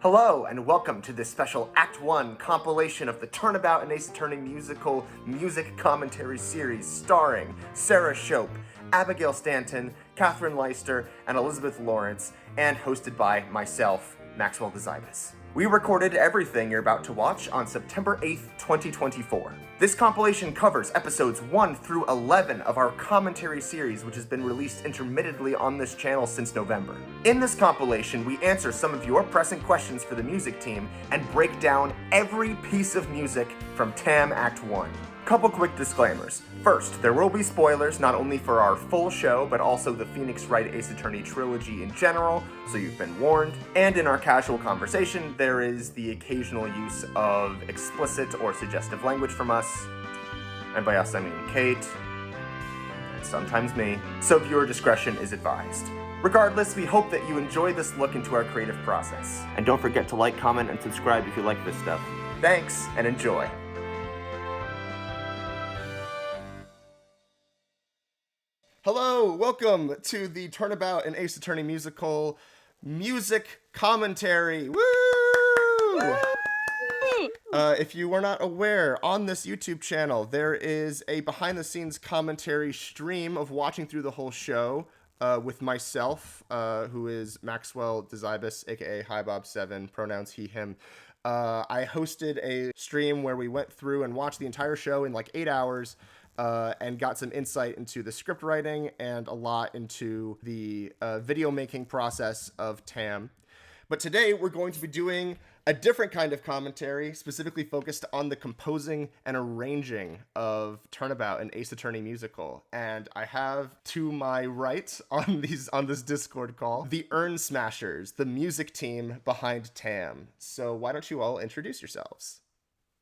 Hello, and welcome to this special Act 1 compilation of the Turnabout and Ace Attorney Musical Music Commentary Series starring Sarah Shope, Abigail Stanton, Catherine Leister, and Elizabeth Lawrence, and hosted by myself, Maxwell Dziabis. We recorded everything you're about to watch on September 8th, 2024. This compilation covers episodes 1 through 11 of our commentary series, which has been released intermittently on this channel since November. In this compilation, we answer some of your pressing questions for the music team and break down every piece of music from TAAAM Act 1. Couple quick disclaimers. First, there will be spoilers not only for our full show, but also the Phoenix Wright Ace Attorney Trilogy in general, so you've been warned. And in our casual conversation, there is the occasional use of explicit or suggestive language from us. And by us, I mean Kate, and sometimes me, so viewer discretion is advised. Regardless, we hope that you enjoy this look into our creative process. And don't forget to like, comment, and subscribe if you like this stuff. Thanks, and enjoy. Hello, welcome to the Turnabout and Ace Attorney Musical Music Commentary. Woo! If you were not aware, on this YouTube channel, there is a behind-the-scenes commentary stream of watching through the whole show with myself, who is Maxwell Dziabis, aka HiBob7, pronouns he, him. I hosted a stream where we went through and watched the entire show in like 8 hours. And got some insight into the script writing and a lot into the video making process of TAAAM. But today we're going to be doing a different kind of commentary, specifically focused on the composing and arranging of Turnabout and Ace Attorney Musical. And I have to my right on this Discord call, the Urnsmashers, the music team behind TAAAM. So why don't you all introduce yourselves?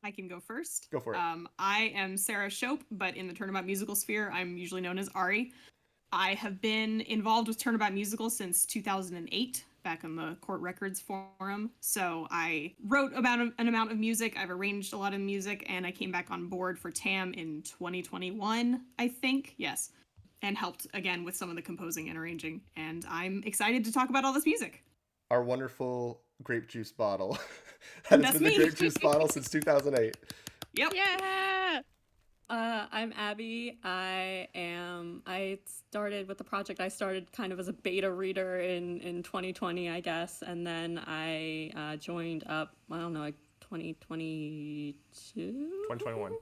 I can go first. Go for it. I am Sarah Shope, but in the Turnabout musical sphere, I'm usually known as Arri. I have been involved with Turnabout Musical since 2008, back in the Court Records Forum. So I wrote about an amount of music, I've arranged a lot of music, and I came back on board for TAAAM in 2021, I think. Yes. And helped, again, with some of the composing and arranging. And I'm excited to talk about all this music. Our wonderful grape juice bottle. That's been the grape juice bottle since 2008. Yep. Yeah. I'm Abby. I started with the project. I started kind of as a beta reader in 2020, I guess, and then I joined up. I don't know, like 2022, 2021.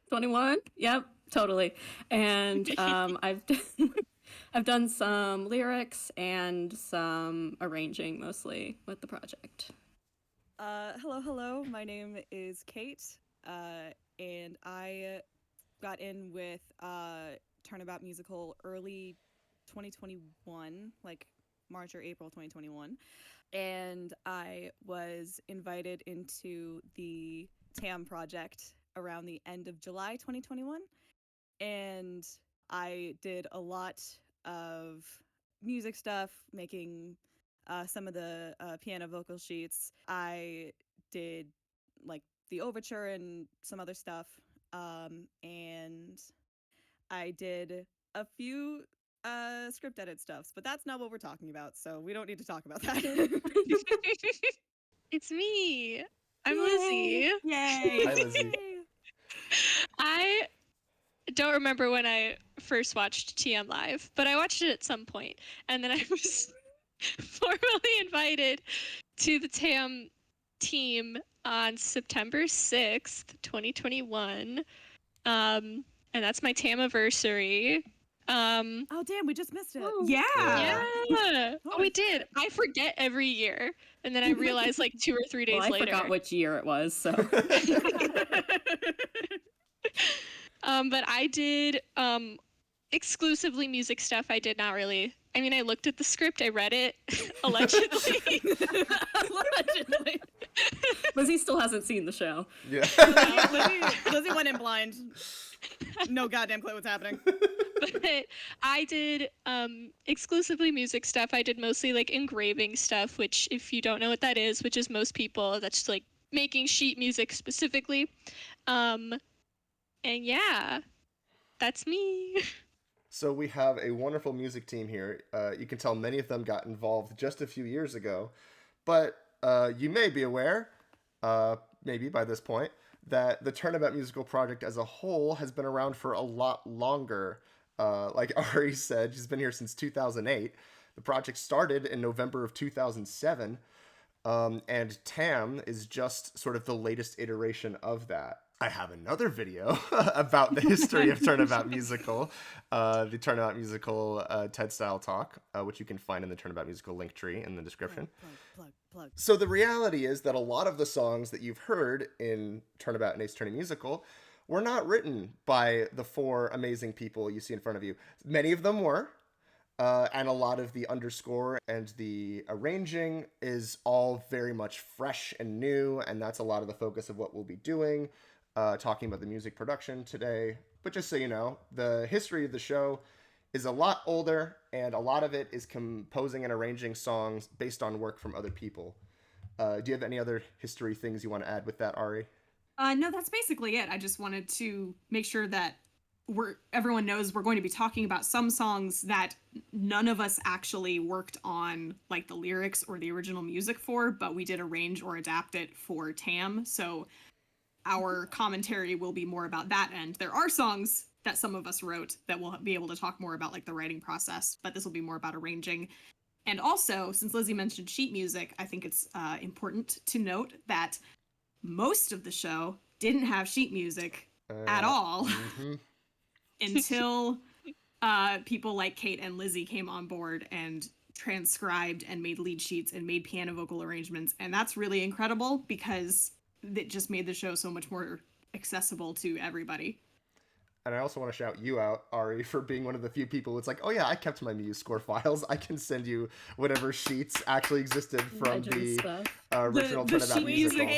21. Yep, totally. And I've done some lyrics and some arranging, mostly with the project. Hello. My name is Kate, and I got in with Turnabout Musical early 2021, like March or April 2021, and I was invited into the TAAAM project around the end of July 2021, and I did a lot of music stuff, making some of the piano vocal sheets. I did like the overture and some other stuff, and I did a few script edit stuffs, but that's not what we're talking about, so we don't need to talk about that. It's me. I'm Yay. Lizzie. Yay! Hi, Lizzie. I don't remember when I first watched TAAAM live, but I watched it at some point, and then I was formally invited to the TAAAM team on September 6th, 2021. And that's my TAAAM-iversary. Oh damn, we just missed it. Yeah. Yeah. Oh, we did. I forget every year, and then I realized like 2 or 3 days Well, I later. forgot which year it was, so. But I did exclusively music stuff. I did not really. I mean, I looked at the script, I read it, allegedly. Allegedly. Lizzie still hasn't seen the show. Yeah. Lizzie went in blind. No goddamn clue what's happening. But I did exclusively music stuff. I did mostly like engraving stuff, which if you don't know what that is, which is most people, that's like making sheet music specifically. And yeah, that's me. So we have a wonderful music team here. You can tell many of them got involved just a few years ago. But you may be aware, maybe by this point, that the Turnabout musical project as a whole has been around for a lot longer. Like Arri said, she's been here since 2008. The project started in November of 2007, and TAAAM is just sort of the latest iteration of that. I have another video about the history of Turnabout Musical, the Turnabout Musical TED Style Talk, which you can find in the Turnabout Musical link tree in the description. Plug. So the reality is that a lot of the songs that you've heard in Turnabout and Ace Attorney Musical were not written by the four amazing people you see in front of you. Many of them were, and a lot of the underscore and the arranging is all very much fresh and new, and that's a lot of the focus of what we'll be doing, talking about the music production today. But just so you know, the history of the show is a lot older, and a lot of it is composing and arranging songs based on work from other people. Do you have any other history things you want to add with that, Arri? No, that's basically it. I just wanted to make sure that everyone knows we're going to be talking about some songs that none of us actually worked on, like the lyrics or the original music for, but we did arrange or adapt it for TAAAM. So our commentary will be more about that end. There are songs that some of us wrote that we'll be able to talk more about, like the writing process, but this will be more about arranging. And also, since Lizzie mentioned sheet music, I think it's important to note that most of the show didn't have sheet music at all until people like Kate and Lizzie came on board and transcribed and made lead sheets and made piano vocal arrangements. And that's really incredible because it just made the show so much more accessible to everybody. And I also want to shout you out, Arri, for being one of the few people it's like, oh yeah, I kept my Muse score files. I can send you whatever sheets actually existed from the original Turnabout musical.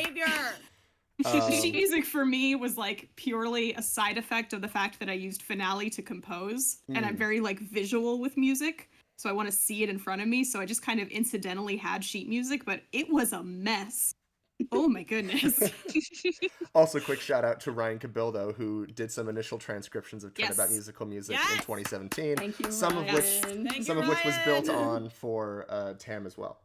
Sheet music for me was like purely a side effect of the fact that I used Finale to compose, and I'm very like visual with music, so I want to see it in front of me. So I just kind of incidentally had sheet music, but it was a mess. Oh my goodness. Also, quick shout out to Ryan Cabildo, who did some initial transcriptions of Turnabout musical music in 2017. Thank you, some Ryan. of which was built on for TAAAM as well.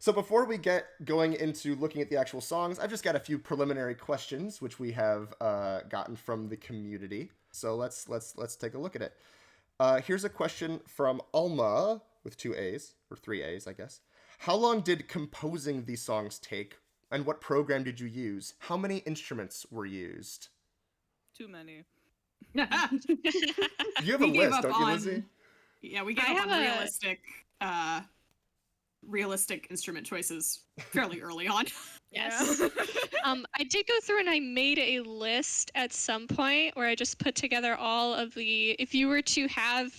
So before we get going into looking at the actual songs, I've just got a few preliminary questions which we have gotten from the community. So let's take a look at it. Here's a question from Alma with 2 A's, or 3 A's, I guess. How long did composing these songs take, and what program did you use? How many instruments were used? Too many. You have a list, don't you, Lizzie? Yeah, we gave up on realistic instrument choices fairly early on. Yes. I did go through and I made a list at some point where I just put together all of the, if you were to have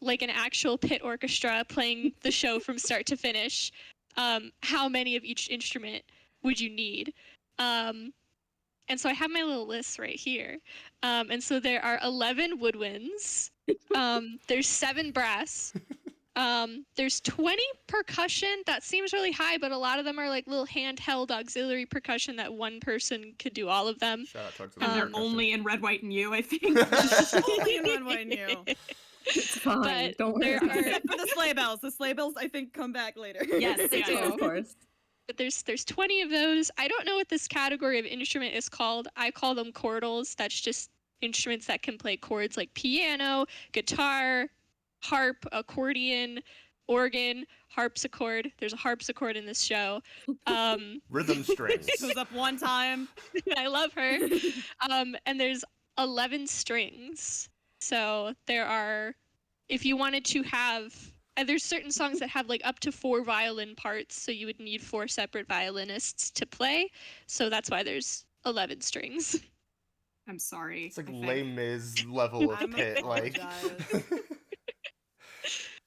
like an actual pit orchestra playing the show from start to finish, how many of each instrument would you need? And so I have my little list right here. And so there are 11 woodwinds. There's 7 brass. There's 20 percussion. That seems really high, but a lot of them are like little handheld auxiliary percussion that one person could do all of them. Shout out to auxiliary And they're percussion. only in Red, White, and You, I think. Only in Red, White, and You. It's fine. But Don't worry. Except for the sleigh bells. The sleigh bells, I think, come back later. Yes, They do, of course. But there's 20 of those. I don't know what this category of instrument is called. I call them chordals. That's just instruments that can play chords like piano, guitar, harp, accordion, organ, harpsichord. There's a harpsichord in this show. Rhythm strings. Goes up one time. I love her. And there's 11 strings. So there are, if you wanted to have, there's certain songs that have like up to 4 violin parts, so you would need 4 separate violinists to play. So that's why there's 11 strings. I'm sorry. It's like I think. Les Mis level of I'm pit. Like, apologize.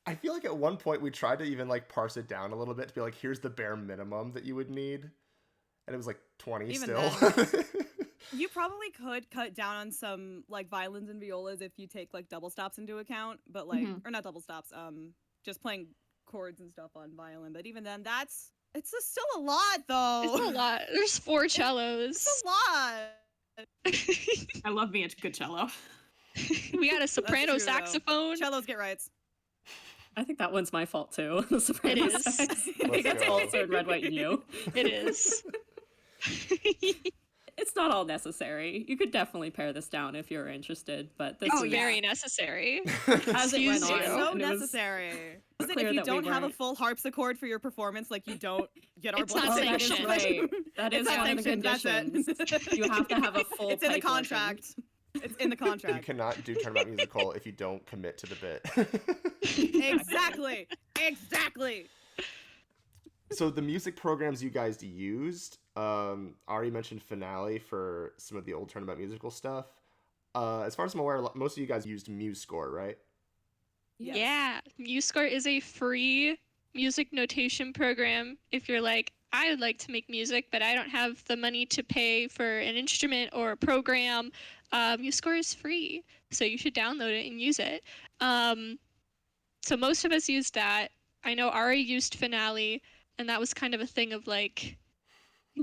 I feel like at one point we tried to even like parse it down a little bit to be like, here's the bare minimum that you would need, and it was like 20 Even still. You probably could cut down on some like violins and violas if you take like double stops into account, but like or not double stops, just playing chords and stuff on violin. But even then, it's just still a lot though. It's a lot. There's 4 cellos. It's a lot. I love me a good cello. We got a soprano true, though. saxophone. Cellos get rights. I think that one's my fault too. The Sopranos. is. I think that's also in Red, White, and You. It is. It's not all necessary. You could definitely pare this down if you're interested, but this Oh, is yeah. Very necessary. as it went Excuse on. you. So and it was- necessary. Listen, clear if you that we don't have a weren't- full harpsechord for your performance, like you don't get our It's not Oh, blessing. that is sanctioned. right. That is It's not one of the sanctioned, that's conditions. it. You have to have a full It's in the pipe organ. contract. It's in the You contract. cannot do Turnabout Musical if you don't commit to the bit. Exactly. Exactly. So the music programs you guys used, Arri mentioned Finale for some of the old Turnabout Musical stuff. As far as I'm aware, most of you guys used MuseScore, right? Yes. Yeah, MuseScore is a free music notation program. If you're like, I would like to make music, but I don't have the money to pay for an instrument or a program, MuseScore is free, so you should download it and use it. So most of us used that. I know Ari used Finale, and that was kind of a thing of like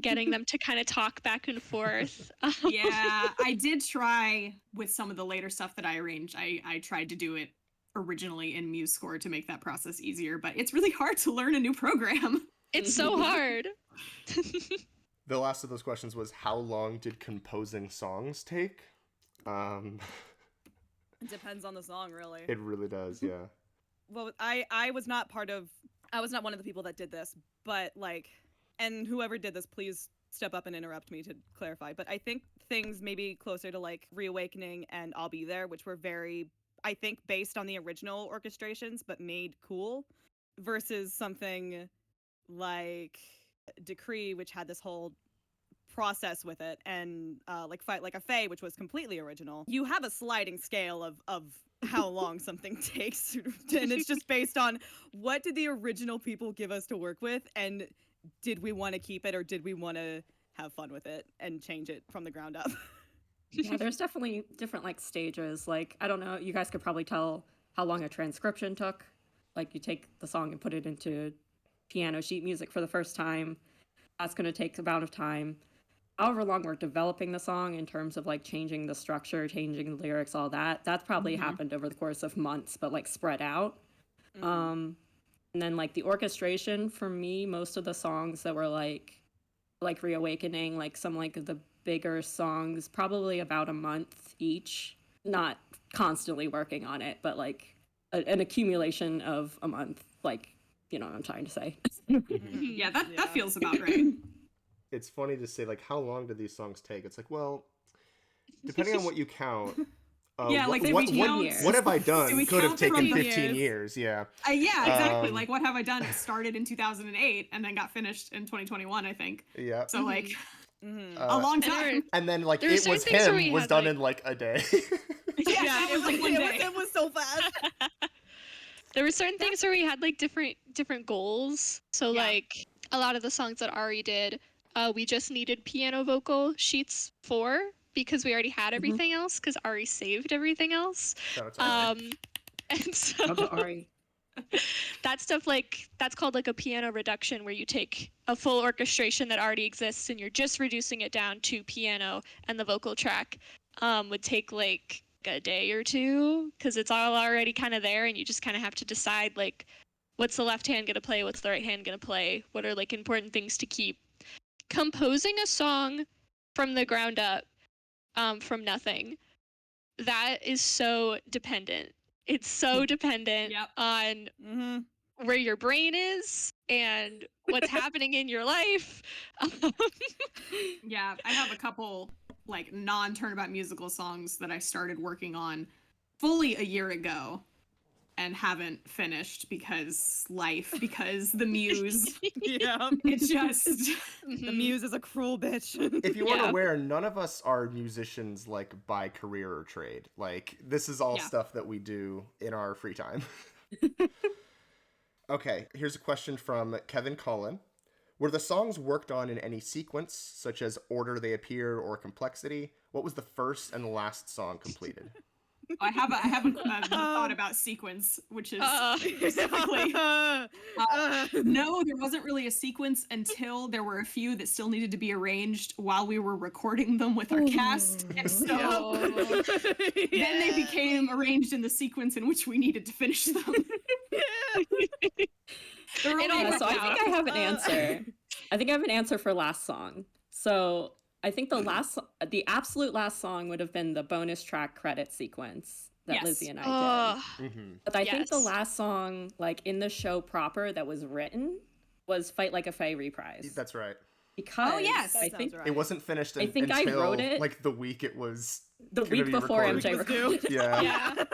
getting them to kind of talk back and forth. Yeah, I did try with some of the later stuff that I arranged. I tried to do it originally in MuseScore to make that process easier, but it's really hard to learn a new program. It's so hard. The last of those questions was, how long did composing songs take? It depends on the song, really. It really does, yeah. Well, I was not one of the people that did this, but like, and whoever did this, please step up and interrupt me to clarify. But I think things maybe closer to like Reawakening and I'll Be There, which were very, I think, based on the original orchestrations, but made cool, versus something like Decree, which had this whole process with it, and like Fight Like a Fae, which was completely original. You have a sliding scale of how long something takes, and it's just based on what did the original people give us to work with, and did we want to keep it or did we want to have fun with it and change it from the ground up. Yeah, there's definitely different like stages. Like, I don't know, you guys could probably tell how long a transcription took. Like, you take the song and put it into piano sheet music for the first time. That's going to take a amount of time. However long we're developing the song in terms of like changing the structure, changing the lyrics, all that, that's probably happened over the course of months, but like spread out. And then like the orchestration, for me, most of the songs that were like Reawakening, like some like the bigger songs, probably about a month each. Not constantly working on it, but like an accumulation of a month, like, you know what I'm trying to say. Yeah, that feels about right. It's funny to say, like, how long did these songs take? It's like, well, depending on what you count. Yeah, like, if we count- what have I done? do we Could have count taken from the 15 years, yeah. Yeah, exactly. Um, Like, what have I done? It started in 2008 and then got finished in 2021, I think. Yeah. So, like, Mm-hmm. a long And time. And then, like, There were It certain Was things where Him we was had, done like- in, like, a day. Yeah, it was like one day. It was so fast. There were certain things where we had like different goals. So Yeah. like a lot of the songs that Ari did, we just needed piano vocal sheets for because we already had everything else because Ari saved everything else. Shout out to Ari. And so How about Ari? that stuff, like, that's called like a piano reduction, where you take a full orchestration that already exists and you're just reducing it down to piano, and the vocal track would take like a day or two because it's all already kind of there, and you just kind of have to decide like what's the left hand gonna play, what's the right hand gonna play, what are like important things to keep. Composing a song from the ground up, from nothing, that is so dependent. It's so dependent Yep. on Mm-hmm. where your brain is and what's happening in your life. Yeah, I have a couple, like, non-Turnabout musical songs that I started working on fully a year ago and haven't finished because the muse. Yeah. It just... The muse is a cruel bitch. If you weren't Yeah. aware, none of us are musicians, like, by career or trade. Like, this is all Yeah. stuff that we do in our free time. Okay, here's a question from Kevin Cullen. Were the songs worked on in any sequence, such as order they appear or complexity? What was the first and last song completed? I have a thought about sequence, which is specifically... No, there wasn't really a sequence until there were a few that still needed to be arranged while we were recording them with our cast. And so then they became arranged in the sequence in which we needed to finish them. They're It all all Yeah, worked so I out. think I have an answer. I think I have an answer for last song. So I think the absolute last song would have been the bonus track credit sequence that Yes. Lizzie and I Oh, did. Mm-hmm. But I think the yes. last song, like in the show proper, that was written was "Fight Like a Fae" Reprise. That's right. Because yes. That I sounds think right. It wasn't finished I think I until wrote it like the week it was the gonna week be before recorded. MJ Was due. recorded. Yeah. Yeah.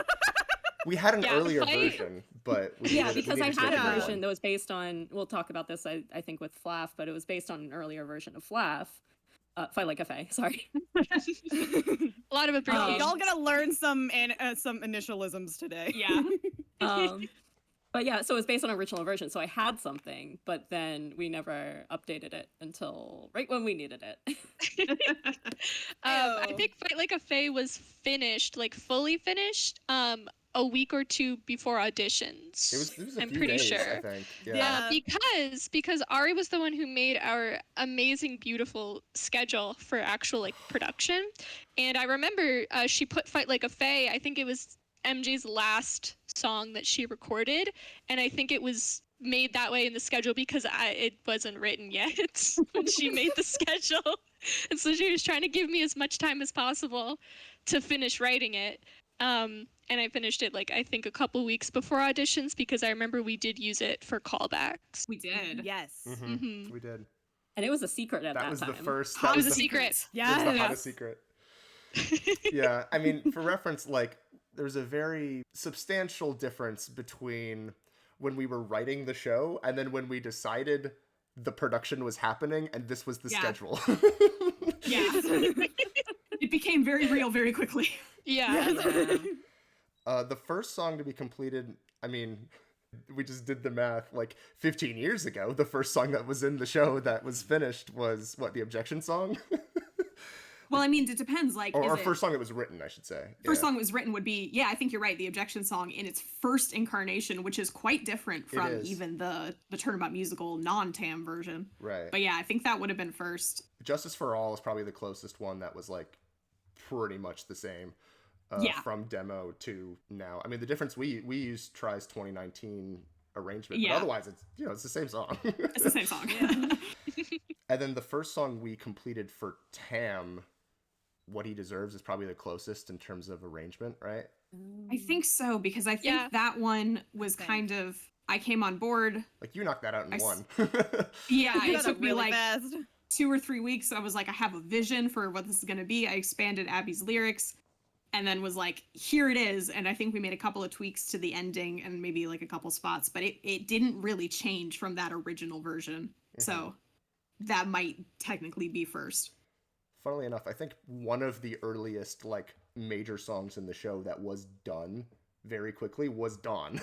We had an Yeah, earlier Fight- version, but we Yeah, needed, we because I needed to had make a a new version one. that was based on. We'll talk about this, I think, with Flaff, but it was based on an earlier version of Flaff. Fight Like a Fae. Sorry. A lot of abbreviations. Y'all gonna learn some initialisms today. Yeah. But yeah, so it was based on an original version. So I had something, but then we never updated it until right when we needed it. I Ew. think Fight Like a Fae was finished, like fully finished, a week or two before auditions. It was a I'm few pretty days, sure. I think. Yeah. Yeah. Because Arri was the one who made our amazing, beautiful schedule for actual like production, and I remember she put Fight Like a Fae. I think it was MJ's last song that she recorded, and I think it was made that way in the schedule because it wasn't written yet when she made the schedule, and so she was trying to give me as much time as possible to finish writing it. And I finished it like I think a couple weeks before auditions because I remember we did use it for callbacks. We did. Yes. Mm-hmm. Mhm. We did. And it was a secret at that That was time. the first. Hot That was was a the, secret. That's Yes. the hottest secret. Yeah, I mean, for reference, like, there's a very substantial difference between when we were writing the show and then when we decided the production was happening and this was the Yeah. schedule. Yeah. It became very real very quickly. Yeah. The first song to be completed, I mean, we just did the math, like 15 years ago, the first song that was in the show that was finished was, what, the Objection Song? Well, I mean, it depends. Like, or is it, first song that was written, I should say. first Yeah. song that was written would be, yeah, I think you're right, the Objection Song in its first incarnation, which is quite different from is. even the Turnabout musical non-TAAAM version. Right. But yeah, I think that would have been first. Justice for All is probably the closest one that was, like, pretty much the same. Yeah. From demo to now. I mean, the difference, we used Try's 2019 arrangement, Yeah. but otherwise it's the same song. It's the same song. And then the first song we completed for TAAAM, What He Deserves, is probably the closest in terms of arrangement, right? I think so, because I think Yeah. that one was Same. kind of, I came on board. Like, you knocked that out in I s- one. Yeah, You it got took up me really like fast. 2 or 3 weeks. I was like, I have a vision for what this is going to be. I expanded Abby's lyrics and then was like, here it is. And I think we made a couple of tweaks to the ending and maybe like a couple spots, but it didn't really change from that original version. So that might technically be first. Funnily enough, I think one of the earliest, like, major songs in the show that was done very quickly was Dawn.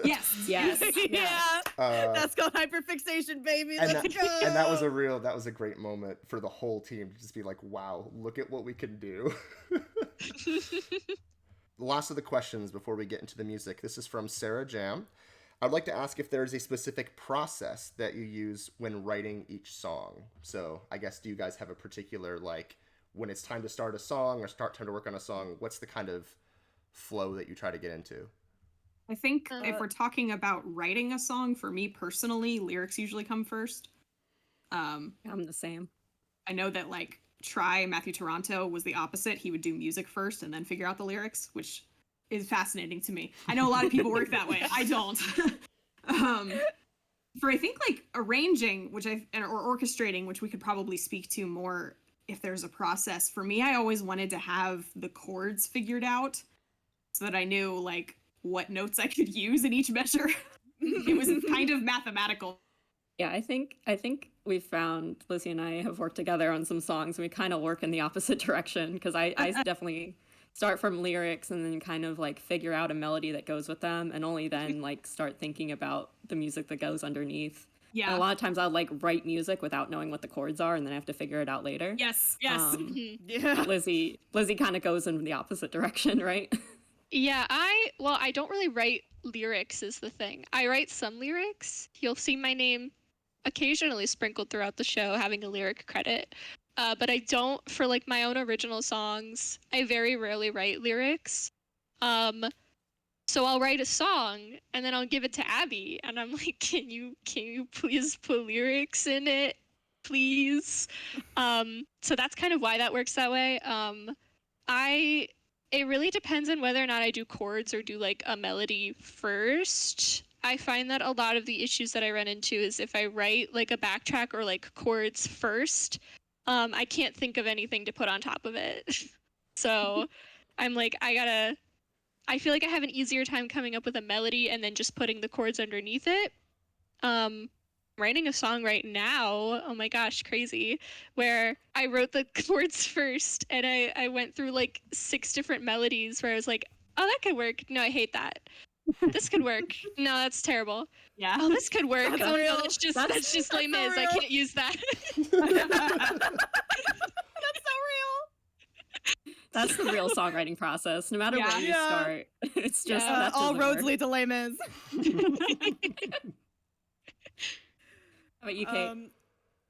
Yes. Yes. Yeah. Uh, That's called hyperfixation, baby. and Let's that, go. and that was a great moment for the whole team to just be like, wow, look at what we can do. Last of the questions before we get into the music. This is from Sarah Jam. I'd like to ask if there is a specific process that you use when writing each song. So I guess, do you guys have a particular, like, when it's time to start a song or start time to work on a song, what's the kind of flow that you try to get into? I think if we're talking about writing a song, for me personally, lyrics usually come first. I'm the same. I know that like Matthew Toronto was the opposite. He would do music first and then figure out the lyrics, which is fascinating to me. I know a lot of people work that way. I don't. For I think like arranging, or orchestrating, which we could probably speak to more if there's a process. For me, I always wanted to have the chords figured out so that I knew like what notes I could use in each measure. It was kind of mathematical. Yeah, I think we found Lizzie and I have worked together on some songs and we kind of work in the opposite direction because I definitely start from lyrics and then kind of like figure out a melody that goes with them and only then like start thinking about the music that goes underneath. Yeah. And a lot of times I'll like write music without knowing what the chords are and then I have to figure it out later. Yes. Yeah. Lizzie kind of goes in the opposite direction, right? Yeah, I don't really write lyrics is the thing. I write some lyrics. You'll see my name occasionally sprinkled throughout the show having a lyric credit. But I don't, for like my own original songs, I very rarely write lyrics. So I'll write a song and then I'll give it to Abby, and I'm like, can you please put lyrics in it, please? So that's kind of why that works that way. It really depends on whether or not I do chords or do like a melody first. I find that a lot of the issues that I run into is if I write like a backtrack or like chords first, I can't think of anything to put on top of it. So I'm like, I feel like I have an easier time coming up with a melody and then just putting the chords underneath it. Writing a song right now, oh my gosh, crazy, where I wrote the chords first and I went through like 6 different melodies where I was like, oh, that could work. No, I hate that. This could work. No, that's terrible. Yeah. Oh, this could work. That's Oh real. no, that's just Les Mis. I can't use that. That's so real. That's the real songwriting process. No matter where you Yeah. start, it's just Yeah. that All doesn't roads work. lead to Les Mis. How about you, Kate?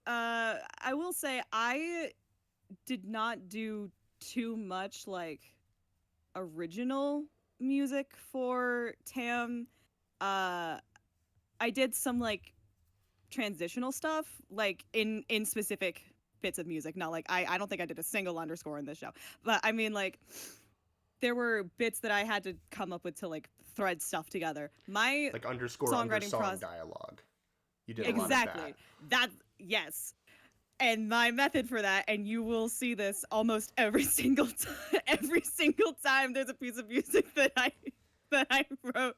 I will say I did not do too much like original music for TAAAM. I did some like transitional stuff, like in specific bits of music. Not like I don't think I did a single underscore in this show, but I mean like there were bits that I had to come up with to like thread stuff together. My Like underscore Songwriting under song process. dialogue. You did a lot of Exactly. That yes. And my method for that, and you will see this almost every single time there's a piece of music that I wrote.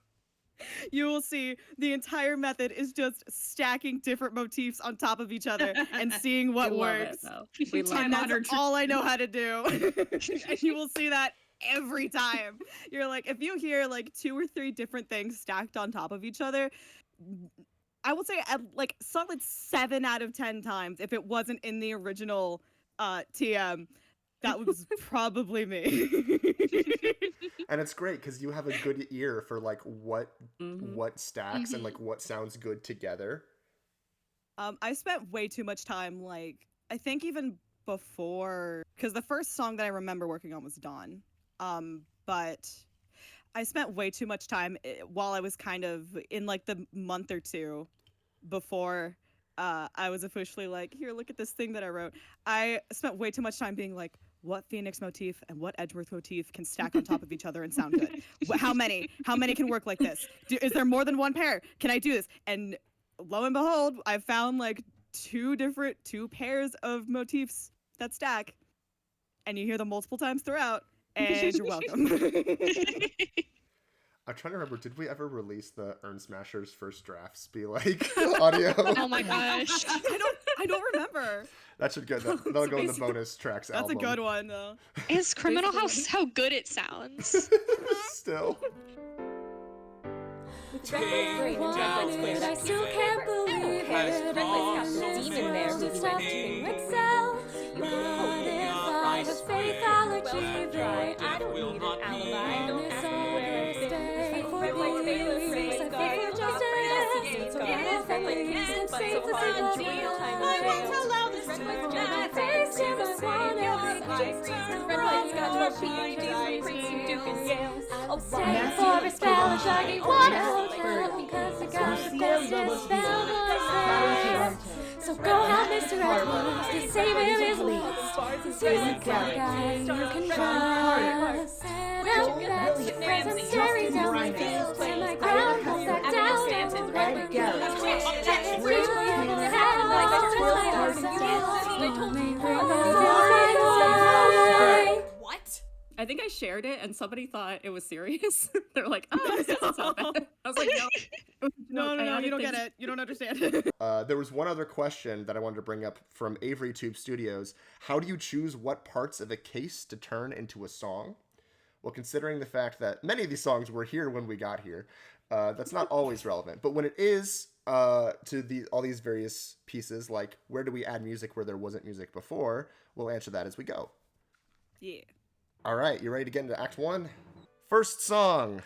You will see the entire method is just stacking different motifs on top of each other and seeing what We love it, works. though. We love Time And it. honored that's all I know how to do. And you will see that every time. You're like, if you hear like 2 or 3 different things stacked on top of each other, I would say at like solid 7 out of 10 times, if it wasn't in the original TM, that was probably me. And it's great because you have a good ear for like what Mhm. stacks and Mhm. like what sounds good together. I spent way too much time, like, I think even before, because the first song that I remember working on was Dawn. But I spent way too much time while I was kind of in like the month or 2 before I was officially like, here, look at this thing that I wrote. I spent way too much time being like, what Phoenix motif and what Edgeworth motif can stack on top of each other and sound good? How many? How many can work like this? Is there more than one pair? Can I do this? And lo and behold, I found like 2 pairs of motifs that stack, and you hear them multiple times throughout, and you're welcome. I'm trying to remember, did we ever release the Urnsmashers first drafts be like audio? Oh my gosh. I don't remember. That should go. That'll go in the bonus tracks That's album. a good one though. It's criminal how good it sounds. Still. I still can't believe it. There's a demon there who's stopping itself. But if I have faith, I'll achieve it. I don't need an alibi. On this August day for peace, I fight for justice. So give face and save the city. I won't allow this to my face to my one just turn right. Got to PhDs, Princeton, Duke, and Yale. I'll stand for a spell and shaggy water because I got the bestest spell myself. So go help Mr. Edwards to save him his wits. He's the guy you can trust. And I'll bet the friends and staring down my face till my ground comes back down and let it go. What? I think I shared it and somebody thought it was serious. They're like, oh, this doesn't sound bad. I was like, no. No, I you don't added get things- it. You don't understand. There was one other question that I wanted to bring up from Avery Tube Studios. How do you choose what parts of a case to turn into a song? Well, considering the fact that many of these songs were here when we got here, that's not always relevant. But when it is to all these various pieces, like where do we add music where there wasn't music before, we'll answer that as we go. Yeah. All right, you ready to get into Act 1? First song,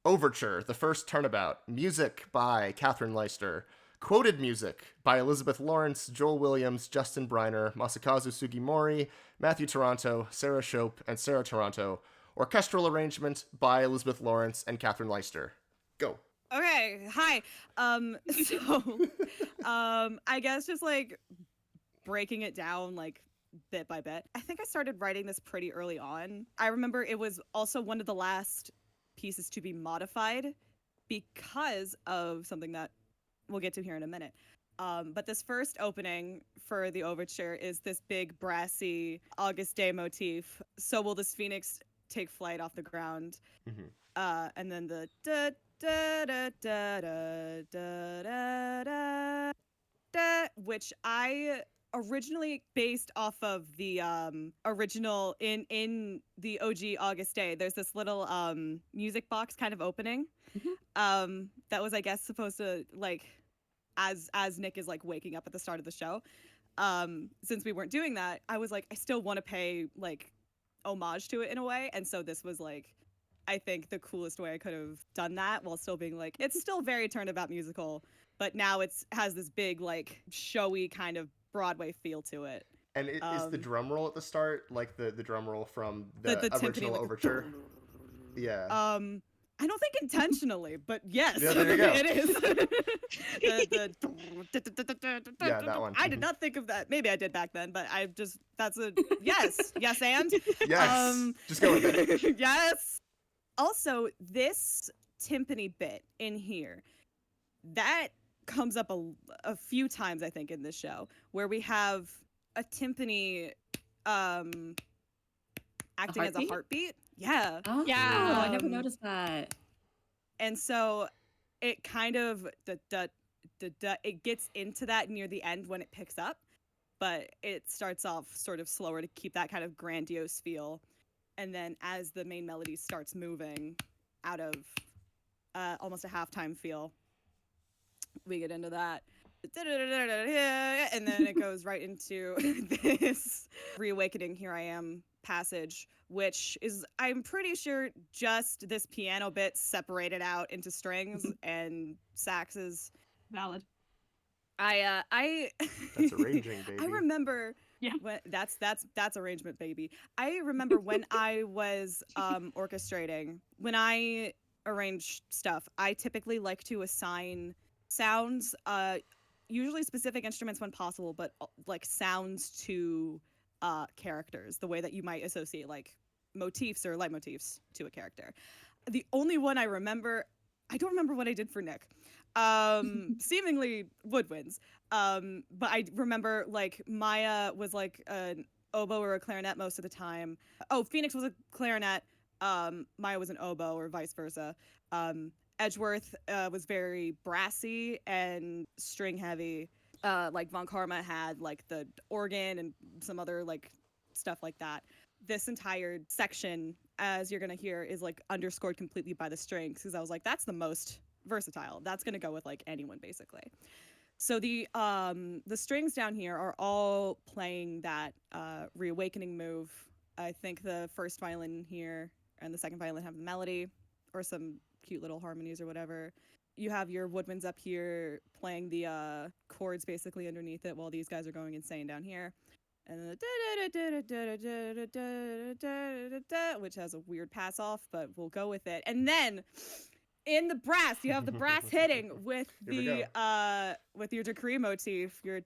Overture, the first Turnabout. Music by Catherine Leister. Quoted music by Elizabeth Lawrence, Joel Williams, Justin Briner, Masakazu Sugimori, Matthew Toronto, Sarah Shope, and Sarah Toronto. Orchestral arrangement by Elizabeth Lawrence and Catherine Leister. Go. Okay, hi. I guess just like breaking it down like bit by bit. I think I started writing this pretty early on. I remember it was also one of the last pieces to be modified because of something that we'll get to here in a minute. But this first opening for the overture is this big brassy August Day motif. So will this phoenix take flight off the ground? And then the da da da da da da da da da, which I originally based off of the original in the OG August Day. There's this little music box kind of opening that was, I guess, supposed to like as Nick is like waking up at the start of the show. Since we weren't doing that, I was like, I still want to pay like homage to it in a way, and so this was like, I think, the coolest way I could have done that while still being like, it's still very Turnabout musical, but now has this big like showy kind of Broadway feel to it. And is the drum roll at the start like the drum roll from the timpani, original like, overture? Yeah. I don't think intentionally, but yes, Yeah, there you go. it is. Yeah, that one. I did not think of that. Maybe I did back then, but that's a yes, yes, and Yes. Just go with it. yes. Also, this timpani bit in here, that comes up a few times, I think, in this show, where we have a timpani acting as a heartbeat. Yeah. Oh, Yeah. I never noticed that. And so it kind of it gets into that near the end when it picks up, but it starts off sort of slower to keep that kind of grandiose feel. And then as the main melody starts moving out of almost a halftime feel, we get into that. And then it goes right into this Reawakening, Here I Am passage, which is, I'm pretty sure, just this piano bit separated out into strings and saxes. Valid. That's arranging, baby. I remember when that's arrangement, baby. I remember when I was orchestrating, when I arrange stuff, I typically like to assign sounds, usually specific instruments when possible, but like sounds to characters, the way that you might associate like motifs or leitmotifs to a character. The only one I remember, I don't remember what I did for Nick. Seemingly woodwinds. But I remember like Maya was like an oboe or a clarinet most of the time. Oh, Phoenix was a clarinet. Maya was an oboe or vice versa. Edgeworth was very brassy and string heavy. Like Von Karma had like the organ and some other like stuff like that. This entire section, as you're gonna hear, is like underscored completely by the strings, because I was like, that's the most versatile. That's gonna go with like anyone basically. So the strings down here are all playing that Reawakening move. I think the first violin here and the second violin have the melody or some cute little harmonies or whatever. You have your woodwinds up here playing the chords basically underneath it while these guys are going insane down here. And which has a weird pass off, but we'll go with it. And then in the brass, you have the brass hitting with with your decree motif, your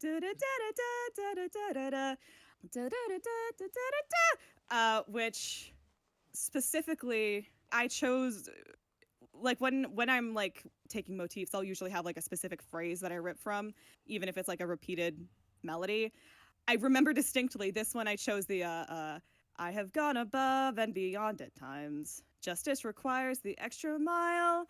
which specifically I chose. Like when I'm like taking motifs, I'll usually have like a specific phrase that I rip from, even if it's like a repeated melody. I remember distinctly this one I chose the I have gone above and beyond at times. Justice requires the extra mile.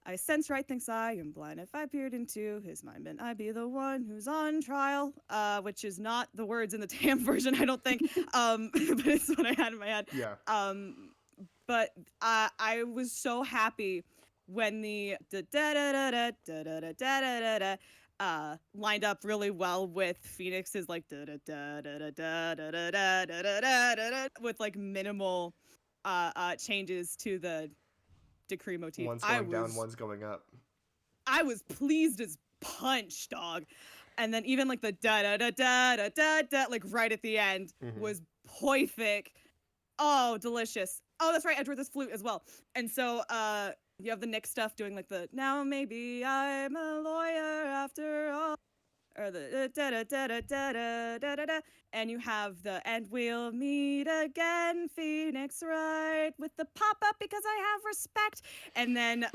I sense right thinks I am blind. If I peered into his mind, then I be the one who's on trial. Which is not the words in the TAAAM version, I don't think. But it's what I had in my head. Yeah. But I was so happy when the lined up really well with Phoenix's like with like minimal changes to the decree motif. One's going down, one's going up. I was pleased as punch, dog. And then even like the da like right at the end was perfect. Oh, delicious. Oh, that's right. Edgeworth is flute as well. And so you have the Nick stuff doing like the now maybe I'm a lawyer after all, or the da da da da da da da da da, and you have the and we'll meet again, Phoenix Wright, with the pop up because I have respect, and then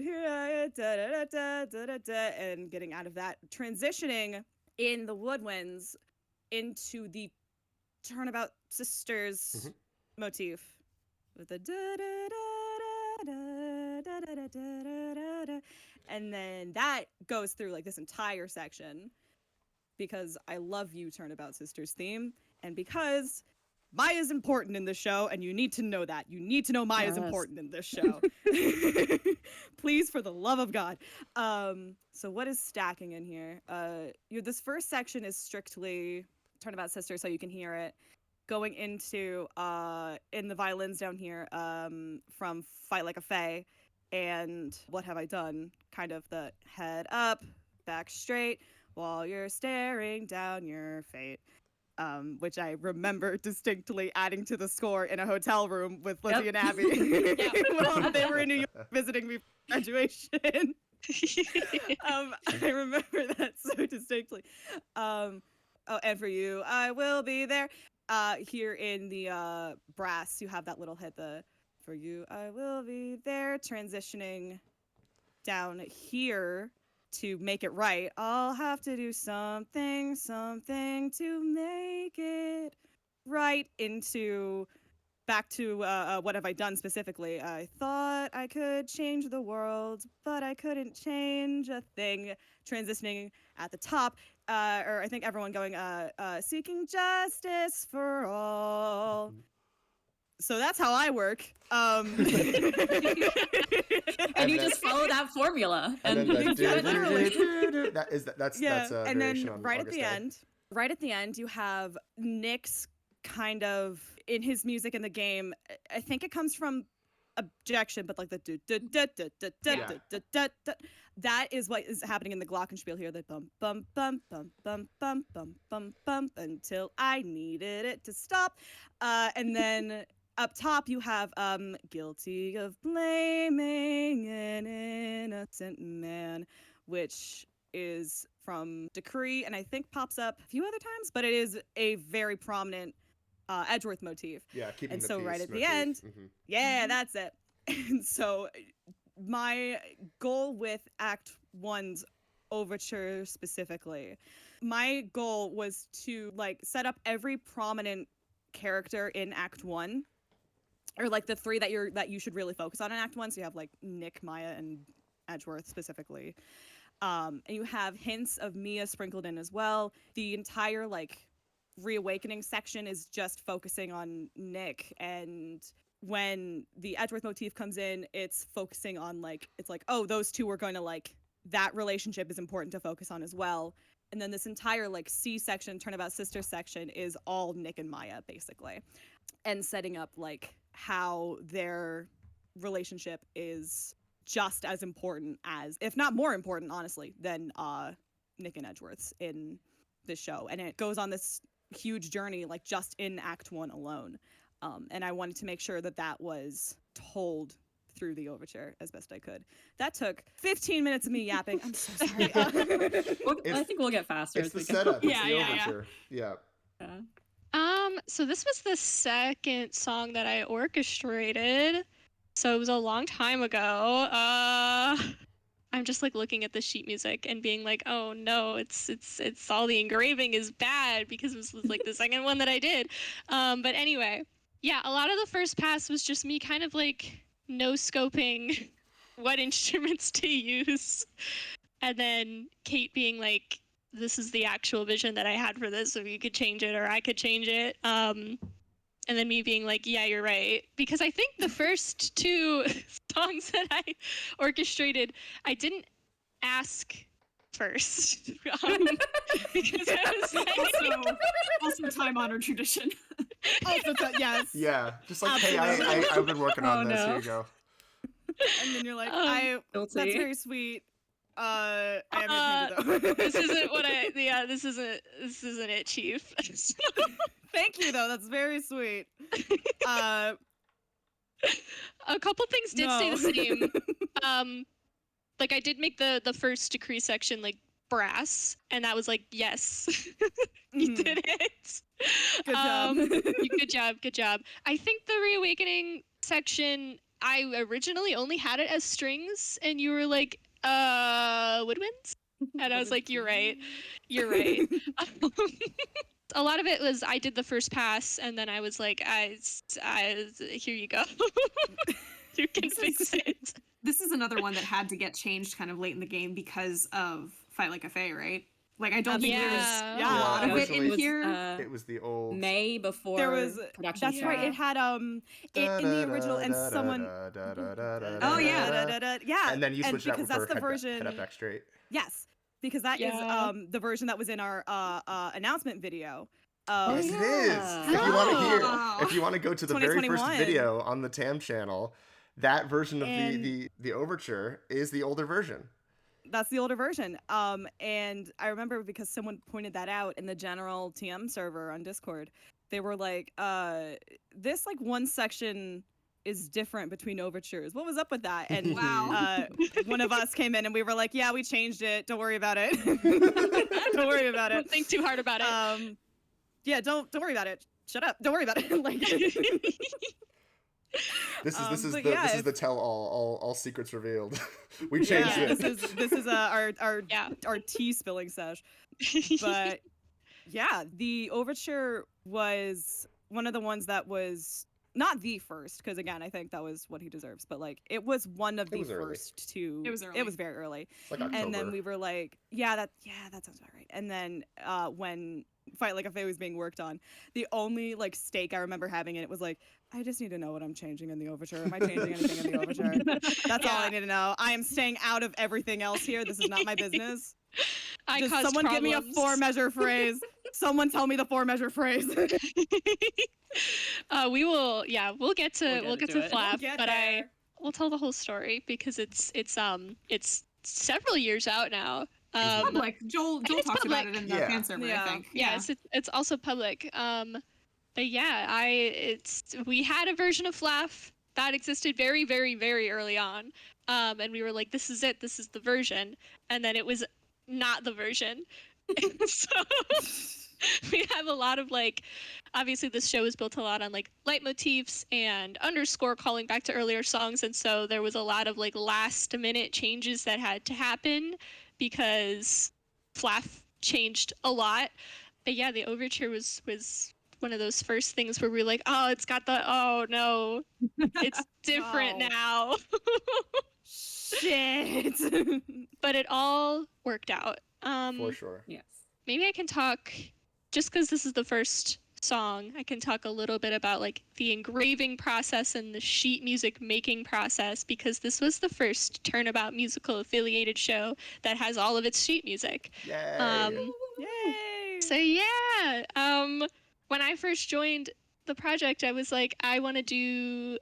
here I da da da da da da da, and getting out of that, transitioning in the woodwinds into the Turnabout Sisters motif with the da da da da da da da da da da, and then that goes through like this entire section because I love you, Turnabout Sisters theme, and because Maya's important in this show, and you need to know that. You need to know Maya's important in this show. Please, for the love of God. So what is stacking in here? This first section is strictly Turnabout Sisters, so you can hear it. Going into, in the violins down here, from Fight Like a Fae, and What Have I Done? Kind of the head up, back straight, while you're staring down your fate. Which I remember distinctly adding to the score in a hotel room with Lizzie and Abby while they were in New York visiting me for graduation. I remember that so distinctly. Oh, and for you, I will be there. Here in the brass, you have that little hit, the for you, I will be there, transitioning down here to make it right. I'll have to do something to make it right, into back to What Have I Done specifically. I thought I could change the world, but I couldn't change a thing. Transitioning at the top, or I think everyone going, seeking justice for all. So that's how I work. And you just follow that formula. And then Literally. that's a and variation then on right August at the end, you have Nick's kind of in his music in the game. I think it comes from Objection, but like the that is what is happening in the glockenspiel here. The bum bum bum bum bum bum bum bum bum until I needed it to stop, and then up top you have guilty of blaming an innocent man, which is from Decree, and I think pops up a few other times, but it is a very prominent Edgeworth motif. Yeah, keeping and the so peace right at the motif. end, that's it. And so my goal with Act 1's Overture specifically, my goal was to like set up every prominent character in Act 1, or like the three that you should really focus on in Act 1. So you have like Nick, Maya, and Edgeworth specifically. And you have hints of Mia sprinkled in as well. The entire like Reawakening section is just focusing on Nick, and when the Edgeworth motif comes in, it's focusing on like, it's like, oh, those two are going to like, that relationship is important to focus on as well. And then this entire like C section, Turnabout Sister section, is all Nick and Maya basically, and setting up like how their relationship is just as important as, if not more important, honestly, than Nick and Edgeworth's in this show. And it goes on this huge journey, like just in Act 1 alone. And I wanted to make sure that that was told through the overture as best I could. That took 15 minutes of me yapping. I'm so sorry. I think we'll get faster. It's the setup. It's the Yeah. overture. Yeah. So this was the second song that I orchestrated. So it was a long time ago. I'm just like looking at the sheet music and being like, oh no, it's all the engraving is bad because it was like the second one that I did. But anyway, yeah, a lot of the first pass was just me kind of like no scoping what instruments to use, and then Kate being like, this is the actual vision that I had for this, so you could change it or I could change it. And then me being like, yeah, you're right. Because I think the first two songs that I orchestrated, I didn't ask first. Because I was like... Also time-honored tradition. Yes. Yeah, just like, hey, I've been working on this. no. Here you go. And then you're like, Guilty. that's very sweet. I haven't changed it though. This isn't what I... Yeah, this isn't it, Chief. Thank you, though. That's very sweet. A couple things did stay the same. Like I did make the first decree section like brass, and that was like, yes, you did it. Good job. Good job. I think the Reawakening section, I originally only had it as strings, and you were like, woodwinds? And I was like, you're right. A lot of it was I did the first pass, and then I was like, here you go. You can fix it. This is another one that had to get changed kind of late in the game because of Fight Like a Fae, right? Like, I don't think there was a lot of it in Originally, here. It was the old May before There was production. That's right. It had in the original and someone. Oh, yeah. Yeah. And then you switched out because for that's the version. head up back straight. Yes, because that is Yeah. the version that was in our announcement video. Yes, it is. If you want to hear, if you want to go to the very first 2021. video on the TAAAM channel, that version of And- the overture is the older version. That's the older version. And I remember because someone pointed that out in the general TM server on Discord. They were like, this like one section is different between overtures. What was up with that? And Wow. one of us came in and we were like, yeah, we changed it. Don't worry about it. Don't worry about it. Don't think too hard about it. Yeah, don't worry about it. Shut up. Don't worry about it. Like This is but the yeah, this is the tell all secrets revealed. We changed yeah, it. this is our Yeah. our tea spilling sesh. But yeah, the overture was one of the ones that was not the first, because again, I think that was what he deserves, but like it was one of It the was early. first to. It was early. It was very early. It's like October. And then we were like, that sounds about right. And then when Fight Like a Fae was being worked on, the only like stake I remember having in it was like, I just need to know what I'm changing in the overture. Am I changing anything in the overture? That's all I need to know. I am staying out of everything else here. This is not my business. I Just caused someone give me a problems. 4-measure phrase. Someone tell me the 4-measure phrase. We'll get to to it. Flap, We'll get but there. we'll tell the whole story because it's several years out now. Public. Joel it's talked about it public. in the Yeah. fan server, Yeah. I think. Yeah, it's also public. But yeah, we had a version of Flaff that existed very, very, very early on. And we were like, this is it, this is the version. And then it was not the version. So we have a lot of like, obviously this show is built a lot on like leitmotifs and underscore calling back to earlier songs. And so there was a lot of like last minute changes that had to happen because Flaff changed a lot. But yeah, the overture was one of those first things where we were like, oh, it's got oh no, it's different Oh. now. Shit. But it all worked out. For sure. Yes. Maybe I can talk, just because this is the first song, I can talk a little bit about like the engraving process and the sheet music making process, because this was the first Turnabout musical affiliated show that has all of its sheet music. Yay. Yay. So yeah, when I first joined the project, I was like, I wanted to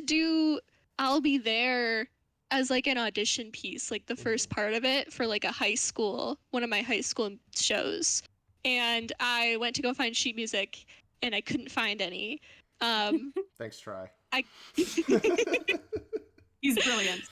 do I'll Be There as like an audition piece, like the first part of it for like one of my high school shows. And I went to go find sheet music and I couldn't find any. Thanks, Try. He's brilliant.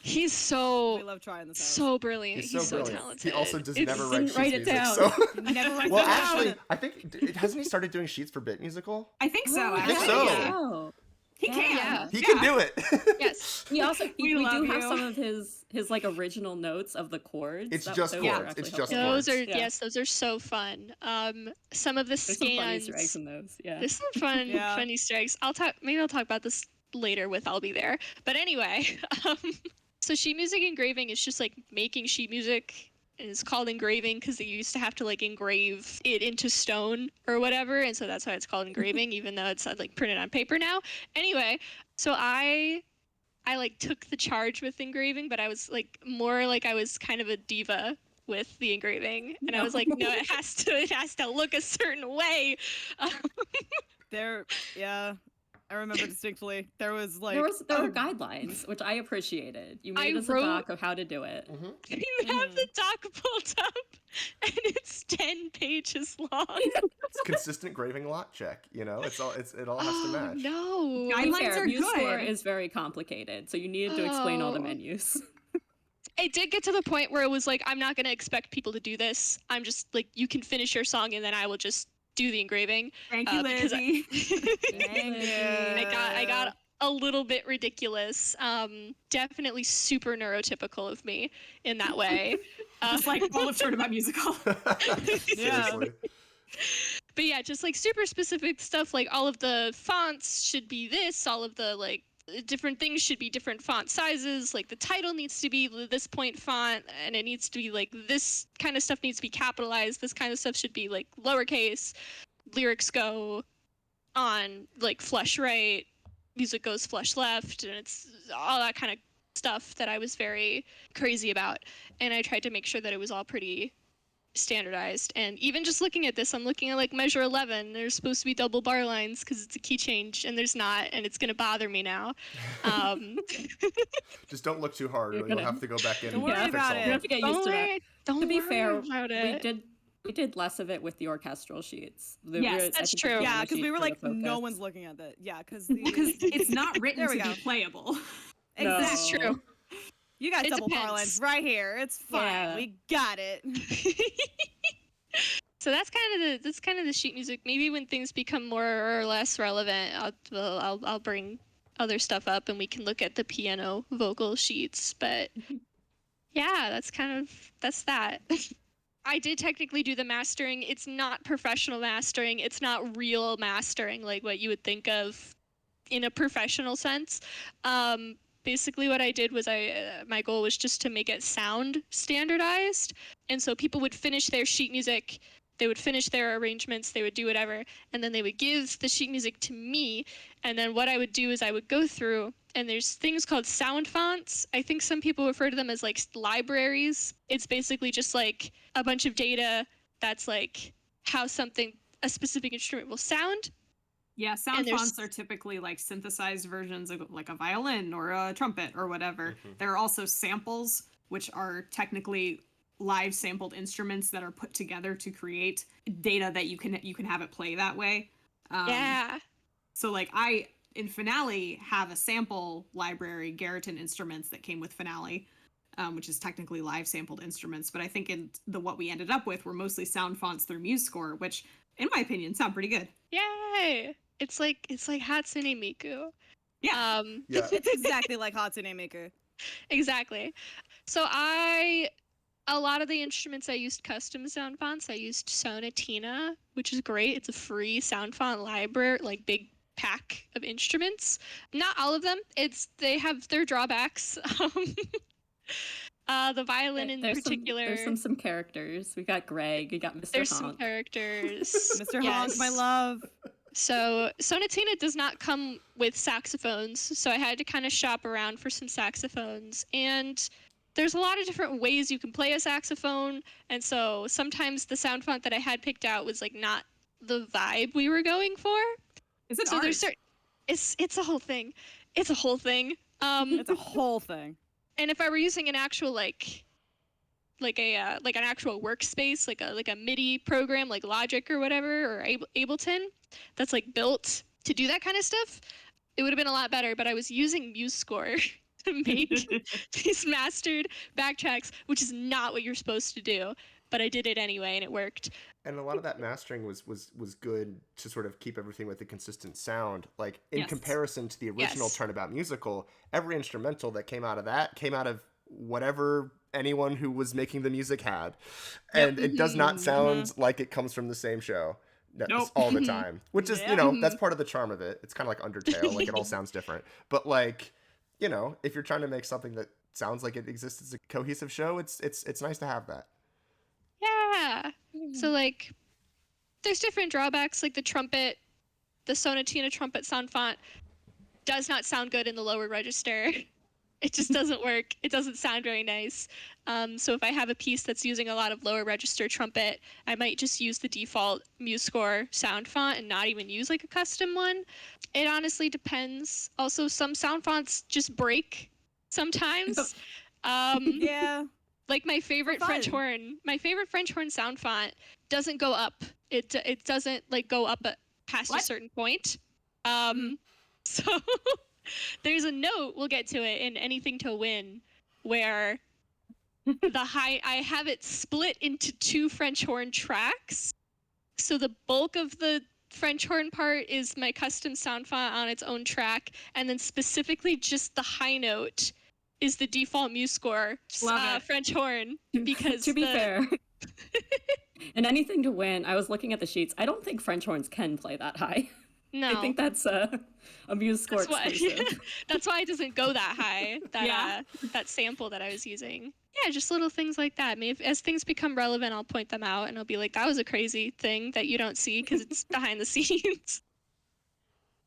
He's We so love trying this out. so brilliant. He's so brilliant. talented. He also does It's- never write sheet write it music. down. So. Never writes Well, it down. actually, I think hasn't he started doing sheets for Bit Musical? I think so. I think actually. so. Yeah. Oh. He can. Yeah. He can do it. Yes. He also We we love do have you. some of his like original notes of the chords. It's That- just those are chords. actually It's just helpful. Those are Yeah. those are so fun. Some of the There's some funny scans. Easter eggs in those. Yeah. There's some fun, Yeah. fun Easter eggs. Maybe I'll talk about this later with I'll Be There. But anyway, so sheet music engraving is just like making sheet music. And it's called engraving because they used to have to like engrave it into stone or whatever, and so that's why it's called engraving, even though it's like printed on paper now. Anyway, so I like took the charge with engraving, but I was like more like I was kind of a diva with the engraving, and I was like, no, it has to look a certain way. Yeah, I remember distinctly. There was like there were guidelines, which I appreciated. You made I us a wrote- doc of how to do it. You have the doc pulled up. and it's 10 pages long. It's consistent graving lot check, you know? It all has to match. No. Guidelines Fair, are MuseScore good. is very complicated, so you needed to explain all the menus. It did get to the point where it was like, I'm not going to expect people to do this. I'm just like, you can finish your song and then I will just do the engraving. Thank you, because Lizzie. Thank you. I got a little bit ridiculous. Definitely super neurotypical of me in that way. Just like all of Turnabout Musical. Seriously. But yeah, just like super specific stuff, like all of the fonts should be this, all of the like different things should be different font sizes, like the title needs to be this point font, and it needs to be like this kind of stuff needs to be capitalized, this kind of stuff should be like lowercase, lyrics go on like flush right, music goes flush left, and it's all that kind of stuff that I was very crazy about, and I tried to make sure that it was all pretty standardized. And even just looking at this, I'm looking at like measure 11, there's supposed to be double bar lines because it's a key change, and there's not, and it's gonna bother me now. Just don't look too hard, or you'll have to go back in Don't and worry fix about all it. You have to get used to that. Don't To be worry fair, about it. we did less of it with the orchestral sheets. Yes, that's true. Yeah, because we were like, no no one's looking at that. Yeah, because It's not written There we to go. be playable. No. Exactly. That's true. You got It double bar depends. lines right here. It's fine. Yeah. We got it. So that's kind of the sheet music. Maybe when things become more or less relevant, I'll bring other stuff up and we can look at the piano vocal sheets. But yeah, that's that. I did technically do the mastering. It's not professional mastering. It's not real mastering like what you would think of in a professional sense. Basically what I did was my goal was just to make it sound standardized. And so people would finish their sheet music, they would finish their arrangements, they would do whatever, and then they would give the sheet music to me. And then what I would do is I would go through, and there's things called sound fonts. I think some people refer to them as like libraries. It's basically just like a bunch of data that's like how a specific instrument will sound. Yeah, And sound there's- fonts are typically like synthesized versions of like a violin or a trumpet or whatever. Mhm. There are also samples, which are technically live sampled instruments that are put together to create data that you can have it play that way. Yeah. So like I in Finale have a sample library, Garriton instruments that came with Finale, which is technically live sampled instruments. But I think in what we ended up with were mostly sound fonts through MuseScore, which in my opinion sound pretty good. Yay! It's like Hatsune Miku. Yeah. Yeah. It's exactly like Hatsune Miku. Exactly. So a lot of the instruments I used custom sound fonts. I used Sonatina, which is great. It's a free sound font library, like big pack of instruments. Not all of them. They have their drawbacks. The violin in particular. There's some characters. We got Greg. We got Mr. There's some Honk. characters. Mr. Honk, my Yes. love. So Sonatina does not come with saxophones, so I had to kind of shop around for some saxophones. And there's a lot of different ways you can play a saxophone, and so sometimes the sound font that I had picked out was like not the vibe we were going for. Is it So art? there's it's a whole thing. It's a whole thing. It's a whole thing. And if I were using an actual like an actual workspace, like a MIDI program like Logic or whatever, or Ableton, that's like built to do that kind of stuff, it would have been a lot better. But I was using MuseScore to make these mastered backtracks, which is not what you're supposed to do. But I did it anyway, and it worked. And a lot of that mastering was good to sort of keep everything with a consistent sound. Like in Yes. comparison to the original Yes. Turnabout musical, every instrumental that came out of that came out of whatever anyone who was making the music had. And it does not sound like it comes from the same show. Nope. All the time. Which is, Yeah. you know, that's part of the charm of it. It's kind of like Undertale, like it all sounds different. But like, you know, if you're trying to make something that sounds like it exists as a cohesive show, it's nice to have that. Yeah. So like, there's different drawbacks. Like the Sonatina trumpet sound font does not sound good in the lower register. It just doesn't work. It doesn't sound very nice. So if I have a piece that's using a lot of lower register trumpet, I might just use the default MuseScore sound font and not even use like a custom one. It honestly depends. Also, some sound fonts just break sometimes. Yeah. Like my favorite French horn sound font doesn't go up. It doesn't like go up past a certain point. So there's a note, we'll get to it in Anything to Win, where I have it split into 2 French horn tracks. So the bulk of the French horn part is my custom sound font on its own track, and then specifically just the high note is the default MuseScore French horn. Because to be fair, in Anything to Win, I was looking at the sheets. I don't think French horns can play that high. No. I think that's a MuseScore exclusive. That's why it doesn't go that high, that sample that I was using. Yeah, just little things like that. I mean, as things become relevant, I'll point them out, and I'll be like, that was a crazy thing that you don't see because it's behind the scenes.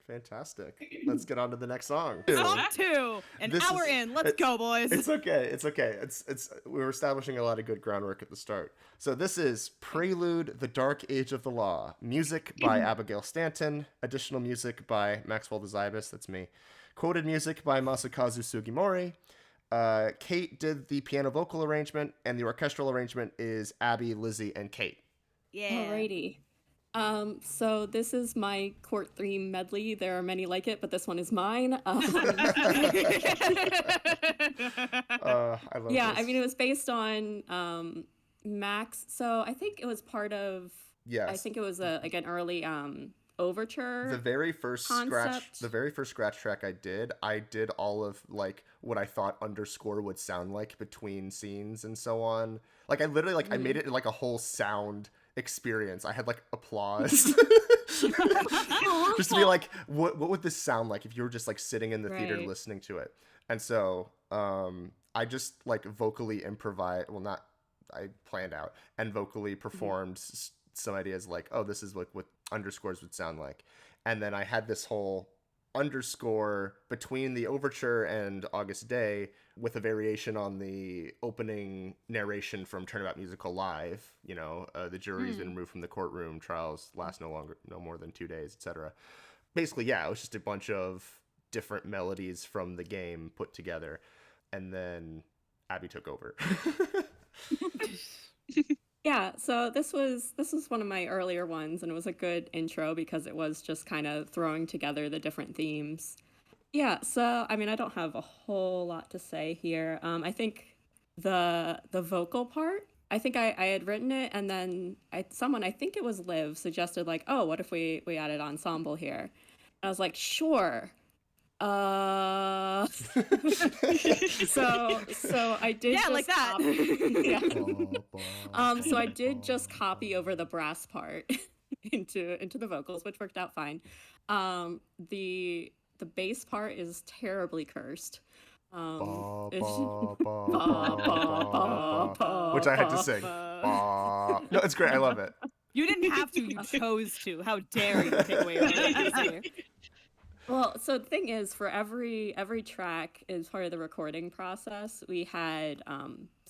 Fantastic. Let's get on to the next song. Song 2. An hour in. Let's go, boys. It's okay. It's we were establishing a lot of good groundwork at the start. So this is Prelude: The Dark Age of the Law. Music by Abigail Stanton. Additional music by Maxwell Dziabis. That's me. Quoted music by Masakazu Sugimori. Kate did the piano vocal arrangement, and the orchestral arrangement is Abby, Lizzie, and Kate. Yeah. Alrighty. So this is my court theme medley. There are many like it, but this one is mine. I love yeah, this. I mean, it was based on Max. So I think it was part of. Yes. I think it was an early Overture. The very first scratch track I did all of like what I thought underscore would sound like between scenes and so on. Like I literally I made it like a whole sound experience. I had like applause. Just to be like, what would this sound like if you were just like sitting in the theater listening to it? And so I just like vocally improvised. Well, not I planned out and vocally performed some ideas like, oh, this is like what underscores would sound like. And then I had this whole underscore between the overture and August Day with a variation on the opening narration from Turnabout Musical Live. You know, the jury's been removed from the courtroom, trials last no more than 2 days, etc. Basically, yeah, it was just a bunch of different melodies from the game put together. And then Abby took over. Yeah, so this was one of my earlier ones, and it was a good intro because it was just kind of throwing together the different themes. Yeah, so I mean, I don't have a whole lot to say here. I think the vocal part, I think I had written it, and then someone, I think it was Liv, suggested like, oh, what if we added ensemble here? And I was like, sure. So I did like that. So I did just copy over the brass part into the vocals, which worked out fine. The bass part is terribly cursed. Which I had to sing. No, it's great. I love it. You didn't have to. You chose to. How dare you take away your abilities here. Well, so the thing is, for every track as part of the recording process, we had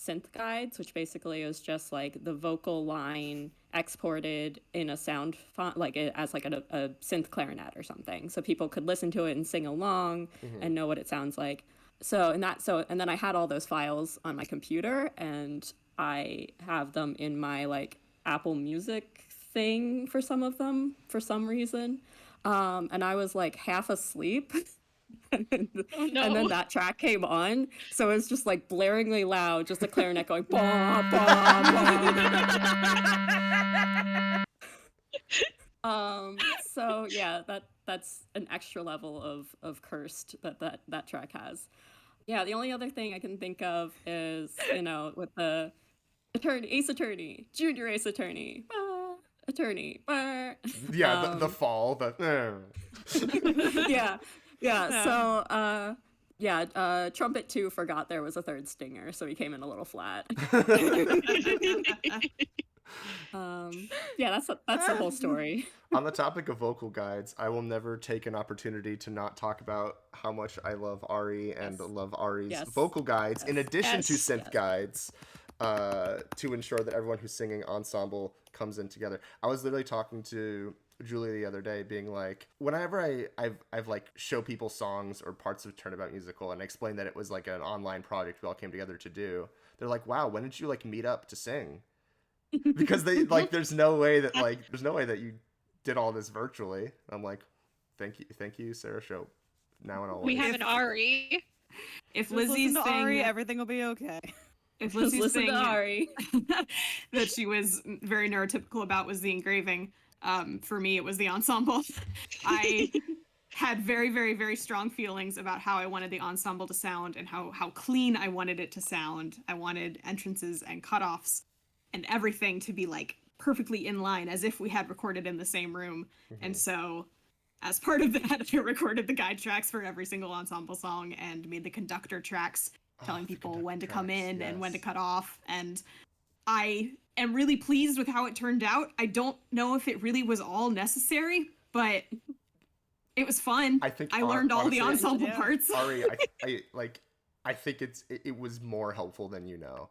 synth guides, which basically was just like the vocal line exported in a sound font, like as like a synth clarinet or something, so people could listen to it and sing along and know what it sounds like. And then I had all those files on my computer, and I have them in my like Apple Music thing for some of them for some reason. And I was like half asleep and then that track came on. So it was just like blaringly loud, just a clarinet going, bah, bah, bah. So yeah, that's an extra level of cursed that track has. Yeah, the only other thing I can think of is, you know, with the ace attorney, junior ace attorney, attorney. Yeah, the fall. Yeah. So Trumpet 2 forgot there was a third stinger, so he came in a little flat. Yeah, that's the whole story. On the topic of vocal guides, I will never take an opportunity to not talk about how much I love Arri and love Ari's vocal guides, in addition to synth guides, to ensure that everyone who's singing ensemble comes in together. I was literally talking to Julia the other day, being like, whenever I've like show people songs or parts of Turnabout Musical, and I explained that it was like an online project we all came together to do, they're like, wow, when did you like meet up to sing? Because they like, there's no way that you did all this virtually. I'm like, thank you, Sarah Shope. Now and always. We have an Arri. If Just Lizzie's listen to saying Arri, everything will be okay. if Just Lizzie's listen to saying Arri. that she was very neurotypical about was the engraving, for me it was the ensemble. I had very, very, very strong feelings about how I wanted the ensemble to sound and how clean I wanted it to sound. I wanted entrances and cutoffs and everything to be like perfectly in line, as if we had recorded in the same room. And so as part of that, I recorded the guide tracks for every single ensemble song and made the conductor tracks telling people when to come in and when to cut off. And I am really pleased with how it turned out. I don't know if it really was all necessary, but it was fun. I learned all the honestly, ensemble parts. Arri, I think it was more helpful than you know.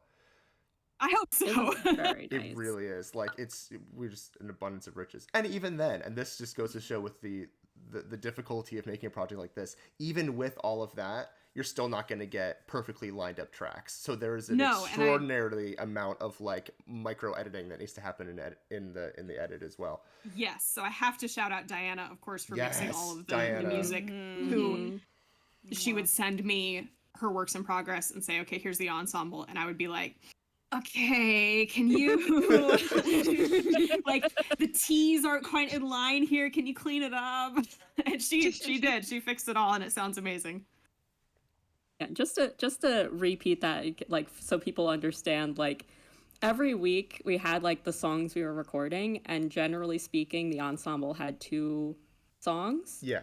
I hope so. Very nice. It really is. Like, we're just an abundance of riches. And even then, and this just goes to show with the difficulty of making a project like this, even with all of that, you're still not going to get perfectly lined up tracks. So there's an extraordinarily amount of like micro editing that needs to happen in the edit as well. Yes, so I have to shout out Diana, of course, for mixing all of the music. Mm-hmm. Who she would send me her works in progress and say, "Okay, here's the ensemble," and I would be like, "Okay, can you like the T's aren't quite in line here? Can you clean it up?" And she did. She fixed it all, and it sounds amazing. Yeah, just to repeat that, like, so people understand, like, every week we had like the songs we were recording, and generally speaking, the ensemble had 2 songs. Yeah.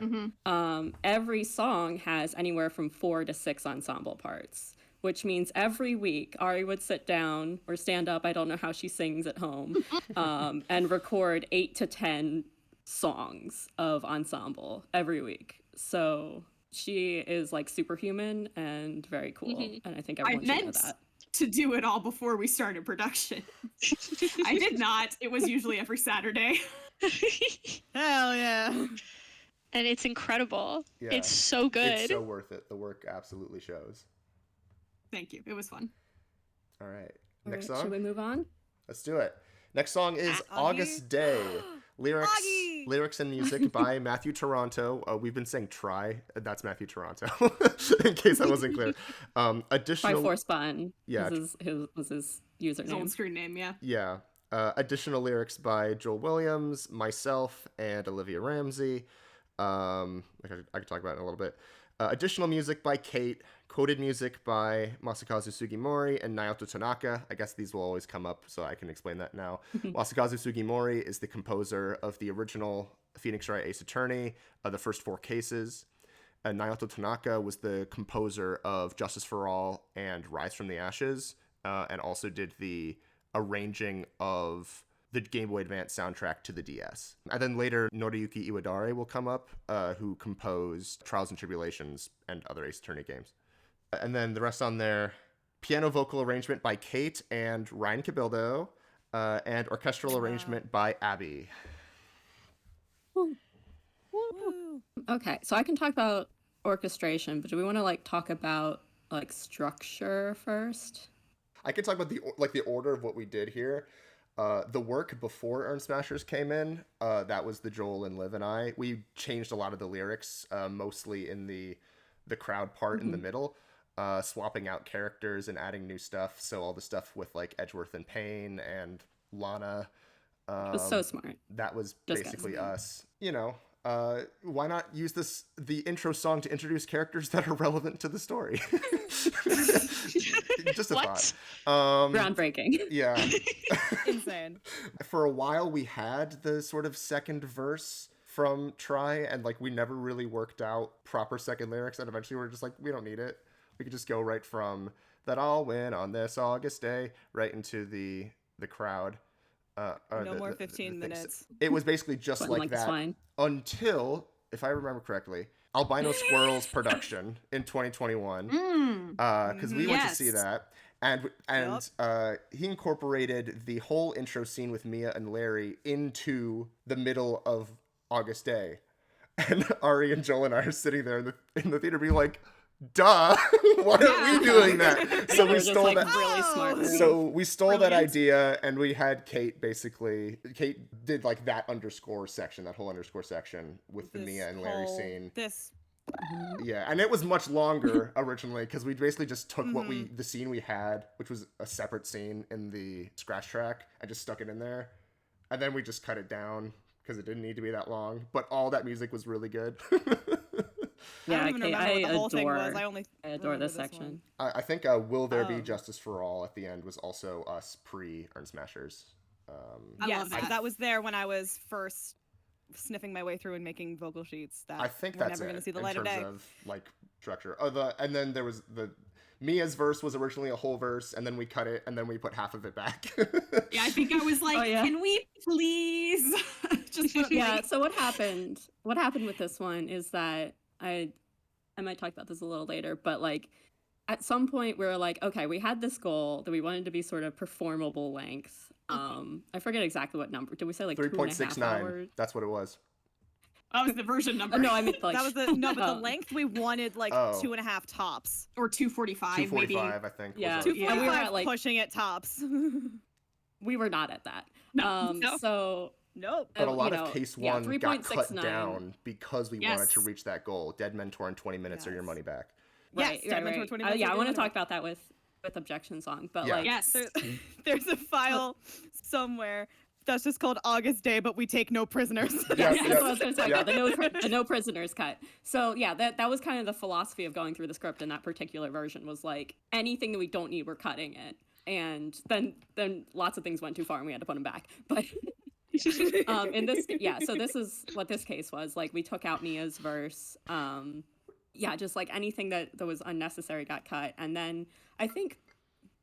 Every song has anywhere from 4 to 6 ensemble parts, which means every week Arri would sit down or stand up, I don't know how she sings at home, and record 8 to 10 songs of ensemble every week. So she is like superhuman and very cool, and I think everyone should know that. To do it all before we started production. I did not. It was usually every Saturday. Hell yeah. And it's incredible. Yeah. It's so good. It's so worth it. The work absolutely shows. Thank you. It was fun. All right. All Next right, song? should we move on? Let's do it. Next song is August Day. Lyrics and music by Matthew Toronto. We've been saying Try. That's Matthew Toronto, in case that wasn't clear. Additional... By Force Button. Yeah. was his username. His old screen name, yeah. Yeah. Additional lyrics by Joel Williams, myself, and Olivia Ramsey. I could talk about it in a little bit. Additional music by Kate. Quoted music by Masakazu Sugimori and Naoto Tanaka. I guess these will always come up, so I can explain that now. Masakazu Sugimori is the composer of the original Phoenix Wright Ace Attorney, the first 4 cases. Naoto Tanaka was the composer of Justice for All and Rise from the Ashes, and also did the arranging of the Game Boy Advance soundtrack to the DS. And then later, Noriyuki Iwadare will come up, who composed Trials and Tribulations and other Ace Attorney games. And then the rest on there, piano vocal arrangement by Kate and Ryan Cabildo, and orchestral arrangement by Abby. Woo. Okay, so I can talk about orchestration, but do we want to like talk about like structure first? I can talk about the order of what we did here. The work before Urnsmashers came in, that was the Joel and Liv and I. We changed a lot of the lyrics, mostly in the crowd part in the middle, swapping out characters and adding new stuff. So all the stuff with like Edgeworth and Payne and Lana. It was so smart. That was Just basically us. You know, why not use the intro song to introduce characters that are relevant to the story? Just a thought. Groundbreaking. Yeah. Insane. For a while, we had the sort of second verse from Try, and like we never really worked out proper second lyrics, and eventually we were just like, we don't need it. We could just go right from that I'll win on this August day right into the crowd. No more 15 minutes. It was basically just like that until, if I remember correctly, Albino Squirrel's production in 2021, because we went to see that, And he incorporated the whole intro scene with Mia and Larry into the middle of August Day. And Arri and Joel and I are sitting there in the theater being like, duh, why aren't we doing that? So we stole that. Really smart. So we stole that idea, and we had Kate did like that underscore section, that whole underscore section with the Mia and Larry scene. Yeah, and it was much longer originally because we basically just took the scene we had, which was a separate scene in the scratch track, and just stuck it in there, and then we just cut it down because it didn't need to be that long. But all that music was really good. Yeah, I don't even remember what the whole thing was. I adore this section. I think "Will There Be Justice for All" at the end was also us pre Urnsmashers. Love that. That was there when I was first sniffing my way through and making vocal sheets. That I think we're that's never it going to see the in light of terms day. of like structure. And then there was Mia's verse was originally a whole verse, and then we cut it, and then we put half of it back. Yeah, I think I was like, can we please just put So what happened with this one is that I might talk about this a little later, but like at some point we were like, okay, we had this goal that we wanted to be sort of performable length. I forget exactly what number. Did we say like 3.69? hours? That's what it was. That was the version number. No, I meant like That was but the length we wanted like 2.5 tops. Or 245, 245, maybe. I think. Yeah. Was 245 And we were at, like, pushing it tops. we were not at that. No. So Nope. But a lot of case one got cut 3.69. down because we wanted to reach that goal. Dead Mentor in 20 minutes or your money back. Right, Yes, Dead Mentor 20 minutes. I want to talk about that with Objection Song, but like Yes. There's a file somewhere that's just called August Day, but we take no prisoners. That's what I was going to talk about, the no prisoners cut. So yeah, that was kind of the philosophy of going through the script in that particular version, was like anything that we don't need, we're cutting it. And then lots of things went too far and we had to put them back. But in this, so this is what this case was. Like we took out Mia's verse. Just like anything that was unnecessary got cut. And then I think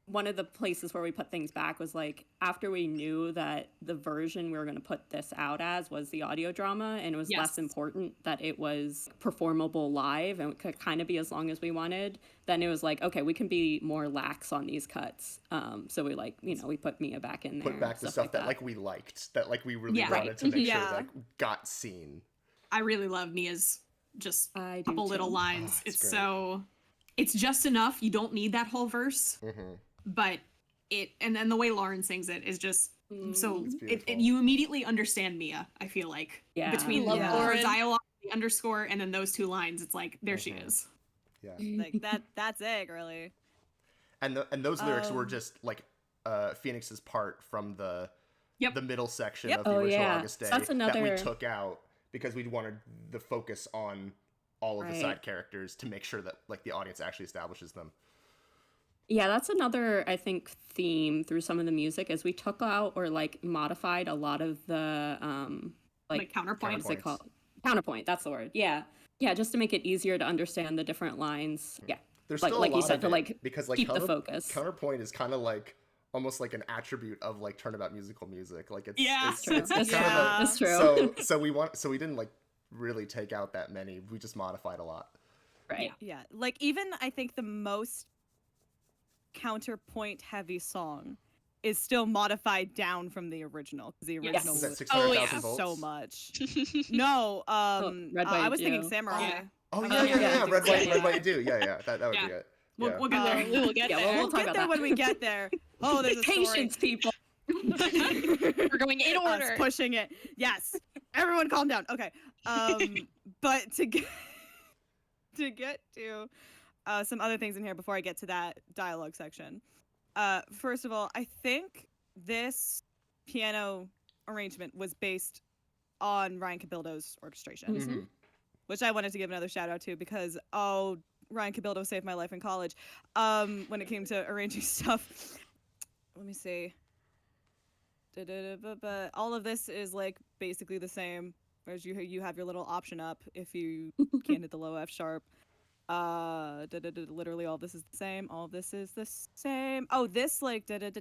one of the places where we put things back was like after we knew that the version we were going to put this out as was the audio drama, and it was less important that it was performable live and it could kind of be as long as we wanted, then it was like, okay, we can be more lax on these cuts. So we we put Mia back in there. Put back the stuff that like we liked, that like we really wanted to make sure like got seen. I really love Mia's just a couple little lines. It's it's just enough. You don't need that whole verse. But and then the way Lauren sings it is just so you immediately understand Mia, I feel like. Yeah. Between Love her dialogue, the underscore, and then those two lines, it's like there she is. Yeah. Like that's it, really. And those lyrics were just like Phoenix's part from the middle section of the original August Day that we took out because we wanted the focus on all of the side characters to make sure that like the audience actually establishes them. Yeah, that's another, I think, theme through some of the music is we took out or like modified a lot of the like counterpoints. What's it called? Counterpoint, that's the word. Yeah. Yeah, just to make it easier to understand the different lines. Yeah. There's like still like a lot you said, of to it, like because like keep the focus. Counterpoint is kind of like almost like an attribute of like Turnabout musical music. Like it's it's true. It's That's kind of That's true. So we didn't like really take out that many. We just modified a lot. Right. Yeah. Like even I think the most counterpoint heavy song is still modified down from the original because the original Is that was 600,000 volts? so much. No, Red, I White, was thinking Adieu. Samurai. Oh yeah. Red, White, Yeah. Adieu. Yeah. That would be it. We'll get there. We will get there. We'll We'll talk get about there that. when we get there. Oh, there's a story. Patience, people. We're going in Us order. pushing it. Yes. Everyone calm down. Okay. But to get to some other things in here before I get to that dialogue section. First of all, I think this piano arrangement was based on Ryan Cabildo's orchestration, which I wanted to give another shout out to because, Ryan Cabildo saved my life in college when it came to arranging stuff. Let me see. All of this is like basically the same. Whereas you have your little option up if you can't hit the low F sharp. Literally all this is the same. All this is the same. Oh, this like that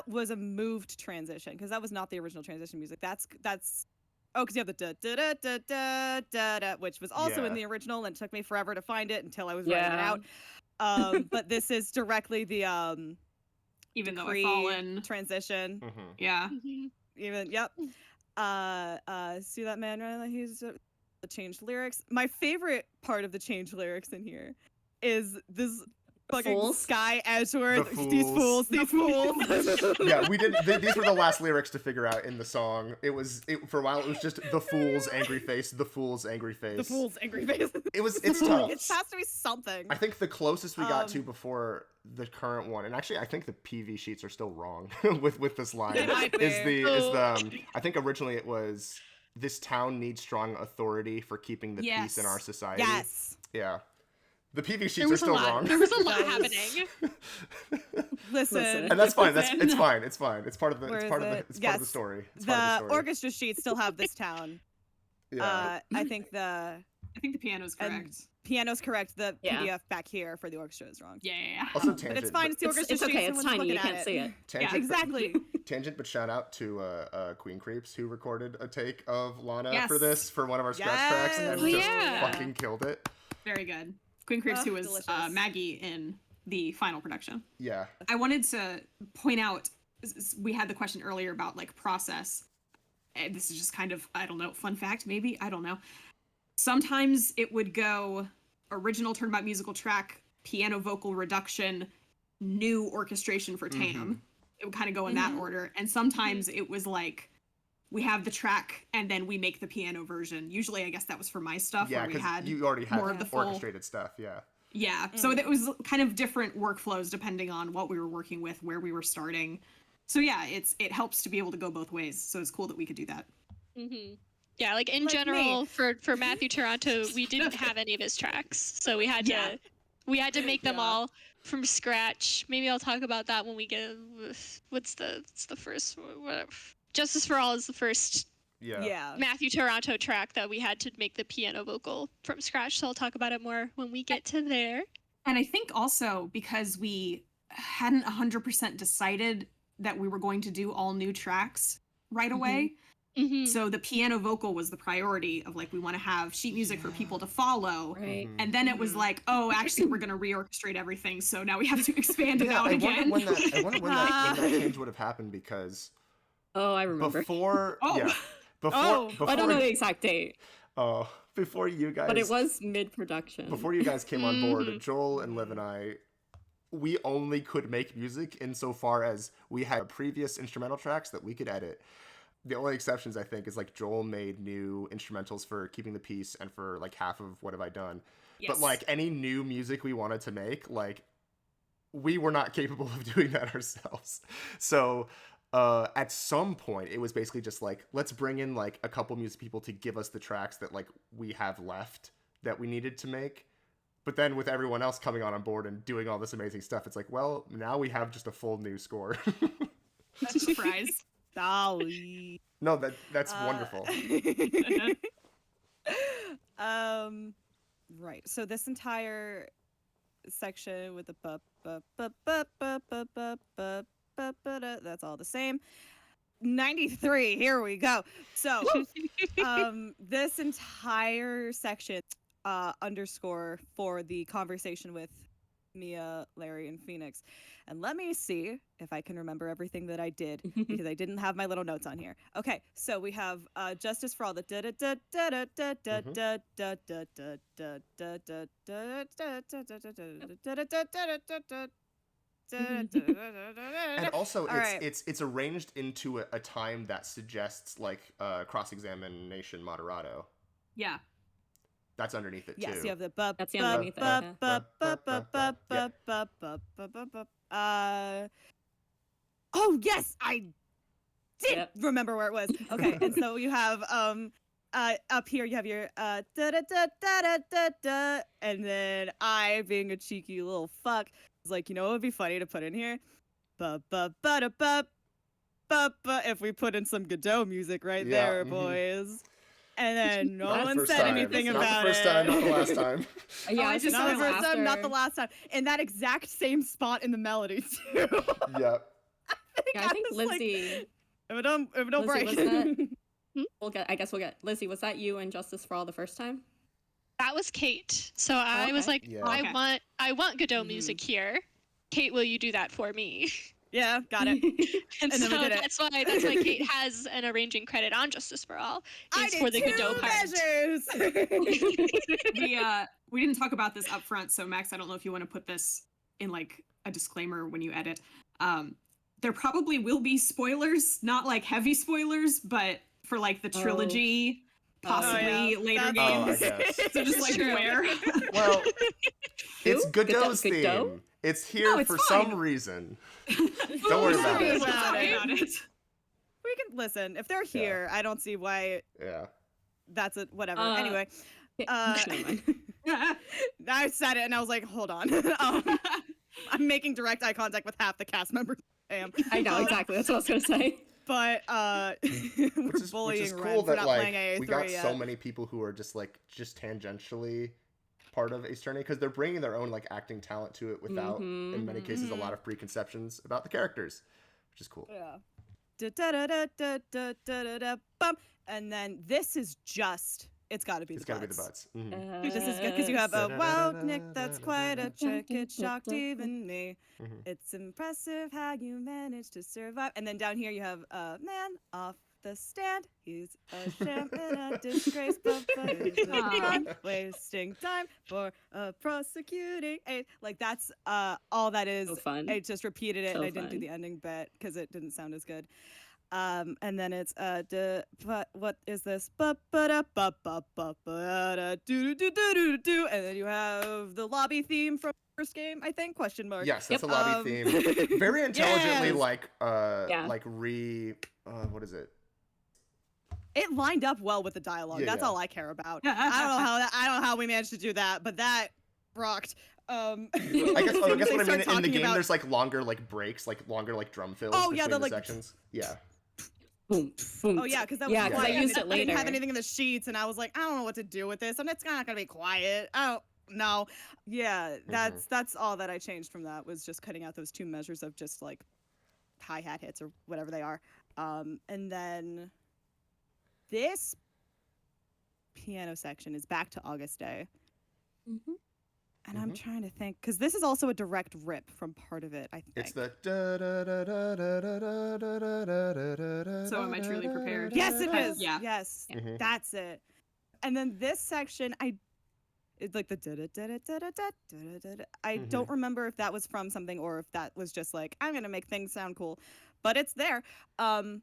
was a moved transition because that was not the original transition music. That's Oh, because you have the da da da da da da da, which was also in Yeah. the original, and it took me forever to find it until I was writing it out. But this is directly the Even though I've decree fallen. transition. Mhm. Yeah. Even yep. See that man? Right? He's the changed lyrics. My favorite part of the changed lyrics in here is this fucking Fools? Sky Edgeworth. The These fools. These fools. Yeah, we did. These were the last lyrics to figure out in the song. For a while, it was just the fool's angry face, the fool's angry face. The fool's angry face. It's tough. It has to be something. I think the closest we got to before the current one, and actually I think the PV sheets are still wrong with this line. They might be. is the I think originally it was, this town needs strong authority for keeping the peace in our society. Yes. Yeah. The PV There sheets are was a still lot. wrong. There was a lot That happening. Listen. And that's fine. Listen. It's fine. It's fine. It's part of the Where it's part is of the it? it's part of the Yes. story. It's The part of the story. orchestra sheets still have this town. Yeah. I think the I think the piano's and correct. piano's correct. The Yeah. PDF back here for the orchestra is wrong. Yeah, yeah, yeah. Also But tangent. it's fine. It's the orchestra It's sheets. okay. no It's one's tiny. You looking can't at see it. Tangent, Yeah, Exactly. Tangent, but shout out to Queen Creeps, who recorded a take of Lana Yes. for this, for one of our scratch tracks, and Yes. just Yeah. fucking killed it. Very good. Queen Creeps, who was delicious. Maggie in the final production. Yeah. I wanted to point out, we had the question earlier about like process. And this is just kind of, I don't know, fun fact maybe, I don't know. Sometimes it would go original Turnabout musical track, piano vocal reduction, new orchestration for TAAAM. It would kind of go in that order. And sometimes it was like, we have the track and then we make the piano version. Usually I guess that was for my stuff Yeah, where we because had you already had more of the full orchestrated stuff, yeah. Yeah, so it was kind of different workflows depending on what we were working with, where we were starting. So yeah, it helps to be able to go both ways. So it's cool that we could do that. Yeah, like in Like general, me. for Matthew Toronto, we didn't have any of his tracks, so we had Yeah. to make them Yeah. all from scratch. Maybe I'll talk about that when we get. What's the first? Whatever. Justice for All is the first Yeah. Yeah. Matthew Toronto track that we had to make the piano vocal from scratch. So I'll talk about it more when we get to there. And I think also because we hadn't 100% decided that we were going to do all new tracks right away. Mm-hmm. So the piano vocal was the priority of like, we want to have sheet music for people to follow. Right. And then it was like, oh, actually, we're going to reorchestrate everything. So now we have to expand it Yeah, out I wonder again. when that change would have happened, because Oh, I remember. before Oh. yeah. Before, Oh, before I don't know the exact date, before you guys but it was mid-production. before you guys came on board, Joel and Liv and I, we only could make music insofar as we had previous instrumental tracks that we could edit. The only exceptions, I think, is like Joel made new instrumentals for Keeping the Peace and for like half of What Have I Done. But Yes. like any new music we wanted to make, like we were not capable of doing that ourselves. So at some point it was basically just like, let's bring in like a couple music people to give us the tracks that like we have left that we needed to make. But then with everyone else coming on board and doing all this amazing stuff, it's like, well, now we have just a full new score. That's a surprise. Sorry. No, that's wonderful. Right. So this entire section with the bu bu bu bu bu bu bu bu bu bu da, that's all the same. 93. Here we go. So this entire section underscore for the conversation with Mia, Larry, and Phoenix. And let me see if I can remember everything that I did, because I didn't have my little notes on here. Okay, so we have Justice for All, the da da da da da da da da da da da da da. And also, All right. it's arranged into a time that suggests like cross-examination moderato. Yeah. That's underneath it too. Yes, you have the That's the underneath it, oh yes, I did Yep. remember where it was. Okay, and so you have up here you have your da da da da da da da, and then I, being a cheeky little fuck, was like, you know, it would be funny to put in here, ba ba ba da ba ba ba, if we put in some Godot music right Yeah, there, mhm. boys. And then no Not the one First said time. anything Not about the first it. time, not the last time. Yeah, I I just think Not it the was first time, not the after- last time. In that exact same spot in the melody too. Yeah. Yeah, I think was like, Lizzie. if it don't Lizzie, break. was that- I guess we'll get Lizzie. Was that you in Justice for All the first time? That was Kate. So I was like, Yeah. I want Godot music here. Kate, will you do that for me? Yeah, got it. And then we so did it. that's why Kate has an arranging credit on Justice for All. I Is did for the 2 Godot part. measures. We didn't talk about this up front, so Max, I don't know if you want to put this in like a disclaimer when you edit. There probably will be spoilers, not like heavy spoilers, but for like the trilogy, possibly later games. I guess. So just like beware. Well, it's Godot's Godot? theme. It's here No, it's for fine. some reason. Don't worry about it. Sorry about it. We can listen. If they're here, I don't see why Yeah. that's it. Whatever. Uh, Anyway, Never mind. I said it and I was like, hold on. I'm making direct eye contact with half the cast members. I know, exactly. That's what I was going to say. But we're Which is bullying cool Ren for that not like playing AA3 we got yet. so many people who are just tangentially part of Ace Attorney because they're bringing their own like acting talent to it without, in many cases, a lot of preconceptions about the characters, which is cool. Yeah. Bum. And then this is just. It's got to be It's the got to be butts. the butts. Mhm. This is good because you have a wow, Nick, that's quite a trick. It shocked even me. It's impressive how you managed to survive. And then down here you have a man off the stand. He's a sham and a disgrace, but he's fun, wasting time for a prosecuting aid. Like that's all that is. So fun. I just repeated it So and I didn't do fun. the ending bit because it didn't sound as good. And then it's what is this? And then you have the lobby theme from the first game, I think? Question mark. Yes, that's a lobby theme. Very intelligently, Yes. what is it? It lined up well with the dialogue. Yeah, That's yeah. all I care about. I don't know how we managed to do that, but that rocked. I guess what I mean in the game. There's like longer like breaks, like longer like drum fills between the sections. Yeah. Boom, boom. Oh yeah, because that was Yeah, 'cause quiet. I used it I didn't have later. anything in the sheets, and I was like, I don't know what to do with this, and it's not gonna be quiet. Oh no, yeah, that's all that I changed from that was just cutting out those 2 measures of just like hi-hat hits or whatever they are, and then this piano section is back to August Day. And I'm trying to think, because this is also a direct rip from part of it, I think. It's the da da da da da da da da da da da. So am I truly prepared? Yes, it is. Yeah. Yes, Mhm. that's it. And then this section, it's like the da da da da da da da da da. I don't remember if that was from something or if that was just like I'm gonna make things sound cool, but it's there. And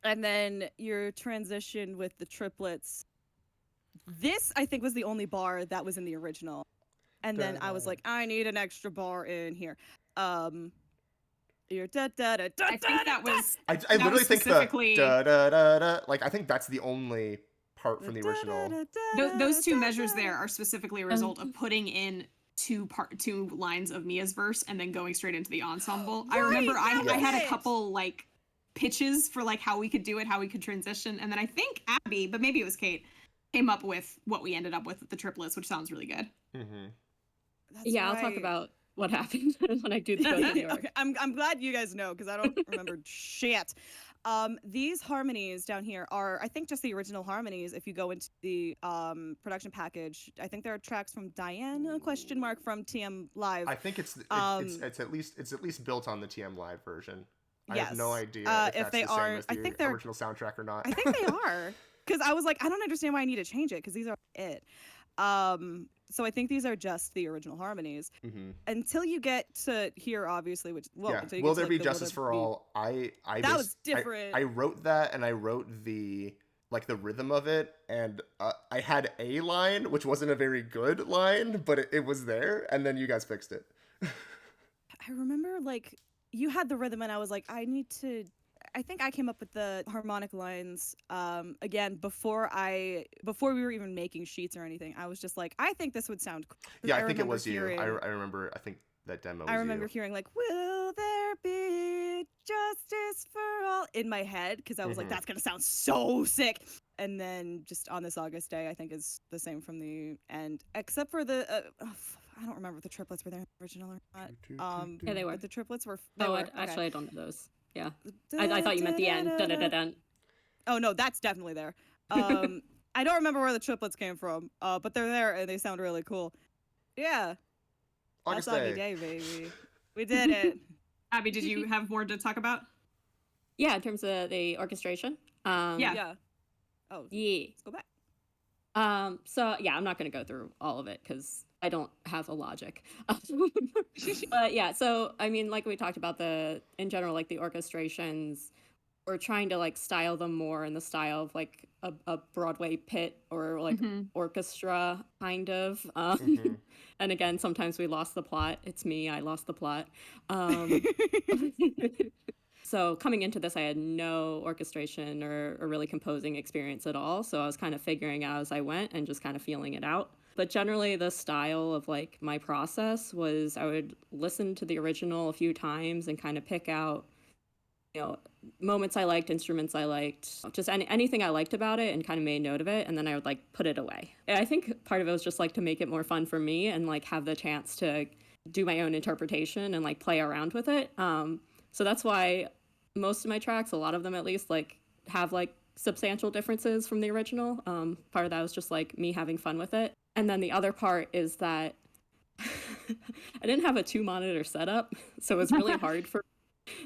then your transition with the triplets. This I think was the only bar that was in the original, and then I was like, I need an extra bar in here. Your da da da da. I think that was. I that literally was think the specifically- da da da da. Like I think that's the only part from the original. Those 2 measures there are specifically a result of putting in 2 lines of Mia's verse and then going straight into the ensemble. I remember I had a couple like pitches for like how we could do it, how we could transition, and then I think Abby, but maybe it was Kate, came up with what we ended up with the triplets, which sounds really good. Yeah, I'll talk about what happened when I do the video. Okay, I'm glad you guys know because I don't remember shit. These harmonies down here are, I think, just the original harmonies. If you go into the production package, I think there are tracks from Diana question mark from TM Live. I think it's at least built on the TM Live version. I have no Yes. idea If if that's they the same are- as I the think they're- original soundtrack or not. I think they are because I was like, I don't understand why I need to change it because these are it. So I think these are just the original harmonies until you get to here, obviously. Which until you Will get to, there like, be the Justice for Be- All? I That was different. I wrote that and I wrote the rhythm of it, and I had a line which wasn't a very good line, but it was there, and then you guys fixed it. I remember like you had the rhythm and I was like, I think I came up with the harmonic lines again before we were even making sheets or anything. I was just like, I think this would sound cool. Yeah, I think it remember was you. hearing- I remember. I think that demo was I remember you. hearing like, will there be justice for all in my head because I was like, that's gonna sound so sick. And then just on this August Day, I think is the same from the end, except for the I don't remember if the triplets were there in the original or not. Yeah, they were. But the triplets were. Actually, I don't know those. Yeah. I thought you meant the end. Dun, dun, dun, dun. Oh no, that's definitely there. I don't remember where the triplets came from, but they're there and they sound really cool. Yeah, August Asagi Day. Day, baby. We did it. Abby, did you have more to talk about? Yeah, in terms of the orchestration. Yeah. Yeah. Oh, Yeah. let's go back. So yeah, I'm not going to go through all of it because I don't have a logic. But yeah, so I mean, like we talked about in general, like the orchestrations, we're trying to like style them more in the style of like a Broadway pit or like orchestra kind of. And again, sometimes we lost the plot. It's me, I lost the plot. So coming into this, I had no orchestration or really composing experience at all. So I was kind of figuring out as I went and just kind of feeling it out. But generally, the style of like my process was I would listen to the original a few times and kind of pick out, you know, moments I liked, instruments I liked, just anything I liked about it and kind of made note of it. And then I would like put it away. And I think part of it was just like to make it more fun for me and like have the chance to do my own interpretation and like play around with it. So that's why most of my tracks, a lot of them at least, like have like substantial differences from the original. Part of that was just like me having fun with it. And then the other part is that I didn't have a 2-monitor setup, so it was really hard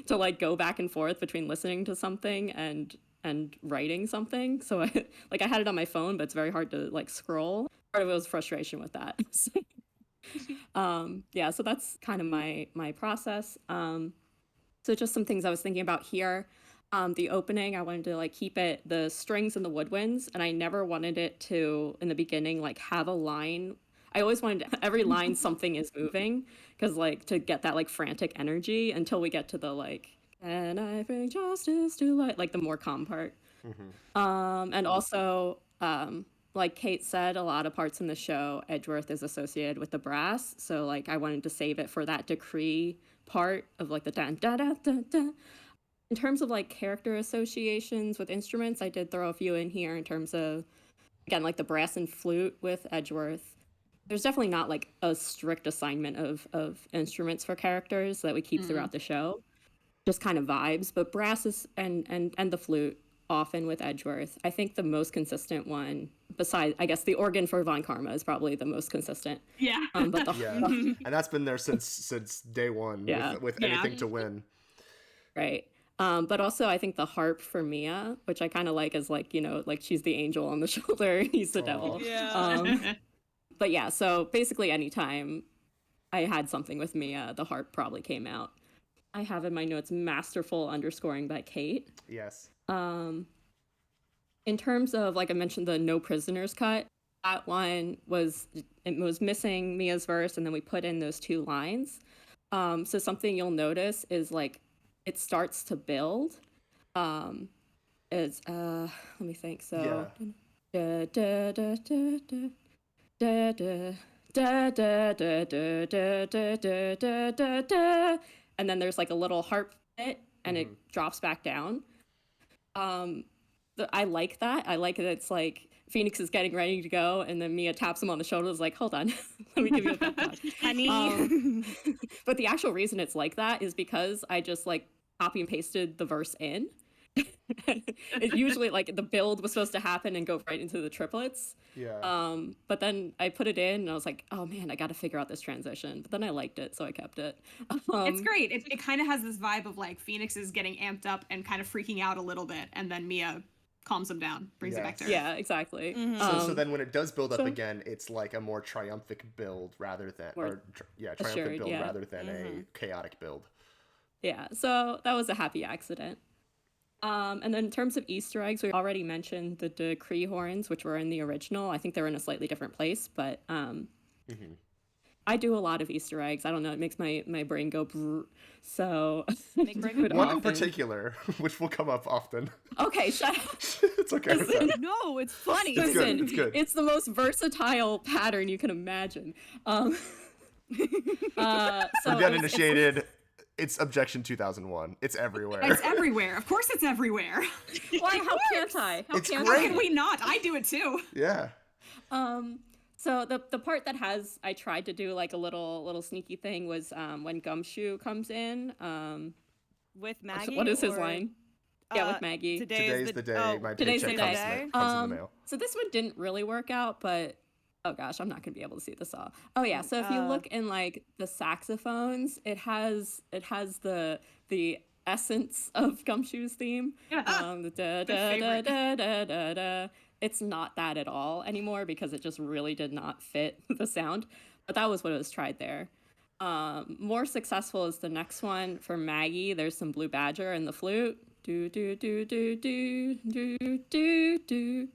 to like go back and forth between listening to something and writing something. So I had it on my phone, but it's very hard to like scroll. Part of it was frustration with that. Yeah, so that's kind of my process. So just some things I was thinking about here. The opening, I wanted to like keep it the strings and the woodwinds, and I never wanted it to, in the beginning, like have a line. I always wanted every line something is moving, because like to get that like frantic energy until we get to the like, and I bring justice to light, like the more calm part. And also, like Kate said, a lot of parts in the show, Edgeworth is associated with the brass, so like I wanted to save it for that decree part of like the dun da da da da. In terms of like character associations with instruments, I did throw a few in here in terms of, again, like the brass and flute with Edgeworth. There's definitely not like a strict assignment of instruments for characters that we keep throughout the show, just kind of vibes. But brass is and the flute often with Edgeworth. I think the most consistent one, besides I guess the organ for Von Karma, is probably the most consistent. Yeah. But And that's been there since day one. Yeah. With anything to win. Right. But also I think the harp for Mia, which I kind of like as like, you know, like she's the angel on the shoulder, he's the devil. Yeah. But yeah, so basically anytime I had something with Mia, the harp probably came out. I have in my notes masterful underscoring by Kate. Yes. In terms of, like I mentioned, the No Prisoners cut, that one was missing Mia's verse, and then we put in those 2 lines. So something you'll notice is like it starts to build. It's let me think. So da da da da da da da da da da da da da da da da, and then there's like a little harp bit, and it drops back down. I like that. I like that it's like Phoenix is getting ready to go, and then Mia taps him on the shoulder. Is like, hold on, let me give you a pep talk, Honey. But the actual reason it's like that is because I just like copy and pasted the verse in. It usually like the build was supposed to happen and go right into the triplets. Yeah. But then I put it in and I was like, oh man, I got to figure out this transition. But then I liked it, so I kept it. It's great. It kind of has this vibe of like Phoenix is getting amped up and kind of freaking out a little bit, and then Mia calms him down, brings it back to earth. Yeah, exactly. So then when it does build up again, it's like a more triumphant build rather than, triumphant assured, build yeah. rather than a chaotic build. Yeah, so that was a happy accident. And then in terms of Easter eggs, we already mentioned the decree horns, which were in the original. I think they're in a slightly different place, but I do a lot of Easter eggs. I don't know, it makes my brain go brrr. So One in particular, which will come up often. Okay, shut up. It's okay. No, it's funny. It's good. Listen, It's good. it's the most versatile pattern you can imagine. So For the uninitiated, it's Objection 2001. It's everywhere. It's everywhere. Of course it's everywhere. Why? How can't I? How It's can't great. How can we not? I do it too. Yeah. So the part that I tried to do like a little sneaky thing was when Gumshoe comes in. With Maggie. What is his or- line? Yeah, with Maggie. Today's the day my today's paycheck the comes, day. comes in the mail. So this one didn't really work out, but oh gosh, I'm not gonna be able to see this all. Oh yeah, so if you look in like the saxophones, it has the essence of Gumshoe's theme. Yeah. The da da da da da da da. It's not that at all anymore because it just really did not fit the sound. But that was what was tried there. More successful is the next one for Maggie. There's some Blue Badger and the flute. Do do do do do do do do.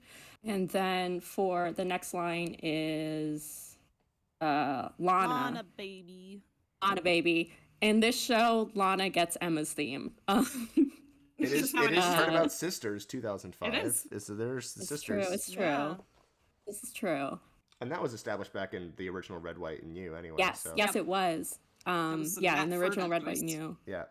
And then for the next line is Lana. Lana baby. Lana baby. In this show, Lana gets Emma's theme. It is Turnabout Sisters 2005. It is. There's the sisters. True, it's true. Yeah. This is true. And that was established back in the original Red, White, and You anyway. Yes, so. yes, it was. was Yeah, in Matt the original Ferguson Red, White, and twist. You. Yeah.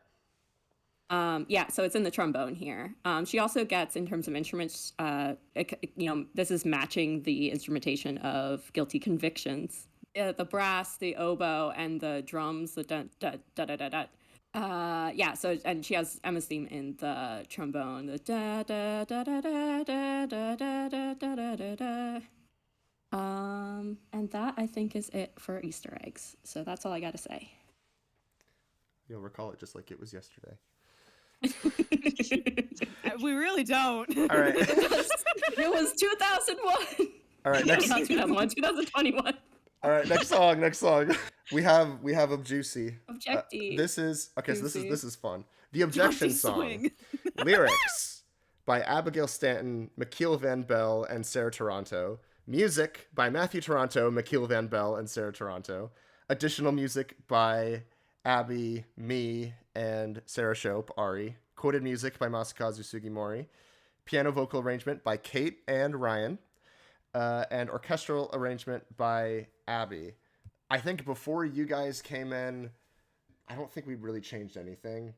Yeah, so it's in the trombone here. She also gets, in terms of instruments, this is matching the instrumentation of Guilty Convictions. The brass, the oboe, and the drums, the da da da da da da. Yeah, so, and she has Emma's theme in the trombone, the da da da da da da da da da da da da. And that, I think, is it for Easter eggs. So that's all I gotta say. You'll recall it just like it was yesterday. We really don't. All right. It was 2001. All right, No, next. not 2001, 2021. All right, next song. We have Objusi. Objective. This is okay. So Juicy. this is fun. The Objection Juicy Song. swing. Lyrics by Abigail Stanton, McKeel Van Bell, and Sarah Toronto. Music by Matthew Toronto, McKeel Van Bell, and Sarah Toronto. Additional music by Abby, me, and Sarah Shope, Arri. Quoted music by Masakazu Sugimori. Piano vocal arrangement by Kate and Ryan. And orchestral arrangement by Abby. I think before you guys came in, I don't think we really changed anything.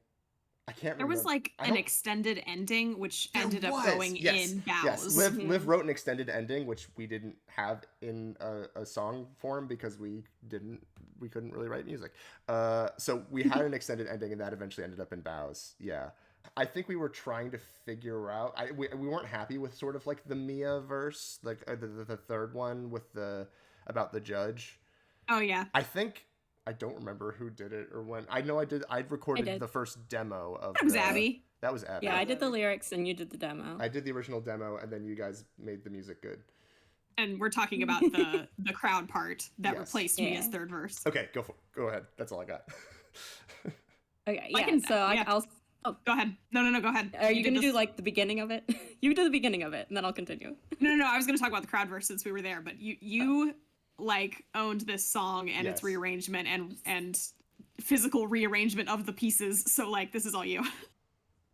I can't There remember. was like I an don't- extended ending, which There ended up was, going yes, in bows. Yes, Liv wrote an extended ending, which we didn't have in a song form because we couldn't really write music. So we had an extended ending, and that eventually ended up in bows. Yeah, I think we were trying to figure out. We weren't happy with sort of like the Mia verse, like the third one with the about the judge. Oh yeah. I don't remember who did it or when. I know I did. I'd recorded did. the first demo of. That was Abby. That was Abby. Yeah, I did the lyrics and you did the demo. I did the original demo, and then you guys made the music good. And we're talking about the crowd part that Yes. replaced Yeah. Mia's third verse. Okay, go ahead. That's all I got. Okay, I yeah. can- So yeah. I'll. Oh, Go ahead. No, go ahead. are you did gonna do this- like the beginning of it? You do the beginning of it, and then I'll continue. No. I was gonna talk about the crowd verse since we were there, but you like owned this song and its Yes. rearrangement and physical rearrangement of the pieces. So like this is all you.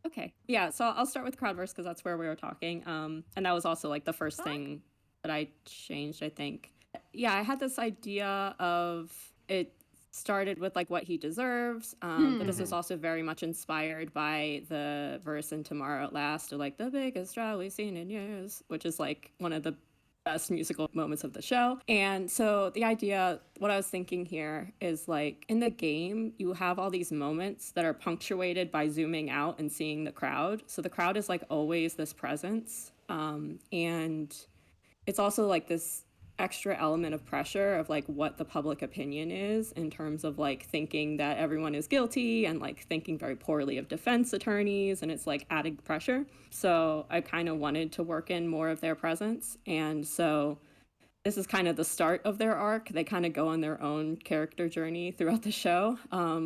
Okay, yeah. So I'll start with crowd verse because that's where we were talking. And that was also like the first thing that I changed, I think. Yeah, I had this idea of it started with like what he deserves, but this was also very much inspired by the verse in Tomorrow at Last, or like the biggest drought we've seen in years, which is like one of the best musical moments of the show. And so the idea, what I was thinking here is like in the game, you have all these moments that are punctuated by zooming out and seeing the crowd. So the crowd is like always this presence. And it's also like this extra element of pressure of like what the public opinion is in terms of like thinking that everyone is guilty and like thinking very poorly of defense attorneys, and it's like added pressure. So I kind of wanted to work in more of their presence, and so this is kind of the start of their arc. They kind of go on their own character journey throughout the show.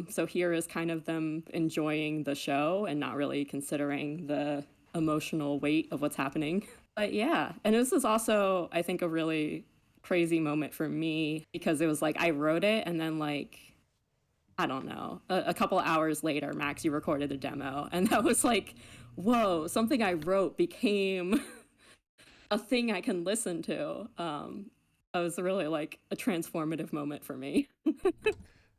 So here is kind of them enjoying the show and not really considering the emotional weight of what's happening. But yeah, and this is also, I think, a really crazy moment for me because it was like I wrote it and then like I don't know, a couple hours later, Max, you recorded the demo, and that was like, whoa, something I wrote became a thing I can listen to. It was really like a transformative moment for me.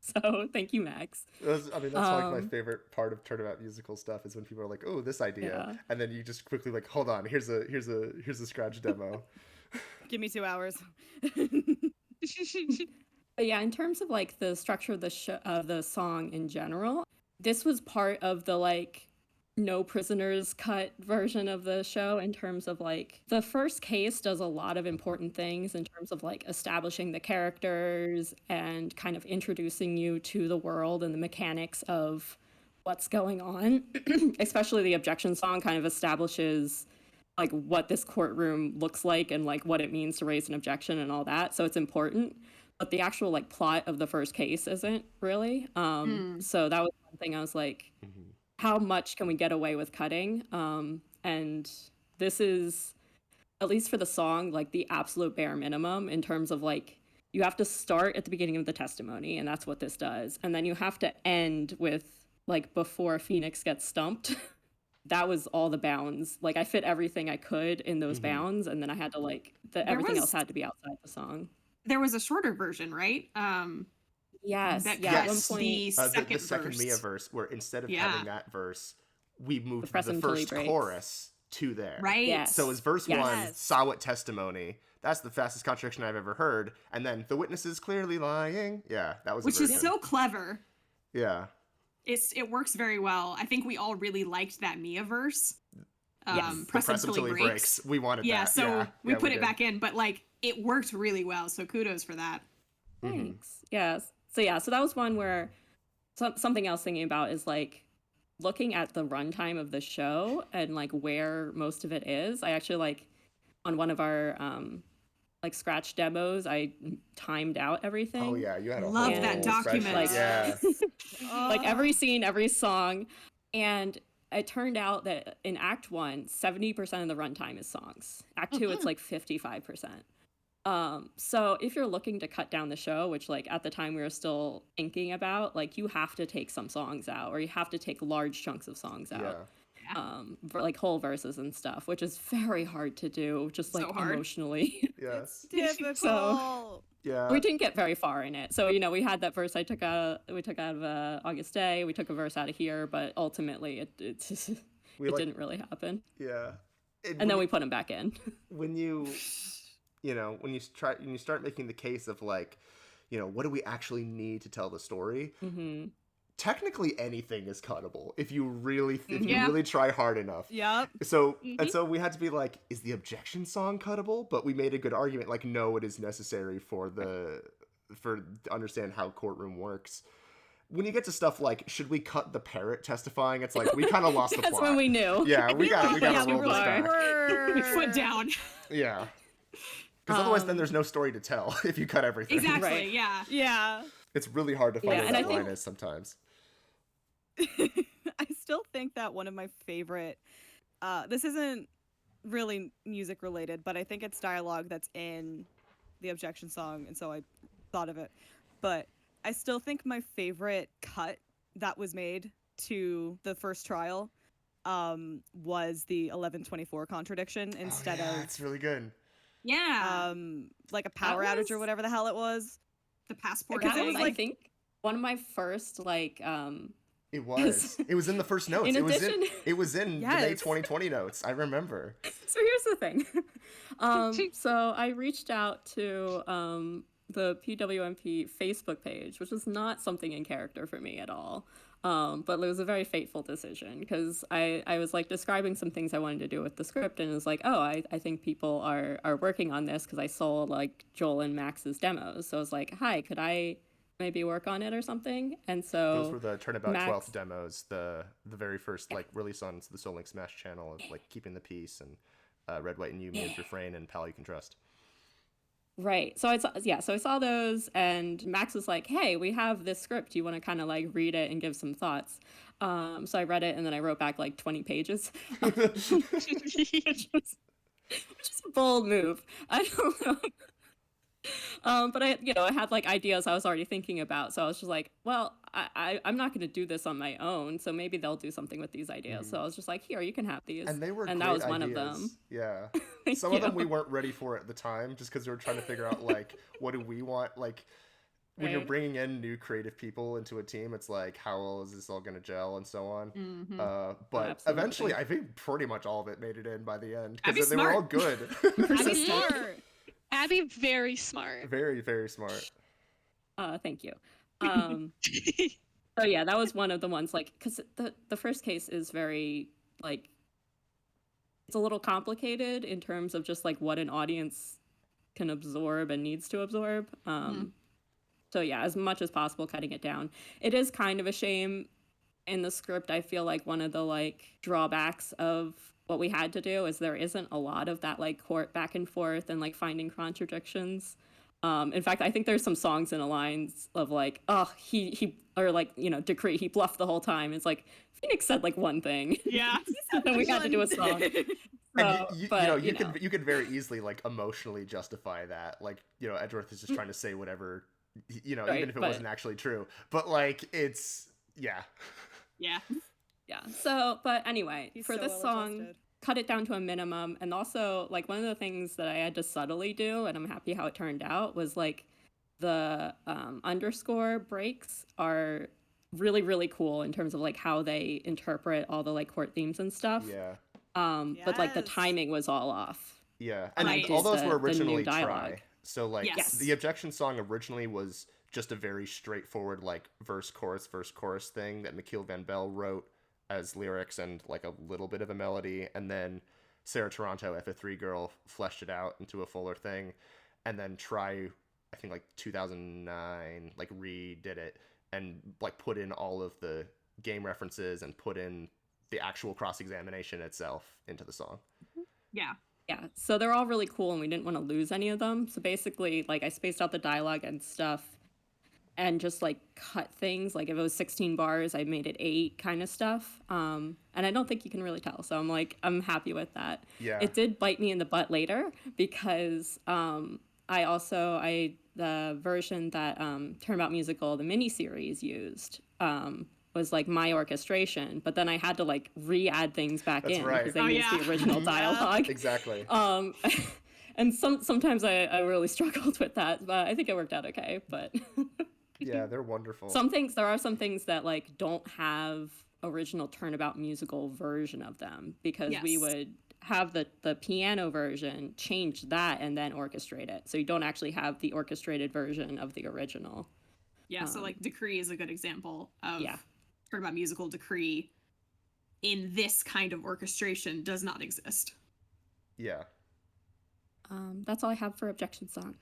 So thank you, Max. That's like my favorite part of Turnabout musical stuff is when people are like, "Oh, this idea," Yeah. and then you just quickly like, "Hold on, here's a scratch demo." Give me 2 hours. But yeah, in terms of like the structure of the song in general, this was part of the like no prisoners cut version of the show in terms of like the first case does a lot of important things in terms of like establishing the characters and kind of introducing you to the world and the mechanics of what's going on. Especially the objection song kind of establishes like what this courtroom looks like and like what it means to raise an objection and all that. So it's important. But the actual like plot of the first case isn't really. So that was one thing I was like, how much can we get away with cutting? And this is, at least for the song, like the absolute bare minimum in terms of like, you have to start at the beginning of the testimony, and that's what this does. And then you have to end with like before Phoenix gets stumped. That was all the bounds. Like I fit everything I could in those bounds, and then I had to like, everything else had to be outside the song. There was a shorter version, right? Yes. That Yeah. cuts the second the second verse. Mia verse, where instead of Yeah. having that verse, we moved press the until he first breaks. chorus to there. Right. Yes. So it was verse one, Yes. saw what testimony. That's the fastest contradiction I've ever heard. And then the witness is clearly lying. Yeah, that was Which the is version. so clever. Yeah. It works very well. I think we all really liked that Mia verse. Yes. Press until he breaks. We wanted Yeah, that. so we put it did. back in, but like it worked really well. So kudos for that. Thanks. Yes. So that was one where something else thinking about is like looking at the runtime of the show and like where most of it is. I actually like on one of our like scratch demos, I timed out everything. Oh yeah, you had a Love whole that document. spreadsheet. Yeah. Like every scene, every song. And it turned out that in Act 1, 70% of the runtime is songs. Act 2, it's like 55%. So if you're looking to cut down the show, which like at the time we were still inking about, like you have to take some songs out, or you have to take large chunks of songs out. For like whole verses and stuff, which is very hard to do, just like So hard. emotionally. Yes. Difficult. So- Yeah. We didn't get very far in it. So, you know, we had that verse we took out of August Day, we took a verse out of here, but ultimately it didn't really happen. Yeah. And then we put them back in. When you start making the case of like, what do we actually need to tell the story? Mm-hmm. Technically anything is cuttable if you really Yeah. really try hard enough. Yep. So and so we had to be like, is the objection song cuttable? But we made a good argument like, no, it is necessary to understand how courtroom works. When you get to stuff like, should we cut the parrot testifying? It's like we kind of lost the plot. That's when we knew. Yeah, we got to roll this back. We put down. Yeah. Because otherwise, then there's no story to tell if you cut everything. Exactly. Right. Yeah. Yeah. It's really hard to find Yeah, where and that I line think- is sometimes. I still think that one of my favorite, this isn't really music related, but I think it's dialogue that's in the objection song, and so I thought of it. But I still think my favorite cut that was made to the first trial was the 11:24 contradiction instead It's really good. Yeah. of like a power outage or was- whatever the hell it was. The passport. because That it was, was I like- think, one of my first like It was. It was in the first notes. In it addition- was in the May Yes. 2020 notes. I remember. So here's the thing. So I reached out to the PWMP Facebook page, which was not something in character for me at all. But it was a very fateful decision because I was like describing some things I wanted to do with the script, and it was like, oh, I think people are working on this because I saw like Joel and Max's demos. So I was like, hi, could I maybe work on it or something? And so Those were the Turnabout Max- 12th demos, the very first like release on the Soul Link Smash channel of like Keeping the Peace and Red, White, and You, Me's Refrain, and Pal You Can Trust. Right. So I saw those, and Max was like, hey, we have this script. Do you want to kind of like read it and give some thoughts? So I read it, and then I wrote back like 20 pages, which is a bold move. I don't know. But I had like ideas I was already thinking about. So I was just like, well, I'm not going to do this on my own. So maybe they'll do something with these ideas. So I was just like, here, you can have these. And they were and great that was one ideas. of them. Yeah. Thank Some of them you. we weren't ready for at the time just because we were trying to figure out like, what do we want? Like, when you're Right. bringing in new creative people into a team, it's like, how well is this all going to gel and so on. Mhm. But absolutely. eventually, I think pretty much all of it made it in by the end Abby's because they were all smart. good. Abby's Smart. Abby, very smart. Very, very smart. Thank you. So yeah, that was one of the ones, like, because the first case is very, like, it's a little complicated in terms of just like what an audience can absorb and needs to absorb. So yeah, as much as possible, cutting it down. It is kind of a shame in the script. I feel like one of the like drawbacks of what we had to do is there isn't a lot of that like court back and forth and like finding contradictions. In fact, I think there's some songs in the lines of like, oh, he or like, you know, decree, he bluffed the whole time. It's like Phoenix said like one thing. Yeah. Then we had to do a song. And But, you could very easily like emotionally justify that. Like, you know, Edgeworth is just trying to say whatever, you know, Right, even if it but- wasn't actually true. But like, it's Yeah. Yeah. So, but anyway, He's for so this well song, adjusted. cut it down to a minimum. And also, like, one of the things that I had to subtly do, and I'm happy how it turned out, was like the underscore breaks are really, really cool in terms of like how they interpret all the like court themes and stuff. yeah. But like the Yes. timing was all off. Yeah, and Right. all those The- were the new originally dialogue. try. So like Yes. the Objection Song originally was just a very straightforward like verse chorus thing that McKeel Van Bell wrote as lyrics and like a little bit of a melody, and then Sarah Toronto, F3 Girl, fleshed it out into a fuller thing, and then Try, I think like 2009, like redid it and like put in all of the game references and put in the actual cross-examination itself into the song. Yeah. Yeah, so they're all really cool, and we didn't want to lose any of them. So basically, like, I spaced out the dialogue and stuff, and just like cut things. Like if it was 16 bars, I made it 8 kind of stuff. And I don't think you can really tell. So I'm happy with that. Yeah. It did bite me in the butt later because the version that Turnabout Musical, the miniseries used, was like my orchestration, but then I had to like re-add things back That's in right. because they Oh, used yeah. the original dialogue. Exactly. And sometimes I really struggled with that, but I think it worked out okay. But Yeah, they're wonderful. there are some things that like don't have original Turnabout Musical version of them because we Yes. would have the piano version, change that, and then orchestrate it. So you don't actually have the orchestrated version of the original. Yeah. So like Decree is a good example of Yeah. Turnabout Musical Decree in this kind of orchestration does not exist. Yeah. That's all I have for Objection Song.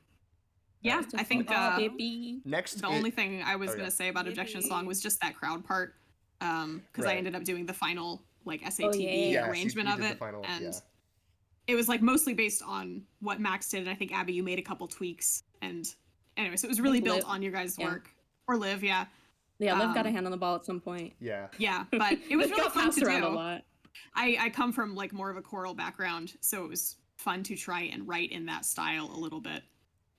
Yeah, I think Baby. Next, the only thing I was Oh, gonna yeah. say about Objection Yippee. Song was just that crowd part, because I Right. ended up doing the final like SATB Oh, yeah. Yes, arrangement you of did the it, final- and yeah. it was like mostly based on what Max did, and I think Abby, you made a couple tweaks, and anyway, so it was really Liv. built on your guys' Yeah. work, or Liv, yeah, Yeah, Liv got a Um, hand on the ball at some point. Yeah. yeah, but it was Liv really got fun passed to around a do. lot. I come from like more of a choral background, so it was fun to try and write in that style a little bit.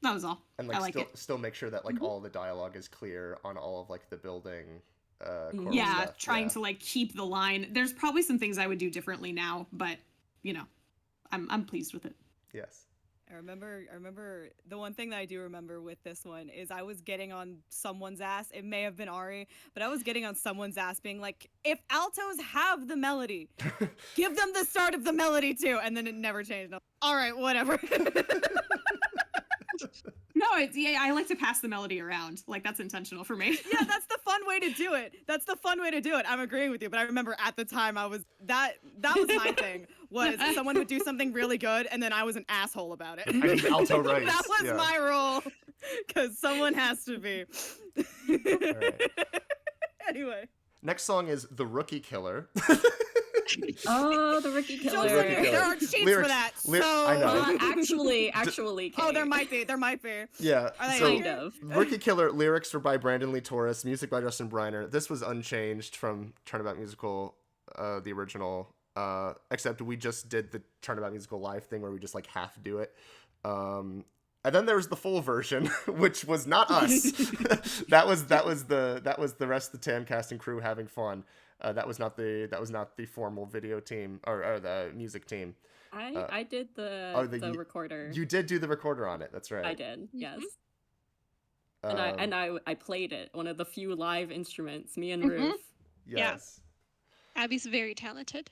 That was all. And I like like still it. still make sure that like all the dialogue is clear on all of like the building choral Yeah, stuff. trying to like keep the line. There's probably some things I would do differently now, but you know, I'm pleased with it. Yes. I remember the one thing that I do remember with this one is I was getting on someone's ass. It may have been Arri, but I was getting on someone's ass being like, if altos have the melody, give them the start of the melody too. And then it never changed. All right, whatever. No, yeah, I like to pass the melody around. Like that's intentional for me. Yeah, that's the fun way to do it. That's the fun way to do it. I'm agreeing with you, but I remember at the time that was my thing. Was someone would do something really good and then I was an asshole about it. I mean, alto rights. That was yeah. my role, because someone has to be. All right. Anyway, Next song is The Rookie Killer. Oh, the Rookie Joke's Killer. on you. There are cheats Lyrics- for that. I know. Actually, Oh, Kate. there might be. Yeah. Are they So kind of. Rookie Killer, lyrics were by Brandon Lee Torres, music by Justin Briner. This was unchanged from Turnabout Musical, the original, except we just did the Turnabout Musical live thing where we just like half do it. And then there was the full version, which was not us. that was the rest of the TAAAM cast and crew having fun. That was not the formal video team or the music team. I did the recorder. You did do the recorder on it. That's right. I did, yes. And I played it, one of the few live instruments, me and Ruth. Yes. Abby's very talented.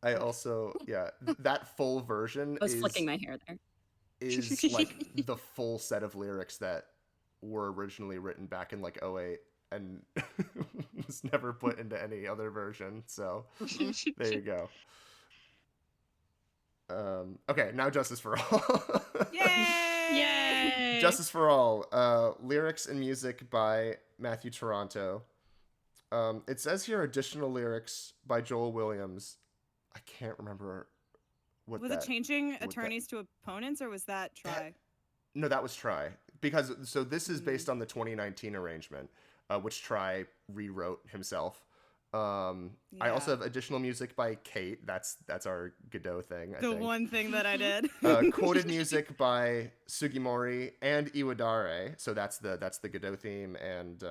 I also that full version I was flicking my hair there. is like the full set of lyrics that were originally written back in like '08. and was never put into any other version. So there you go. Okay, now Justice for All. Yay! Yay! Justice for All. Lyrics and music by Matthew Toronto. It says here additional lyrics by Joel Williams. I can't remember what Was it changing attorneys to opponents, or was that Try? No, that was Try. Because, so this is based on the 2019 arrangement, which Try rewrote himself. I also have additional music by Kate. That's our Godot thing, I think. The one thing that I did. Quoted music by Sugimori and Iwadare. So that's the Godot theme, and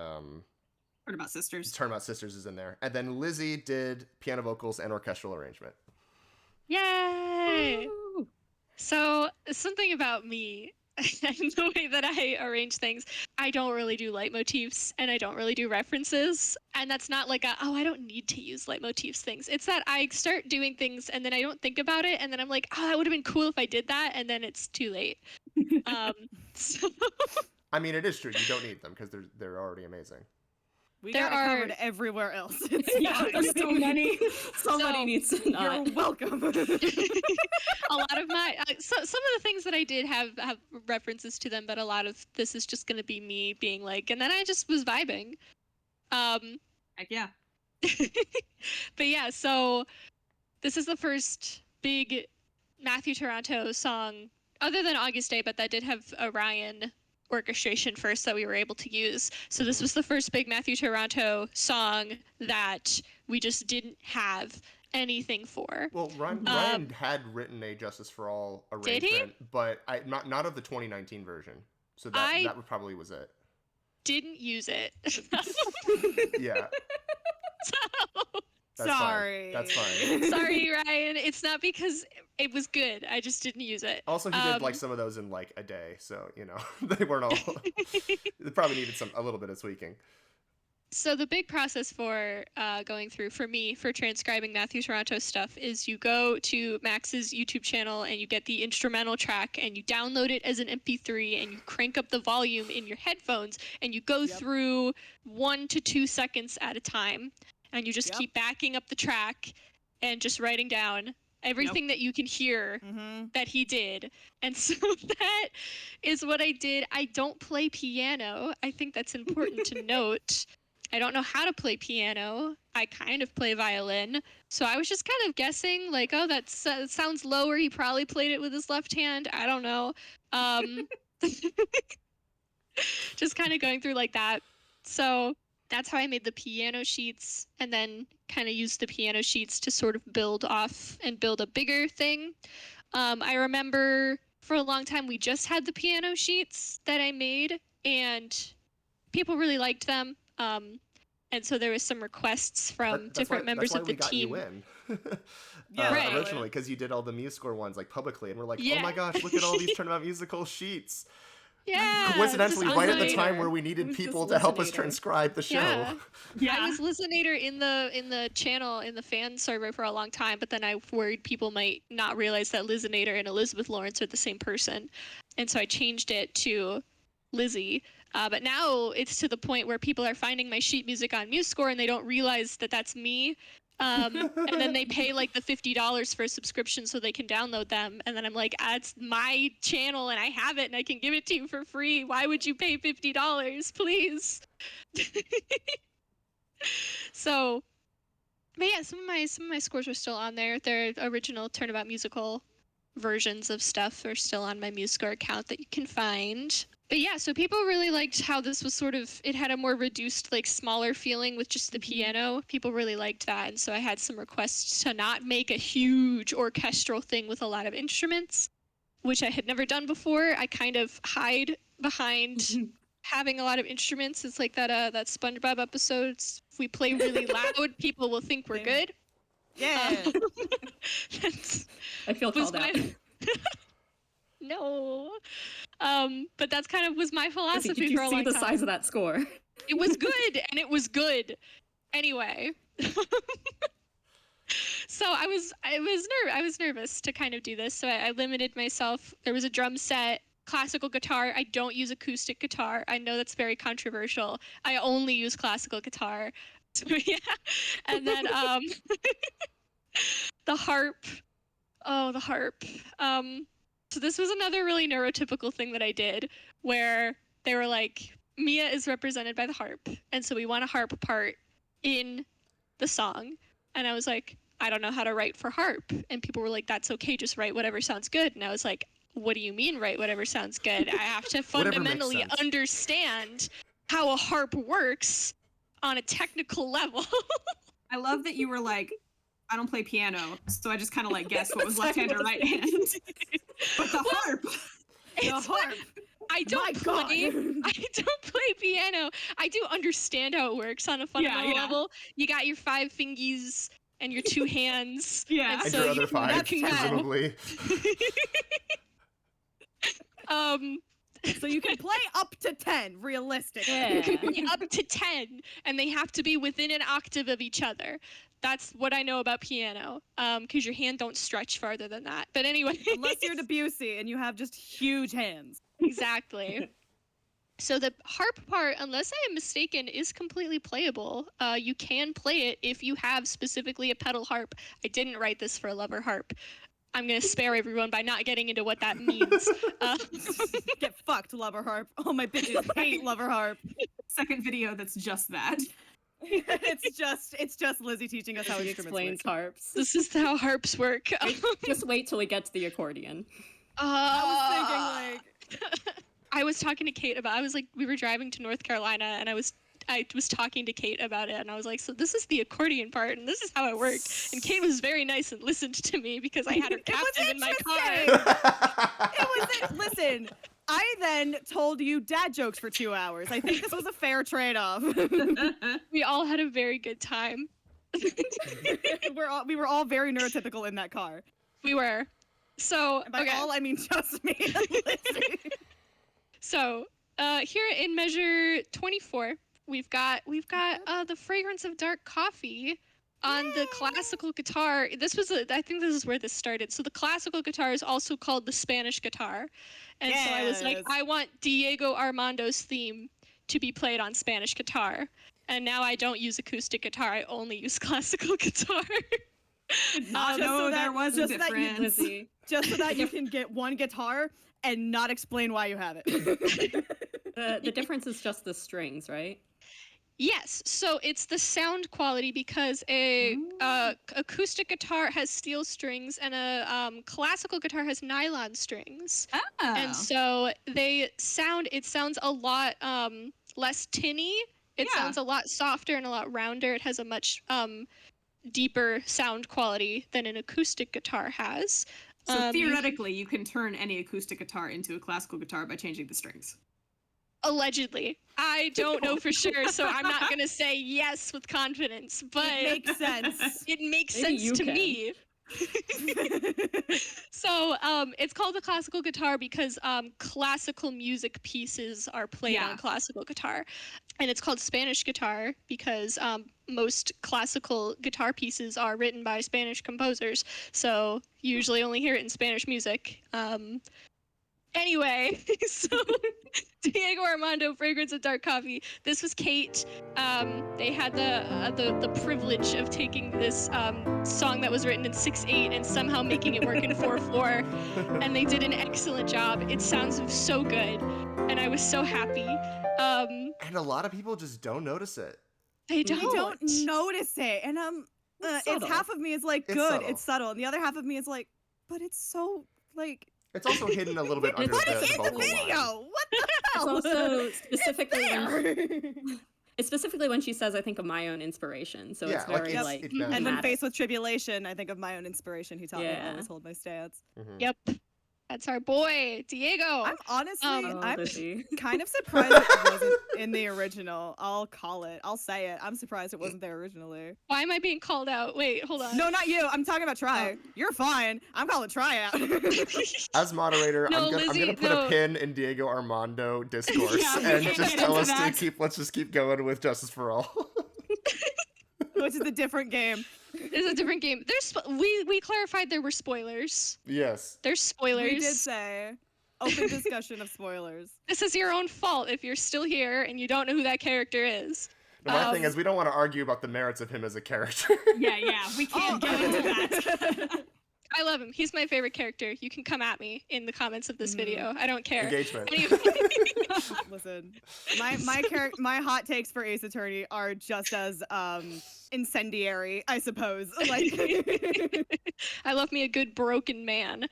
Turnabout Sisters. Turnabout Sisters is in there. And then Lizzie did piano vocals and orchestral arrangement. Yay! Woo! So something about me and the way that I arrange things, I don't really do leitmotifs and I don't really do references. And that's not like I don't need to use leitmotifs things. It's that I start doing things and then I don't think about it. And then I'm like, oh, that would have been cool if I did that. And then it's too late. So I mean, it is true. You don't need them because they're already amazing. We There got it are- covered everywhere else. It's Yeah, fine. there's so many. Somebody So, needs to not. You're welcome. a lot of my some of the things that I did have references to them, but a lot of this is just going to be me being like, and then I just was vibing. Heck yeah. But yeah, so this is the first big Matthew Toronto song, other than August Day, but that did have Orion orchestration first that we were able to use. So this was the first big Matthew Toronto song that we just didn't have anything for. Well, Ryan had written a Justice for All arrangement, Did he? but not of the 2019 version. So that probably was it. Didn't use it. Yeah. So, That's Sorry. Fine. That's fine. sorry, Ryan. It's not because it was good. I just didn't use it. Also, he did like some of those in like a day, so they weren't all. They probably needed a little bit of tweaking. So the big process for going through for me for transcribing Matthew Toronto stuff is you go to Max's YouTube channel and you get the instrumental track and you download it as an MP3 and you crank up the volume in your headphones and you go through 1 to 2 seconds at a time and you just keep backing up the track and just writing down everything that you can hear that he did. And so that is what I did. I don't play piano. I think that's important to note. I don't know how to play piano. I kind of play violin. So I was just kind of guessing, like, oh, that sounds lower. He probably played it with his left hand. I don't know. Just kind of going through like that. So that's how I made the piano sheets and then kind of used the piano sheets to sort of build off and build a bigger thing. I remember for a long time we just had the piano sheets that I made and people really liked them. And so there was some requests from different members of the team. That's why we got you in. Right. Originally, because you did all the MuseScore ones like publicly, and we're like, Yeah. oh my gosh, look at all these Turnabout musical sheets. Yeah. Coincidentally, just right at the Listenator. time where we It needed was people just to help us Listenator. transcribe the show. Yeah. Yeah. I was Listenator in the channel in the fan server for a long time, but then I worried people might not realize that Listenator and Elizabeth Lawrence are the same person, and so I changed it to Lizzie. But now it's to the point where people are finding my sheet music on MuseScore and they don't realize that that's me. And then they pay like the $50 for a subscription so they can download them. And then I'm like, it's my channel and I have it and I can give it to you for free. Why would you pay $50, please? So, but yeah, some of my scores are still on there. Their original Turnabout musical versions of stuff are still on my MuseScore account that you can find. But yeah, so people really liked how this was sort of, it had a more reduced, like smaller feeling with just the piano. People really liked that. And so I had some requests to not make a huge orchestral thing with a lot of instruments, which I had never done before. I kind of hide behind having a lot of instruments. It's like that SpongeBob episode. If we play really loud, people will think we're good. Yeah. That's, I feel was called out. my no, but that's kind of was my Did philosophy you for a see long the time. size of that score? It was good, and it was good. Anyway, so I was nervous to kind of do this. So I limited myself. There was a drum set classical guitar. I don't use acoustic guitar. I know that's very controversial. I only use classical guitar. So, yeah. And then the harp. Oh, the harp. So this was another really neurotypical thing that I did, where they were like, Mia is represented by the harp, and so we want a harp part in the song. And I was like, I don't know how to write for harp. And people were like, that's okay, just write whatever sounds good. And I was like, what do you mean write whatever sounds good? I have to fundamentally understand how a harp works on a technical level. I love that you were like, I don't play piano, so I just kind of like guessed what was left hand or right hand. But the harp. The harp. I don't play piano. I do understand how it works on a fundamental level. You got your 5 fingies and your 2 hands. Yeah. And so your other 5, presumably. So you can play up to 10, realistically. You can play up to 10, and they have to be within an octave of each other. That's what I know about piano, because your hand don't stretch farther than that. But anyway. Unless you're Debussy and you have just huge hands. Exactly. So the harp part, unless I am mistaken, is completely playable. You can play it if you have specifically a pedal harp. I didn't write this for a lover harp. I'm going to spare everyone by not getting into what that means. Get fucked, lover harp. Oh, my bitches hate lover harp. Second video that's just that. It's just Lizzie teaching us how She instruments explains work. harps. This is how harps work. Just wait till we get to the accordion. I was thinking, like... I was talking to Kate about, we were driving to North Carolina, and I was talking to Kate about it, and I was like, so this is the accordion part, and this is how it worked. And Kate was very nice and listened to me because I had her captive in my car. Listen, I then told you dad jokes for 2 hours. I think this was a fair trade-off. We all had a very good time. We were all very neurotypical in that car. We were. So, and by all, I mean just me. So, here in measure 24, we've got the fragrance of dark coffee on the classical guitar. I think this is where this started. So the classical guitar is also called the Spanish guitar. And so I was like, I want Diego Armando's theme to be played on Spanish guitar. And now I don't use acoustic guitar, I only use classical guitar. There was a difference. Just so that you can get one guitar and not explain why you have it. The difference is just the strings, right? Yes, so it's the sound quality because a acoustic guitar has steel strings and a classical guitar has nylon strings. Oh. And so it sounds a lot less tinny. It sounds a lot softer and a lot rounder. It has a much deeper sound quality than an acoustic guitar has. So theoretically, you can turn any acoustic guitar into a classical guitar by changing the strings. Allegedly. I don't know for sure, so I'm not going to say yes with confidence, but it makes sense. It makes sense to me. So it's called the classical guitar because classical music pieces are played on classical guitar. And it's called Spanish guitar because most classical guitar pieces are written by Spanish composers. So you usually only hear it in Spanish music. Anyway, so Diego Armando, Fragrance of Dark Coffee. This was Kate. They had the privilege of taking this song that was written in 6/8 and somehow making it work in 4/4, and they did an excellent job. It sounds so good, and I was so happy. And a lot of people just don't notice it. They don't notice it, and it's half of me is like, good, it's subtle, and the other half of me is like, but it's so like. It's also hidden a little bit under the vocal video. line. What the hell? It's also specifically when she says, I think of my own inspiration. So it's very and then faced with tribulation, I think of my own inspiration. He taught me to always hold my stance. Mm-hmm. Yep. That's our boy, Diego. I'm honestly, I'm Lizzie. kind of surprised it wasn't in the original. I'll say it. I'm surprised it wasn't there originally. Why am I being called out? Wait, hold on. No, not you. I'm talking about Try. You're fine. I'm calling Try out. As moderator, No, I'm gonna put a pin in Diego Armando discourse and just tell us let's just keep going with Justice for All. Which is a different game. It's a different game. We clarified there were spoilers. Yes. There's spoilers. We did say. Open discussion of spoilers. This is your own fault if you're still here and you don't know who that character is. My thing is, we don't want to argue about the merits of him as a character. Yeah, we can't get into that. I love him. He's my favorite character. You can come at me in the comments of this video. I don't care. Engagement. Anyway. Listen, my hot takes for Ace Attorney are just as incendiary, I suppose. Like, I love me a good broken man.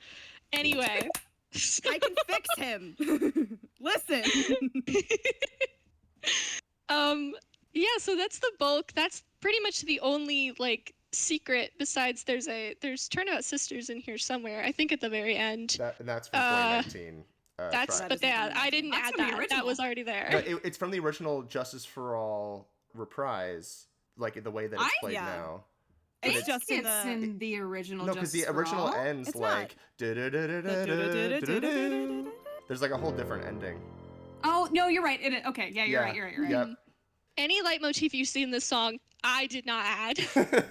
Anyway. I can fix him. Listen. Yeah, so that's the bulk. That's pretty much the only like secret besides there's Turnabout Sisters in here somewhere. I think at the very end. And that's from 2019. I didn't add that. That was already there. No, it's from the original Justice for All reprise, like the way that it's played now. It's just in the original. No, because the original ends it's like. There's like a whole different ending. Oh no, you're right. Okay, yeah, you're right. You're right. Yep. Any leitmotif you see in this song, I did not add.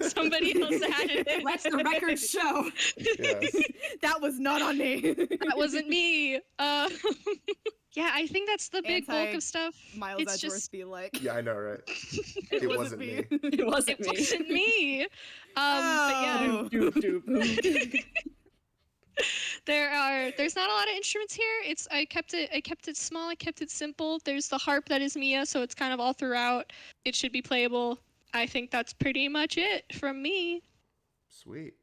Somebody else added it. Let the record show. Yes. That was not on me. That wasn't me. Yeah, I think that's the big bulk of stuff. Miles It's Edgeworth just be like. Yeah, I know, right? It wasn't me. It wasn't it me. wasn't me. Oh. But yeah. There's not a lot of instruments here. I kept it small, I kept it simple. There's the harp that is Mia, so it's kind of all throughout. It should be playable. I think that's pretty much it from me. Sweet.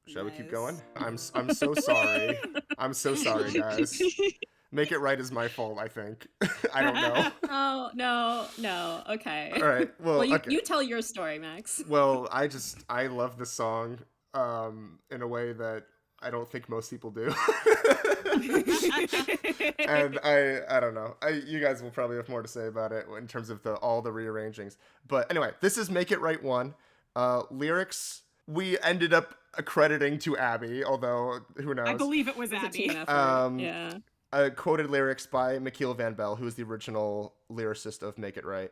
Shall we keep going? I'm so sorry. I'm so sorry, guys. Make It Right is my fault, I think. I don't know. Oh, no. Okay. All right. Well, you tell your story, Max. Well, I love this song in a way that I don't think most people do. And I don't know. You guys will probably have more to say about it in terms of all the rearrangings. But anyway, this is Make It Right 1. Lyrics we ended up accrediting to Abby, although who knows? I believe it was It's a Abby. team effort. Yeah. Quoted lyrics by Mikhail Van Bell, who is the original lyricist of Make It Right.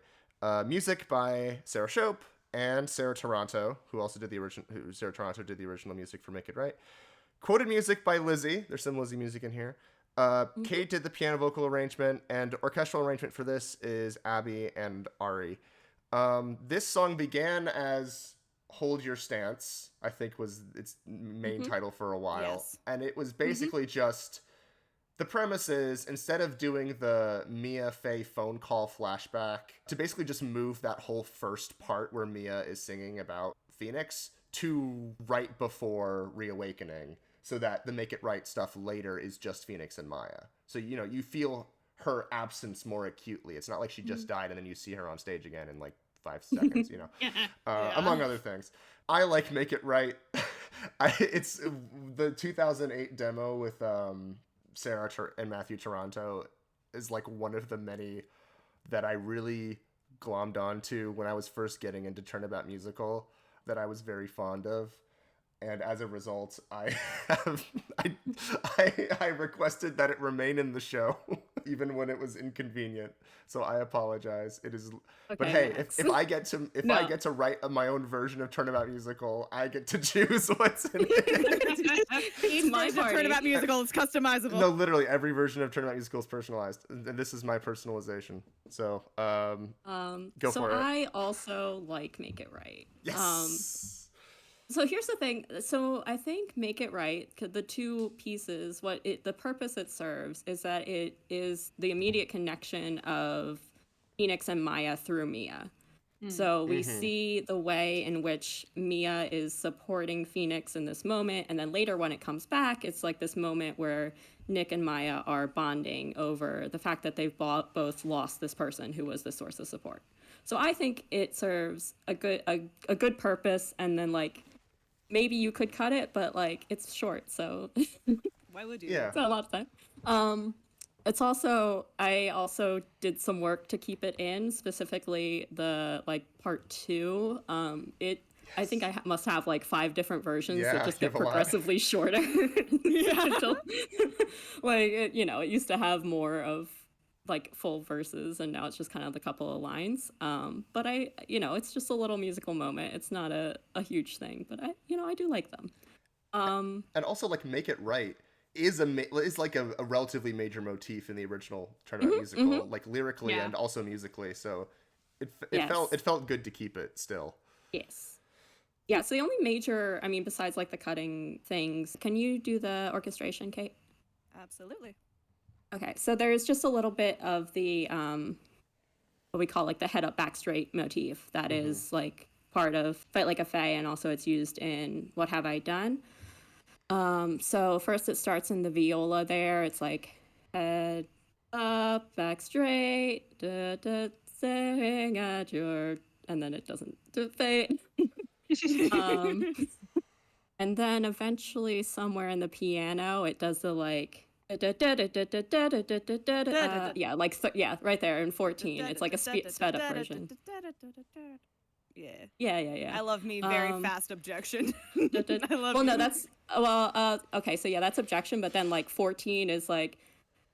Music by Sarah Shope and Sarah Toronto, who also did the original. Sarah Toronto did the original music for Make It Right. Quoted music by Lizzie. There's some Lizzie music in here. Kate did the piano vocal arrangement, and orchestral arrangement for this is Abby and Arri. This song began as Hold Your Stance, I think was its main title for a while. Yes. And it was basically just, the premise is, instead of doing the Mia Faye phone call flashback, to basically just move that whole first part where Mia is singing about Phoenix to right before Reawakening, so that the Make It Right stuff later is just Phoenix and Maya. So, you feel her absence more acutely. It's not like she just died and then you see her on stage again in like 5 seconds, among other things. I like Make It Right. It's the 2008 demo with Sarah and Matthew Toronto is like one of the many that I really glommed onto when I was first getting into Turnabout Musical, that I was very fond of. And as a result, I requested that it remain in the show, even when it was inconvenient. So I apologize. It is, Okay, but hey, Max. if I get to write my own version of Turnabout Musical, I get to choose what's in it. Each my version of party. Turnabout Musical is customizable. No, literally every version of Turnabout Musical is personalized, and this is my personalization. So, go so for it. I also like Make It Right. Yes. So here's the thing. So I think Make It Right, the two pieces, the purpose it serves is that it is the immediate connection of Phoenix and Maya through Mia. So we see the way in which Mia is supporting Phoenix in this moment, and then later when it comes back, it's like this moment where Nick and Maya are bonding over the fact that they've both lost this person who was the source of support. So I think it serves a good purpose, and then like maybe you could cut it, but like it's short, so Why would you? Yeah. it's not a lot of time. It's also, I also did some work to keep it in, specifically the like part 2. I think I must have like 5 different versions Yeah, that just you get have a lot. progressively shorter. Until, like it used to have more of like full verses, and now it's just kind of the couple of lines. But it's just a little musical moment. It's not a huge thing, but I do like them. And also, like, Make It Right is like a relatively major motif in the original Turnabout musical, like lyrically and also musically. So it felt good to keep it still. Yes. Yeah, so the only major, I mean, besides like the cutting things, can you do the orchestration, Kate? Absolutely. Okay, so there's just a little bit of the what we call like the head up back straight motif that is like part of Fight Like a Fae, and also it's used in What Have I Done. So first it starts in the viola there. It's like head up, back straight, da, da, sing at your, and then it doesn't fade. And then eventually somewhere in the piano it does the like yeah, like yeah, right there in 14. It's like a sped up version. Yeah. I love me very fast Objection. I love well, no, you. that's okay. So yeah, that's Objection, but then like 14 is like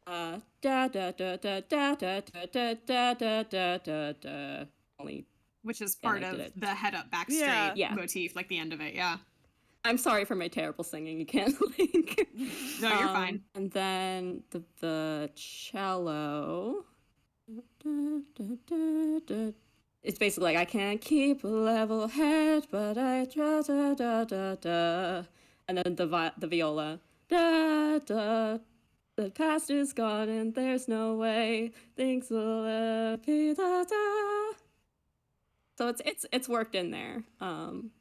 da da da da da da da da da da da da. Only, Which is part of the head up back straight motif, like the end of it. Yeah. I'm sorry for my terrible singing. You can't link. No, you're fine. And then the cello. It's basically like I can't keep a level head, but I try da da da da. And then the viola. Da da. The past is gone and there's no way things will be da da. So it's worked in there.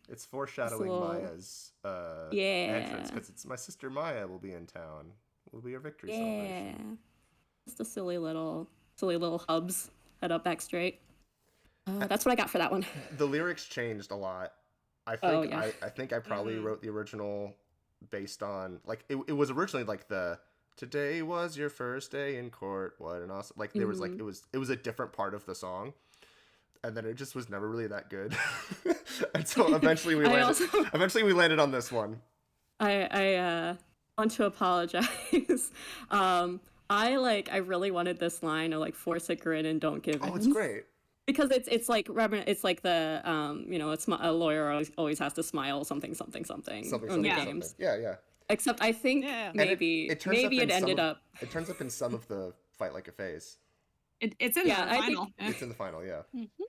It's foreshadowing Maya's entrance, because it's my sister Maya will be in town. Will be a victory celebration. Just a silly little hubs, head up back straight. That's what I got for that one. The lyrics changed a lot. I think I probably wrote the original based on like it was originally like the today was your first day in court. What an awesome, like there was like it was a different part of the song. And then it just was never really that good. And so eventually we landed on this one. I want to apologize. I really wanted this line of like force a grin and don't give in. Oh, it's great. Because it's like the it's a lawyer always has to smile something in the games. Yeah. Except I think maybe it ended up. It turns up in some of the Fight Like a Phase. It's in the final. It's in the final, yeah. Mm-hmm.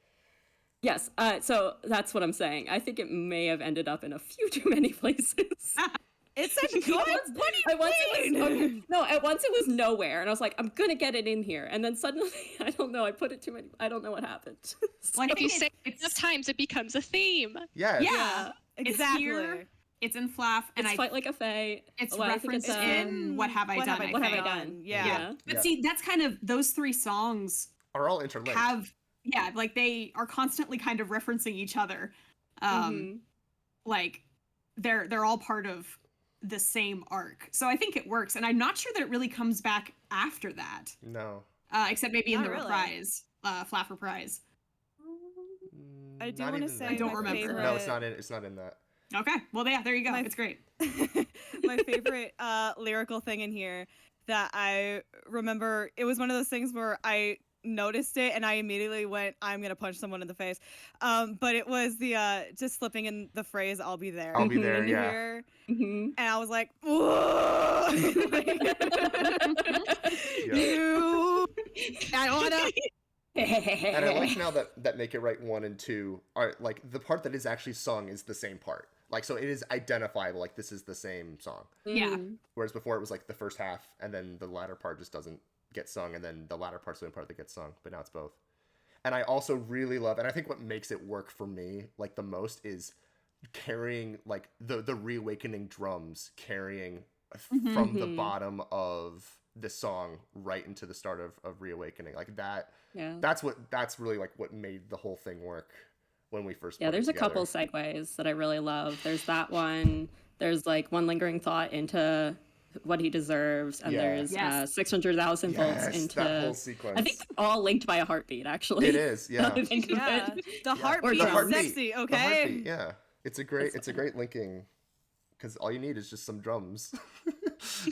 Yes, so that's what I'm saying. I think it may have ended up in a few too many places. It's a good. What do you mean? At once it was nowhere, and I was like, I'm gonna get it in here, and then suddenly, I don't know, I put it too many. I don't know what happened. Well, If you say it enough times, it becomes a theme. Yeah, exactly. It's here. It's in Flaff, and it's Fight Like a Fae. It's referenced in What Have I Done? What Have I Done? Yeah. But see, that's kind of those three songs are all interlinked. Like they are constantly kind of referencing each other. Like they're all part of the same arc. So I think it works, and I'm not sure that it really comes back after that. No. Except maybe in the really. Reprise, Flaff Reprise. I do want to say I don't remember. favorite... No, it's not in that. Okay. Well, yeah, there you go. It's great. My favorite lyrical thing in here that I remember, it was one of those things where I noticed it and I immediately went, I'm gonna punch someone in the face. But it was the just slipping in the phrase, I'll be there. I'll be there, yeah. And I was like, whoa! I wanna. And I like now that Make It Right 1 and 2 are like the part that is actually sung is the same part. Like, so it is identifiable, like this is the same song. Yeah. Whereas before it was like the first half and then the latter part just doesn't get sung, and then the latter part's the only part that gets sung, but now it's both. And I also really love, and I think what makes it work for me like the most is carrying like the Reawakening drums carrying from the bottom of the song right into the start of Reawakening. Like that, that's really like what made the whole thing work when we first put it there's a together. couple segues that I really love. There's that one, there's like One Lingering Thought into What He Deserves, and there's 600,000 volts into that whole sequence. I think they're all linked by a heartbeat, actually. It is, yeah. The heartbeat is sexy, okay? The heartbeat, yeah. It's a great linking, because all you need is just some drums.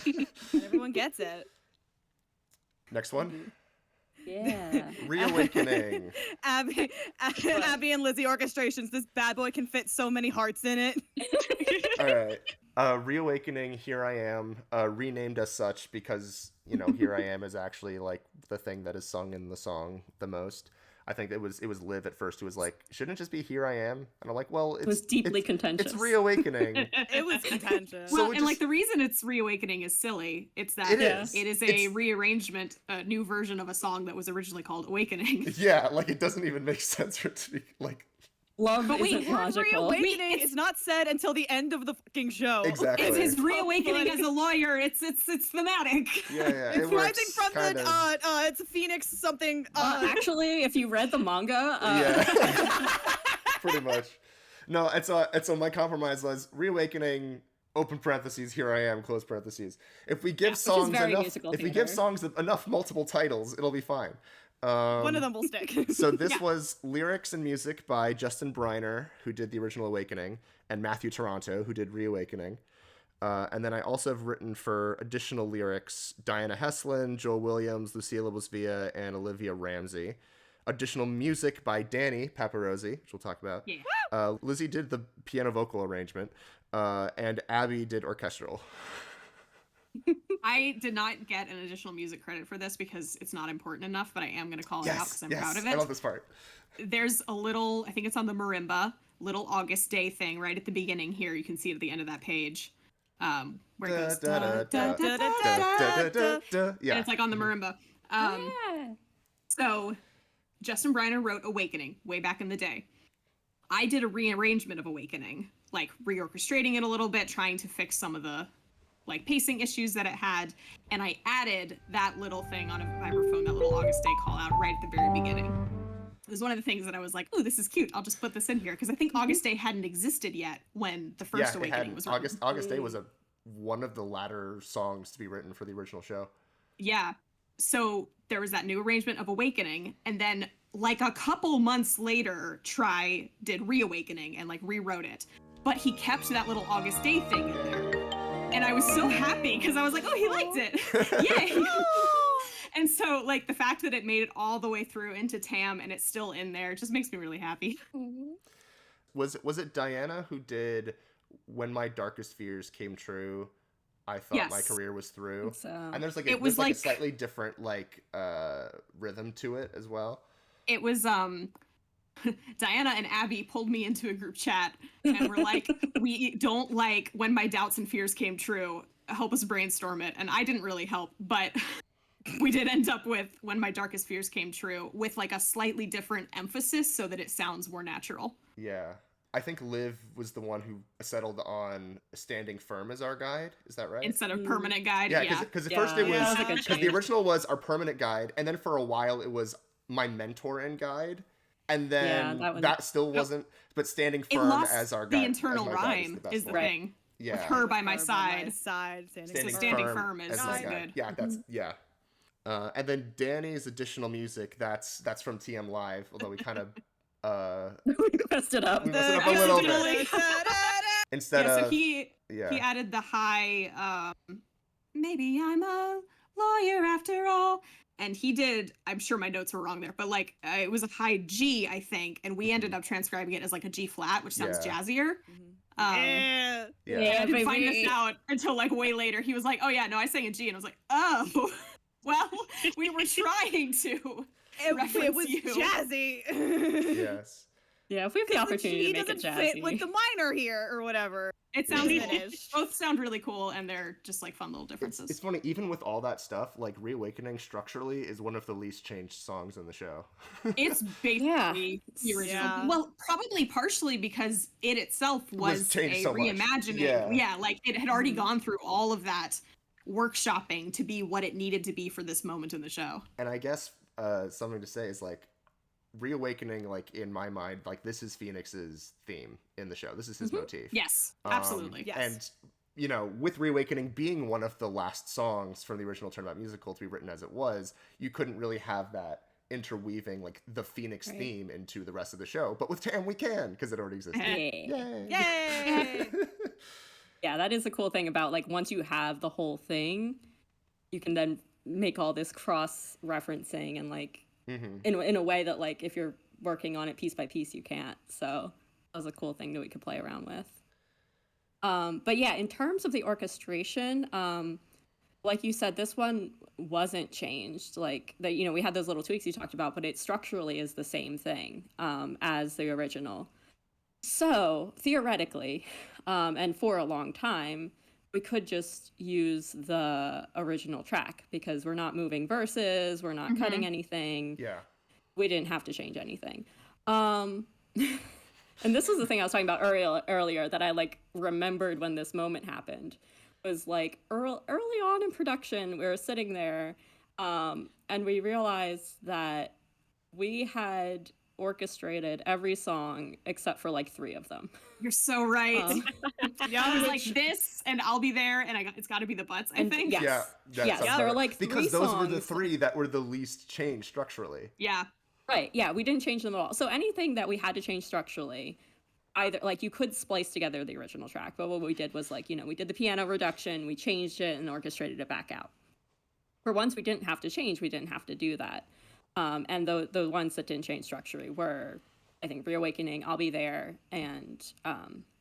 And everyone gets it. Next one. Yeah. Reawakening. Abby and Lizzie orchestrations. This bad boy can fit so many hearts in it. All right. Reawakening, Here I Am, renamed as such because, Here I Am is actually like the thing that is sung in the song the most. I think it was Liv at first who was like, shouldn't it just be Here I Am? And I'm like, well, It was deeply contentious. It's Reawakening. It was contentious. Well, and like the reason it's Reawakening is silly. It's that It is. it is a rearrangement, a new version of a song that was originally called Awakening. Yeah, like it doesn't even make sense for it to be like... Love But wait, isn't logical. Reawakening is not said until the end of the fucking show. Exactly. It's his reawakening as a lawyer. It's thematic. Yeah, it It's works. rising from kind of. it's a Phoenix something. Actually, if you read the manga, Yeah, pretty much. No, and so my compromise was Reawakening, open parentheses, Here I Am, close parentheses. If we give songs very enough, musical if we theater. give songs enough multiple titles, it'll be fine. One of them will stick. So this was lyrics and music by Justin Briner, who did the original Awakening, and Matthew Toronto, who did Reawakening. And then I also have written for additional lyrics Diana Heslin, Joel Williams, Lucilla Lasvia, and Olivia Ramsey. Additional music by Danny Paparosi, which we'll talk about. Yeah. Lizzie did the piano vocal arrangement, and Abby did orchestral. I did not get an additional music credit for this because it's not important enough, but I am going to call it out because I'm proud of it. I love this part. There's a little, I think it's on the marimba, little August Day thing right at the beginning here. You can see it at the end of that page. Where it goes, Yeah. and it's like on the marimba. yeah. So Justin Briner wrote Awakening way back in the day. I did a rearrangement of Awakening, like reorchestrating it a little bit, trying to fix some of the like pacing issues that it had, and I added that little thing on a vibraphone, that little August Day call out right at the very beginning. It was one of the things that I was like, "Oh, this is cute. I'll just put this in here," because I think August Day hadn't existed yet when the first Awakening was written. August Day was one of the latter songs to be written for the original show. Yeah. So there was that new arrangement of Awakening, and then like a couple months later, Try did Reawakening and like rewrote it. But he kept that little August Day thing in there. And I was so happy because I was like, oh, he liked it. Yay. And so like the fact that it made it all the way through into TAAAM and it's still in there just makes me really happy. Was it Diana who did When My Darkest Fears Came True? I thought my career was through. So And there's like It was a like- slightly different like rhythm to it as well. It was Diana and Abby pulled me into a group chat and were like, we don't like When My Doubts and Fears Came True. Help us brainstorm it. And I didn't really help, but we did end up with When My Darkest Fears Came True with like a slightly different emphasis so that it sounds more natural. Yeah. I think Liv was the one who settled on Standing Firm as our guide. Is that right? Instead of Permanent Guide. Yeah, because at first it Yeah, was that was a good because the change. original was our permanent guide, and then for a while it was my mentor and guide, and then that one- that still wasn't. But Standing It Firm lost as our the guide, internal as my guide rhyme best is the one. thing. Yeah, With her by my Her side. standing Standing Firm is as my good. guide. Yeah, that's yeah. And then Danny's additional music that's from TM Live, although we kind of we messed it up. we messed it up a little bit. Accidentally. Instead Yeah, so of he added the high, maybe I'm a lawyer after all. And he did, I'm sure my notes were wrong there, but like it was a high G, I think. And we ended up transcribing it as like a G flat, which sounds Yeah. jazzier. Yeah. yeah. And I didn't baby. find this out until like way later. He was like, oh yeah, no, I sang a G. And I was like, oh, well, we were trying to. It reference was you. jazzy. Yes. Yeah, if we have the opportunity He to make it doesn't jazzy. fit with the minor here or whatever. It sounds Finish. both sound really cool, and they're just like fun little differences. It's funny, even with all that stuff, like Reawakening structurally is one of the least changed songs in the show. It's basically the original. Yeah. Well, probably partially because it itself was a changed so much. reimagining. Yeah. Like it had already gone through all of that workshopping to be what it needed to be for this moment in the show. And I guess something to say is like Reawakening, like in my mind, like this is Phoenix's theme in the show. This is his motif. Yes, absolutely. Yes. And you know, with Reawakening being one of the last songs from the original Turnabout musical to be written as it was, you couldn't really have that interweaving like the Phoenix Right. theme into the rest of the show. But with TAAAM we can because it already existed. Yeah. Yay! Yay! Yeah, that is the cool thing about like once you have the whole thing, you can then make all this cross referencing and like in a way that like if you're working on it piece by piece you can't. So that was a cool thing that we could play around with. But yeah, in terms of the orchestration, like you said, this one wasn't changed. Like that, we had those little tweaks you talked about, but it structurally is the same thing as the original. So theoretically, and for a long time, we could just use the original track because we're not moving verses, we're not cutting anything. Yeah. We didn't have to change anything. And this was the thing I was talking about earlier that I like remembered when this moment happened. Was like early on in production, we were sitting there, and we realized that we had orchestrated every song except for like 3 of them. You're so right. Yeah, I was like this, and I'll be there, and it's got to be the butts. I think. Yes. Yeah, Yes, there were like 3 because those were the songs. 3 that were the least changed structurally. Yeah. Right. Yeah, we didn't change them at all. So anything that we had to change structurally, either like you could splice together the original track, but what we did was like, we did the piano reduction, we changed it and orchestrated it back out. For ones we didn't have to change, we didn't have to do that. And the ones that didn't change structurally were, I think, Reawakening, I'll Be There, and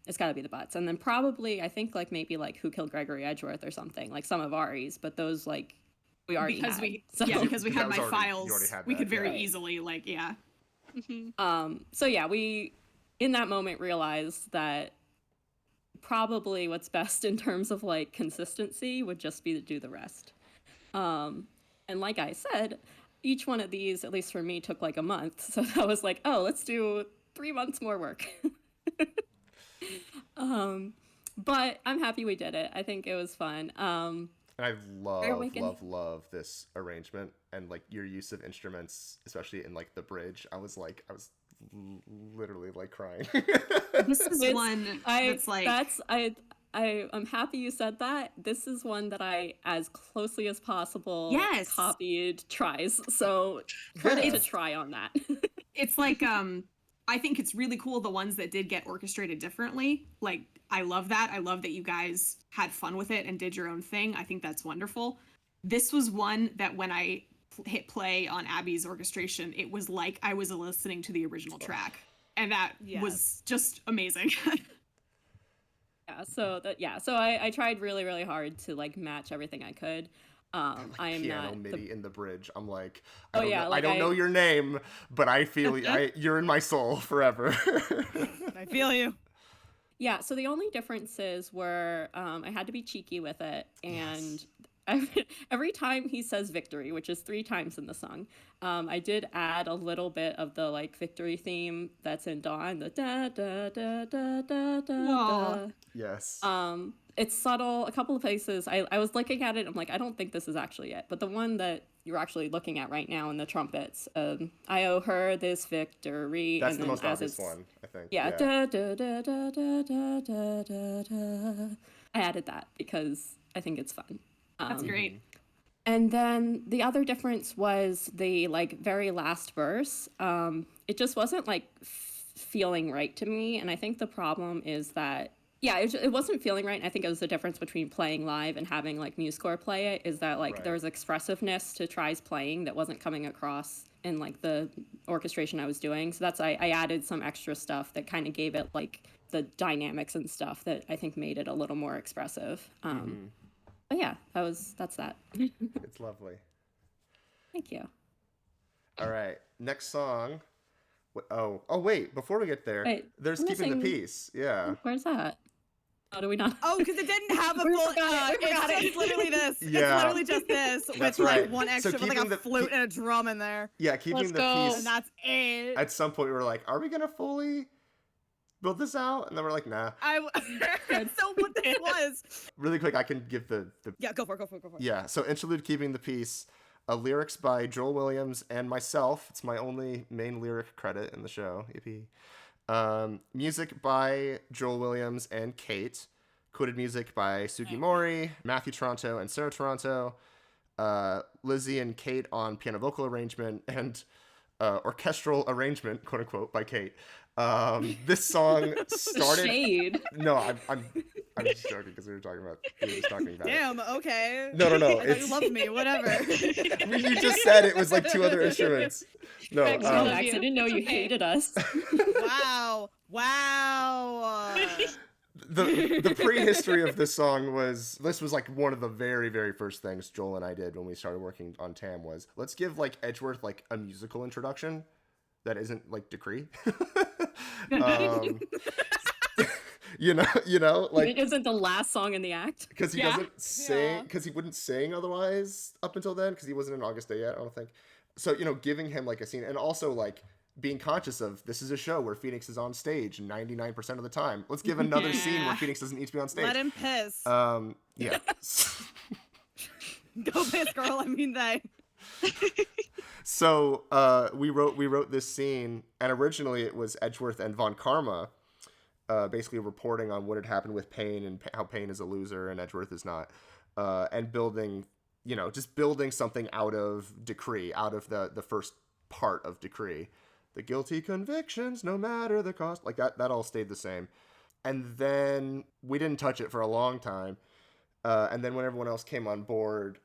It's Gotta Be the Butts. And then probably, I think, like maybe like Who Killed Gregory Edgeworth or something, like some of Ari's, but those like we already because had. because we That had was my already- files. you already had We that, could very yeah. easily yeah. So yeah, we in that moment realized that probably what's best in terms of like consistency would just be to do the rest. And like I said, each one of these, at least for me, took like a month. So that was like, oh, let's do 3 months more work. But I'm happy we did it. I think it was fun. And I Reawakening. love this arrangement and like your use of instruments, especially in like the bridge. I was literally like crying. This is one that's like I'm happy you said that. This is one that I, as closely as possible, Yes. copied tries. So credit to try on that. it's like I think it's really cool the ones that did get orchestrated differently. Like I love that. I love that you guys had fun with it and did your own thing. I think that's wonderful. This was one that when I hit play on Abby's orchestration, it was like I was listening to the original track. And that was just amazing. So I tried really, really hard to like match everything I could. I am Piano not MIDI in the bridge. I'm like, I don't know your name, but I feel you're in my soul forever. I feel you. Yeah, so the only differences were I had to be cheeky with it, and every time he says victory, which is 3 times in the song, I did add a little bit of the like victory theme that's in Dawn, the da da da da da da da. Yes. It's subtle. A couple of places I was looking at it, I'm like, I don't think this is actually it. But the one that you're actually looking at right now in the trumpets, I owe her this victory. That's and the then most as obvious it's- one, I think. Yeah, da, da, da, da, da, da, da, da, da. I added that because I think it's fun. That's great. And then the other difference was the like very last verse. It just wasn't like feeling right to me, and I think the problem is that it wasn't feeling right. And I think it was the difference between playing live and having like MuseScore play it is that like Right. there was expressiveness to Try's playing that wasn't coming across in like the orchestration I was doing. So that's I added some extra stuff that kind of gave it like the dynamics and stuff that I think made it a little more expressive. But yeah, that's that. It's lovely. Thank you. All right, next song. Oh, wait, before we get there, Wait, there's I'm Keeping the missing- Peace. Yeah. Where's that? Oh, do we not? Oh, because it didn't have a We full. forgot it, we forgot It's it. just literally this. Yeah. It's literally just this That's with right. like one So extra, with like keeping a the- flute and a drum in there, Yeah, Keeping Let's the go. Peace. and that's it. At some point, we were like, are we going to fully build this out? And then we're like, nah. So what this was? Really quick, I can give the Yeah, go for it. Go for it. Go for it. Yeah, so Interlude Keeping the Peace, lyrics by Joel Williams and myself. It's my only main lyric credit in the show, EP. Music by Joel Williams and Kate. Coded music by Sugi Mori, Matthew Toronto, and Sarah Toronto. Lizzie and Kate on piano vocal arrangement and orchestral arrangement, quote unquote, by Kate. This song started. Shade. No, I'm just joking because we were just talking about it. Damn. Okay. No. I thought It's, you loved me. Whatever. I mean, you just said it was like 2 other instruments. No, Max, I Oh, love Max, you. I didn't know you Okay. hated us. Wow. the prehistory of this song was like one of the very, very first things Joel and I did when we started working on TAAAM was let's give like Edgeworth like a musical introduction that isn't like Decree. Like it isn't the last song in the act because he doesn't sing, because he wouldn't sing otherwise up until then, because he wasn't in August Day yet, I don't think. So giving him like a scene, and also like being conscious of this is a show where Phoenix is on stage 99% of the time. Let's give another scene where Phoenix doesn't need to be on stage. Let him piss. Yeah. Go piss, girl. I mean they. So we wrote this scene, and originally it was Edgeworth and Von Karma basically reporting on what had happened with Payne and how Payne is a loser and Edgeworth is not, and building, just building something out of Decree, out of the first part of Decree. The guilty convictions, no matter the cost, like that all stayed the same. And then we didn't touch it for a long time. And then when everyone else came on board,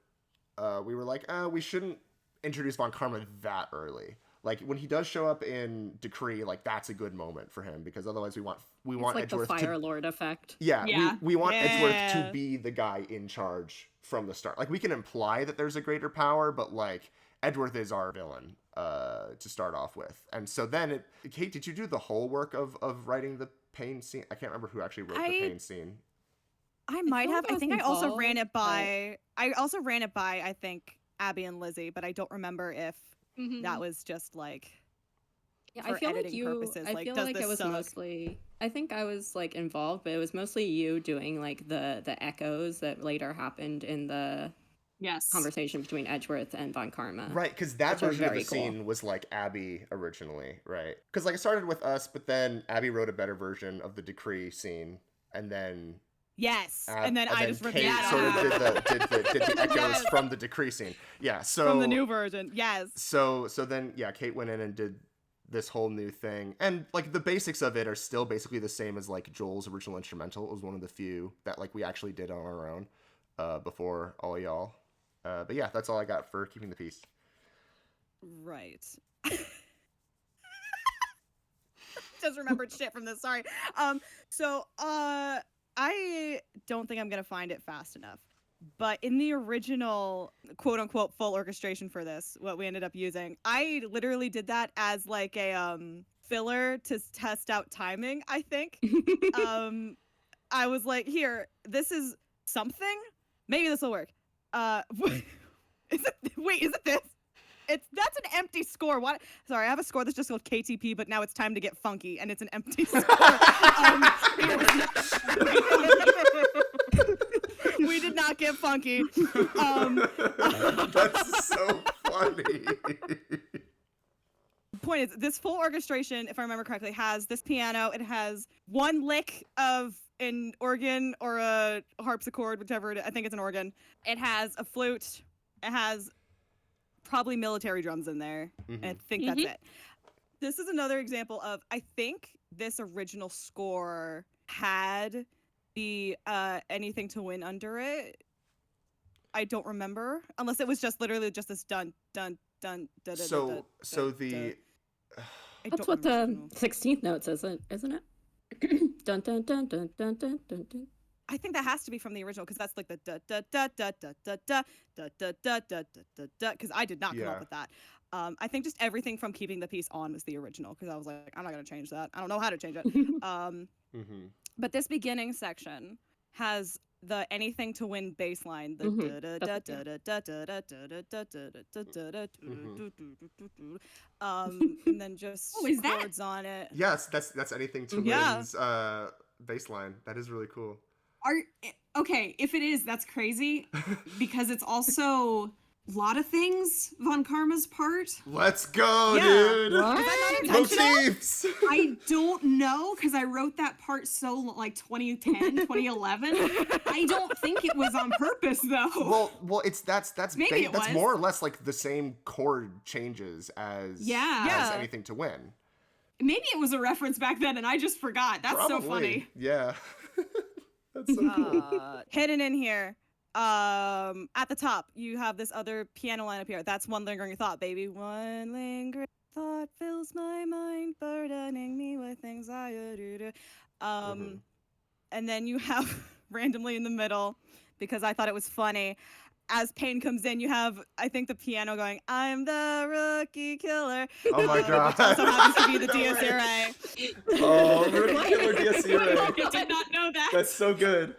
we were like, we shouldn't introduce Von Karma that early. Like when he does show up in Decree, like that's a good moment for him, because otherwise we want like Edgeworth the Fire Lord effect. Yeah. We want Edgeworth to be the guy in charge from the start. Like we can imply that there's a greater power, but like Edgeworth is our villain to start off with. And so then Kate, did you do the whole work of writing the Payne scene? I can't remember who actually wrote the Payne scene. I might have. I think I also involved, ran it by. I also ran it by, I think, Abby and Lizzie, but I don't remember if that was just like. Yeah, for I feel like editing you. purposes. I Like, feel does like this it was suck? mostly. I think I was like involved, but it was mostly you doing like the echoes that later happened in the conversation between Edgeworth and Von Karma. Right, because that version of the cool. scene was like Abby originally, right? Because like it started with us, but then Abby wrote a better version of the Decree scene, and then Yes, and then I just Kate sort of did the echoes from the Decree scene. Yeah, so from the new version. Yes. So then Kate went in and did this whole new thing, and like the basics of it are still basically the same as like Joel's original instrumental. It was one of the few that like we actually did on our own before all y'all. But yeah, that's all I got for Keeping the Peace. Right. Just remembered shit from this. Sorry. So I don't think I'm gonna find it fast enough. But in the original quote unquote full orchestration for this, what we ended up using, I literally did that as like a filler to test out timing, I think. I was like, here, this is something. Maybe this will work. Is it this? That's an empty score. What? Sorry, I have a score that's just called KTP, but now it's time to get funky, and it's an empty score. We did not get funky. That's so funny. Point is, this full orchestration, if I remember correctly, has this piano. It has one lick of an organ or a harpsichord, whichever. I think it's an organ. It has a flute. It has probably military drums in there. And I think that's it. This is another example of, I think this original score had the anything to win under it. I don't remember, unless it was just literally just this dun dun dun dun. So the that's what the 16th notes isn't it? Dun dun dun dun dun dun dun dun. I think that has to be from the original, because that's like the da da da da da da da da da da da da da, because I did not come up with that. I think just everything from Keeping the Peace on was the original, because I was like, I'm not gonna change that. I don't know how to change it. But this beginning section has the anything to win bass line, the and then just chords on it. Yes, that's anything to win's bass line. That is really cool. Okay, if it is, that's crazy, because it's also a lot of things Von Karma's part. Let's go, dude. What? Is that not intentional? Motifs. I don't know, because I wrote that part so like 2010, 2011. I don't think it was on purpose though. Well, that's Maybe it that's was. more or less like the same chord changes as anything to win. Maybe it was a reference back then and I just forgot. That's Probably. so funny. Yeah. That's so cool. Hidden in here. At the top, you have this other piano line up here. That's One Lingering Thought, baby. One lingering thought fills my mind, burdening me with anxiety. And then you have randomly in the middle, because I thought it was funny, as Pain comes in, you have, I think, the piano going, I'm the rookie killer. Oh my God. Which also happens to be the Dies Irae. Oh, Rookie Killer Dies Irae. I did not know that. That's so good.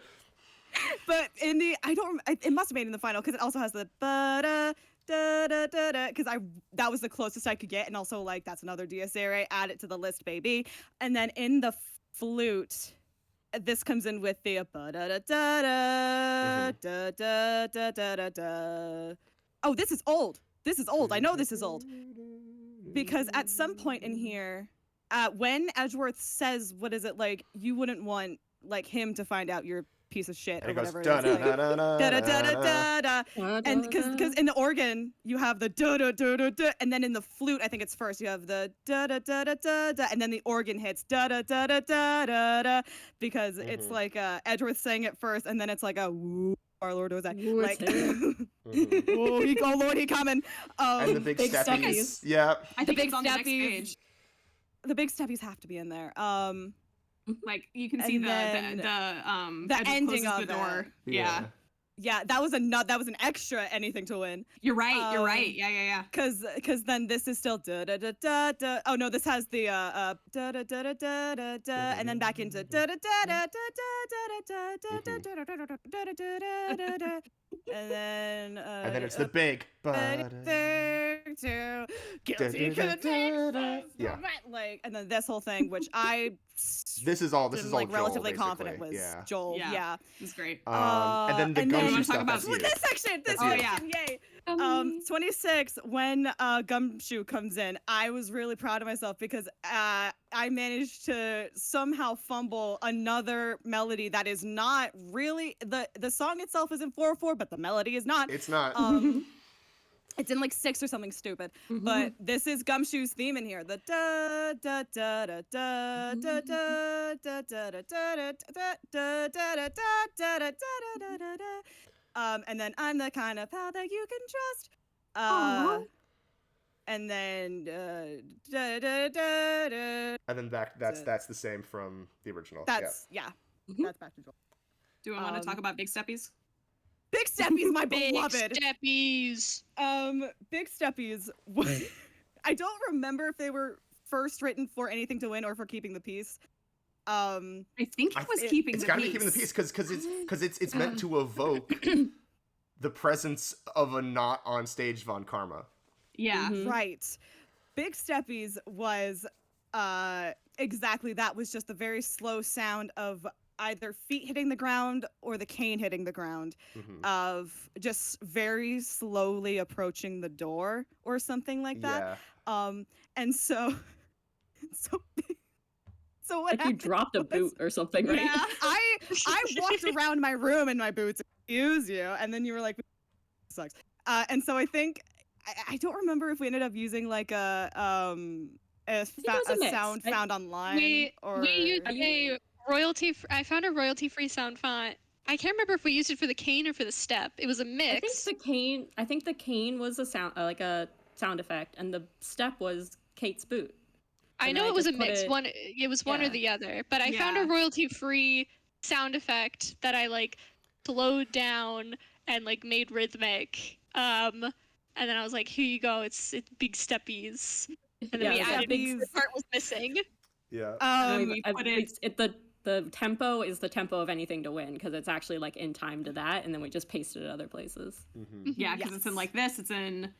But in the, it must have been in the final, because it also has the ba-da, da-da-da-da, because that was the closest I could get, and also, like, that's another Dies Irae, add it to the list, baby. And then in the flute, this comes in with the ba-da-da-da-da, da-da-da-da-da-da. Oh, this is old. This is old. I know this is old. Because at some point in here, when Edgeworth says, what is it, like, you wouldn't want, like, him to find out you're piece of shit or And it goes whatever it is. Like, da-da-da-da-da-da. And because in the organ you have the da-da-da-da-da, and then in the flute I think it's first you have the da-da-da-da-da-da, and then the organ hits da-da-da-da-da-da, because it's like Edgeworth saying it first, and then it's like a woo, our Lord was that like oh Lord he coming. And the big steppies. Yeah. I think big it's on the next steppies. page. The big steppies have to be in there. Like you can see And the the ending of the door. that. Yeah. Yeah, that was an extra anything to win. You're right. You're right. Yeah. Cause then this is still da da da da da. Oh no, this has the da da da da da da da, and then back into da da da da da da da da da da da da da, and then it's the big. Yeah. Like, and then this whole thing, which This is all like Joel, relatively basically. confident was Yeah. Joel. Yeah. It's great. And then the and then- gumshoe You wanna stuff. talk about That's you. This section, That's section, you. yay. 26, when Gumshoe comes in, I was really proud of myself because I managed to somehow fumble another melody that is not really, the song itself is in 4/4, but the melody is not. It's not. It's in like 6 or something stupid. But this is Gumshoe's theme in here. The da da da da da da da da da da da da da da da da da da da. And then I'm the kind of pal that you can trust. And then da da da da. And then that's the same from the original. That's that's back to Joel. Do I want to talk about Big Steppies? Big Steppies, my Big beloved. Steppies. Big Steppies. I don't remember if they were first written for Anything to Win or for Keeping the Peace. I think it was Keeping the Peace. It's got to be Keeping the Peace because it's meant to evoke the presence of a not on stage Von Karma. Yeah. Right. Big Steppies was exactly that. Was just the very slow sound of either feet hitting the ground or the cane hitting the ground, of just very slowly approaching the door or something like that. And so what Like you happened dropped a was- boot or something, right? Yeah, I walked around my room in my boots, excuse you, and then you were like, sucks. And so I think I don't remember if we ended up using like a mix. sound found online We used a royalty. I found a royalty-free sound font. I can't remember if we used it for the cane or for the step. It was a mix. I think the cane was a sound, like a sound effect, and the step was Kate's boot. I And know I it was a just put mix. it- It was one or Yeah. the other. But I found a Yeah. royalty-free sound effect that I like slowed down and like made rhythmic. And then I was like, "Here you go. It's Big Steppies." And then we Yeah, added Steppies. the part was missing. Yeah. we put the tempo is the tempo of Anything to Win because it's actually like in time to that, and then we just pasted it other places. Yeah, because it's in like this. It's in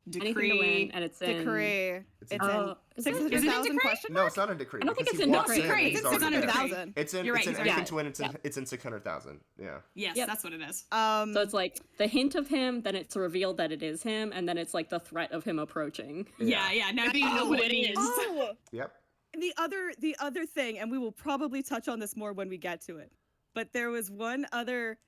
Anything to Win, Decree. and it's in Decree. It's in Oh, is it? 600,000 Decree? question No, mark? it's not in Decree. I don't think because it's he in walks Decree. in and It's he's in already there. 600,000. It's in You're right, it's in he's Anything right. to Win. Yeah. It's in 600,000. Yeah. Yes, Yep. that's what it is. So it's like the hint of him, then it's revealed that it is him, and then it's like the threat of him approaching. Yeah. Now do you know what it is? Oh, Yep. the other thing, and we will probably touch on this more when we get to it, but there was one other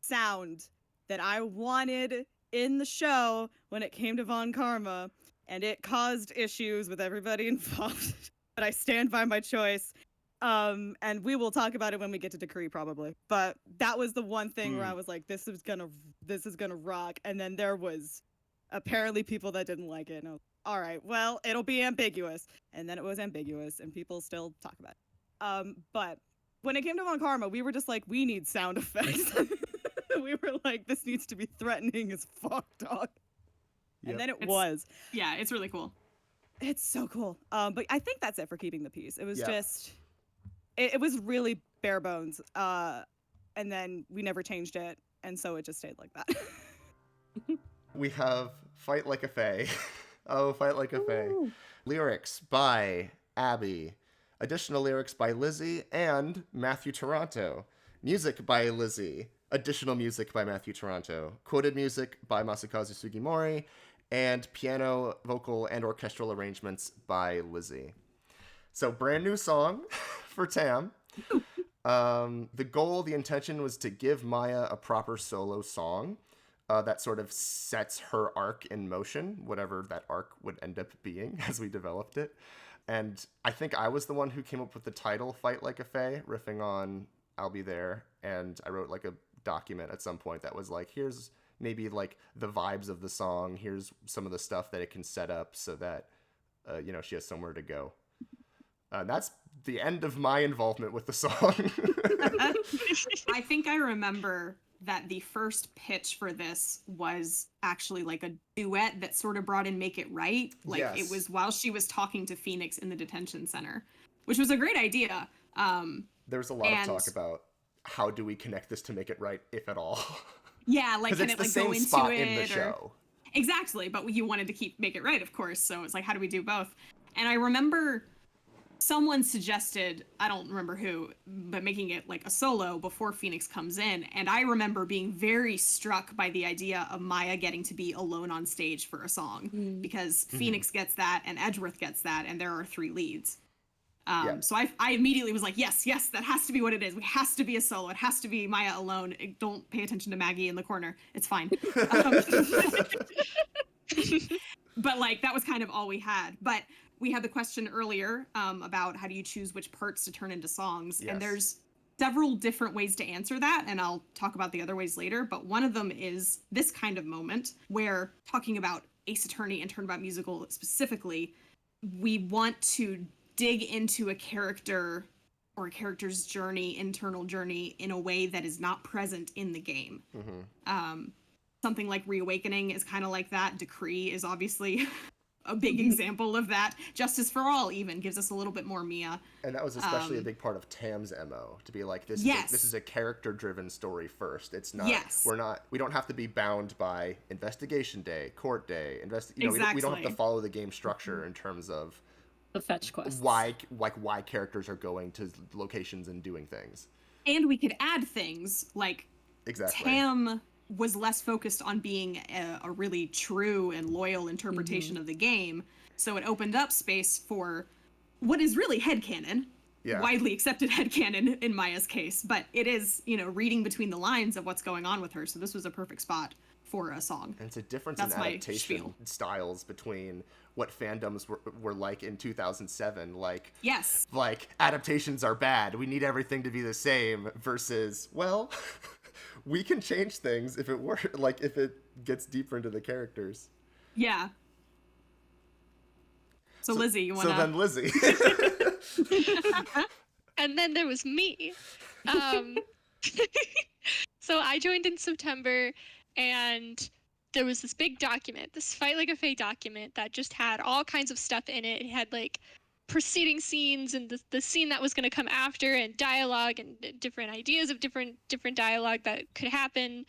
sound that I wanted in the show when it came to Von Karma, and it caused issues with everybody involved. But I stand by my choice. And we will talk about it when we get to Decree probably. But that was the one thing where I was like, this is gonna rock. And then there was apparently people that didn't like it. And I was, all right, well, it'll be ambiguous. And then it was ambiguous, and people still talk about it. But when it came to Von Karma, we were just like, we need sound effects. We were like, this needs to be threatening as fuck, dog. Yep. And then it was. Yeah, it's really cool. It's so cool. But I think that's it for keeping the peace. It was Yeah. just, it was really bare bones. And then we never changed it. And so it just stayed like that. We have Fight Like a Fae. Oh, Fight Like a Fae. Lyrics by Abby. Additional lyrics by Lizzie and Matthew Toronto. Music by Lizzie. Additional music by Matthew Toronto. Quoted music by Masakazu Sugimori. And piano, vocal, and orchestral arrangements by Lizzie. So, brand new song for TAAAM. The goal, the intention was to give Maya a proper solo song that sort of sets her arc in motion, whatever that arc would end up being as we developed it. And I think I was the one who came up with the title, Fight Like a Fae, riffing on I'll Be There. And I wrote like a document at some point that was like, here's maybe like the vibes of the song. Here's some of the stuff that it can set up so that, she has somewhere to go. That's the end of my involvement with the song. I think I remember that the first pitch for this was actually like a duet that sort of brought in Make It Right. Like Yes. It was while she was talking to Phoenix in the detention center, which was a great idea. There was a lot of And- talk about how do we connect this to make it right, if at all. Yeah, like Because can it's it the like same go into spot it in the or... show. Exactly, but you wanted to keep Make It Right, of course. So it's like, how do we do both? And I remember someone suggested, I don't remember who, but making it like a solo before Phoenix comes in. And I remember being very struck by the idea of Maya getting to be alone on stage for a song, because Phoenix gets that and Edgeworth gets that, and there are 3 leads. Yeah. So I immediately was like, yes, that has to be what it is. It has to be a solo. It has to be Maya alone. Don't pay attention to Maggie in the corner. It's fine. But like, that was kind of all we had. But we had the question earlier about how do you choose which parts to turn into songs? Yes. And there's several different ways to answer that, and I'll talk about the other ways later. But one of them is this kind of moment where, talking about Ace Attorney and Turnabout Musical specifically, we want to dig into a character or a character's journey, internal journey, in a way that is not present in the game. Something like Reawakening is kind of like that. Decree is obviously a big example of that. Justice for All even gives us a little bit more Mia. And that was especially a big part of TAAAM's MO, to be like, this Yes. is a character-driven story first. It's not, Yes. we don't have to be bound by investigation day, court day, we don't have to Exactly. follow the game structure in terms of The fetch quests. why characters are going to locations and doing things. And we could add things like Exactly. TAAAM was less focused on being a really true and loyal interpretation of the game. So it opened up space for what is really headcanon, Yeah. widely accepted headcanon in Maya's case, but it is, reading between the lines of what's going on with her. So this was a perfect spot for a song. And it's a difference That's in my adaptation spiel. styles between what fandoms were like in 2007. Yes. Like, adaptations are bad. We need everything to be the same versus, well, we can change things if it gets deeper into the characters. Yeah. So Lizzie, you want So to... then Lizzie. And then there was me. So I joined in September, and there was this big document, this Fight Like a Fae document that just had all kinds of stuff in it. It had like preceding scenes and the scene that was going to come after, and dialogue and different ideas of different dialogue that could happen,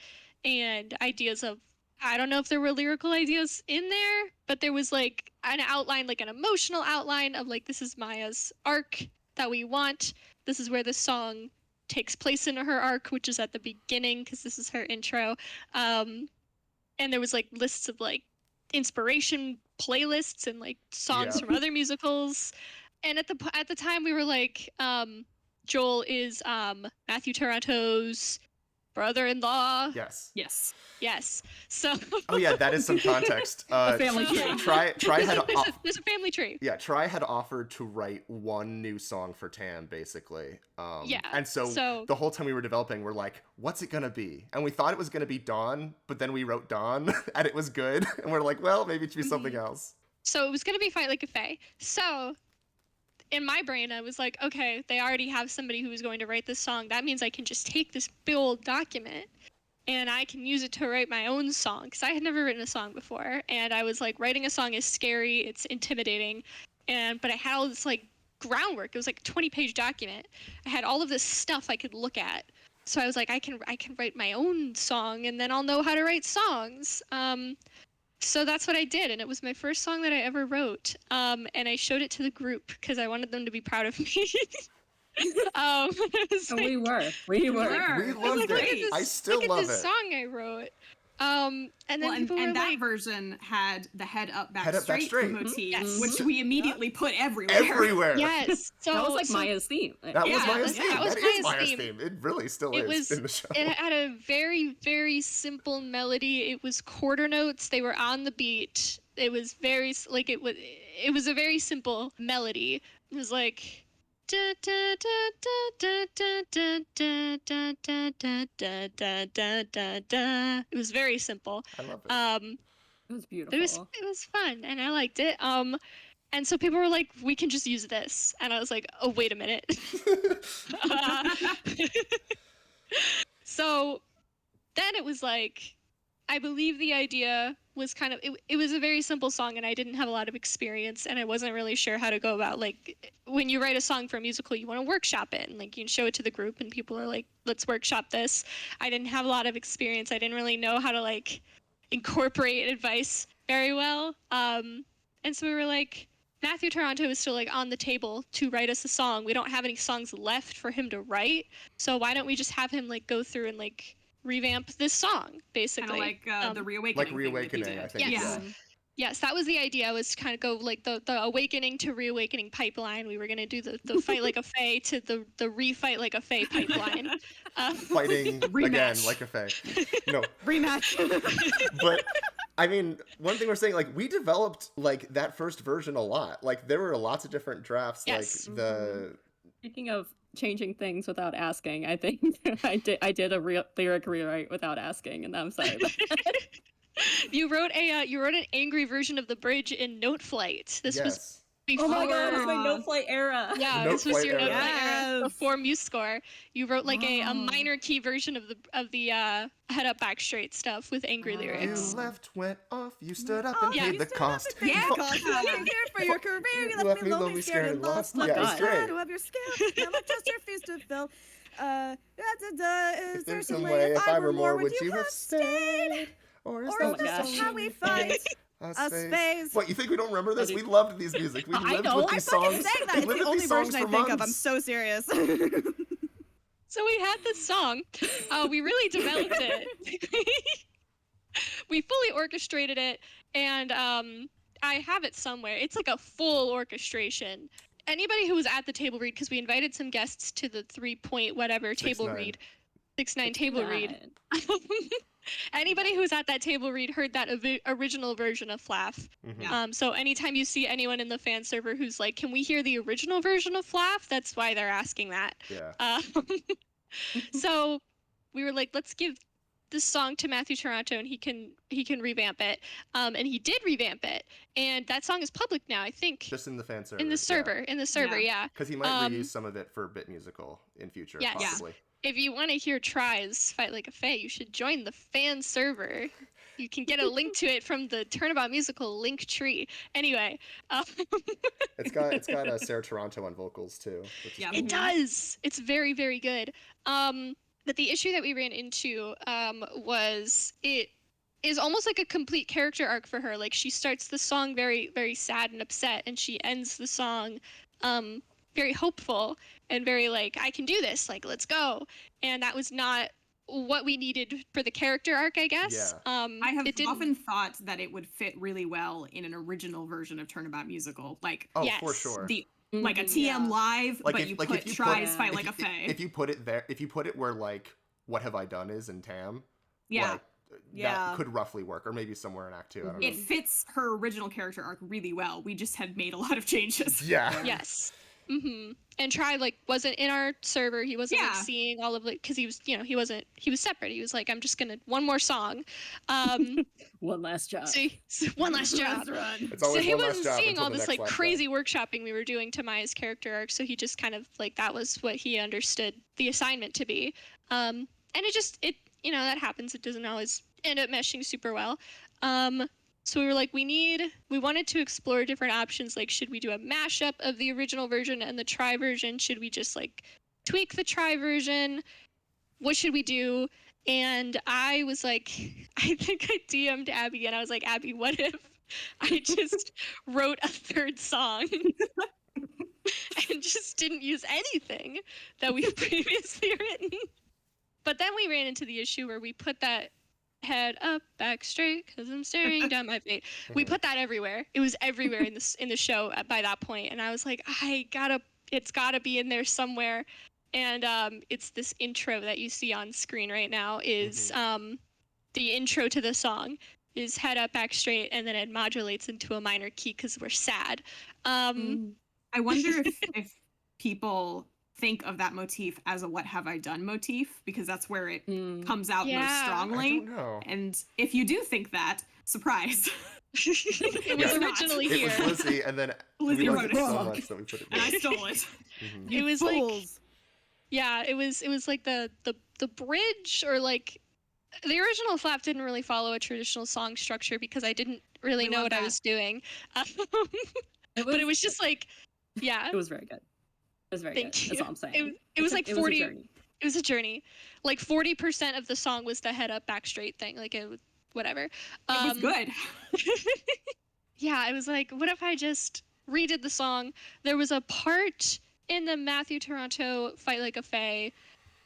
and ideas of, I don't know if there were lyrical ideas in there, but there was like an outline, like an emotional outline of like, this is Maya's arc that we want. This is where the song takes place in her arc, which is at the beginning because this is her intro. And there was like lists of like inspiration playlists and like songs Yeah. from other musicals. And at the time we were like, Joel is Matthew Toronto's brother-in-law. Yes. Yes. Yes. So Oh yeah, that is some context. family tree. Try had there's a family tree. Yeah, Try had offered to write one new song for TAAAM, basically. Yeah, And so so- the whole time we were developing, we're like, what's it going to be? And we thought it was going to be Dawn, but then we wrote Dawn, and it was good. And we're like, well, maybe it should be something else. So it was going to be Fight Like a Fae. So in my brain, I was like, okay, they already have somebody who's going to write this song. That means I can just take this big old document and I can use it to write my own song, because I had never written a song before. And I was like, writing a song is scary, it's intimidating, but I had all this like groundwork. It was like a 20-page document. I had all of this stuff I could look at. So I was like, I can write my own song, and then I'll know how to write songs. So that's what I did, and it was my first song that I ever wrote. And I showed it to the group because I wanted them to be proud of me. It was And we were. We Sure. loved look at it. this- I still look love at it. this song I wrote. And then Well, people were and that like, version had the head up, back Head up, back straight, straight. motif, Yes. which we immediately put everywhere. Everywhere. yes. So That was like so Maya's theme. That was Yeah, Maya's that theme. was That is Maya's Maya's theme. theme. It really still It is was- in the show. It had a very, very simple melody. It was quarter notes. They were on the beat. It was very like it was a very simple melody. It was like da da da da da da da da da da da da da da da. It was very simple. I love it. It was beautiful. It was fun and I liked it. And so people were like, we can just use this. And I was like, oh, wait a minute. So then it was like, I believe the idea was kind of, it was a very simple song and I didn't have a lot of experience and I wasn't really sure how to go about, like, when you write a song for a musical, you want to workshop it and like you can show it to the group and people are like, let's workshop this. I didn't have a lot of experience. I didn't really know how to like incorporate advice very well. And so we were like, Matthew Toronto is still like on the table to write us a song. We don't have any songs left for him to write. So why don't we just have him like go through and like revamp this song, basically. Kind of like the Reawakening. Like Reawakening, thing that I you think. did. Yes. Yeah. Yes, that was the idea, was to kind of go like the Awakening to Reawakening pipeline. We were going to do the Fight Like a Fae to the Refight Like a Fae pipeline. Fighting again Rematch. like a fae. No, Rematch. but I mean, one thing we're saying, like, we developed like that first version a lot. Like, there were lots of different drafts. Yes. Like the Speaking of changing things without asking, I think I did a lyric rewrite without asking, and I'm sorry about that. You wrote an angry version of the bridge in Note Flight. This was yes. before. Oh my god, it's my note flight era. Yeah, Note this was Flight your era. Note Flight era Yes. before MuseScore. You wrote like a Oh. minor key version of the head up back straight stuff with angry You lyrics. left, went off, you stood up and Yeah. paid the cost. Yeah, Yeah. you're here for your career. You left me lonely, scared, and lost. Yeah, Look, it's I'm great. glad to have your scale. Now my trust refused to fill. Is If there there's some some way if I were more, would you have stayed? Or is Or that is this gosh. how we fight? a space? What, you think we don't remember this? I We do. loved these music. We I lived know. with I these I fucking songs. sang that. We It's lived the with only these songs version I for think of. I'm months. so serious. So we had this song. We really developed it. We fully orchestrated it, and I have it somewhere. It's like a full orchestration. Anybody who was at the table read, because we invited some guests to the 3-point whatever table 6-9. read, 6-9 table read. Anybody who was at that table read heard that original version of Flaff. Mhm. So anytime you see anyone in the fan server who's like, "Can we hear the original version of Flaff?" That's why they're asking that. Yeah. So we were like, let's give this song to Matthew Toronto and he can revamp it. And he did revamp it. And that song is public now, I think. Just in the fan server. in the server. Yeah. Because he might reuse some of it for Bit Musical in future, Yes. Yeah. possibly. If you want to hear Tries Fight Like a Fae, you should join the fan server. You can get a link to it from the Turnabout Musical link tree. Anyway, It's got Sarah Toronto on vocals too. Which is Yeah. cool. it does. It's very, very good. But the issue that we ran into was it is almost like a complete character arc for her. Like, she starts the song very, very sad and upset, and she ends the song very hopeful and very like, I can do this, like, let's go. And that was not what we needed for the character arc, I guess. Yeah. I have it didn't- often thought that it would fit really well in an original version of Turnabout Musical, like Oh, Yes. for sure. the like a Mhm. TM live, Like but if- you like put if you Tries put- Fight Like a Fae. If you put it there, if you put it where like What Have I Done is in TAAAM, Yeah. like, Yeah. that could roughly work, or maybe somewhere in Act 2. I don't It know. fits her original character arc really well. We just had made a lot of changes. Yeah. Yes. And Tri like wasn't in our server. He wasn't like Yeah. seeing all of it because he was, you know, he was separate. He was like, I'm just gonna one more song. One last job. So one last job. It's So always he one last wasn't job seeing until all the this next like last crazy workshopping we were doing to Maya's character arc. So he just kind of like that was what he understood the assignment to be. And it you know, that happens. It doesn't always end up meshing super well. So we were like, we wanted to explore different options. Like, should we do a mashup of the original version and the Tri version? Should we just like tweak the Tri version? What should we do? And I was like, I think I DM'd Abby and I was like, Abby, what if I just wrote a third song and just didn't use anything that we've previously written? But then we ran into the issue where we put that head up, back straight, because I'm staring down my fate. We put that everywhere. It was everywhere in the show by that point, and I was like, it's gotta be in there somewhere. And it's this intro that you see on screen right now is the intro to the song is head up, back straight, and then it modulates into a minor key because we're sad. I wonder if people think of that motif as a "What have I done" motif, because that's where it comes out most strongly. I don't know. And if you do think that, surprise. It was originally It here. was Lizzie, and then Lizzie we wrote liked it. so much that we put it And I in. stole it. It was like, yeah, it was like the bridge, or like the original flap didn't really follow a traditional song structure because I didn't really know what I was doing. But it was just like, yeah. It was very good. It was very good. Thank you. That's all I'm saying. It was like 40. It was a journey. Like 40% of the song was the head up, back straight thing. Like it, whatever. It was good. Yeah, I was like, what if I just redid the song? There was a part in the Matthew Toronto Fight Like a Fae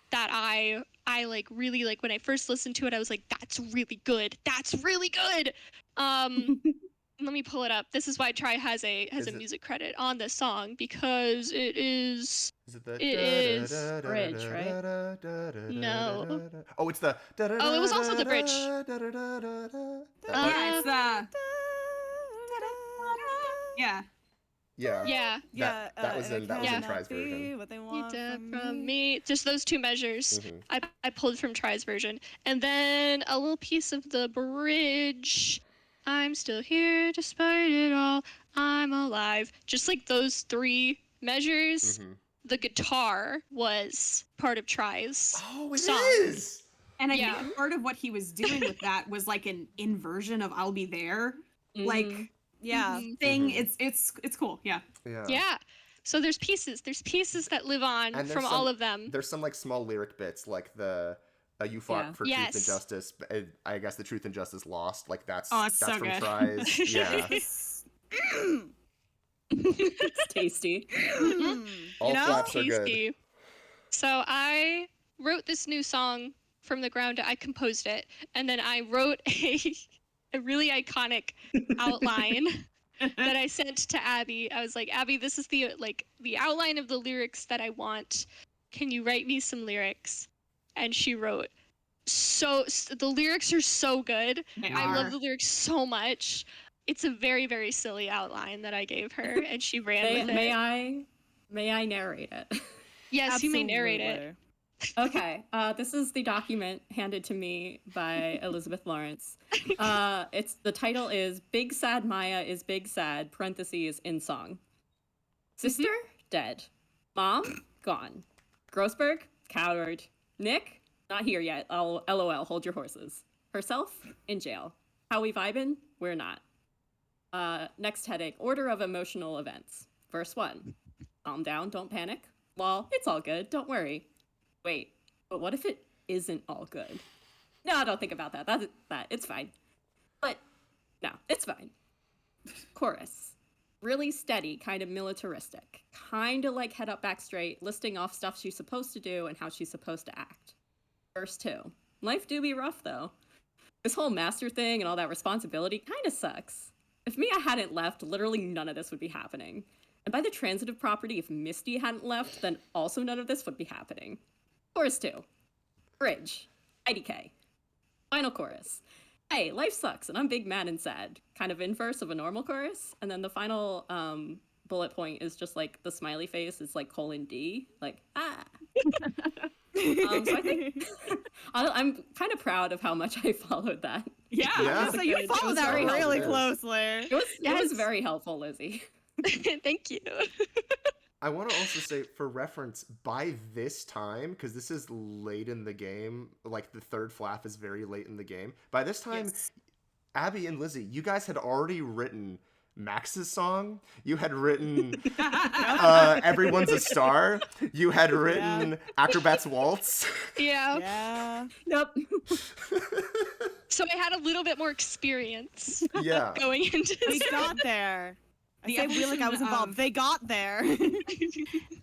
that I like really like. When I first listened to it, I was like, that's really good. That's really good. Let me pull it up. This is why Tri has a music credit on this song, because it is. It is bridge, right? No. Oh, it's the. Oh, it was also the bridge. Yeah, it's the. Yeah. Yeah. Yeah. That was in Tri's be version. what they You want did from me. just those two measures. I pulled from Tri's version, and then a little piece of the bridge. I'm still here despite it all. I'm alive. Just like those three measures. The guitar was part of Tri's song. Is. And I think part of what he was doing with that was like an inversion of "I'll Be There," like thing. It's cool. Yeah. Yeah. So there's pieces that live on And from all of them. There's some like small lyric bits, like the you fought for truth and justice. I guess the truth and justice lost. Like that's so from good. Tri's. Yeah. It's tasty. All flaps are good. Tasty. So I wrote this new song from the ground up. I composed it, and then I wrote a really iconic outline that I sent to Abby. I was like, Abby, this is the outline of the lyrics that I want. Can you write me some lyrics? And she wrote. So the lyrics are so good. I love the lyrics so much. It's a very, very silly outline that I gave her, and she ran with it. May I narrate it? Yes, you may narrate it. Okay, this is the document handed to me by Elizabeth Lawrence. The title is "Big Sad Maya is Big Sad." (parentheses in song). Sister dead, mom gone, Grossberg coward, Nick not here yet. LOL. Hold your horses. Herself in jail. How we vibin'? We're not. Next headache. Order of emotional events. Verse 1. Calm down. Don't panic. Lol. It's all good. Don't worry. Wait. But what if it isn't all good? No, don't think about that. That. It's fine. But no, it's fine. Chorus. Really steady, kind of militaristic. Kind of like head up, back straight, listing off stuff she's supposed to do and how she's supposed to act. Verse 2. Life do be rough, though. This whole master thing and all that responsibility kind of sucks. If Mia hadn't left, literally none of this would be happening. And by the transitive property, if Misty hadn't left, then also none of this would be happening. Chorus 2. Bridge. IDK. Final chorus. Hey, life sucks, and I'm big, mad, and sad. Kind of inverse of a normal chorus. And then the final bullet point is just like the smiley face. It's like :D, like ah. So I think I'm kind of proud of how much I followed that. Yeah. So you It followed was that very really helpful. closely. It was very helpful, Lizzie. Thank you. I want to also say, for reference, by this time, because this is late in the game, like the third flap is very late in the game. By this time, Yes. Abby and Lizzie, you guys had already written Max's song. You had written Everyone's a Star. You had written Acrobat's Waltz. Yeah. Yeah. Yep. So I had a little bit more experience Yeah. going into We this. got there. I The say we like I was evolution involved. of- They got there.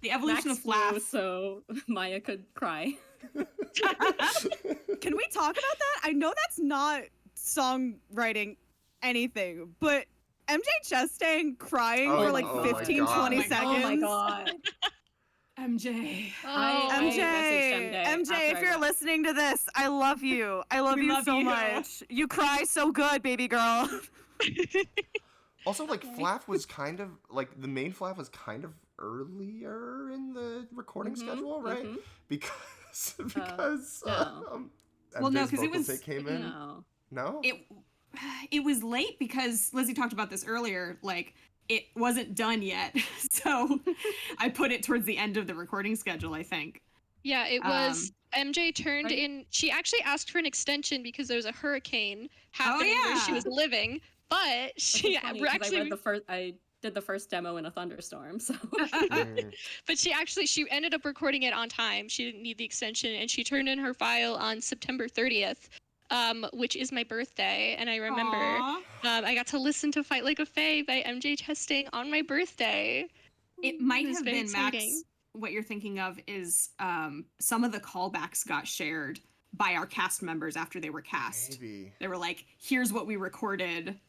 The evolution Max of flap. flew so Maya could cry. Can we talk about that? I know that's not songwriting anything, but MJ Chastain crying Oh, for like oh my 15, God. 20 Oh my seconds. Oh my god. MJ. I MJ, messaged MJ MJ, if after I you're left. listening to this, I love you. I love We you love so you. much. You cry so good, baby girl. Also, like, flap was kind of, like, the main flap was kind of earlier in the recording schedule, right? Because no. Well, no, MJ's 'cause it vocal was- take came in. No. No? It was late because Lizzie talked about this earlier. Like, it wasn't done yet, so I put it towards the end of the recording schedule, I think. Yeah, it was MJ turned right? in. She actually asked for an extension because there was a hurricane happening where she yeah. was living. But Which she is funny, 'cause actually, I did the first demo in a thunderstorm, so Mm. but she ended up recording it on time. She didn't need the extension, and she turned in her file on September 30th, which is my birthday. And I remember Aw. I got to listen to "Fight Like a Fae" by MJ Chastain on my birthday. It might It was have very been, Max, exciting. what you're thinking of is some of the callbacks got shared by our cast members after they were cast. Maybe. They were like, here's what we recorded.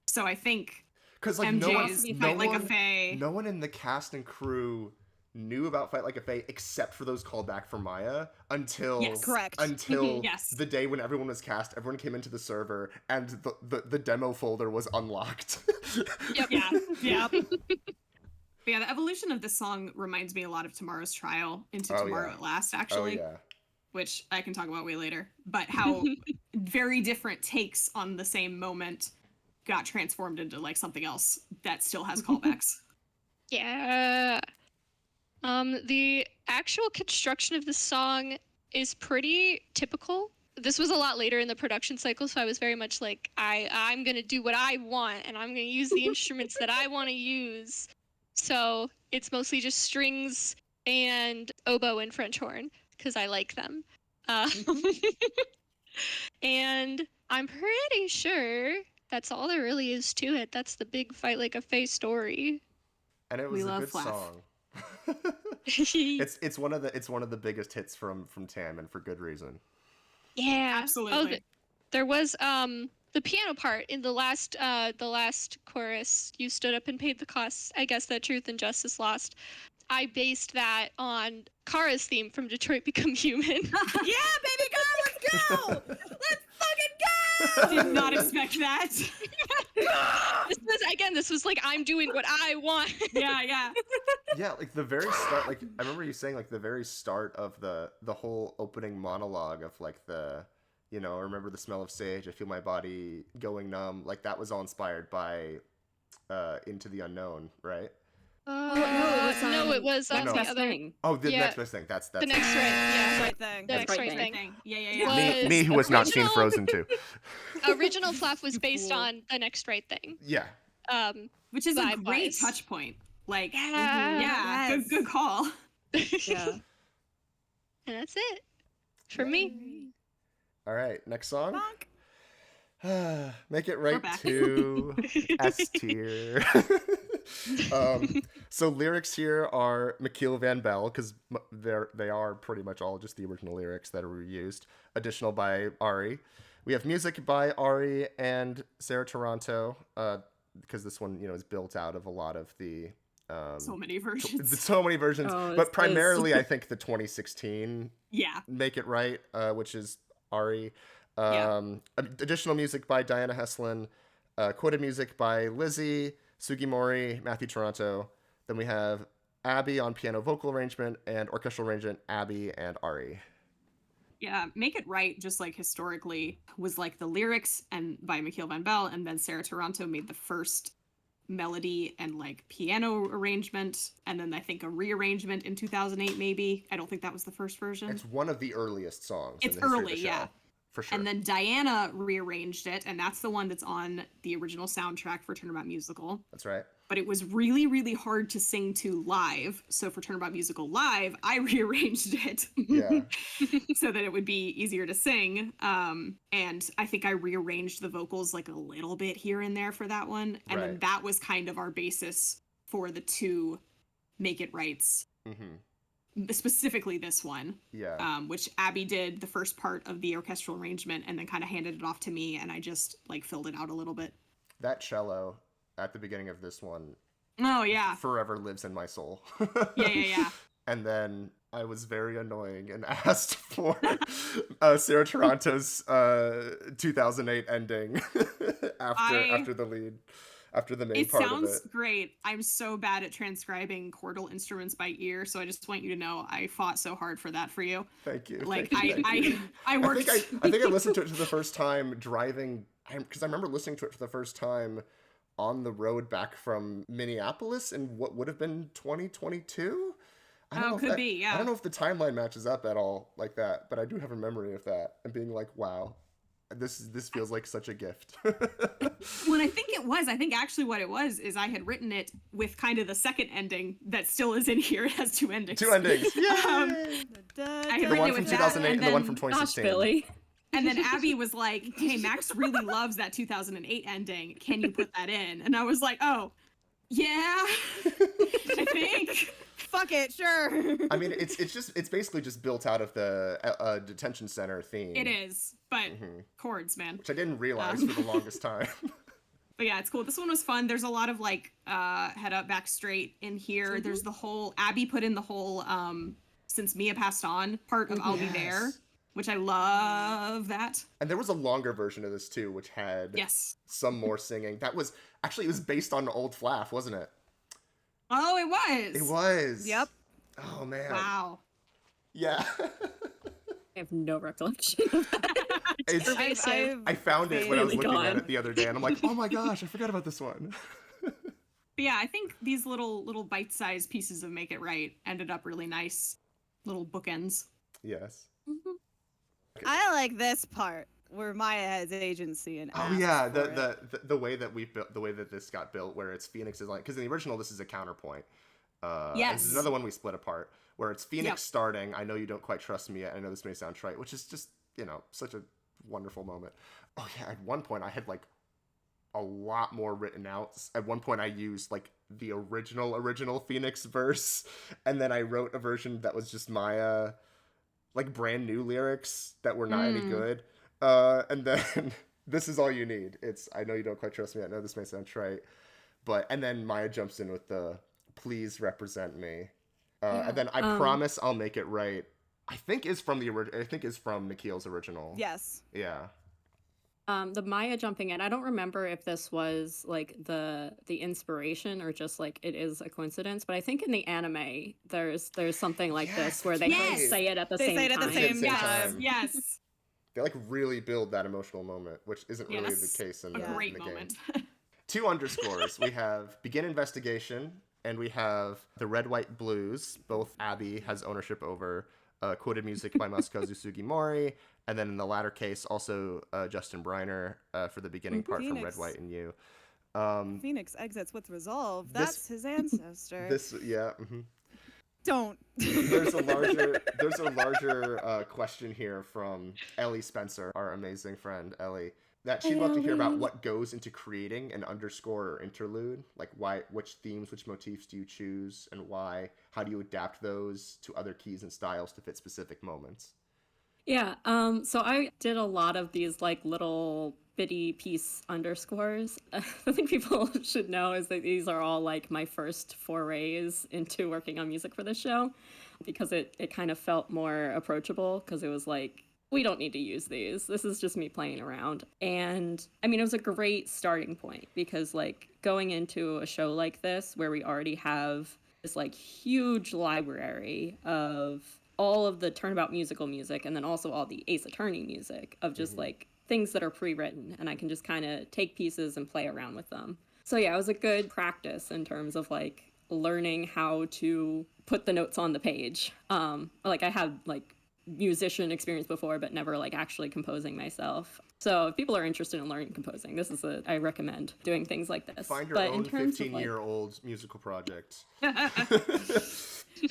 So I think Because, like, MJ's Fight Like a one, Fae. no one in the cast and crew knew about Fight Like a Fae except for those callback for Maya until Yes. Correct. until Yes. the day when everyone was cast. Everyone came into the server and the demo folder was unlocked. Yep. Yeah, yeah. But yeah, the evolution of this song reminds me a lot of Tomorrow's Trial into Oh, Tomorrow yeah. at Last, Oh actually, yeah. which I can talk about way later. But how very different takes on the same moment got transformed into like something else that still has callbacks. Yeah. The actual construction of the song is pretty typical. This was a lot later in the production cycle, so I was very much like, I'm gonna do what I want, and I'm gonna use the instruments that I want to use. So it's mostly just strings and oboe and French horn, because I like them. And I'm pretty sure that's all there really is to it. That's the big Fight Like a Fae story. And it We was a love good Flaff. song. It's one of the biggest hits from TAAAM, and for good reason. Yeah, Absolutely. there was the piano part in the last chorus. You stood up and paid the costs. I guess that truth and justice lost. I based that on Kara's theme from Detroit Become Human. Yeah, baby girl, let's go! Let's fucking go! Did not expect that. This was like, I'm doing what I want. Yeah, yeah. Yeah, like the very start, like I remember you saying like the very start of the whole opening monologue of like the, you know, I remember the smell of sage, I feel my body going numb, like that was all inspired by Into the Unknown, right? No, it was Next the best other thing. Oh, the Yeah. next best thing. That's the next right. Yeah, Right thing. the next right right thing. thing. Thing. Yeah, yeah, yeah. Was me who has not seen original- Frozen 2. Original flap was based Cool. on the next right thing. Yeah. Which is a great Vibe-wise. touch point. Like, Yeah. yeah, Yes. good call. Yeah. And that's it for me. All right, next song. Bonk. Make it right back. to S tier. So lyrics here are McKeel Van Bell, because they are pretty much all just the original lyrics that are reused. Additional by Arri. We have music by Arri and Sarah Toronto, because this one, you know, is built out of a lot of the So many versions. so many versions, Oh, but it's- primarily I think the 2016 Yeah. Make It Right, which is Arri. Yeah. Additional music by Diana Heslin. Quoted music by Lizzie, Sugimori, Matthew Toronto. Then we have Abby on piano vocal arrangement and orchestral arrangement, Abby and Arri. Yeah, Make It Right, just like historically, was like the lyrics and by Mikhail Van Bell, and then Sarah Taranto made the first melody and like piano arrangement, and then I think a rearrangement in 2008 maybe. I don't think that was the first version. It's one of the earliest songs. It's in the history early, of the show, yeah. for sure. And then Diana rearranged it, and that's the one that's on the original soundtrack for Turnabout Musical. That's right. But it was really, really hard to sing to live. So for Turnabout Musical Live, I rearranged it Yeah. so that it would be easier to sing. And I think I rearranged the vocals like a little bit here and there for that one. And then Right. that was kind of our basis for the two Make It Rights. Specifically this one, Yeah. which Abby did the first part of the orchestral arrangement and then kind of handed it off to me, and I just like filled it out a little bit. That cello at the beginning of this one Oh yeah, forever lives in my soul. yeah. And then I was very annoying and asked for Sarah Taranto's 2008 ending after the lead. After the main It part of sounds it. great. I'm so bad at transcribing chordal instruments by ear, so I just want you to know I fought so hard for that for you. Thank you. Like thank you. I worked. I think I listened to it for the first time driving, because I remember listening to it for the first time on the road back from Minneapolis in what would have been 2022. I don't know if could that- be, yeah. I don't know if the timeline matches up at all like that, but I do have a memory of that and being like, wow, this feels like such a gift. When I think it was, I think actually what it was is I had written it with kind of the second ending that still is in here. It has two endings. Two endings. Yay! I had The written one it from with that, 2008 and the one then- from Gosh, 2016. Billy. And then Abby was like, hey, Max really loves that 2008 ending. Can you put that in? And I was like, oh, yeah, I think. Fuck it, sure. I mean, it's basically just built out of the detention center theme. It is, but chords, man. Which I didn't realize for the longest time. But yeah, it's cool. This one was fun. There's a lot of like head up, back straight in here. There's the whole, Abby put in the whole since Mia passed on part of I'll Be There, which I love that. And there was a longer version of this too, which had Yes. some more singing. That was actually, it was based on Old Flaff, wasn't it? Oh, it was. It was. Yep. Oh man. Wow. Yeah. I have no recollection of that. It's, I've I found it when I was Really looking at gone. it the other day, and I'm like, oh my gosh, I forgot about this one. But yeah, I think these little bite-sized pieces of Make It Right ended up really nice little bookends. Yes. I like this part where Maya has agency and Oh asks yeah, for it. the way that we built, the way that this got built, where it's Phoenix is like, because in the original this is a counterpoint. And Yes. this is another one we split apart, where it's Phoenix Yep. starting. I know you don't quite trust me yet. I know this may sound trite, which is just such a wonderful moment. Oh yeah, at one point I had like a lot more written out. At one point I used like the original Phoenix verse, and then I wrote a version that was just Maya, like brand new lyrics that were not any good. And then this is all you need. It's I know you don't quite trust me. I know this may sound trite, and then Maya jumps in with the please represent me. And then I promise I'll make it right. I think is from Mikhail's original. Yes. Yeah. The Maya jumping in, I don't remember if this was like the inspiration or just like it is a coincidence, but I think in the anime there's something like this where they Yes. say it at the They same say it at the time. same Same time. time. Yes. They like really build that emotional moment, which isn't really Yes. the case in A the, great in the moment. game. 2 underscores. We have Begin Investigation, and we have The Red, White, Blues. Both Abby has ownership over. Quoted music by Masukazu Sugimori. And then in the latter case, also Justin Briner for the beginning part from Red, Phoenix. White, and You. Phoenix exits with resolve. This- That's his ancestor. Don't. There's a larger question here from Ellie Spencer, our amazing friend Ellie, that she'd love to hear about what goes into creating an underscore or interlude, like which themes, which motifs do you choose, and why? How do you adapt those to other keys and styles to fit specific moments? Yeah, so I did a lot of these like little bitty piece underscores. I think people should know is that these are all like my first forays into working on music for this show, because it kind of felt more approachable, because it was like we don't need to use these. This is just me playing around. And I mean, it was a great starting point because like going into a show like this where we already have this like huge library of all of the Turnabout musical music and then also all the Ace Attorney music of just like things that are pre-written, and I can just kind of take pieces and play around with them. So yeah, it was a good practice in terms of like learning how to put the notes on the page. Like I had like musician experience before, but never like actually composing myself. So if people are interested in learning composing, I recommend doing things like this. Find your own 15-year-old musical project.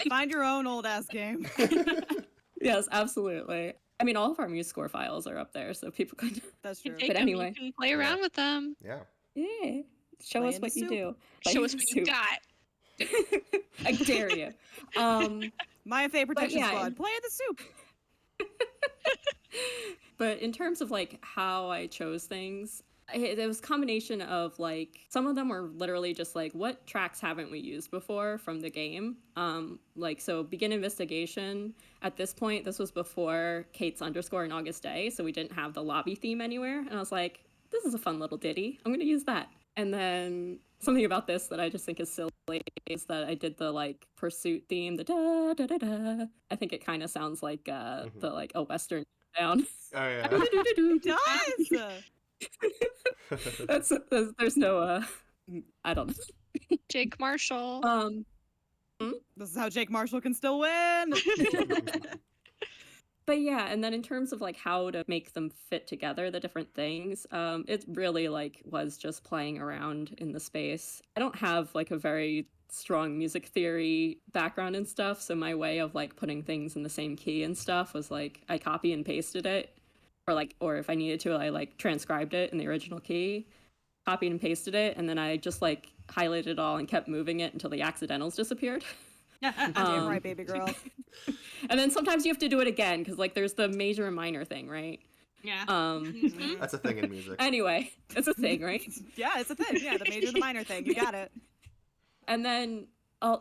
Find your own old ass game. Yes, absolutely. I mean, all of our MuseScore files are up there, so people can. That's true. Take But them, anyway. you can play around with them. Yeah. Yeah, show Play us in what the you soup. do. Show us what you got. I dare you. My favorite protection yeah, squad. Play in the soup. But in terms of like how I chose things, it was a combination of like some of them were literally just like what tracks haven't we used before from the game. Like so Begin Investigation, at this point this was before Kate's Underscore in August Day, so we didn't have the lobby theme anywhere, and I was like, this is a fun little ditty, I'm gonna use that. And then something about this that I just think is silly is that I did the like pursuit theme, the da da da da. I think it kind of sounds like the like a Western down. Oh yeah. It does. There's no I don't know. Jake Marshall. This is how Jake Marshall can still win. But yeah, and then in terms of like how to make them fit together, the different things, it really like was just playing around in the space. I don't have like a very strong music theory background and stuff, so my way of like putting things in the same key and stuff was like I copy and pasted it, or if I needed to, I like transcribed it in the original key, copied and pasted it, and then I just like highlighted it all and kept moving it until the accidentals disappeared. Damn right, baby girl. And then sometimes you have to do it again because like there's the major and minor thing, right? Yeah. That's a thing in music. Anyway, it's a thing, right? Yeah, it's a thing. Yeah, the major, the minor thing. You got it. And then,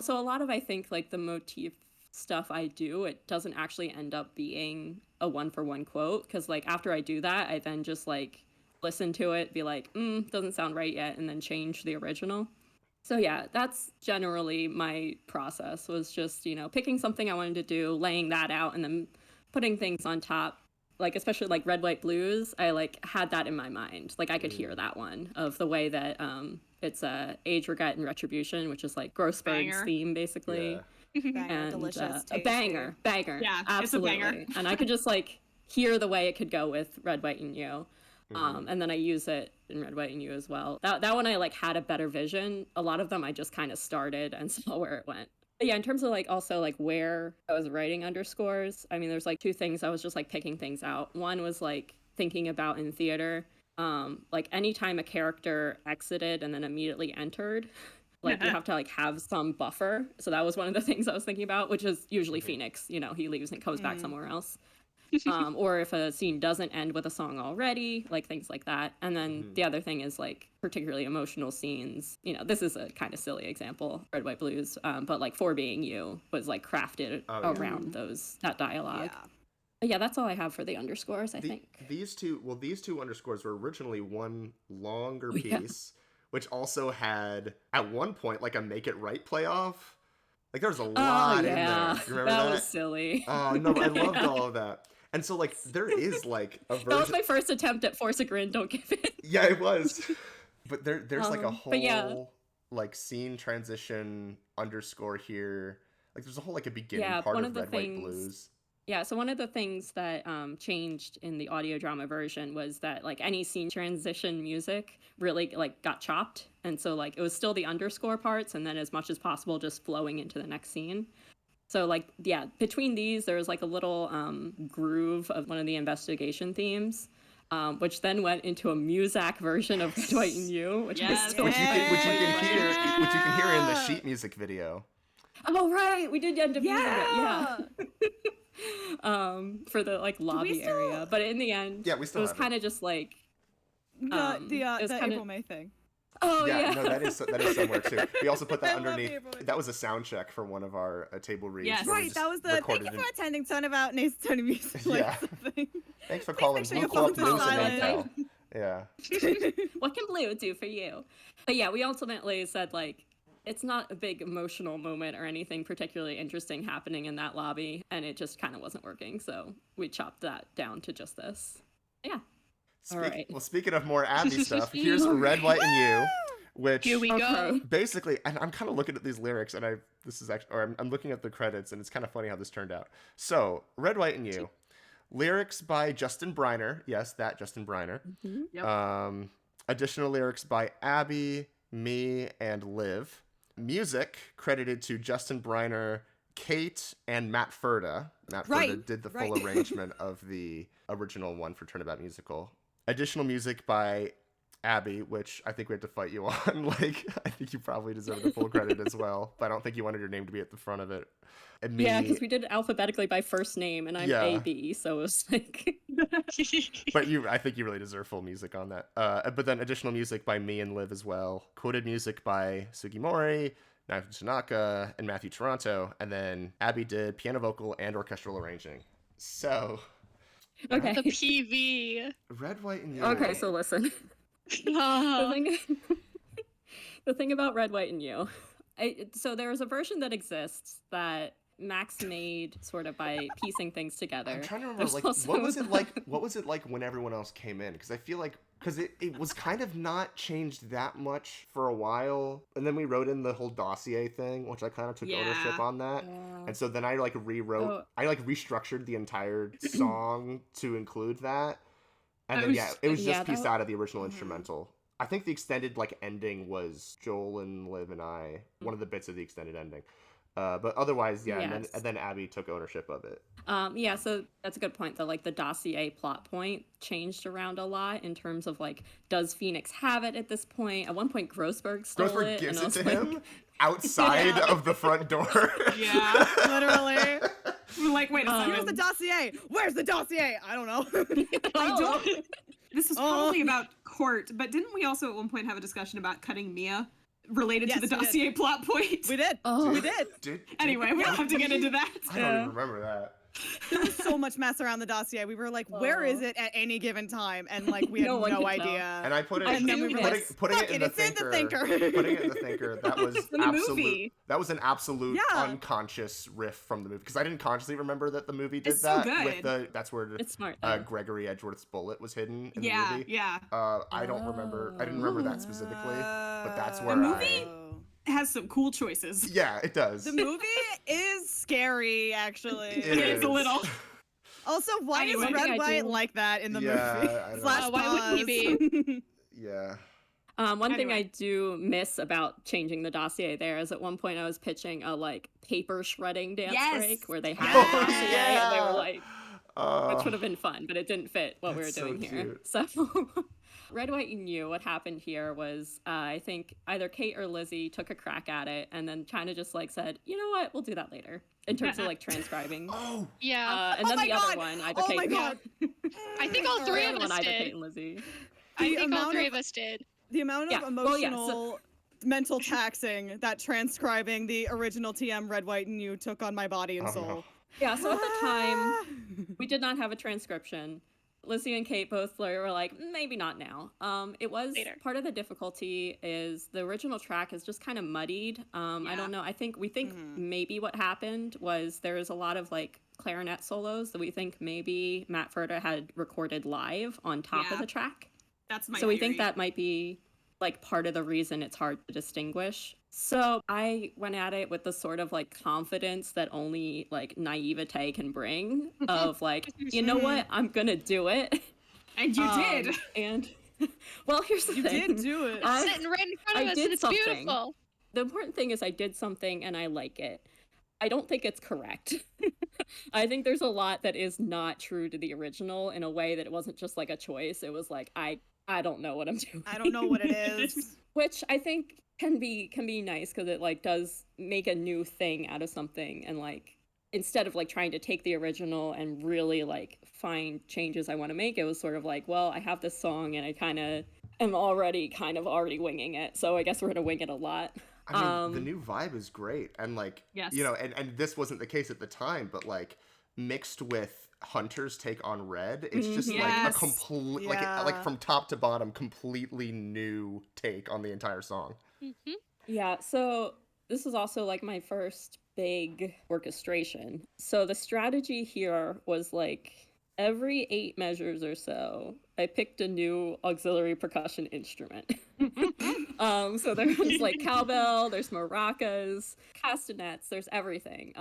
so a lot of, I think, like the motif stuff I do, it doesn't actually end up being a one-for-one quote, because like after I do that, I then just like listen to it, be like, doesn't sound right yet, and then change the original. So yeah, that's generally my process, was just, you know, picking something I wanted to do, laying that out, and then putting things on top. Like, especially like Red, White, Blues, I like had that in my mind. Like I could hear that one of the way that it's Age, Regret, and Retribution, which is like Grossberg's theme, basically. Yeah. Banger, And delicious. a banger. Yeah, Absolutely. it's a banger. And I could just like hear the way it could go with Red, White, and You. And then I use it in Red, White, and You as well. That one I like had a better vision. A lot of them I just kind of started and saw where it went. But yeah, in terms of like also like where I was writing underscores, I mean, there's like two things I was just like picking things out. One was like thinking about in theater, like anytime a character exited and then immediately entered, like you have to like have some buffer. So that was one of the things I was thinking about, which is usually Phoenix, you know, he leaves and comes back somewhere else. Or if a scene doesn't end with a song already, like things like that. And then the other thing is like particularly emotional scenes. You know, this is a kind of silly example, Red, White, Blues, but like For Being You was like crafted around that dialogue. Yeah. But yeah, that's all I have for the underscores, I think. These two underscores were originally one longer piece, which also had at one point like a Make It Right playoff. Like there was a lot in there. You remember that? That was silly. Oh no, I loved all of that. And so like there is like a version. That was my first attempt at Force a Grin, don't give it. Yeah, it was. But there's like a whole yeah. like scene transition underscore here. Like there's a whole like a beginning part one of of the Red, White, things- Blues. Yeah, so one of the things that changed in the audio drama version was that like any scene transition music really like got chopped, and so like it was still the underscore parts, and then as much as possible just flowing into the next scene. So like yeah, between these there was like a little groove of one of the investigation themes, which then went into a Muzak version of Red, White, and You, which was still Which you can hear in the sheet music video. Oh right, we did end up using it, Yeah. for the like lobby area, but in the end, Yeah, we still it was have kind of just like it was The kinda- April May thing. oh yeah, No, that is somewhere too. We also put that I love underneath. April May. That was a sound check for one of our table reads. Yes. where we Right, just that was the thank recorded you in- for attending Turnabout and Ace Attorney Music. Like, Yeah. something. Thanks for calling make sure Blue your Club phones are News and silent. Intel. Yeah. What can blue do for you? But yeah, we ultimately said like it's not a big emotional moment or anything particularly interesting happening in that lobby, and it just kind of wasn't working. So we chopped that down to just this. Yeah. All right. Well, speaking of more Abby stuff, here's Red, White, and You, which Here we go. Okay. basically, and I'm kind of looking at these lyrics, and I'm looking at the credits, and it's kind of funny how this turned out. So, Red, White, and You, lyrics by Justin Briner. Yes, that Justin Briner. Yep. Additional lyrics by Abby, me, and Liv. Music credited to Justin Briner, Kate, and Matt Furta. Matt Furta did the full arrangement of the original one for Turnabout Musical. Additional music by Abby, which I think we had to fight you on. Like, I think you probably deserve the full credit as well, but I don't think you wanted your name to be at the front of it. And me, Yeah, because we did it alphabetically by first name, and I'm AB, so it was like. but I think you really deserve full music on that. But then additional music by me and Liv as well. Quoted music by Sugimori, Naoki Tanaka, and Matthew Toronto. And then Abby did piano vocal and orchestral arranging. So. Okay. The PV. Red, White, and You. Okay, so listen. the thing about Red, White, and You. So there is a version that exists that Max made sort of by piecing things together. I'm trying to remember, There's like, also what was it like? What was it like when everyone else came in? Because I feel like, it was kind of not changed that much for a while, and then we wrote in the whole dossier thing, which I kind of took ownership on that, and so then I like rewrote, I like restructured the entire song to include that, and then it was just pieced out of the original instrumental. I think the extended like ending was Joel and Liv and I, one of the bits of the extended ending. But otherwise, and then Abby took ownership of it. So that's a good point, though. Like, the dossier plot point changed around a lot in terms of, like, does Phoenix have it at this point? At one point, Grossberg stole it. Gives and it to like, him outside of the front door. Yeah. Literally. We're like, wait a second. Where's the dossier? Where's the dossier? I don't know. I don't. This is probably about Court, but didn't we also at one point have a discussion about cutting Mia related to the dossier plot point? We did. Oh. We did. Anyway, we don't have to get into that. I don't even remember that. There was so much mess around the dossier. We were like, where is it at any given time? And like, we had No one no could idea. And I put it, And then we were like, putting fuck it in it, the it's in the thinker. thinker. Putting it in the thinker. That was in the movie. That was an absolute Yeah. unconscious riff from the movie, because I didn't consciously remember that the movie did It's so that. good. With that's where It's smart, though. Gregory Edgeworth's bullet was hidden in the Yeah, movie. yeah. I don't remember. I didn't remember that specifically, but that's where The movie Oh. has some cool choices. Yeah, it does. The movie is scary, actually. It It's a little. Also, why Anyway. is Red I White do- like that in the Yeah, movie? I don't Slash know. Why wouldn't he pause. Yeah. One thing Anyway. I do miss about changing the dossier there is at one point I was pitching a, like, paper shredding dance Yes. break where they had Yes. the dossier and they Yeah. were like, which would have been fun, but it didn't fit what we were That's so doing here. cute. So, Red, White, and You, what happened here was I think either Kate or Lizzie took a crack at it and then kind of just like said, you know what, we'll do that later in terms of like transcribing. Oh, Yeah. And then my the other God. one, either Oh Kate my God. I think all the three other of one, us either Kate did. and Lizzie. I The think all amount three of- of us did. The amount of Yeah, emotional, well, yeah, mental taxing that transcribing the original TM Red, White, and You took on my body and Oh, soul. no. Yeah, so at the time, we did not have a transcription. Lizzie and Kate both were like, maybe not now. It was Later. part of the difficulty is the original track is just kind of muddied. I Yeah. don't know. We think maybe what happened was there was a lot of like clarinet solos that we think maybe Matt Furta had recorded live on top Yeah. of the track. That's my So we think theory. that might be like part of the reason it's hard to distinguish. So I went at it with the sort of like confidence that only like naivete can bring of like, you know what, I'm gonna do it. And you did. And well, here's the You thing. did do it. Sitting right in front I of us, did and it's something. beautiful. The important thing is I did something and I like it. I don't think it's correct. I think there's a lot that is not true to the original in a way that it wasn't just like a choice. It was like I don't know what I'm doing. I don't know what it is. Which I think can be nice because it like does make a new thing out of something, and like instead of like trying to take the original and really like find changes I want to make, it was sort of like, well, I have this song and I kind of am already winging it, so I guess we're gonna wing it a lot. I mean, the new vibe is great, and like, Yes. you know, and this wasn't the case at the time, but like mixed with Hunter's take on Red. It's just like a Yes. complete, Yeah. like from top to bottom, completely new take on the entire song. Yeah, so this is also like my first big orchestration. So the strategy here was like every 8 measures or so, I picked a new auxiliary percussion instrument. So there's like cowbell, there's maracas, castanets, there's everything.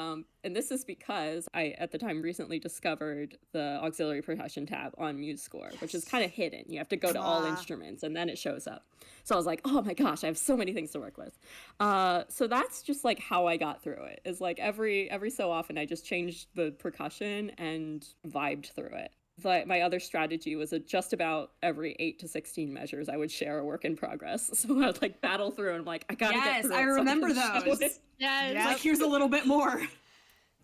And this is because I, at the time, recently discovered the auxiliary percussion tab on MuseScore, which is kind of hidden. You have to go to all instruments and then it shows up. So I was like, oh my gosh, I have so many things to work with. So that's just like how I got through it. Is like every so often I just changed the percussion and vibed through it. But my other strategy was that just about every 8 to 16 measures, I would share a work in progress. So I would like battle through and I'm like, I gotta get Yes, through I it so remember can show those. it. Yes. It's like, here's a little bit more.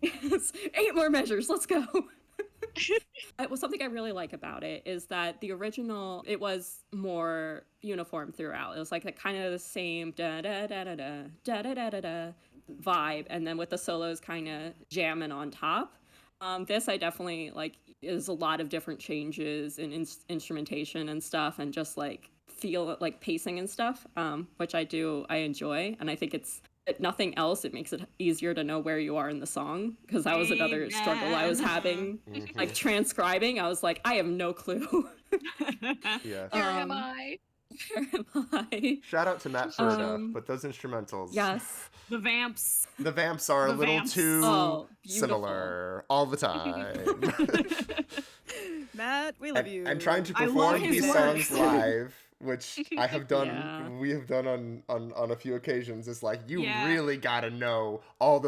Yes, 8 more measures, let's go. Well, something I really like about it is that the original, it was more uniform throughout. It was like kind of the same da da da da da da da da da da vibe, and then with the solos kind of jamming on top. This I definitely like is a lot of different changes in instrumentation and stuff, and just like feel like pacing and stuff, which I enjoy, and I think it's. If nothing else, it makes it easier to know where you are in the song, because that was another struggle I was having. Like transcribing, I was like, I have no clue. Yeah. Here am I. Where am I? Shout out to Matt Serda, but those instrumentals. Yes. The vamps. The vamps are a The little vamps. too Oh, beautiful. similar all the time. Matt, we love you. And trying to I love perform his these work. songs live, which I have done, Yeah. we have done on a few occasions. It's like you Yeah. really gotta know all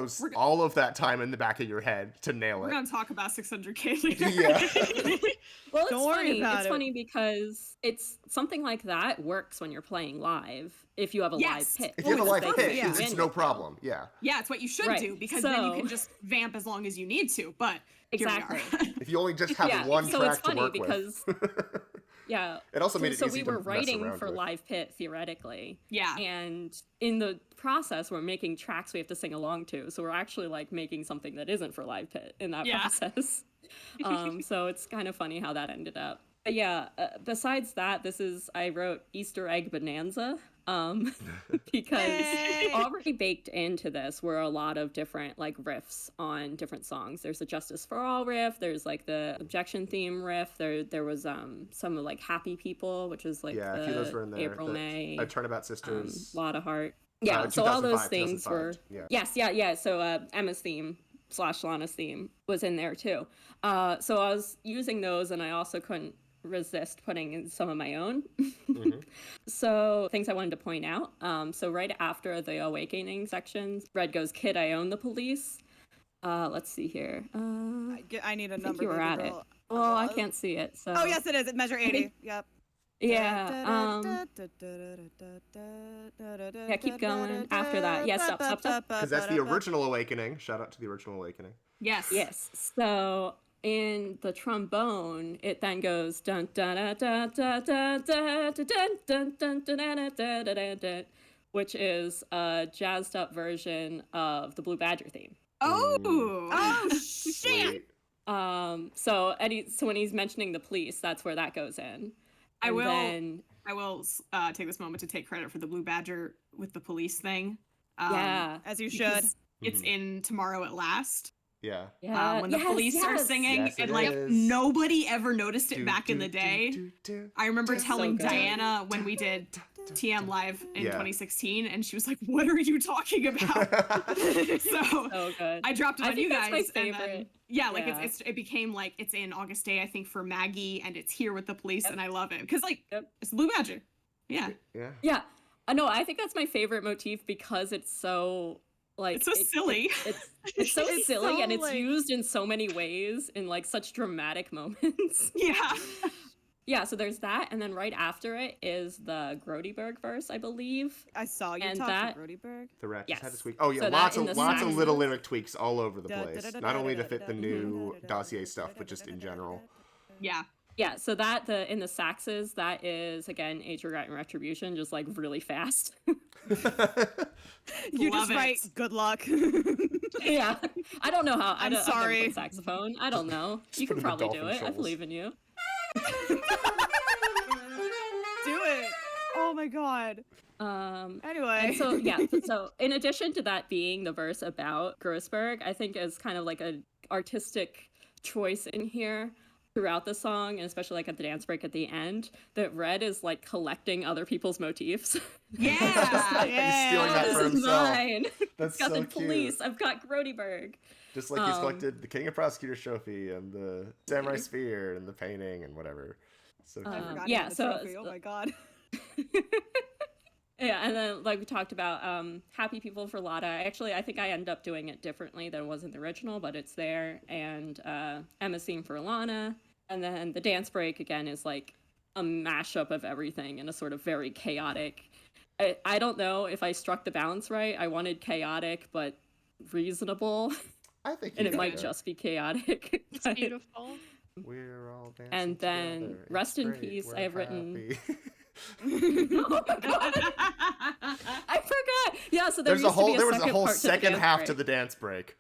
of that time in the back of your head to nail We're it. gonna talk about 600K later. Yeah. Well, Don't worry about it's it. funny because it's something like that works when you're playing live if you have a Yes. live pit. If you have a it's live perfect, pitch, yeah. it's no problem. Yeah. Yeah, it's what you should Right. do, because then you So- can just vamp as long as you need to. But here we are. Exactly. If you only just have one so track it's funny to work because with. yeah. It also made it so easy we to were mess writing around for with. live pit theoretically. Yeah. And in the process, we're making tracks we have to sing along to. So we're actually like making something that isn't for live pit in that Yeah. process. So it's kind of funny how that ended up. But yeah, besides that, I wrote Easter Egg Bonanza. Because already baked into this were a lot of different like riffs on different songs. There's a Justice for All riff, there's like the Objection theme riff, there was some of like Happy People, which is like Yeah, a few of those were in the there. April May Turnabout Sisters. Lot of Heart. Yeah, so all 2005, those things were 2005, yes, yeah. So Emma's theme / Lana's theme was in there too. So I was using those, and I also couldn't resist putting in some of my own. So things I wanted to point out. So right after the Awakening sections, Red goes, "Kid, I own the police." Let's see here. I need a I think number. you were baby at girl. it. Well, I can't see it. So. Oh yes, it is. It measure 80. Yep. Yeah. Yeah. Keep going. After that. Yeah. Stop. Because that's the original Awakening. Shout out to the original Awakening. Yes. Yes. So in the trombone, it then goes dun dun dun dun dun dun dun dun dun dun dun dun dun, which is a jazzed up version of the Blue Badger theme. Oh shit! Sweet. So when he's mentioning the police, that's where that goes in. I And will then- take this moment to take credit for the Blue Badger with the police thing. Yeah. As you should. because It's in Tomorrow at Last. Yeah. Yeah. When the police are singing, Yes, it and like is. nobody ever noticed it Do, back in do, the do, day. do, do. I remember So telling good. Diana when we did TM Live in Yeah. 2016, and she was like, "What are you talking about?" So So good. I dropped it I on think you that's guys. my and then- favorite. yeah, like Yeah. it became like it's in August Day, I think, for Maggie, and it's here with the police, Yep. and I love it because like Yep. it's the Blue Badger. Yeah, Yeah. Yeah. No, I think that's my favorite motif because it's so like it's so silly. It's so It's silly so, and it's like- used in so many ways in like such dramatic moments. Yeah. Yeah, so there's that, and then right after it is the Grodyberg verse, I believe. I saw you And talk that- to Brodyberg. The Ratchet Yes. had to tweak. Oh yeah, So that lots in of the lots of sax- little lyric tweaks all over the Da, place. da, da, Not da, only to da, fit da, the da, new da, da, dossier da, stuff, da, but just da, in da, general. da, da. Yeah. Yeah, so that in the saxes, that is again Age, Regret, and Retribution, just like really fast. You Love just write it. good luck. Yeah, I don't know how. I'm I've never sorry. played saxophone. I don't know. You put can in the probably do dolphin it. I shoals. believe in you. Do it. Oh my god. Anyway. And so yeah, so in addition to that being the verse about Grossberg, I think is kind of like an artistic choice in here throughout the song, and especially like at the dance break at the end, that Red is like collecting other people's motifs. Yeah. He's stealing that This for is himself. mine. That's I've got so the cute. police. I've got Grodyberg. Just like he's collected the King of Prosecutor trophy and the Samurai Spear and the painting and whatever. So I cute. forgot yeah, he had the so- trophy. Oh my god. Yeah, and then like we talked about Happy People for Lotta. Actually, I think I ended up doing it differently than it was in the original, but it's there. And Emma's theme for Alana. And then the dance break, again, is like a mashup of everything in a sort of very chaotic... I don't know if I struck the balance right. I wanted chaotic, but reasonable. I think And you it might got just be chaotic. It's but- beautiful. We're all dancing And then together. It's Rest in great. Peace, We're I have written- happy. Oh my god! I forgot. Yeah, so there There used to be was a whole part to the second dance half break. to the dance break.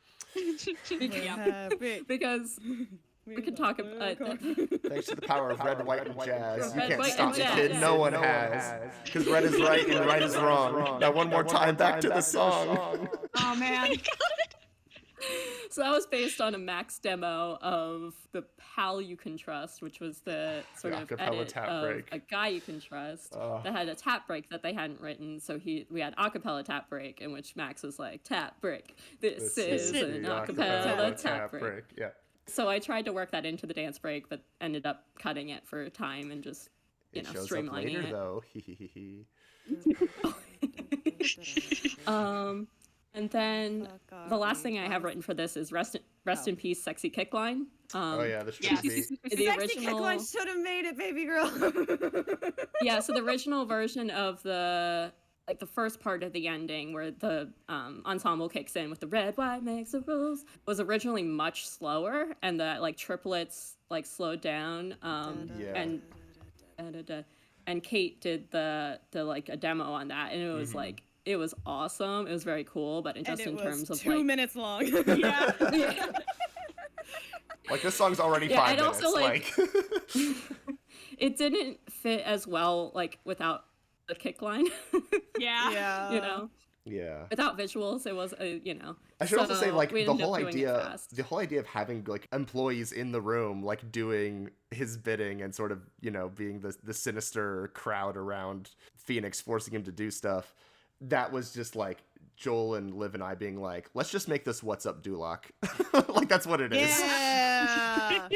Because we could talk about Thanks to the power of red, white, and jazz. You Red, can't white, stop and me, jazz. kid. No one has. Because red is right and right is wrong. Now one more time, back to the song. Oh man. So that was based on a Max demo of the Pal You Can Trust, which was the sort of acapella edit tap of break. A Guy You Can Trust Oh. that had a tap break that they hadn't written. So we had acapella tap break, in which Max was like, tap break. This is the an acapella tap break. Yeah. So I tried to work that into the dance break, but ended up cutting it for time and just, It shows up streamlining later, it. though. And then the last thing I have written for this is Rest in Peace, Sexy Kick Line. Oh, yeah, the Yes. beat. The Sexy original, Kickline should have made it, baby girl. yeah. So the original version of the first part of the ending, where the ensemble kicks in with the red, white makes the rules, was originally much slower, and the triplets slowed down. Yeah. And Kate did a demo on that, and it was it was awesome. It was very cool, but And just it in was terms of 2 minutes long. Yeah. Like, this song's already Yeah, 5 and minutes. also, Like, it didn't fit as well without the kick line. Yeah. Yeah. yeah. Without visuals, it was I should also say, like, we the ended whole up doing it idea fast. of having, like, employees in the room, like, doing his bidding and sort of, being the sinister crowd around Phoenix, forcing him to do stuff, that was just, like, Joel and Liv and I being like, let's just make this What's Up Duloc. Like, that's what it is. Yeah.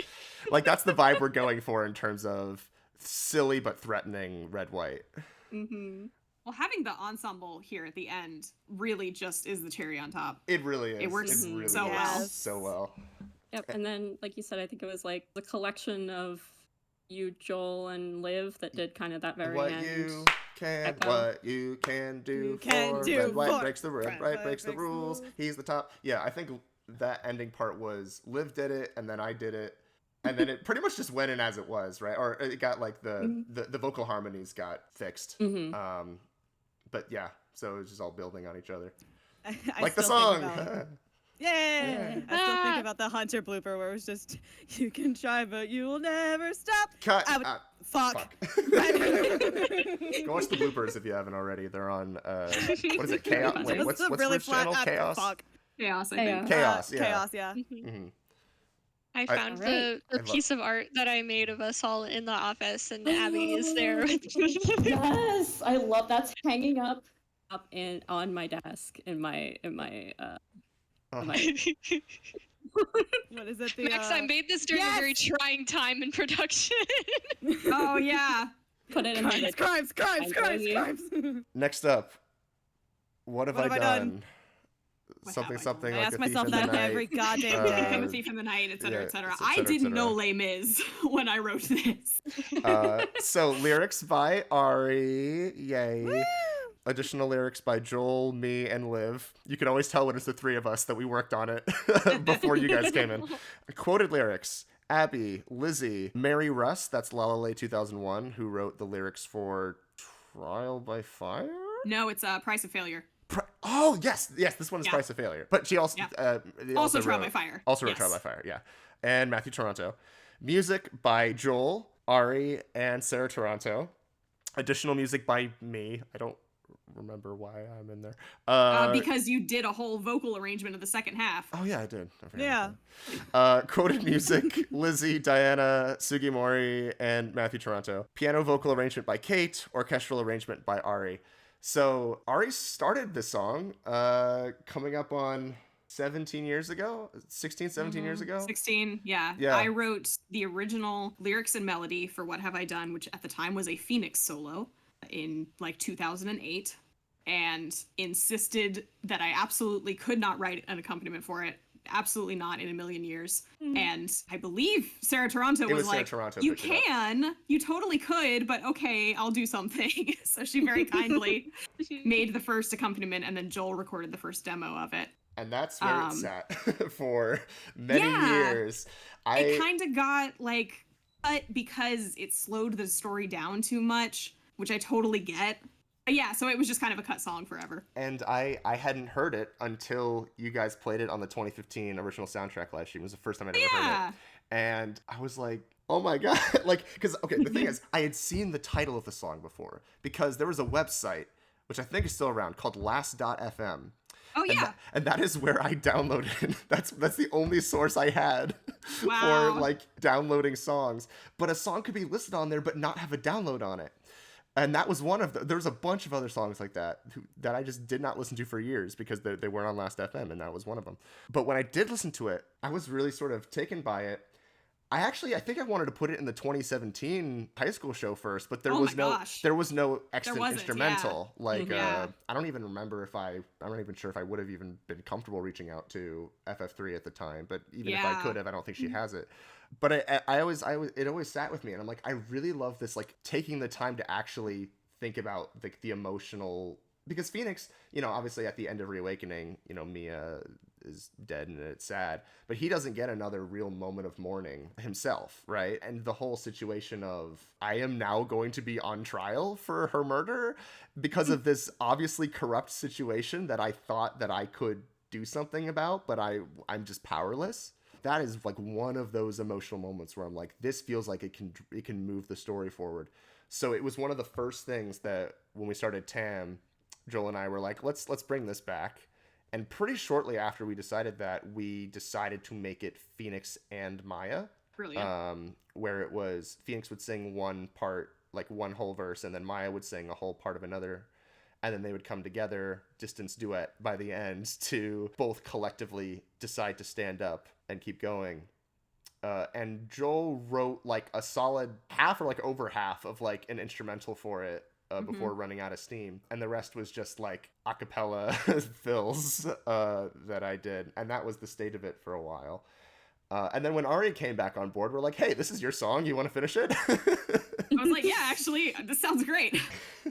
Like, that's the vibe we're going for in terms of silly but threatening red, white. Mm-hmm. Well, having the ensemble here at the end really just is the cherry on top. It really is. It works really so works well. so well. Yep, and then like you said, I think it was like the collection of you, Joel, and Liv that did kind of that very What end. what you can do You can for do red, white for breaks the red, red, white white breaks the breaks the rules. rules. He's the top. Yeah, I think that ending part was Liv did it, and then I did it, and then it pretty much just went in as it was, right? Or it got like the vocal harmonies got fixed. Mm-hmm. But yeah, so it was just all building on each other, I like the still song. think about- Yay! I still think about the Hunter blooper where it was just, you can try, but you will never stop. Cut. I would- Fuck. Fuck. Go watch the bloopers if you haven't already. They're on what is it? Chaos. Wait, what's the really Rich channel? flat Chaos. Fuck. Chaos, I think. Chaos. Yeah. Chaos. Yeah. Mhm. I found the I love- piece of art that I made of us all in the office, and Abby is there with me. Yes, I love that's hanging up on my desk in my Oh. my What is it? The, Max, I made this during a very yes! trying time in production. Oh yeah. put it in my crimes. Next up, what have I done? What Something, have I something I like ask a thief myself in the that night. every goddamn Uh, day. I'm a thief in the night, etc., yeah, etc. et I cetera, et didn't know cetera. Les Mis when I wrote this. So lyrics by Arri, yay. Woo! Additional lyrics by Joel, me, and Liv. You can always tell when it's the three of us that we worked on it before you guys came in. Quoted lyrics. Abby, Lizzie, Mary Russ, that's La La La 2001, who wrote the lyrics for Trial by Fire? No, it's Price of Failure. Oh, yes, this one is Yeah. Price of Failure. But she also... they Also Trial wrote, by Fire. Also wrote Yes. Trial by Fire, yeah. And Matthew Toronto. Music by Joel, Arri, and Sarah Toronto. Additional music by me. I don't remember why I'm in there. Because you did a whole vocal arrangement of the second half. Oh, yeah, I did. I forgot Yeah. about that. Quoted music, Lizzie, Diana, Sugimori, and Matthew Toronto. Piano vocal arrangement by Kate, orchestral arrangement by Arri. So Arri started this song coming up on 17 years ago, 16, 17 years ago. 16, yeah. Yeah. I wrote the original lyrics and melody for What Have I Done, which at the time was a Phoenix solo in like 2008, and insisted that I absolutely could not write an accompaniment for it. Absolutely not in a million years. And I believe Sarah Toronto was Sarah like, Toronto you picked it up. can, you totally could, but okay, I'll do something. So she very kindly made the first accompaniment, and then Joel recorded the first demo of it. And that's where it sat for many years. It kind of got like cut because it slowed the story down too much, which I totally get. But yeah, so it was just kind of a cut song forever. And I hadn't heard it until you guys played it on the 2015 original soundtrack live stream. It was the first time I'd ever heard it. And I was like, oh my God. Like, because, okay, the thing is, I had seen the title of the song before because there was a website, which I think is still around, called last.fm. Oh, yeah. And that is where I downloaded. That's the only source I had Wow. for, like, downloading songs. But a song could be listed on there but not have a download on it. And that was one of the... There was a bunch of other songs like that that I just did not listen to for years because they weren't on Last FM, and that was one of them. But when I did listen to it, I was really sort of taken by it. I think I wanted to put it in the 2017 high school show first, but there was no instrumental. Yeah. Like, Yeah. I don't even remember I'm not even sure if I would have even been comfortable reaching out to FF3 at the time, but even if I could have, I don't think she has it. But it always sat with me, and I'm like, I really love this, like, taking the time to actually think about the emotional, because Phoenix, obviously at the end of Reawakening, Mia is dead and it's sad, but he doesn't get another real moment of mourning himself, right? And the whole situation of, I am now going to be on trial for her murder because of this obviously corrupt situation that I thought that I could do something about, but I'm just powerless. That is like one of those emotional moments where I'm like, this feels like it can move the story forward. So it was one of the first things that when we started TAAAM, Joel and I were like, let's bring this back. And pretty shortly after we decided that, we decided to make it Phoenix and Maya. Brilliant. Where it was Phoenix would sing one part, like one whole verse, and then Maya would sing a whole part of another. And then they would come together, distance duet by the end, to both collectively decide to stand up and keep going. And Joel wrote like a solid half or like over half of like an instrumental for it before running out of steam. And the rest was just like a cappella fills that I did. And that was the state of it for a while. And then when Arri came back on board, we're like, hey, this is your song. You want to finish it? I was like, yeah, actually, this sounds great.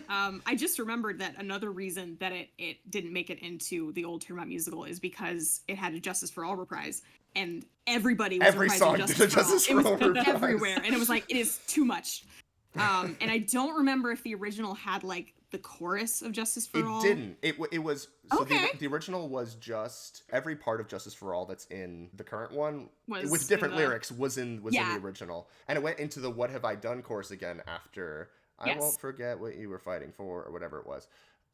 I just remembered that another reason that it didn't make it into the old Turnabout musical is because it had a Justice for All reprise, and everybody was Every song reprising did a Justice for All It was reprise. everywhere, and it was like, it is too much. And I don't remember if the original had like the chorus of Justice for All. It didn't. It was so Okay. the original was just every part of Justice for All that's in the current one Was with different in the- lyrics was in the original, and it went into the What Have I Done chorus again after I Yes. Won't Forget What You Were Fighting For or whatever it was.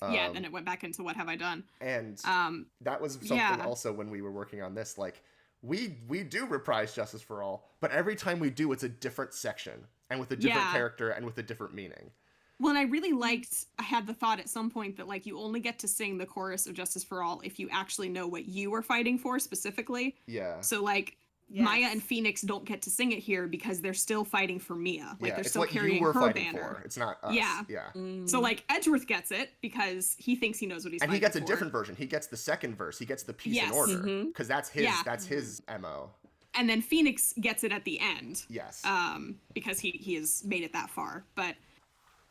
Yeah, then it went back into What Have I Done. And that was something yeah. also when we were working on this, like we do reprise Justice for All, but every time we do, it's a different section and with a different Yeah. character and with a different meaning. Well, and I really I had the thought at some point that like you only get to sing the chorus of Justice for All if you actually know what you were fighting for specifically. Yeah. So like Yes. Maya and Phoenix don't get to sing it here because they're still fighting for Mia. Like yeah, they're it's still what carrying you were her fighting banner. for. It's not us. Yeah. Yeah. So like Edgeworth gets it because he thinks he knows what he's And fighting he gets a for. different version. He gets the second verse. He gets the piece in Yes. order because that's his Yeah. MO. And then Phoenix gets it at the end. Yes. Because he has made it that far. But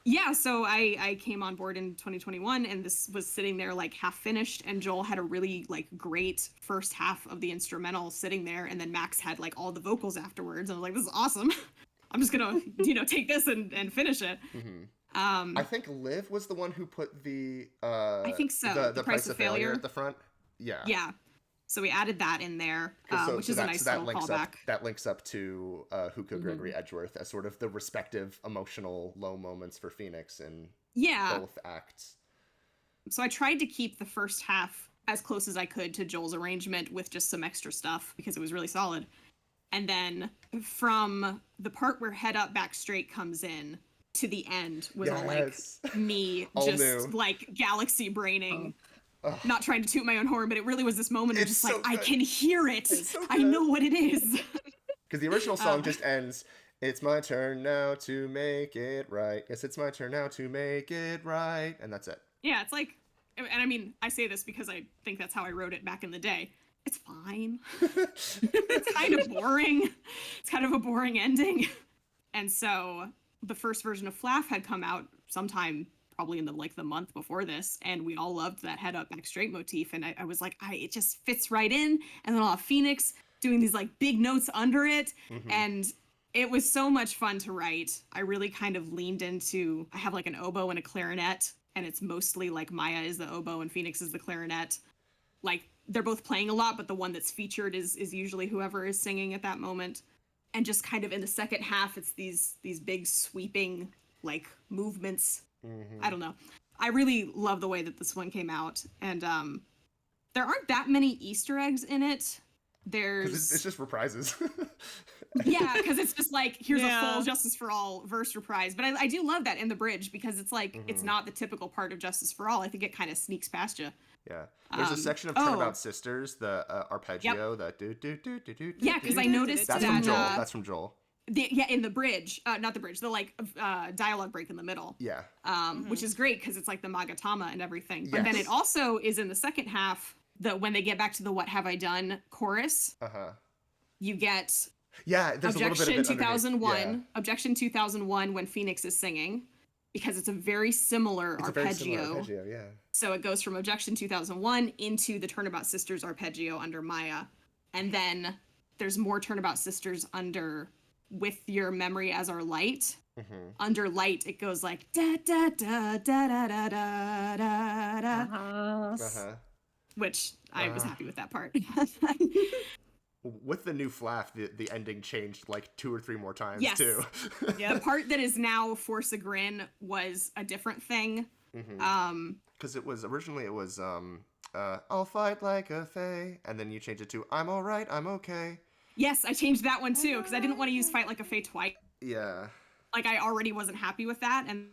Yeah, so I came on board in 2021, and this was sitting there like half finished, and Joel had a really like great first half of the instrumental sitting there, and then Max had like all the vocals afterwards, and I was like, this is awesome. I'm just gonna take this and finish it. I think Liv was the one who put the I think so. the price of failure at the front. Yeah. Yeah. So we added that in there, which is a nice little callback. That links up to Hugo Gregory Edgeworth as sort of the respective emotional low moments for Phoenix in both acts. So I tried to keep the first half as close as I could to Joel's arrangement with just some extra stuff because it was really solid. And then from the part where Head Up, Back Straight comes in to the end was all like me just like galaxy braining. Not trying to toot my own horn, but it really was this moment of just like, I can hear it. So I know what it is. Because the original song just ends, it's my turn now to make it right. Yes, it's my turn now to make it right. And that's it. Yeah, it's like, and I mean, I say this because I think that's how I wrote it back in the day. It's fine. It's kind of boring. It's kind of a boring ending. And so the first version of Flaff had come out sometime probably in the month before this, and we all loved that Head Up, Back Straight motif, and I was like, it just fits right in, and then I'll have Phoenix doing these like big notes under it, and it was so much fun to write. I really kind of leaned into, I have like an oboe and a clarinet, and it's mostly like Maya is the oboe and Phoenix is the clarinet. Like, they're both playing a lot, but the one that's featured is usually whoever is singing at that moment. And just kind of in the second half, it's these big sweeping like movements. I don't know. I really love the way that this one came out, and there aren't that many Easter eggs in it. It's just reprises. Yeah, because it's just like, here's a full Justice for All verse reprise. But I do love that in the bridge, because it's like, it's not the typical part of Justice for All. I think it kind of sneaks past you. Yeah. There's a section of Turnabout Sisters, the arpeggio, that do. Yeah, because I noticed that's that. From Joel. That's from Joel. In the bridge, not the bridge, the like dialogue break in the middle. Yeah. Which is great because it's like the Magatama and everything. But then it also is in the second half, when they get back to the What Have I Done chorus. You get there's Objection a little bit of it 2001, Objection 2001 when Phoenix is singing, because it's a very similar arpeggio. Yeah. So it goes from Objection 2001 into the Turnabout Sisters arpeggio under Maya, and then there's more Turnabout Sisters under With Your Memory as Our Light. Under Light, it goes like da da da da da da da da da. Which I was happy with that part. With the new Flaff, the ending changed like 2 or 3 more times too. The part that is now Force a Grin was a different thing. Because originally it was I'll fight like a fae, and then you change it to I'm all right, I'm okay. Yes, I changed that one too, because I didn't want to use Fight Like a Fae twice. Yeah. Like, I already wasn't happy with that, and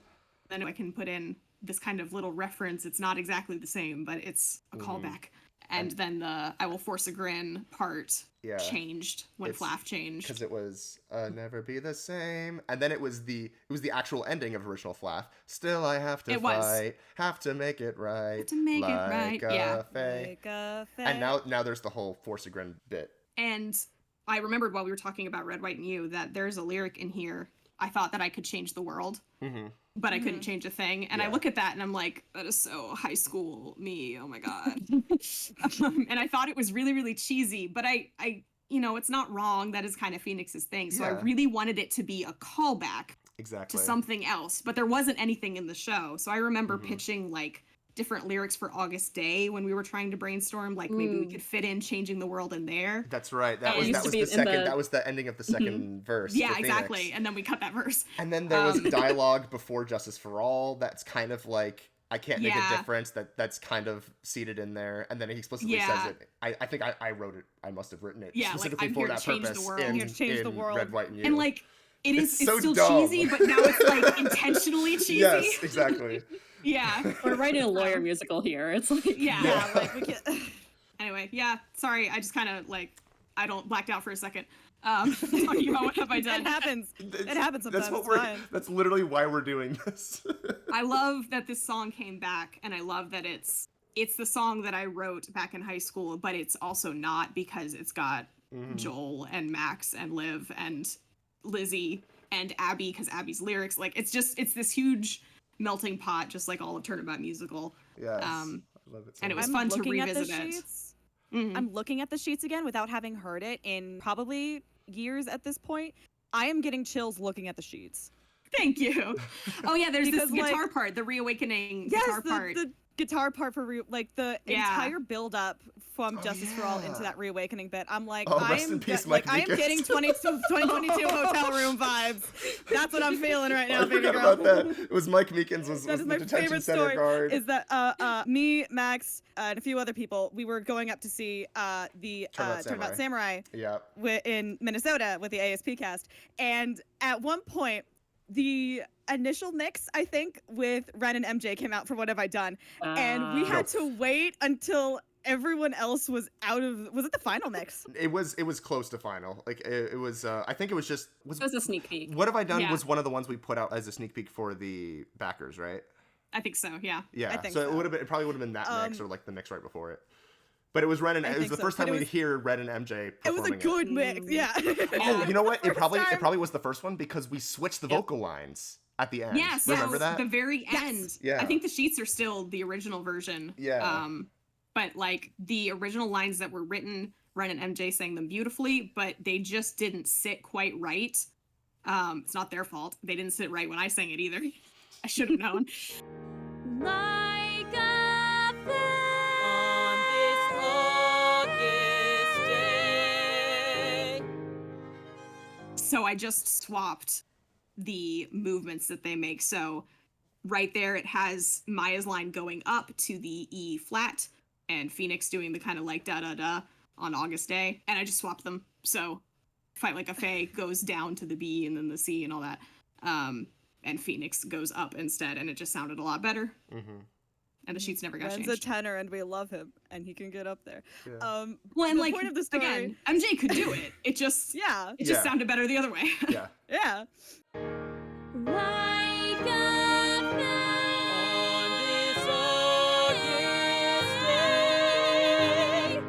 then I can put in this kind of little reference. It's not exactly the same, but it's a callback. And then the I Will Force a Grin part changed when Flaff changed. Because it was Never Be the Same. And then it was the actual ending of original Flaff. Still I have to fight, have to make it right. Have to make like it right, a fae. And now there's the whole Force a Grin bit. And I remembered while we were talking about Red, White, and You that there's a lyric in here. I thought that I could change the world, but I couldn't change a thing. And I look at that and I'm like, that is so high school me. Oh my God. And I thought it was really, really cheesy, but I it's not wrong. That is kind of Phoenix's thing. So I really wanted it to be a callback to something else, but there wasn't anything in the show. So I remember pitching like different lyrics for August Day when we were trying to brainstorm, like maybe we could fit in Changing the World in there. That's right. That was the second. That was the ending of the second verse. Yeah, exactly. And then we cut that verse. And then there was dialogue before Justice for All. That's kind of like I can't make a difference. That's kind of seated in there. And then he explicitly says it. I think I wrote it. I must have written it specifically for that purpose. Change the world. Red, White, and You. And like it's so still dumb. cheesy, but now it's like intentionally cheesy. Yes, exactly. Yeah. We're writing a lawyer musical here. It's like like we can. Anyway, sorry, I just kind of like I don't blacked out for a second. Talking about What Have I Done. It happens. It happens sometimes. That's literally why we're doing this. I love that this song came back, and I love that it's the song that I wrote back in high school, but it's also not, because it's got Joel and Max and Liv and Lizzie and Abby, because Abby's lyrics, like it's this huge melting pot, just like all of Turnabout Musical. Yes. I love it so and it was much. fun to looking at the revisit it. sheets. Mhm. I'm looking at the sheets again without having heard it in probably years at this point. I am getting chills looking at the sheets. Thank you. Oh yeah, there's Because, this guitar like- part, the Reawakening Yes, guitar part. the guitar part for the Yeah. entire build up from Oh, Justice for All into yeah. that Reawakening bit. I'm like, Oh, I rest am in peace, like Mike I am Meekins. getting 2022 hotel room vibes. That's what I'm feeling right now, I baby forgot girl. about that. It was Mike Meekins was That the is my detention favorite center story. guard. Is that me, Max, and a few other people? We were going up to see the Turnabout Samurai Yeah. in Minnesota with the ASP cast, and at one point, the initial mix, I think, with Ren and MJ came out for What Have I Done, and we had to wait until everyone else was out of. Was it the final mix? It was close to final. Like it was. I think it was just. It was a sneak peek. What Have I Done Yeah. was one of the ones we put out as a sneak peek for the backers, right? I think so, yeah. Yeah. I think so so. it would have been. It probably would have been that mix or like the mix right before it. But it was Ren and I it was think the so, first but time it we'd was- hear Ren and MJ It was a performing good mix, yeah. Oh, you know what? It First probably time. was the first one because we switched the vocal lines at the end. Yeah, so Remember that? the very Yes. end. Yeah. I think the sheets are still the original version. Yeah. But like the original lines that were written, Ren and MJ sang them beautifully, but they just didn't sit quite right. It's not their fault. They didn't sit right when I sang it either. I should have known. Like a On this August day. So I just swapped the movements that they make. So right there, it has Maya's line going up to the E flat and Phoenix doing the kind of like da da da on August Day. And I just swapped them. So Fight Like a Fae goes down to the B and then the C and all that. And Phoenix goes up instead. And it just sounded a lot better. Mm-hmm. And the sheets never got Ren's a changed. tenor, and we love him, and he can get up there. Yeah. Well, and the like, point of the story, again, MJ could do it. It just, yeah, it just Yeah. sounded better the other way. Yeah. yeah. like a On this August day.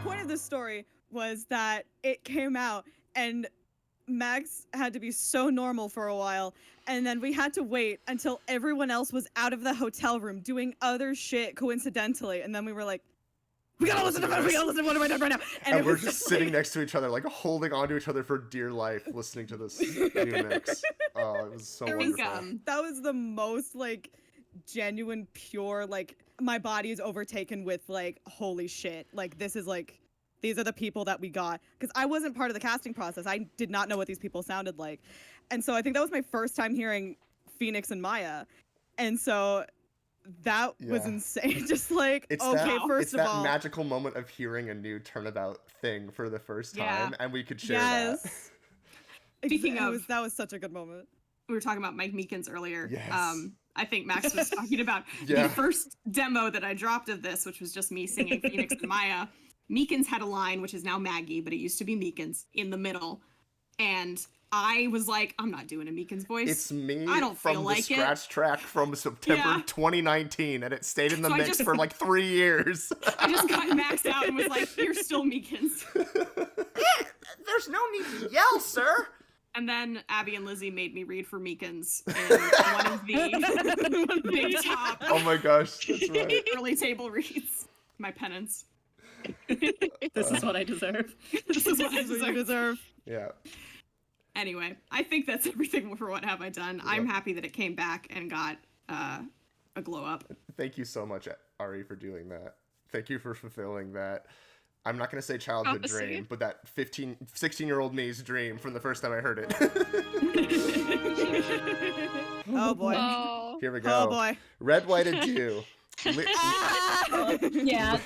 Point of the story was that it came out, and Max had to be so normal for a while, and then we had to wait until everyone else was out of the hotel room doing other shit coincidentally, and then we were like, we gotta listen to What Have I Done right now? And it we're was just like- sitting next to each other, like holding on to each other for dear life, listening to this new mix. Oh, it was so I think, wonderful. That was the most like genuine, pure, like my body is overtaken with like, holy shit, like this is like, these are the people that we got. Because I wasn't part of the casting process. I did not know what these people sounded like. And so I think that was my first time hearing Phoenix and Maya. And so that was Yeah. insane. Just like, It's okay, that, first it's of that all. magical moment of hearing a new Turnabout thing for the first time, Yeah. and we could share Yes. that. Speaking It of- was, that was such a good moment. we were talking about Mike Meekins earlier. Yes. I think Max was talking about Yeah. the first demo that I dropped of this, which was just me singing Phoenix and Maya. Meekins had a line, which is now Maggie, but it used to be Meekins, in the middle. And I was like, I'm not doing a Meekins voice. It's me I don't from feel the like it. scratch track from September Yeah. 2019, and it stayed in the So I mix just- for like 3 years. I just got Max out and was like, you're still Meekins. There's no need to yell, sir. And then Abby and Lizzie made me read for Meekins in one of the big top Oh my gosh, that's right. early table reads. My penance. This is what I deserve. This is what I This is what you deserve. deserve. Yeah. Anyway, I think that's everything for What Have I Done. I'm happy that it came back and got a glow up. Thank you so much, Arri, for doing that. Thank you for fulfilling that. I'm not going to say childhood Prophecy. dream, but that 16-year-old me's dream from the first time I heard it. Oh boy. Oh. Here we go. Oh boy. Red, White, Adieu. Yeah. Yeah,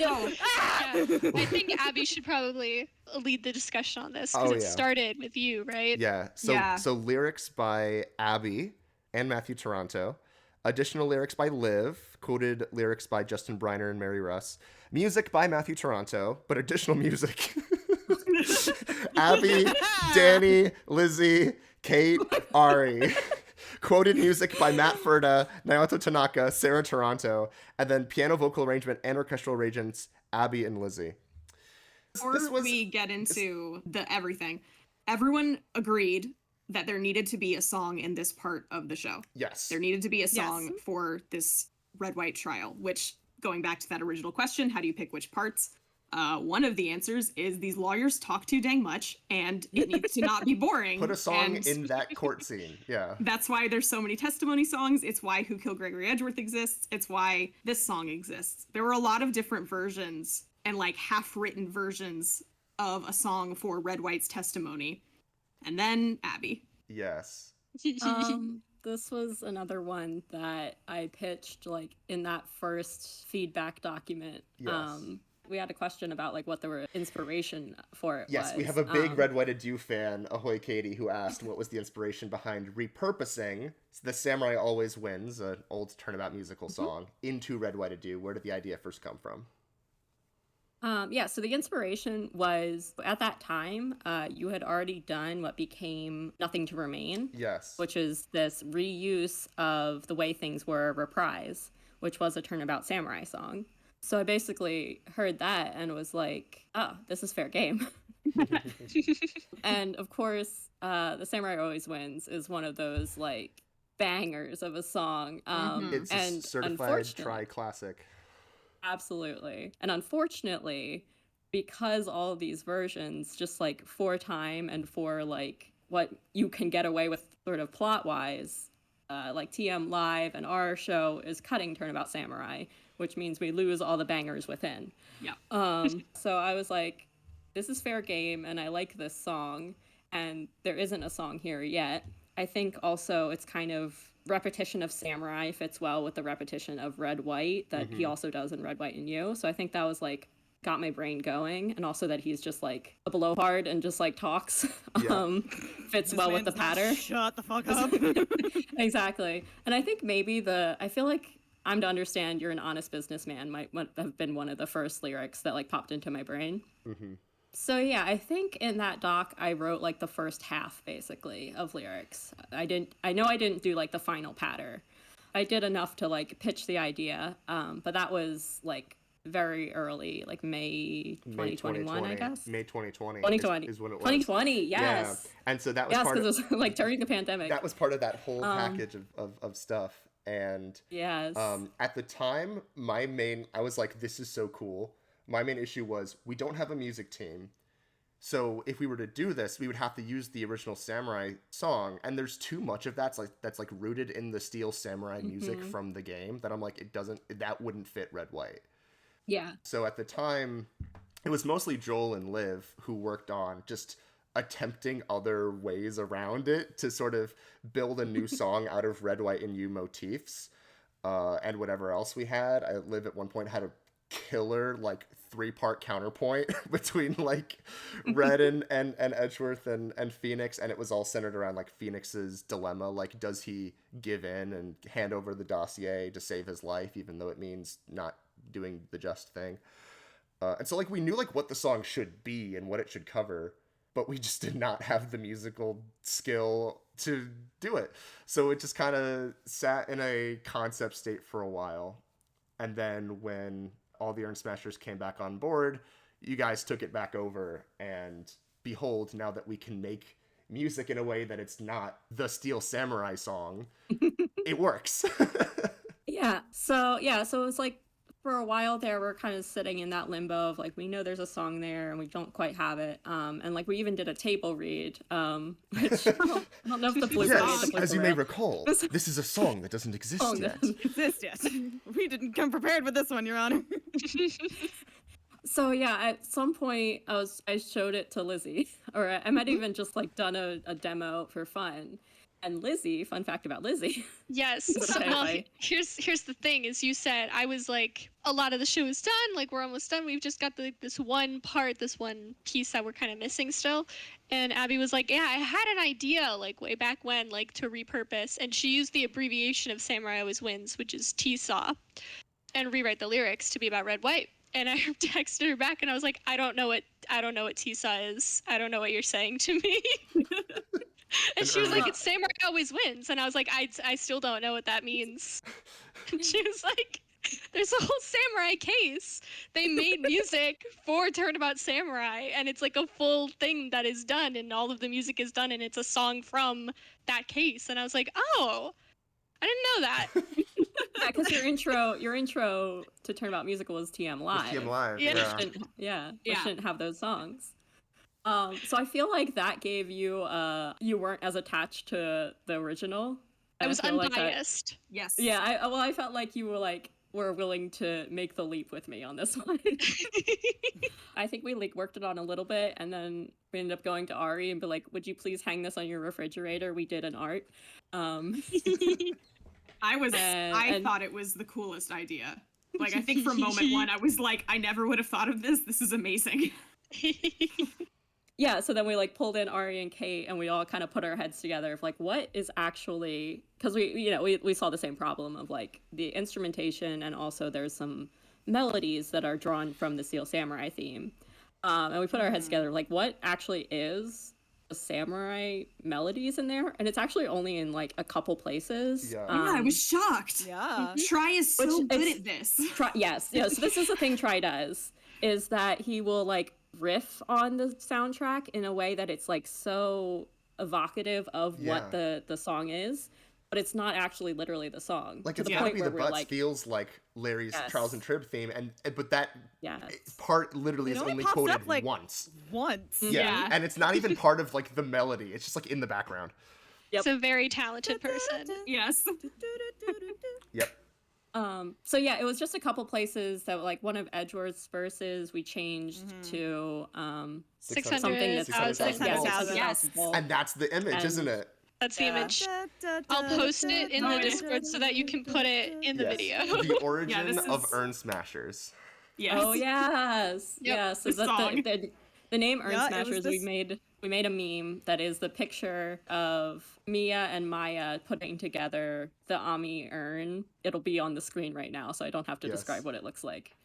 I think Abby should probably lead the discussion on this because Oh, it yeah. started with you, right? Yeah. So Yeah. so lyrics by Abby and Matthew Toronto. Additional lyrics by Liv. Quoted lyrics by Justin Briner and Mary Russ. Music by Matthew Toronto, but additional music. Abby, Danny, Lizzie, Kate, Arri. Quoted music by Matt Furta, Naoto Tanaka, Sarah Toronto, and then piano vocal arrangement and orchestral arrangements, Abby and Lizzie. Before we get into the everything, everyone agreed that there needed to be a song in this part of the show. Yes. There needed to be a song for this red-white trial, which, going back to that original question, how do you pick which parts? One of the answers is these lawyers talk too dang much, and it needs to not be boring. Put a song in that court scene. Yeah. That's why there's so many testimony songs. It's why Who Killed Gregory Edgeworth exists. It's why this song exists. There were a lot of different versions and like half-written versions of a song for Red White's testimony. And then Abby. Yes. This was another one that I pitched like in that first feedback document. Yes. We had a question about like what the inspiration for it was. Yes, we have a big Red White Adieu fan, Ahoy Katie, who asked what was the inspiration behind repurposing the Samurai Always Wins, an old Turnabout musical song, into Red White Adieu. Where did the idea first come from? So the inspiration was, at that time, you had already done what became Nothing to Remain. Yes. Which is this reuse of The Way Things Were Reprise, which was a Turnabout Samurai song. So I basically heard that and was like, oh, this is fair game. And of course, The Samurai Always Wins is one of those like bangers of a song. It's a certified tri-classic. Absolutely. And unfortunately, because all of these versions, just like for time and for like what you can get away with sort of plot-wise, like TM Live and our show is cutting Turnabout Samurai, which means we lose all the bangers within. Yeah. So I was like, this is fair game, and I like this song, and there isn't a song here yet. I think also it's kind of repetition of Samurai fits well with the repetition of Red White that he also does in Red, White, and You. So I think that was like got my brain going, and also that he's just like a blowhard and just like talks fits well with the patter. Shut the fuck up. Exactly. And I think maybe I feel like I'm to understand you're an honest businessman might have been one of the first lyrics that like popped into my brain. So yeah, I think in that doc I wrote like the first half basically of lyrics. I know I didn't do like the final patter. I did enough to like pitch the idea, but that was like very early, like May 2021, I guess. May 2020. 2020 is when it was. 2020, yes. Yeah. And so that was part of because it was like during the pandemic. That was part of that whole package of stuff. And yes. At the time, I was like, this is so cool. My main issue was we don't have a music team. So if we were to do this, we would have to use the original Samurai song, and there's too much of that's like rooted in the Steel Samurai music from the game that I'm like, that wouldn't fit Red White. Yeah. So at the time, it was mostly Joel and Liv who worked on just attempting other ways around it to sort of build a new song out of Red, White, and You motifs, and whatever else we had. Liv at one point had a killer like 3-part counterpoint between like Red and Edgeworth and Phoenix, and it was all centered around like Phoenix's dilemma, like does he give in and hand over the dossier to save his life even though it means not doing the just thing. And so like we knew like what the song should be and what it should cover, but we just did not have the musical skill to do it. So it just kind of sat in a concept state for a while. And then when all the Urnsmashers came back on board, you guys took it back over, and behold, now that we can make music in a way that it's not the Steel Samurai song, it works. So it was like for a while there we're kind of sitting in that limbo of like we know there's a song there and we don't quite have it, and like we even did a table read, which I don't know if the blooper yes, as you may recall, this is a song that doesn't exist yet. Exist yet. We didn't come prepared with this one, Your Honor. So yeah, at some point I showed it to Lizzie, or I might even just like done a demo for fun. And Lizzie, fun fact about Lizzie. Yes. So, well, here's the thing: is you said I was like, a lot of the show is done. Like we're almost done. We've just got this one part, this one piece that we're kind of missing still. And Abby was like, yeah, I had an idea like way back when, like to repurpose, and she used the abbreviation of Samurai Always Wins, which is TAAAM, and rewrite the lyrics to be about Red White. And I texted her back, and I was like, I don't know what TAAAM is. I don't know what you're saying to me. And she was like, it's Samurai Always Wins. And I was like, I still don't know what that means. And she was like, There's a whole samurai case. They made music for Turnabout Samurai, and it's like a full thing that is done, and all of the music is done, and it's a song from that case. And I was like, oh, I didn't know that. Yeah, because your intro to Turnabout Musical was TM Live. TM Live, Yeah. We shouldn't have those songs. So I feel like that gave you you weren't as attached to the original. I was feel like that- unbiased. Yes. yeah, I felt like you were willing to make the leap with me on this one. I think we worked it on a little bit, and then we ended up going to Arri and be like, "Would you please hang this on your refrigerator?" We did an art. I thought it was the coolest idea. Like, I think from moment one, I was like, I never would have thought of this. This is amazing. Yeah, so then we pulled in Arri and Kate, and we all kind of put our heads together of what is actually, because we saw the same problem of the instrumentation, and also there's some melodies that are drawn from the Steel Samurai theme, and we put our heads together what actually is the samurai melodies in there, and it's actually only in a couple places. Yeah. I was shocked. Yeah. Try is so Which good it's- at this. Yes. So this is the thing Try does, is that he will riff on the soundtrack in a way that it's so evocative of what the song is, but it's not actually literally the song. Like, to it's the Gotta point Be where the we're Butts feels like Larry's Yes. Charles and Trib theme, but that yes. part literally It is only only pops quoted up, once. Once. Yeah. Yeah. And it's not even part of the melody. It's just in the background. Yep. It's a very talented person. Yes. Yep. So yeah, it was just a couple places that one of Edgeworth's verses we changed to 600,000. something that's 600,000. Yes. And that's the image, And- isn't it? That's the image. I'll post it in the Discord so that you can put it in the video. The origin this of is- Urnsmashers. Yes. Oh yes, Yep. yes. So The song. the name Yeah, it was Urnsmashers, this- we made a meme that is the picture of Mia and Maya putting together the Ami urn. It'll be on the screen right now, so I don't have to Yes. describe what it looks like.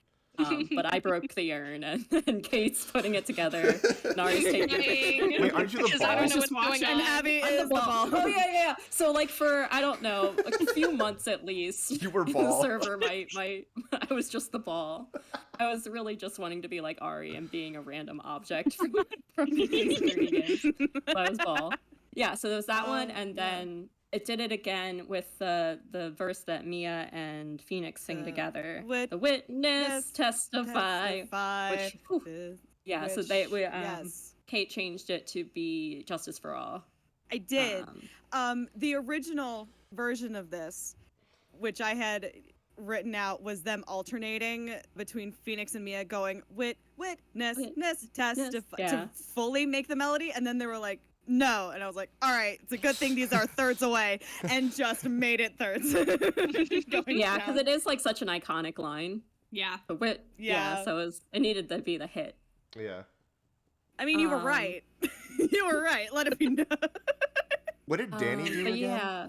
But I broke the urn, and Kate's putting it together. Nari's taking Wait, aren't you the Because I don't ball? know what's going And on. Abby I'm is the ball. Oh yeah. So for I don't know, a few months at least. You were the ball. server, my I was just the ball. I was really just wanting to be like Arri and being a random object from the experience. So I was ball. Yeah. So there was that one, and then it did it again with the verse that Mia and Phoenix sing together. The witness testify. Which, whew, yeah. So yes. Kate changed it to be Justice for All. I did. The original version of this, which I had written out, was them alternating between Phoenix and Mia going witness testify Yeah. to fully make the melody, and then they were like, no, and I was like, all right, it's a good thing these are thirds away, and just made it thirds. Yeah, because it is such an iconic line. Yeah. But Yeah. so it needed to be the hit. Yeah. I mean, you were right. You were right. Let it be known. What did Danny do But again? yeah,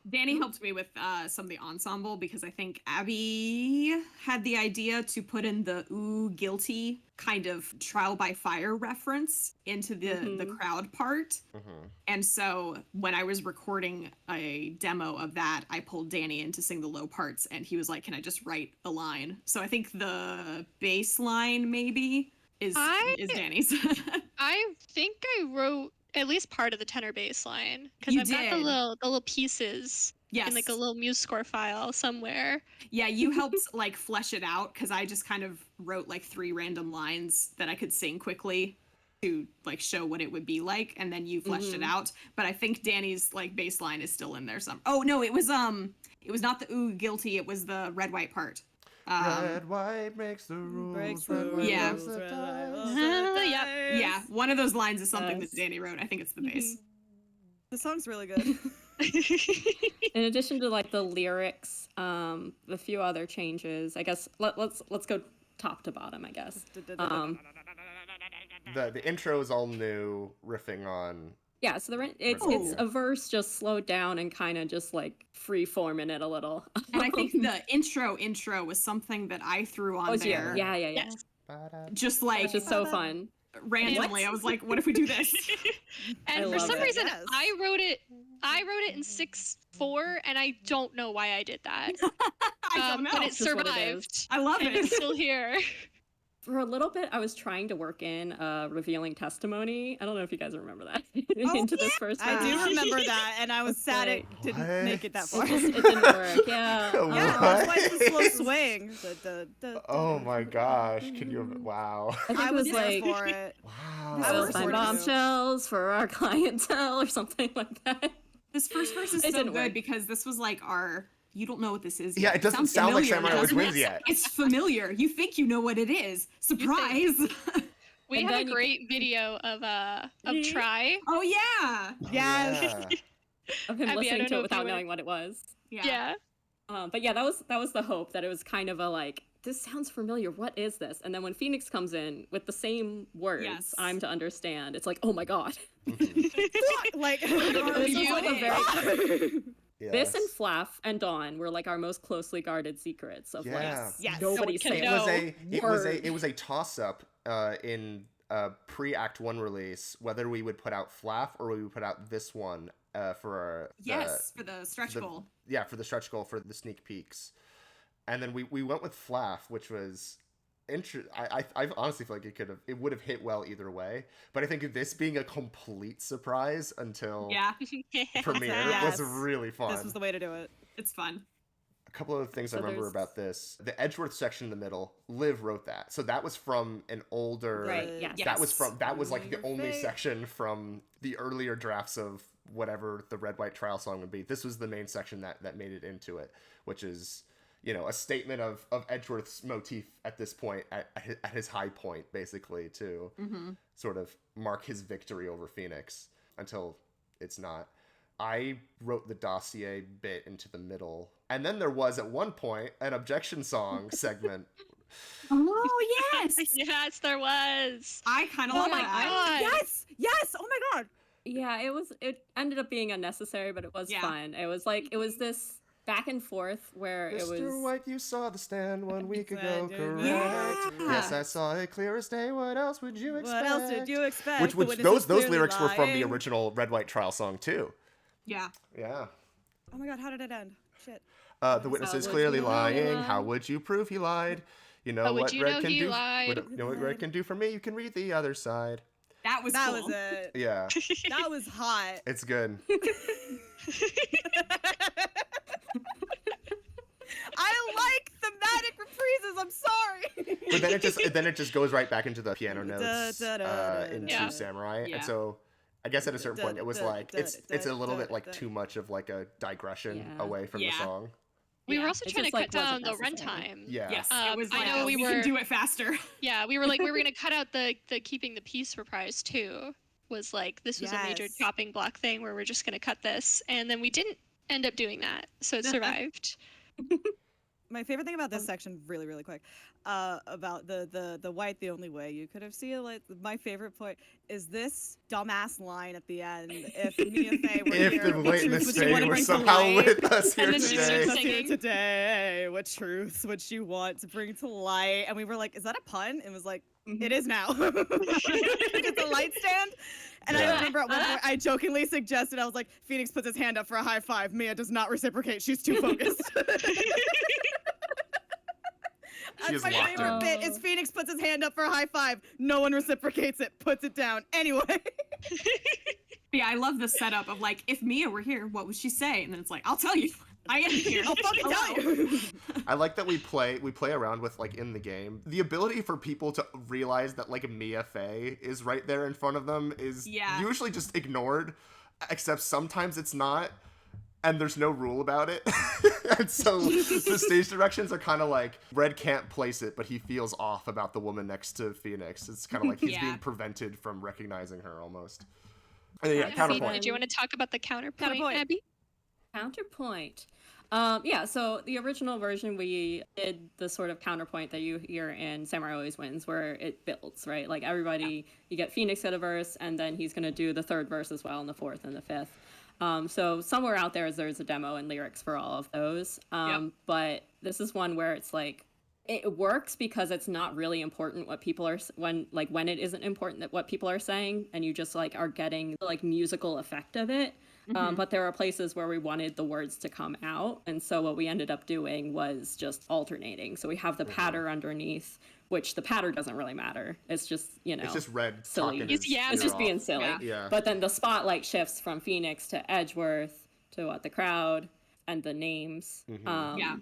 Danny helped me with some of the ensemble because I think Abby had the idea to put in the ooh guilty kind of trial by fire reference into the crowd part. And so when I was recording a demo of that, I pulled Danny in to sing the low parts, and he was like, can I just write a line? So I think the bass line maybe is Danny's. I think I wrote at least part of the tenor bass line because You I've got the did. little pieces Yes. in a little muse score file somewhere. Yeah, you helped flesh it out because I just kind of wrote 3 random lines that I could sing quickly to show what it would be like, and then you fleshed it out. But I think Danny's bass line is still in there some. Oh no, it was not the ooh guilty, it was the red white part. Red, white makes the rules. Breaks red, the white Yeah. makes the ties. Yep. Yeah, one of those lines is something Yes. that Danny wrote. I think it's the bass. The song's really good. in addition to the lyrics, a few other changes. I guess let's go top to bottom. I guess. The intro is all new, riffing on. Yeah. So it's a verse just slowed down and kind of just free forming it a little. And I think the intro was something that I threw on there. Yeah. Yes. Just Which is so fun. randomly. I was like, what if we do this? And I for love some it. reason, Yes. I wrote it I wrote it in 6/4, and I don't know why I did that. I don't know. But it It's just what it is. survived. I love And it. it's still here. For a little bit, I was trying to work in revealing testimony. I don't know if you guys remember that Oh, into this first I version. do remember that, and I was It's sad like, it didn't what? make it that far. It didn't work. Yeah. Yeah, that's why it's a slow swing. Oh my gosh! Can you? Wow. I think I it was was there like for it. Wow. I we'll was find recording too. bombshells for our clientele or something like that. This first verse is It so didn't good work. because this was like our. You don't know what this is. Yeah, yet. it doesn't sound like familiar, Samurai Always doesn't Wins it? yet. It's familiar. You think you know what it is. Surprise! We And have a then you- great video of Yeah. Try. Oh yeah. Yes. Yeah. Of him Abby, I listening don't to know it if you without would- knowing what it was. Yeah. But yeah, that was the hope, that it was kind of a like, this sounds familiar. What is this? And then when Phoenix comes in with the same words, Yes. I'm to understand. It's like, oh my god. Like, This is like a very This Yes. and Flaff and Dawn were like our most closely guarded secrets of Yeah. like Yes. nobody can saying know. word. It was a toss up in pre-Act 1 release whether we would put out Flaff or we would put out this one for our Yes, for the stretch the- goal. yeah, for the stretch goal for the sneak peeks. And then we went with Flaff, which was I honestly feel like it would have hit well either way. But I think this being a complete surprise until Yeah, premiere Yes. was really fun. This was the way to do it. it's fun. A couple of things I So remember there's- about this. The Edgeworth section in the middle, Liv wrote that. So that was from an older Right, yes. that was like the Your only fate. section from the earlier drafts of whatever the Red White Trial song would be. This was the main section that made it into it, which is, you know, a statement of Edgeworth's motif at this point, at his high point, basically, to sort of mark his victory over Phoenix until it's not. I wrote the dossier bit into the middle. And then there was, at one point, an Objection Song segment. Oh yes, Yes, there was. I kind of Oh like my that. God. Yes! Yes! Oh my god! Yeah, it ended up being unnecessary, but it was Yeah. fun. It was like, it was this back and forth where it was Mr. White, you saw the stand 1 week ago, Yeah. correct? Yeah. Yes, I saw it clear as day. What else would you expect? What else did you expect? Which The witness is those clearly lyrics were from the lying. original Red White Trial song too. Yeah. Yeah. Oh my god, how did it end? Shit. The witness How is would clearly you lying. lie? How would you prove he lied? You know How would what you Red know can he do. lied? You know what Red can do for me. You can read the other side. That was That cool. was it. Yeah, That was hot. it's good. I like thematic reprises. I'm sorry. But then it just goes right back into the piano notes Da, da, da, da, into da. Samurai, Yeah. and so I guess at a certain Da, point it was da, like da, it's a little da, bit like da. too much of like a digression Yeah. away from the Yeah. song. We were Yeah. also It trying to just, cut like, down the wasn't necessary. runtime. Yeah. Yes, it Um, was I like, know we can were- do it faster. Yeah, we were like, we were gonna cut out the keeping the peace reprise too. Was like, this was a major Yes. chopping block thing where we're just gonna cut this, and then we didn't end up doing that, so it survived. My favorite thing about this section, really, really quick, about the white the only way you could have seen it. Like, my favorite point is this dumbass line at the end. If Mia Fey were If here, the what witness truth would you want Faye to were bring to somehow light? with us here And then she today. starts Us here singing. today. What truths would you want to bring to light? And we were like, is that a pun? And it was like, it is now. It's a light stand. And Yeah. I remember at one point I jokingly suggested, I was like, Phoenix puts his hand up for a high five. Mia does not reciprocate. She's too focused. She is That's my locked favorite in. bit is Phoenix puts his hand up for a high five. No one reciprocates it, puts it down. Anyway. Yeah, I love the setup of like, if Mia were here, what would she say? And then it's like, I'll tell you. I am here. I'll fucking tell Hello. you. I like that we play around with like in the game the ability for people to realize that like Mia Fey is right there in front of them is Yeah. usually just ignored, except sometimes it's not, and there's no rule about it. And so the stage directions are kind of like Red can't place it, but he feels off about the woman next to Phoenix. It's kind of like he's Yeah. being prevented from recognizing her almost. And then, yeah, Abby, counterpoint. did you want to talk about the counterpoint, Counterpoint. Abby? Counterpoint. Yeah, so the original version, we did the sort of counterpoint that you hear in Samurai Always Wins, where it builds, right? Like everybody, you get Phoenix at a verse, and then he's going to do the third verse as well, and the fourth and the fifth. So somewhere out there's a demo and lyrics for all of those. But this is one where it's like, it works because it's not really important what people are when it isn't important that what people are saying, and you just like are getting the like musical effect of it. But there are places where we wanted the words to come out. And so what we ended up doing was just alternating. So we have the patter underneath, which the patter doesn't really matter. It's just, It's just Red silly. talking his Yeah, ear It's just off. being silly. Yeah. But then the spotlight shifts from Phoenix to Edgeworth to the crowd and the names. Yeah.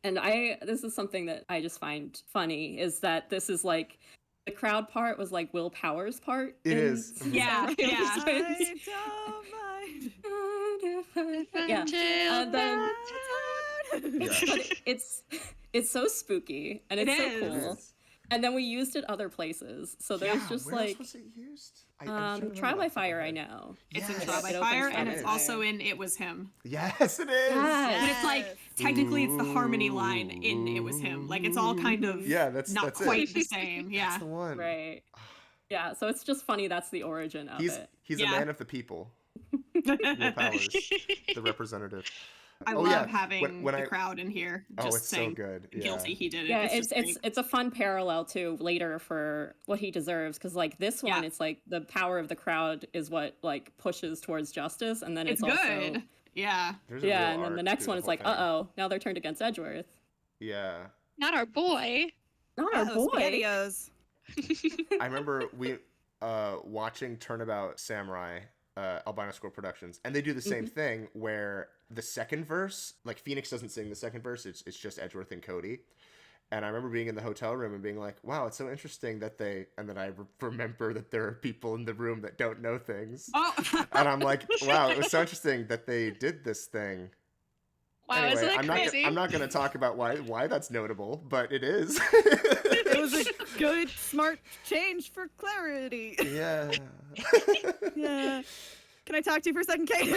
And this is something that I just find funny, is that this is like, the crowd part was like Will Power's part. It is. Yeah, yeah. I don't mind. Yeah. And then, Yeah. but it's so spooky and it's It so is. cool. And then we used it other places. So there's just where like else was it used? I'm trying to remember Trial by off the top of Fire, my I head. know. It's in Yes. Trial by It opens Fire, Trial and by it's Fire. also in It Was Him. Yes, it is. Yes. But it's like, technically, it's the harmony line in It Was Him. Like, it's all kind of Yeah, that's not it. quite the same. Yeah. That's the one. Right. Yeah, so it's just funny that's the origin of it. He's Yeah. a man of the people. Will Powers, the representative. I Oh, love yeah. having When the I- crowd in here Oh, just it's so saying good. Yeah. guilty he did it. Yeah, just great. it's a fun parallel too later for what he deserves, because like this one, Yeah. it's like the power of the crowd is what like pushes towards justice, and then it's good. also Yeah. There's a yeah, real and then the arc next to one the is whole like, thing. uh-oh, now they're turned against Edgeworth. Yeah. Not our boy. Not our boy. SpaghettiOs. I remember we watching Turnabout Samurai, Albino Squirrel Productions, and they do the same thing where the second verse, like Phoenix doesn't sing the second verse, it's just Edgeworth and Cody. And I remember being in the hotel room and being like, wow, it's so interesting that and then I remember that there are people in the room that don't know things. Oh. And I'm like, wow, it was so interesting that they did this thing. Wow, Anyway, isn't that I'm crazy? I'm not going to talk about why that's notable, but it is. It was a good, smart change for clarity. Yeah. Yeah. Can I talk to you for a second, Kate?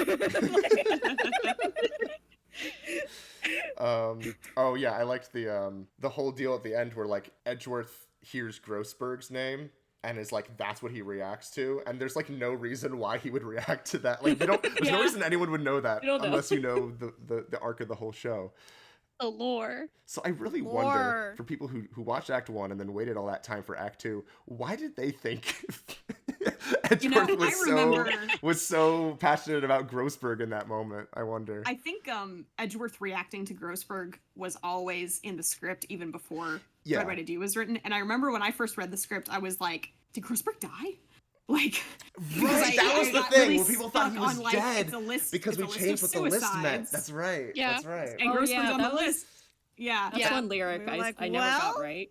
Oh yeah, I liked the whole deal at the end where like Edgeworth hears Grossberg's name and is like, that's what he reacts to, and there's like no reason why he would react to that. Like there's no Yeah. reason anyone would know that You don't know. unless you know the arc of the whole show. The lore. So I really wonder, Lore. for people who watched Act 1 and then waited all that time for Act 2, why did they think Edgeworth I remember- was so passionate about Grossberg in that moment? I wonder. I think Edgeworth reacting to Grossberg was always in the script even before Yeah. Red, White, Adieu was written. And I remember when I first read the script, I was like, did Grossberg die? Like, Right, that was the got thing, really where people thought he stuck was on, like, dead it's a list, because we it's a changed what list the of list meant. suicides. That's right. Yeah. That's right. And Oh, Grossberg's yeah, on the that was- list. Yeah. That's Yeah. one lyric We were I like, never got well? right.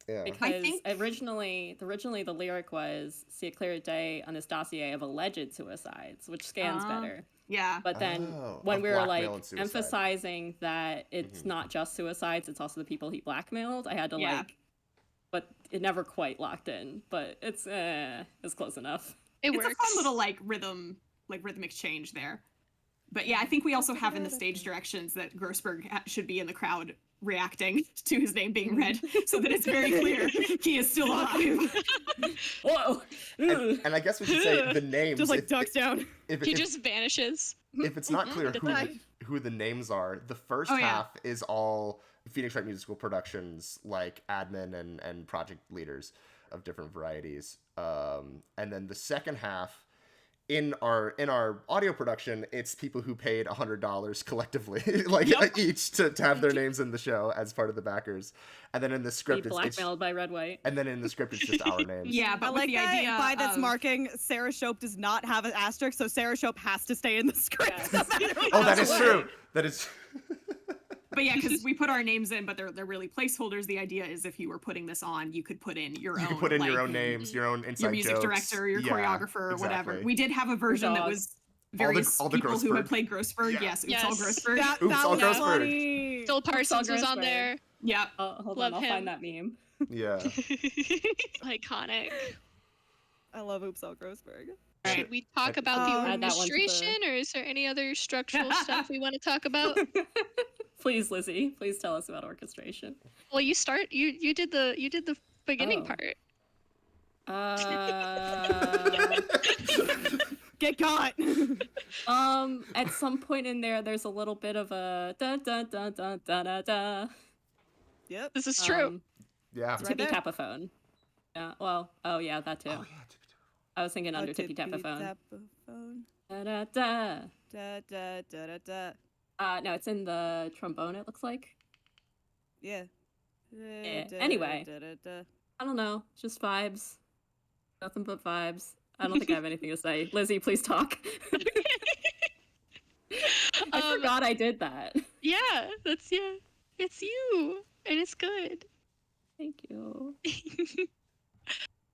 Yeah. Because think- originally the lyric was "See a clear day on this dossier of alleged suicides," which scans Ah. better. Yeah. But then Oh, when of we were like blackmail and suicide. emphasizing that it's not just suicides, it's also the people he blackmailed, I had to Yeah. like, but it never quite locked in. But it's close enough. It It's works. a fun little rhythmic change there. But yeah, I think we also have in the stage directions that Grossberg should be in the crowd reacting to his name being read, so that it's very clear he is still alive. Whoa! And I guess we should say the names. Just like if, ducks down. He if, just vanishes. if it's not clear Die. who the names are, the first Oh, yeah. half is all Phoenix Wright Musical Productions, like admin and project leaders of different varieties. And then the second half, in our audio production, it's people who paid $100 collectively, like Yep. each to have their names in the show as part of the backers. And then in the Be script, it's blackmailed by Red White. and then in the script, it's just our names. Yeah, but I with like the that idea by this of- marking, Sarah Shope does not have an asterisk, so Sarah Shope has to stay in the script. Yes. no matter what. Oh, that is Absolutely. true. That is. But yeah, because we put our names in, but they're really placeholders. The idea is if you were putting this on, you could put in your own. You can put in your like, own names, your own inside your music jokes. director, your Yeah, choreographer, or whatever. exactly. We did have a version that Dog. was various all the people who had Grossberg. played Grossberg. Yeah. Yes, it's Yes. all Grossberg. That, Oops, that all was Grossberg. funny. Phil Parsons was on Grossberg. there. Yeah. Hold Love on, I'll him. find that meme. Yeah. Iconic. I love Oops All Grossberg. Should we talk about the Add that one to the- orchestration, or is there any other structural stuff we want to talk about? Please, Lizzie, please tell us about orchestration. Well, you did the beginning Oh. part. Get caught. At some point in there, there's a little bit of a da da da da da da da. Yep. This is true. Yeah. Right Tippy there. tapaphone. Yeah. Well. Oh yeah, that too. Oh, yeah. I was thinking under tippy Tippy tapaphone. tapaphone. Da da da. Da da da da da. No, it's in the trombone, it looks like. Yeah. Anyway. Da, da, da. I don't know. Just vibes. Nothing but vibes. I don't think I have anything to say. Lizzie, please talk. I forgot I did that. Yeah, it's you, and it's good. Thank you.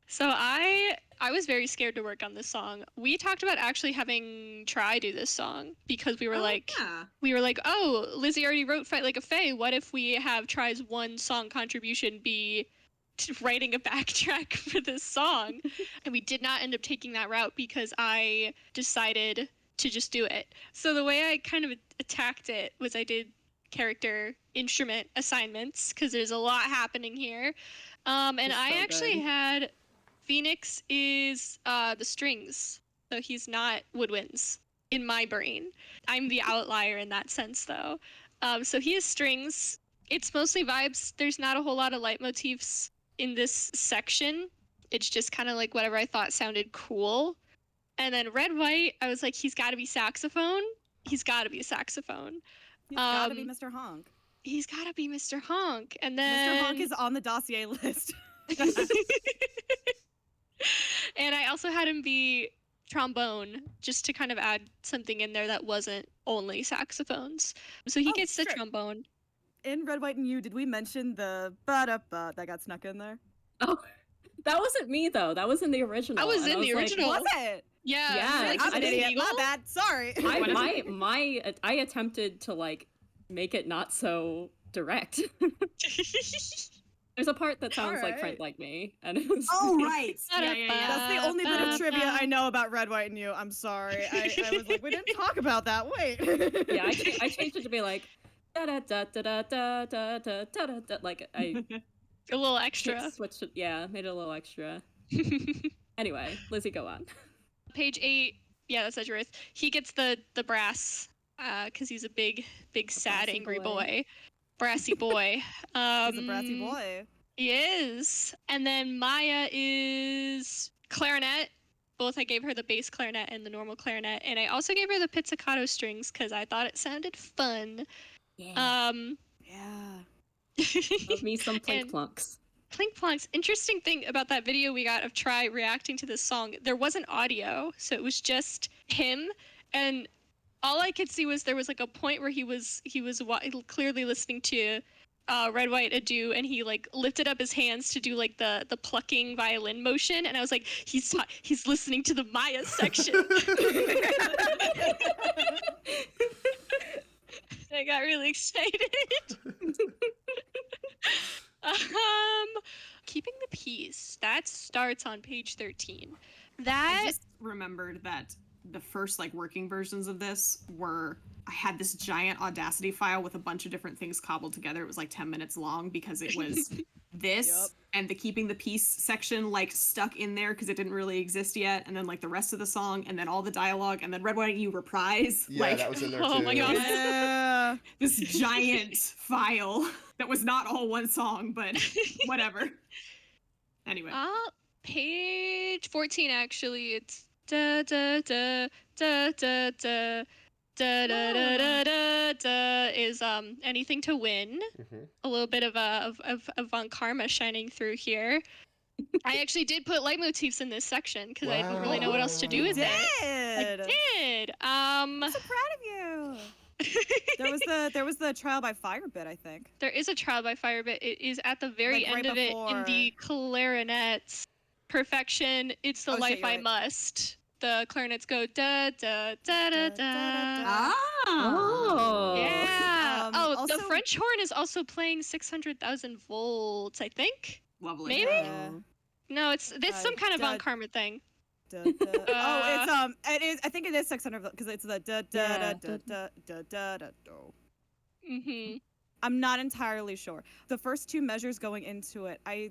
So I was very scared to work on this song. We talked about actually having Try do this song because we were oh, Lizzie already wrote Fight Like a Fae. What if we have Try's one song contribution be writing a backtrack for this song? And we did not end up taking that route because I decided to just do it. So the way I kind of attacked it was I did character instrument assignments because there's a lot happening here. And I actually had Phoenix is the strings, so he's not woodwinds in my brain. I'm the outlier in that sense, though. So he has strings. It's mostly vibes. There's not a whole lot of leitmotifs in this section. It's just kind of like whatever I thought sounded cool. And then Red White, I was like, he's got to be saxophone. He's got to be a saxophone. He's gotta be Mr. Honk. He's got to be Mr. Honk. And then Mr. Honk is on the dossier list. And I also had him be trombone, just to kind of add something in there that wasn't only saxophones. So he gets the trombone. In Red, White, and You, did we mention the ba-da-ba that got snuck in there? Oh, that wasn't me though. That was in the original. I was in the original. Was it? Yeah. Yeah, Like, I'm an idiot. Eagle? My bad. Sorry. I attempted to like make it not so direct. There's a part that sounds like Friend Like Me, and it was Oh, right. Yeah. That's the only bit of trivia I know about Red, White, and You. I'm sorry. I was like, we didn't talk about that. Wait. Yeah, I changed it to be like da da da da da da da da da da. Like I A little extra. switched it. Yeah, made it a little extra. Anyway, Lizzie, go on. Page 8. Yeah, that's Edgeworth. He gets the brass, because he's a big, sad, brassy angry boy. boy. Brassy boy. He's a brassy boy. He is. And then Maya is clarinet. Both I gave her the bass clarinet and the normal clarinet. And I also gave her the pizzicato strings because I thought it sounded fun. Yeah. Yeah. Love me some plink and- plunks. Plink Plonks. Interesting thing about that video we got of Try reacting to this song, there wasn't audio, so it was just him, and all I could see was there was like a point where he was clearly listening to Red, White, Adieu, and he like lifted up his hands to do like the plucking violin motion, and I was like, he's listening to the Maya section. I got really excited. Keeping the Peace. That starts on page 13. I just remembered that the first like working versions of this were I had this giant Audacity file with a bunch of different things cobbled together. It was like 10 minutes long because it was this and the Keeping the Peace section like stuck in there because it didn't really exist yet, and then like the rest of the song, and then all the dialogue, and then Red, White, and You Reprise. Yeah, like, that was in there oh too. my God. Yeah. this giant file that was not all one song, but whatever. Anyway. Page 14 actually. It's da da da da da da da da da da da da is Anything to Win. Mhm. A little bit of Von Karma shining through here. I actually did put leitmotifs in this section because I didn't really know what else to do with it. I did. I'm so proud of you. There was the Trial by Fire bit, I think. There is a Trial by Fire bit. It is at the very Like, end right of it in the clarinets. Perfection. It's the Oh, shit, life you're I right. must. The clarinets go da da da da da. Oh. Yeah. The Also- French horn is also playing 600,000 volts. I think. Lovely. Maybe? Yeah. No, it's some kind of da- Von Karma thing. Da, da. Oh, it is. I think it is 600 because it's the da da Yeah. da da da da da da. Mhm. I'm not entirely sure. The first two measures going into it, I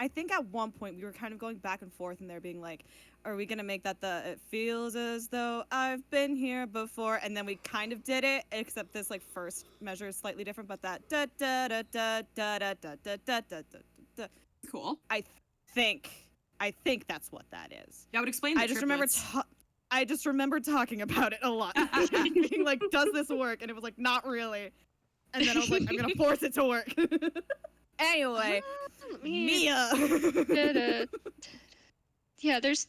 think at one point we were kind of going back and forth, and they're being like, "Are we gonna make that the? It feels as though I've been here before," and then we kind of did it, except this like first measure is slightly different, but that da da da da da da da da da da da. Cool. I think that's what that is. That would explain the I just remember. triplets. I just remember talking about it a lot. Being like, does this work? And it was like, not really. And then I was like, I'm gonna force it to work. Anyway, Mia. Yeah, there's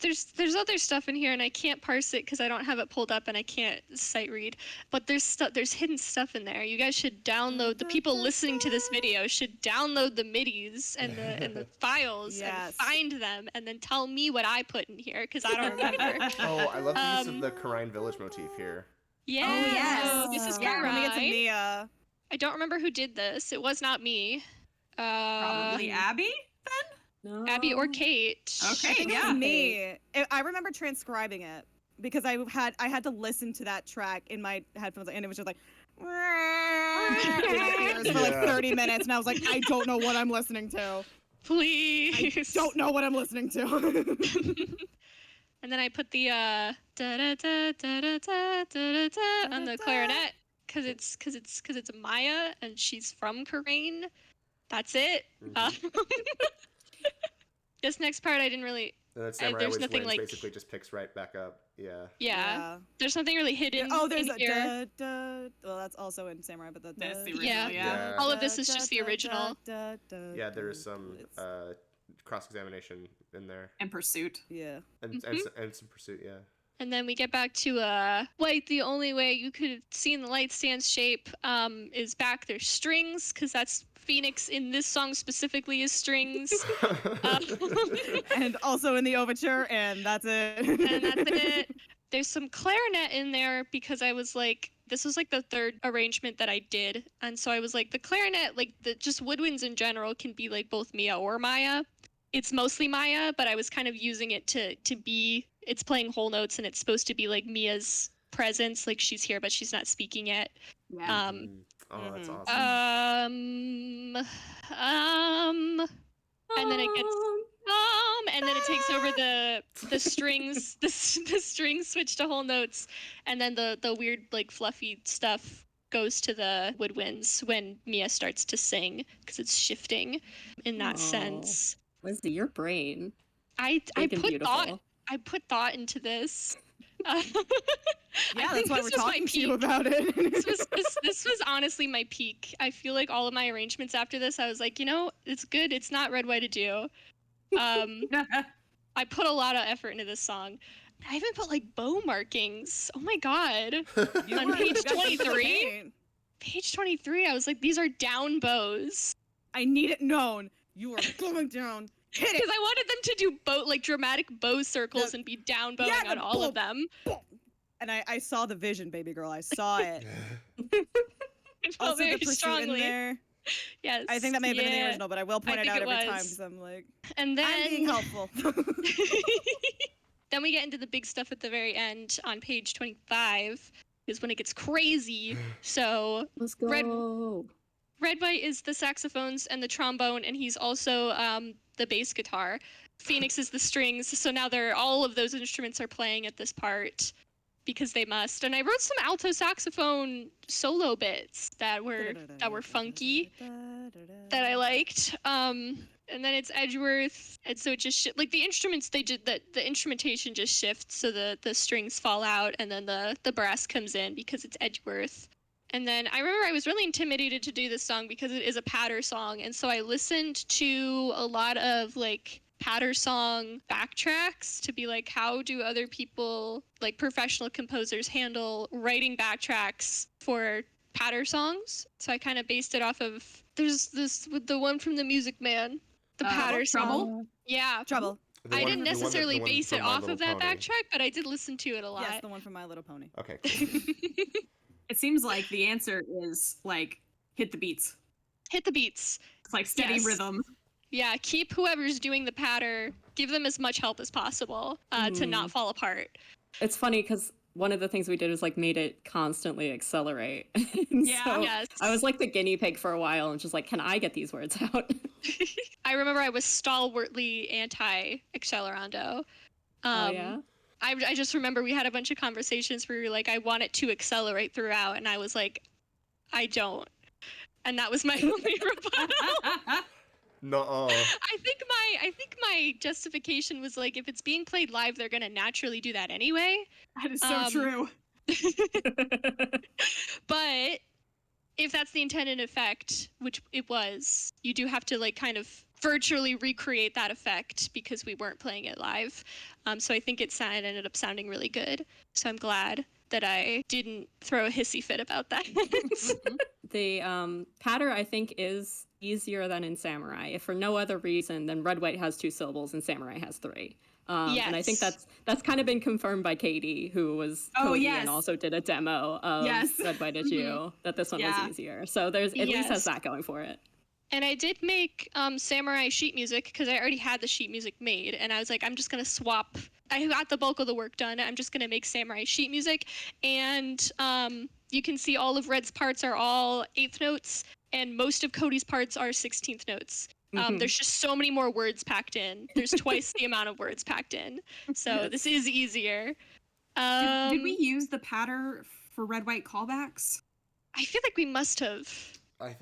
other stuff in here, and I can't parse it because I don't have it pulled up and I can't sight read. But there's hidden stuff in there. You guys should download. The people listening to this video should download the midis and the files and find them, and then tell me what I put in here because I don't remember. Oh, I love the use of the Karine Village motif here. Yeah. Oh, yes. So this is Let me get to Karine. Mia. I don't remember who did this. It was not me. Probably Abby. No. Abby or Kate. Okay, I think yeah. it was me. I remember transcribing it because I had to listen to that track in my headphones, and it was just like for like 30 minutes, and I was like, I don't know what I'm listening to. Please. I don't know what I'm listening to. And then I put the da da da da da da da da on the clarinet because it's Maya and she's from Karine. That's it. This next part I didn't really. And then Samurai there's Always nothing Wins like. basically just picks right back up. Yeah. Yeah. There's something really hidden. Oh, there's in a here. well, that's also in Samurai, but That's the original, Yeah. Yeah. All of this is just the original. Yeah, there is some cross-examination in there. And Pursuit. Yeah. And some Pursuit, yeah. And then we get back to light. The only way you could have seen the light stands shape is back. There's strings because that's Phoenix in this song specifically is strings. And also in the overture, and that's it. And that's it. There's some clarinet in there because I was like, this was like the third arrangement that I did, and so I was like, the clarinet, like the just woodwinds in general, can be like both Mia or Maya. It's mostly Maya, but I was kind of using it to be. It's playing whole notes, and it's supposed to be like Mia's presence, like she's here, but she's not speaking yet. Yeah. Oh, that's awesome. And then it gets and then it takes over the strings, the strings switch to whole notes, and then the weird like fluffy stuff goes to the woodwinds when Mia starts to sing because it's shifting in that sense. Lizzie, your brain. I Big and put beautiful. thought. I put thought into this. Yeah, that's why we're this was my talking to you peak. about it. This was honestly my peak. I feel like all of my arrangements after this, I was like, it's good. It's not Red, White, Adieu. I put a lot of effort into this song. I even put like bow markings. Oh my god. On page 23. Page 23, I was like, these are down bows. I need it known. You are going down. Hit it. Because I wanted them to do dramatic bow circles and be down bowing Yeah, on all of them. And I saw the vision, baby girl. I saw it. I felt Also, very the pursuit strongly. in there. Yes. I think that may have been in the yeah. original, but I will point it think out it every time was. because I'm like, And then I'm being helpful. Then we get into the big stuff at the very end on page 25 is when it gets crazy. So Let's go. Red White is the saxophones and the trombone, and he's also the bass guitar. Phoenix is the strings. So now all of those instruments are playing at this part because they must. And I wrote some alto saxophone solo bits that were funky that I liked. And then it's Edgeworth, and so it just like the instruments the instrumentation just shifts, so the strings fall out, and then the brass comes in because it's Edgeworth. And then I remember I was really intimidated to do this song because it is a patter song, and so I listened to a lot of like patter song backtracks to be like, how do other people, like professional composers, handle writing backtracks for patter songs? So I kind of based it off of there's the one from the Music Man. The patter Trouble? song. Yeah. Trouble. I didn't necessarily the one base from it My off Little of that Pony. backtrack, but I did listen to it a lot. Yes, the one from My Little Pony. Okay. Cool. It seems like the answer is like hit the beats. Hit the beats. It's like steady Yes. rhythm. Yeah, keep whoever's doing the patter, give them as much help as possible to not fall apart. It's funny because one of the things we did was like made it constantly accelerate. And Yeah. so Yes. I was like the guinea pig for a while and just like, can I get these words out? I remember I was stalwartly anti-accelerando. Oh yeah. I just remember we had a bunch of conversations where we were like, I want it to accelerate throughout, and I was like, I don't. And that was my only rebuttal. Nuh-uh. I think my justification was like, if it's being played live, they're gonna naturally do that anyway. That is so true. But if that's the intended effect, which it was, you do have to like kind of virtually recreate that effect because we weren't playing it live. So I think it ended up sounding really good. So I'm glad that I didn't throw a hissy fit about that. The patter, I think, is easier than in Samurai. If for no other reason than Red White has 2 syllables and Samurai has 3. And I think Yes. that's kind of been confirmed by Katie, who was Oh, Cody yes. and also did a demo of Yes. Red White Adieu, that this one Yeah. was easier. So there's at least has Yes. that going for it. And I did make Samurai sheet music because I already had the sheet music made, and I was like, I'm just gonna swap. I got the bulk of the work done. I'm just gonna make Samurai sheet music, and you can see all of Red's parts are all 8th notes, and most of Cody's parts are 16th notes. There's just so many more words packed in. There's twice the amount of words packed in, so this is easier. Did we use the patter for red white callbacks? I feel like we must have. I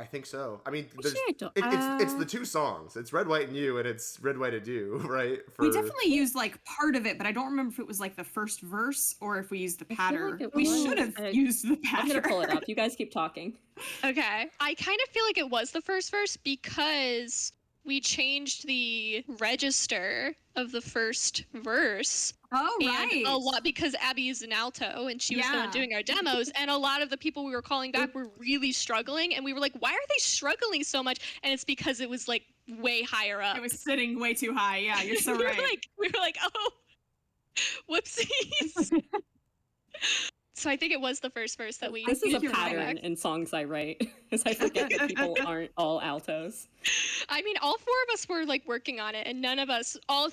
think so. I mean, Actually, I don't- it's the 2 songs. It's Red, White, and You, and it's Red, White, Adieu, right? We definitely used like part of it, but I don't remember if it was like the first verse or if we used the I feel patter. like it We was. should have used the I'm patter. gonna pull it up. You guys keep talking. Okay. I kind of feel like it was the first verse because we changed the register of the first verse. Oh, right. And a lot because Abby is an alto and she was the one Yeah. doing our demos, and a lot of the people we were calling back were really struggling, and we were like, why are they struggling so much? And it's because it was like way higher up. It was sitting way too high. Yeah, you're so we right. were like, oh, whoopsies. So I think it was the first verse that we This is a used for pattern playback. in songs I write, because I forget that people aren't all altos. I mean, all 4 of us were like working on it, and none of us, all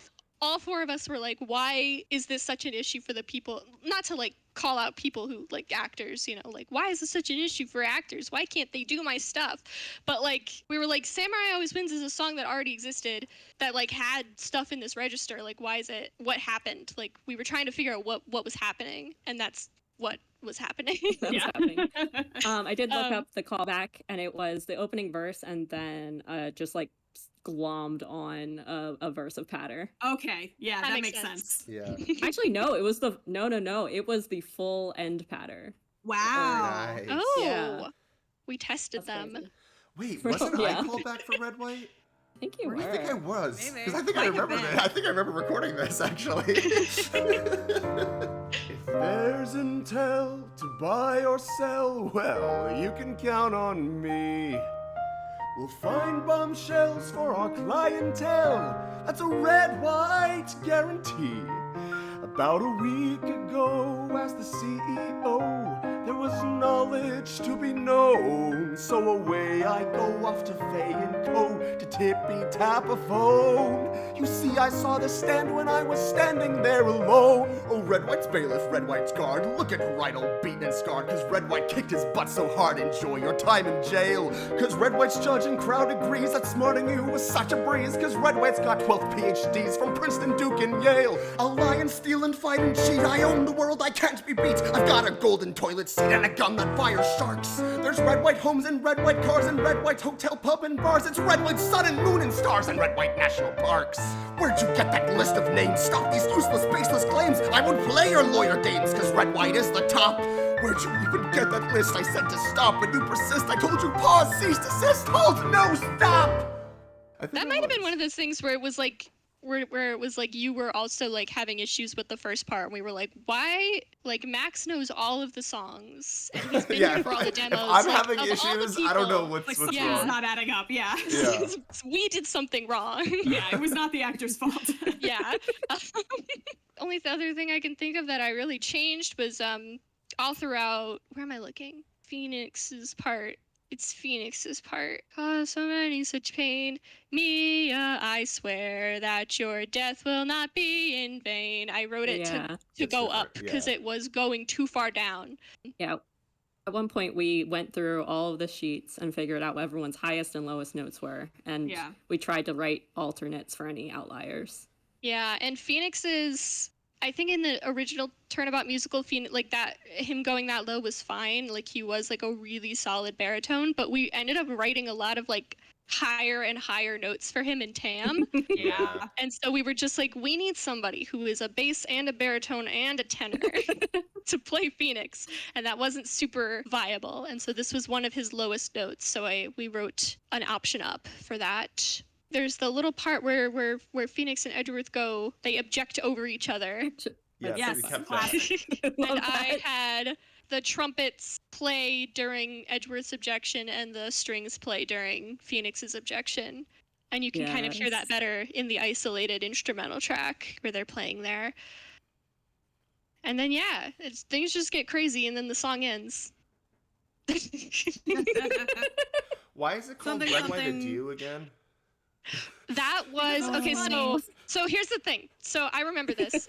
4 of us were like, why is this such an issue for the people? Not to like call out people who like actors, you know, like, why is this such an issue for actors? Why can't they do my stuff? But like, we were like, Samurai Always Wins is a song that already existed that like had stuff in this register. Like, why is it? What happened? Like, we were trying to figure out what was happening, and that's what was happening. That was happening. I did look Um, up the callback, and it was the opening verse, and then just like glommed on a verse of patter. Okay, yeah, That that makes makes sense. sense. Yeah. Actually, no, it was the no, it was the full end patter. Wow. Nice. Oh, Yeah. we tested That's them. crazy. Wait, For- wasn't yeah. I called back for Red, White? I think you I were. think I was. Maybe. Because I think I Might have remember been. that. I think I remember recording this, actually. If there's intel to buy or sell, well, you can count on me. We'll find bombshells for our clientele. That's a red, white guarantee. About a week ago, as the CEO, there was knowledge to be known. So away I go off to Fay and Co. to tippy tap a phone. You see, I saw the stand when I was standing there alone. Oh, Red White's bailiff, Red White's guard. Look at Wright all beaten and scarred, cause Red White kicked his butt so hard. Enjoy your time in jail. Cause Red White's judge and crowd agrees that smarting you was such a breeze. Cause Red White's got 12 PhDs from Princeton, Duke, and Yale. I'll lie and steal and fight and cheat. I own the world, I can't be beat. I've got a golden toilet seat and a gun that fires sharks. There's Red White homes and Red White cars and Red White's hotel, pub, and bars. It's Red White's sun and moon and stars and Red White national parks. Where'd you get that list of names? Stop these useless, baseless claims. I won't play your lawyer games, cause Red White is the top. Where'd you even get that list? I said to stop, but you persist. I told you pause, cease, desist, hold, no, stop! That might have been one of those things where it was like, where it was like you were also like having issues with the first part, and we were like, why? Like Max knows all of the songs, and he's been here for all the demos. If I'm like, having of all the issues, I don't know people, what's Like wrong. something's not adding up. Yeah. Yeah. we did something wrong. Yeah, it was not the actor's fault. Yeah. Only the other thing I can think of that I really changed was all throughout. Where am I looking? Phoenix's part. It's Phoenix's part. Cause so many such pain. Mia, I swear that your death will not be in vain. I wrote it Yeah. to It's go different, up because yeah. it was going too far down. Yeah. At one point, we went through all of the sheets and figured out what everyone's highest and lowest notes were, and Yeah. we tried to write alternates for any outliers. Yeah, and Phoenix's, I think in the original Turnabout musical, like that, him going that low was fine. Like he was like a really solid baritone, but we ended up writing a lot of like higher and higher notes for him in TAAAM. Yeah. And so we were just like, we need somebody who is a bass and a baritone and a tenor to play Phoenix. And that wasn't super viable. And so this was one of his lowest notes. So we wrote an option up for that. There's the little part where Phoenix and Edgeworth go, they object over each other. Yeah, Yes, so we kept classic. that. And I had the trumpets play during Edgeworth's objection and the strings play during Phoenix's objection. And you can kind of hear that better in the isolated instrumental track where they're playing there. And then, yeah, things just get crazy and then the song ends. Why is it called Something, Red, White, something. Adieu again? That was, okay, so here's the thing. So I remember this.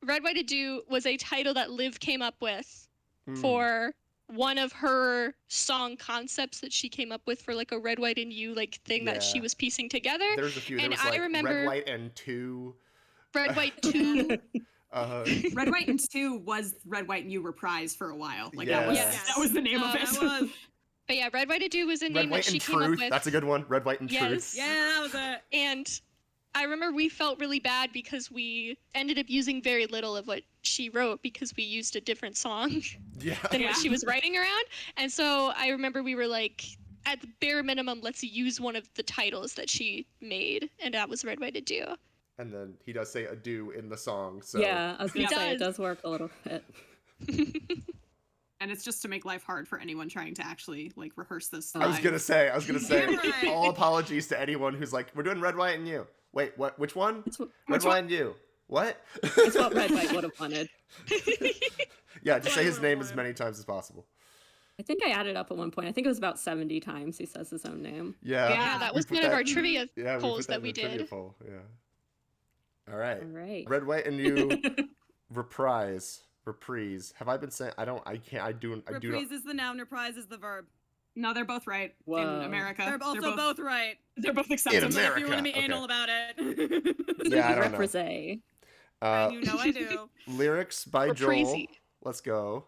Red, White, Adieu was a title that Liv came up with for one of her song concepts that she came up with for like a Red, White, and You like thing that she Yeah. was piecing together. There's a few. There And was I like remember- Red, White, and Two. Red, White 2. Red, White, and 2 was Red, White, and You Reprise for a while. Like Yes. that was the name of it. That was. But yeah, Red, White, Adieu was a Red, name that White, she and came up Truth. with. That's a good one. Red, White, and Yes. Truth. Yeah, that was it. And I remember we felt really bad because we ended up using very little of what she wrote because we used a different song Yeah. than Yeah. what she was writing around. And so I remember we were like, at the bare minimum, let's use one of the titles that she made. And that was Red, White, Adieu. And then he does say adieu in the song. So Yeah, I was gonna He say it does. does work a little bit. And it's just to make life hard for anyone trying to actually like rehearse this. I was live. gonna say. Damn right. All apologies to anyone who's like, we're doing Red, White, and You. Wait, what? Which one? Red, White, and You. What? It's what Red White would have wanted. Yeah, just say his name as many times as possible. I think I added up at one point. I think it was about 70 times he says his own name. Yeah. Yeah, that we was put one of our trivia Yeah, we polls put that in we the trivia did. poll. Yeah. All right. All right. Red, White, and You. Reprise. Have I been saying? I do not. Reprise is the noun, reprise is the verb. No, they're both right in Whoa. America. They're also both right. They're both accepted. In So if America, you want to be okay. anal about it. Yeah, I don't know. Reprise. And you know I do. Lyrics by Joel. Reprisey. Let's go.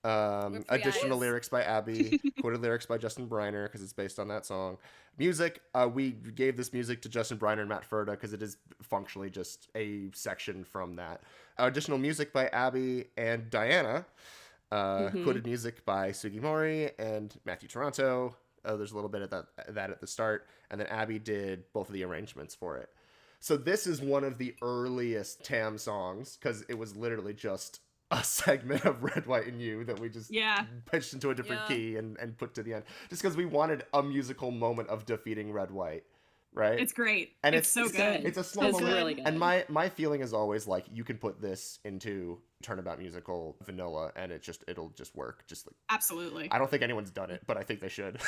Reprise. Additional lyrics by Abby. Quoted lyrics by Justin Briner because it's based on that song. Music. We gave this music to Justin Briner and Matt Ferda because it is functionally just a section from that. Additional music by Abby and Diana. Quoted music by Sugi Mori and Matthew Toronto. There's a little bit of that at the start. And then Abby did both of the arrangements for it. So this is one of the earliest TAAAM songs because it was literally just a segment of Red, White, and You that we just pitched into a different key and put to the end. Just because we wanted a musical moment of defeating Red, White. Right? It's great. And it's so good. It's a small It's moment. really good. And my feeling is always like you can put this into Turnabout musical vanilla and it'll just work. Just like Absolutely. I don't think anyone's done it, but I think they should.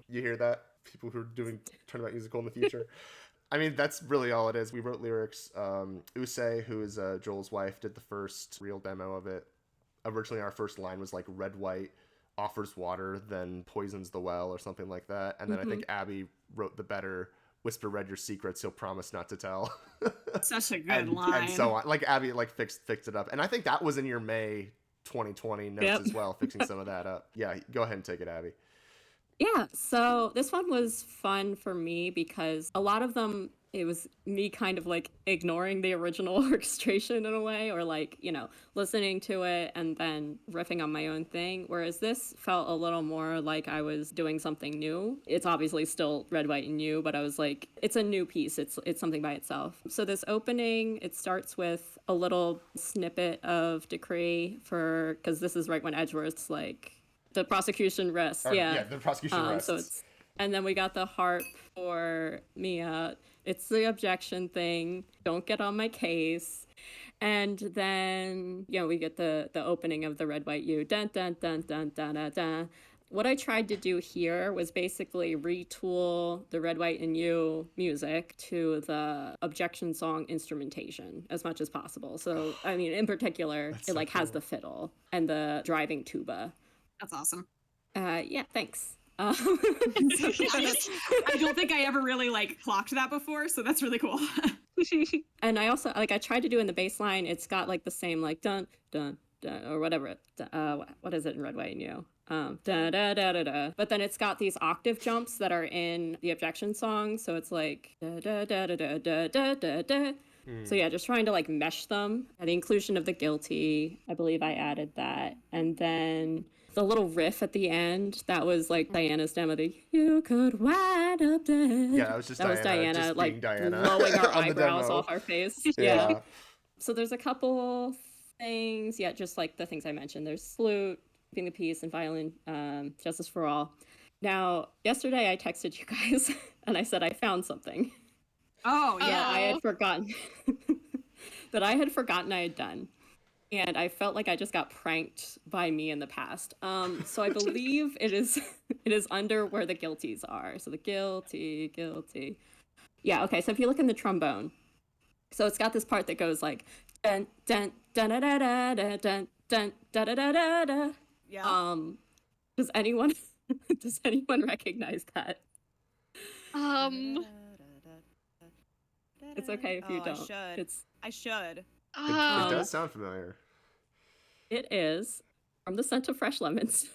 You hear that? People who are doing Turnabout musical in the future. I mean, that's really all it is. We wrote lyrics. Usei, who is Joel's wife, did the first real demo of it. Originally, our first line was like Red, White offers water, then poisons the well or something like that. And then I think Abby wrote the better whisper Red your secrets, he'll promise not to tell. Such a good and, line. And so on. Like Abby fixed it up. And I think that was in your May 2020 notes as well, fixing some of that up. Yeah, go ahead and take it, Abby. Yeah, so this one was fun for me because a lot of them, it was me kind of like ignoring the original orchestration in a way, or like, you know, listening to it and then riffing on my own thing. Whereas this felt a little more like I was doing something new. It's obviously still Red, White, and You, but I was like, it's a new piece. It's something by itself. So this opening, it starts with a little snippet of Decree because this is right when Edgeworth's like, the prosecution rests. Yeah, the prosecution rests. So and then we got the harp for Mia. It's the objection thing. Don't get on my case. And then, you know, we get the opening of the Red, White, You. Dun, dun, dun, dun, dun, dun, dun. What I tried to do here was basically retool the Red, White, and You music to the Objection Song instrumentation as much as possible. So, I mean, in particular, it like has the fiddle and the driving tuba. That's awesome. Yeah, thanks. I don't think I ever really like clocked that before, so that's really cool. And I also I tried to do in the bass line, it's got like the same like dun dun or whatever. What is it in Red, White, and You? Da da da da da. But then it's got these octave jumps that are in the Objection Song, so it's like da da da da da da da da. So yeah, just trying to like mesh them. And the inclusion of the guilty, I believe I added that, and then the little riff at the end, that was like Diana's demo. The "You could wind up dead." Yeah, that was just Diana, just like Diana blowing our on the eyebrows demo. off our face. Yeah. So there's a couple things, just like the things I mentioned. There's Salute, Keeping the Peace, and Violin, Justice for All. Now, yesterday I texted you guys and I said I found something. Oh, yeah. Yeah, I had forgotten that I had done. And I felt like I just got pranked by me in the past. So I believe it is under where the guilties are. So the guilty. Yeah, okay, so if you look in the trombone, so it's got this part that goes like dun dun dun da da da da dun dun da da da da da. Yeah. Does anyone recognize that? It's okay if you don't. I should. It does sound familiar. It is from the Scent of Fresh Lemons.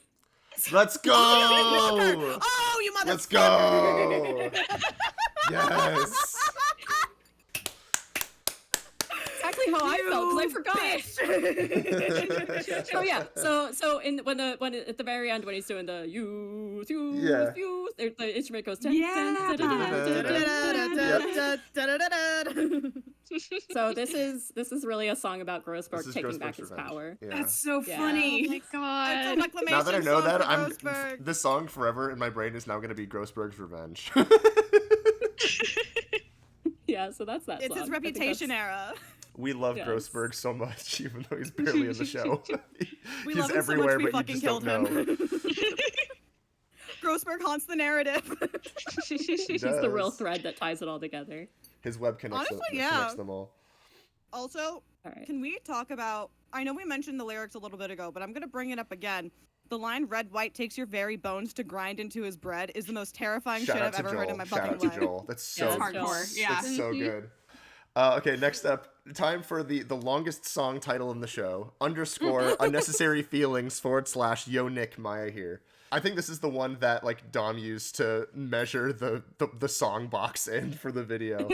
Let's go! Oh, you motherfucker! Let's go! Yes! Exactly how I felt because I forgot. Oh yeah. So when at the very end when he's doing the you, the instrument goes. So this is really a song about Grossberg taking back his power. Yeah. That's so funny. Oh my god. Now that I know that, this song forever in my brain is now going to be Grossberg's Revenge. Yeah, so that's that. It's song. his Reputation era. We love Grossberg so much, even though he's barely in the show. We He's love him everywhere, so much we but you fucking just don't killed know. him. Grossberg haunts the narrative. He's the real thread that ties it all together. His web connects, Honestly, connects them all. Also, All right. can we talk about, I know we mentioned the lyrics a little bit ago, but I'm going to bring it up again. The line, "Red White takes your very bones to grind into his bread," is the most terrifying shit I've ever heard in my fucking life. Shout out to Joel. That's so hardcore. Yeah. That's so good. Okay, next up, time for the longest song title in the show. _ unnecessary feelings / Yo Nick Maya here. I think this is the one that like Dom used to measure the song box in for the video.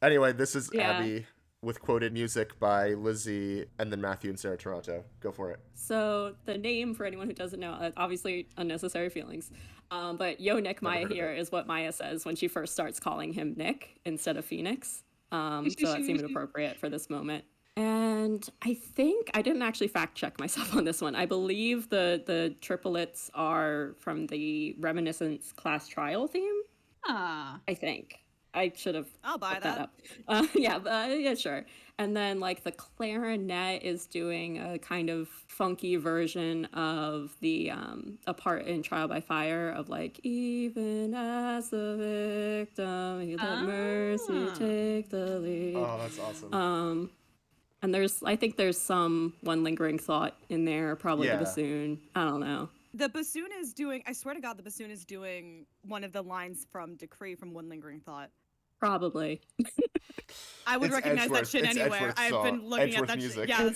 Anyway, this is Abby with quoted music by Lizzie and then Matthew and Sarah Toronto. Go for it. So the name, for anyone who doesn't know, obviously Unnecessary Feelings. But Yo Nick Maya here is what Maya says when she first starts calling him Nick instead of Phoenix. So that seemed appropriate for this moment. And I think I didn't actually fact check myself on this one. I believe the triplets are from the Reminiscence class trial theme. I think. I should have. I'll buy looked that. up. Yeah, sure. And then like the clarinet is doing a kind of funky version of the a part in Trial by Fire of like, even as the victim, he let mercy take the lead. Oh, that's awesome. And I think there's some One Lingering Thought in there, probably the bassoon. I don't know. The bassoon is doing, I swear to God, the bassoon is doing one of the lines from Decree from One Lingering Thought. Probably. I would It's recognize that Edgeworth. shit It's anywhere. Edgeworth's I've song. been looking Edgeworth at that music. shit. Yeah,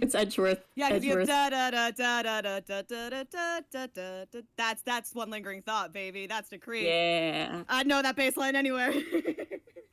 It's Edgeworth. yeah, because you have Edgeworth. da da da da da da da da da da da da. That's One Lingering Thought, baby. That's Decree. Yeah. I know that bass line anywhere.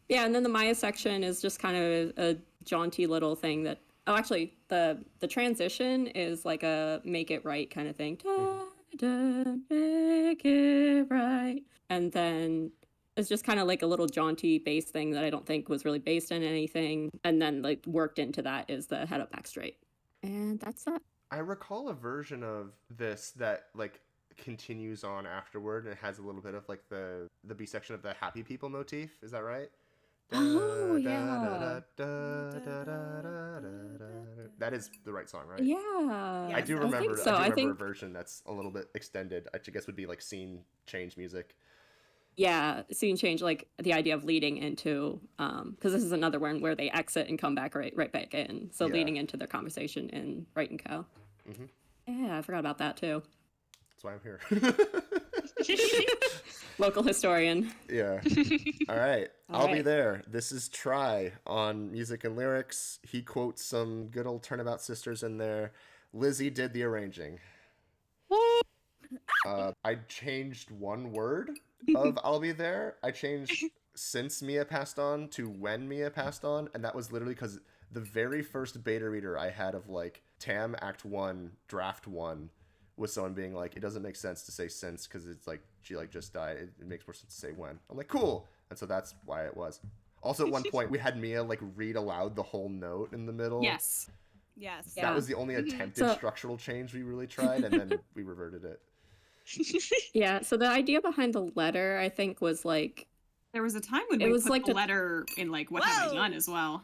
Yeah, and then the Maya section is just kind of a jaunty little thing that. Oh, actually, the transition is like a make it right kind of thing. Da, da, make it right. And then it's just kind of like a little jaunty bass thing that I don't think was really based in anything. And then like worked into that is the head up back straight. And that's that. I recall a version of this that like continues on afterward, and it has a little bit of like the B section of the Happy People motif. Is that right? Oh, yeah. That is the right song, right? Yeah. I do remember. I think so. I do remember a version that's a little bit extended. I guess would be like scene change music. Yeah, scene change, like the idea of leading into, because this is another one where they exit and come back right back in. So leading into their conversation in Wright and Co. Yeah, I forgot about that too. That's why I'm here. Local historian. Yeah. All right. I'll be there. This is Try on music and lyrics. He quotes some good old Turnabout sisters in there. Lizzie did the arranging. I changed one word of I'll be there. I changed since Mia passed on to when Mia passed on, and that was literally because the very first beta reader I had of like TAAAM Act 1, Draft 1 was someone being like, it doesn't make sense to say since because it's like she like just died. It makes more sense to say when. I'm like, cool. And so that's why it was. Also, at one point, we had Mia like read aloud the whole note in the middle. Yes. Yes. That was the only attempted structural change we really tried, and then we reverted it. Yeah, so the idea behind the letter, I think, was like... There was a time when It we was put like the the- letter in like What Have I Done as well.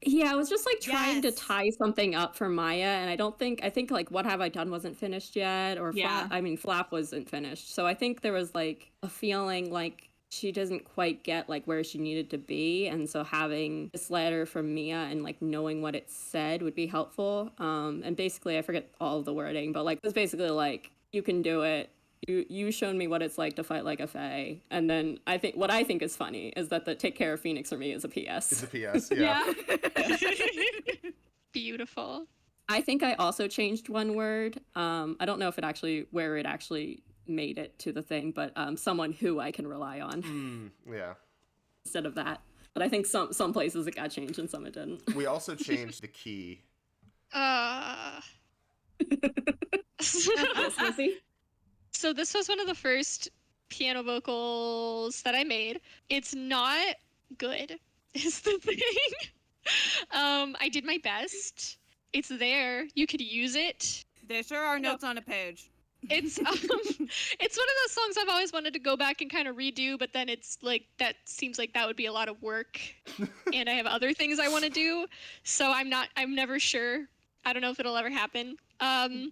Yeah, I was just like trying to Yes. tie something up for Maya, and I think like What Have I Done wasn't finished yet, or Yeah. Flap wasn't finished. So I think there was like a feeling like she doesn't quite get like where she needed to be, and so having this letter from Mia and like knowing what it said would be helpful. And basically I forget all of the wording, but like it was basically like, you can do it. You shown me what it's like to fight like a fae. And then what I think is funny is that the take care of Phoenix for me is a PS. It's a PS, yeah. Beautiful. I think I also changed one word. I don't know if where it actually made it to the thing, but someone who I can rely on Yeah. instead of that. But I think some places it got changed and some it didn't. We also changed the key. Yes, Lizzie? So this was one of the first piano vocals that I made. It's not good, is the thing. I did my best. It's there. You could use it. There sure are notes on a page. It's it's one of those songs I've always wanted to go back and kind of redo, but then it's like that seems like that would be a lot of work, and I have other things I want to do, so I'm never sure. I don't know if it'll ever happen.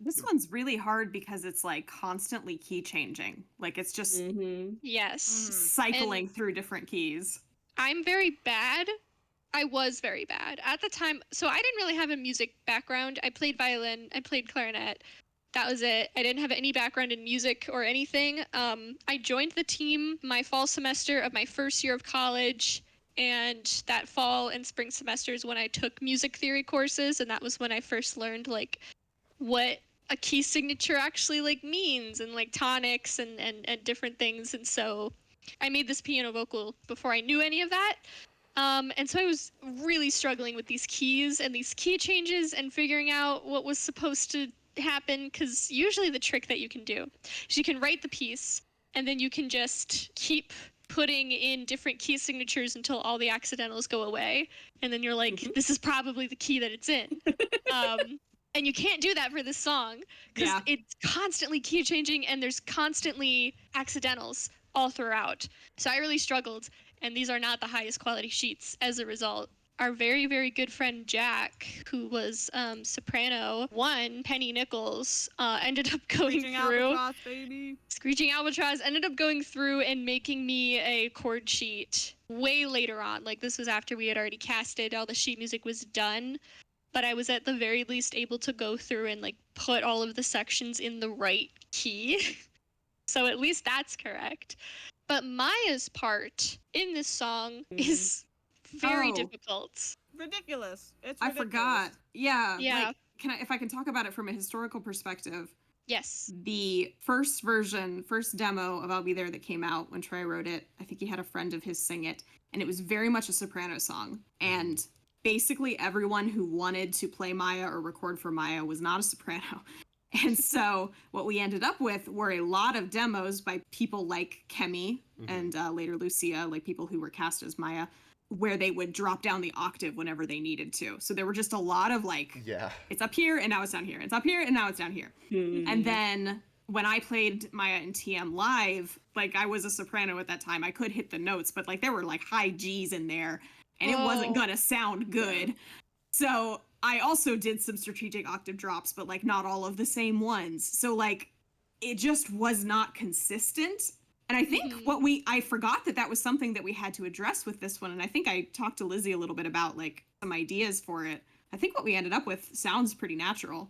This one's really hard because it's like constantly key changing. Like it's just Yes. cycling And- through different keys. I'm very bad. I was very bad at the time. So I didn't really have a music background. I played violin, I played clarinet. That was it. I didn't have any background in music or anything. I joined the team my fall semester of my first year of college, and that fall and spring semesters when I took music theory courses, and that was when I first learned like what a key signature actually like means, and like tonics and different things. And so I made this piano vocal before I knew any of that. And so I was really struggling with these keys and these key changes and figuring out what was supposed to happen, because usually the trick that you can do is you can write the piece and then you can just keep putting in different key signatures until all the accidentals go away, and then you're like, this is probably the key that it's in. And you can't do that for this song because it's constantly key changing and there's constantly accidentals all throughout. So I really struggled, and these are not the highest quality sheets as a result. Our very, very good friend Jack, who was soprano 1, Penny Nichols, ended up going Screeching through. Albatross, baby. Screeching Albatross ended up going through and making me a chord sheet way later on. Like, this was after we had already casted, all the sheet music was done. But I was at the very least able to go through and like put all of the sections in the right key. So at least that's correct. But Maya's part in this song is very difficult. Ridiculous. It's I ridiculous. forgot. Yeah. Yeah. Like, if I can talk about it from a historical perspective, Yes. the first demo of I'll Be There that came out when Trey wrote it, I think he had a friend of his sing it, and it was very much a soprano song. And basically everyone who wanted to play Maya or record for Maya was not a soprano. And so what we ended up with were a lot of demos by people like Kemi and later Lucia, like people who were cast as Maya, where they would drop down the octave whenever they needed to. So there were just a lot of like, it's up here and now it's down here. It's up here and now it's down here. And then when I played Maya in TM live, like I was a soprano at that time. I could hit the notes, but like there were like high G's in there and it wasn't gonna sound good. So I also did some strategic octave drops, but like not all of the same ones. So like it just was not consistent. And I think I forgot that was something that we had to address with this one. And I think I talked to Lizzie a little bit about like some ideas for it. I think what we ended up with sounds pretty natural.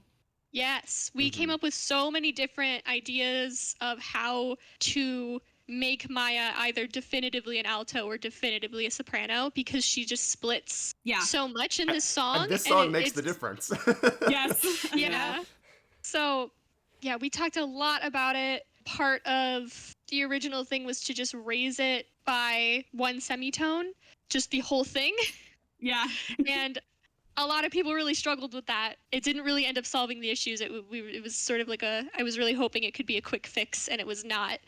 Yes, we came up with so many different ideas of how to make Maya either definitively an alto or definitively a soprano, because she just splits Yeah. so much in this song. And this song and makes the it's- difference. Yes. Yeah. So, yeah, we talked a lot about it. Part of the original thing was to just raise it by one semitone, just the whole thing. Yeah. And a lot of people really struggled with that. It didn't really end up solving the issues. It was sort of like I was really hoping it could be a quick fix, and it was not.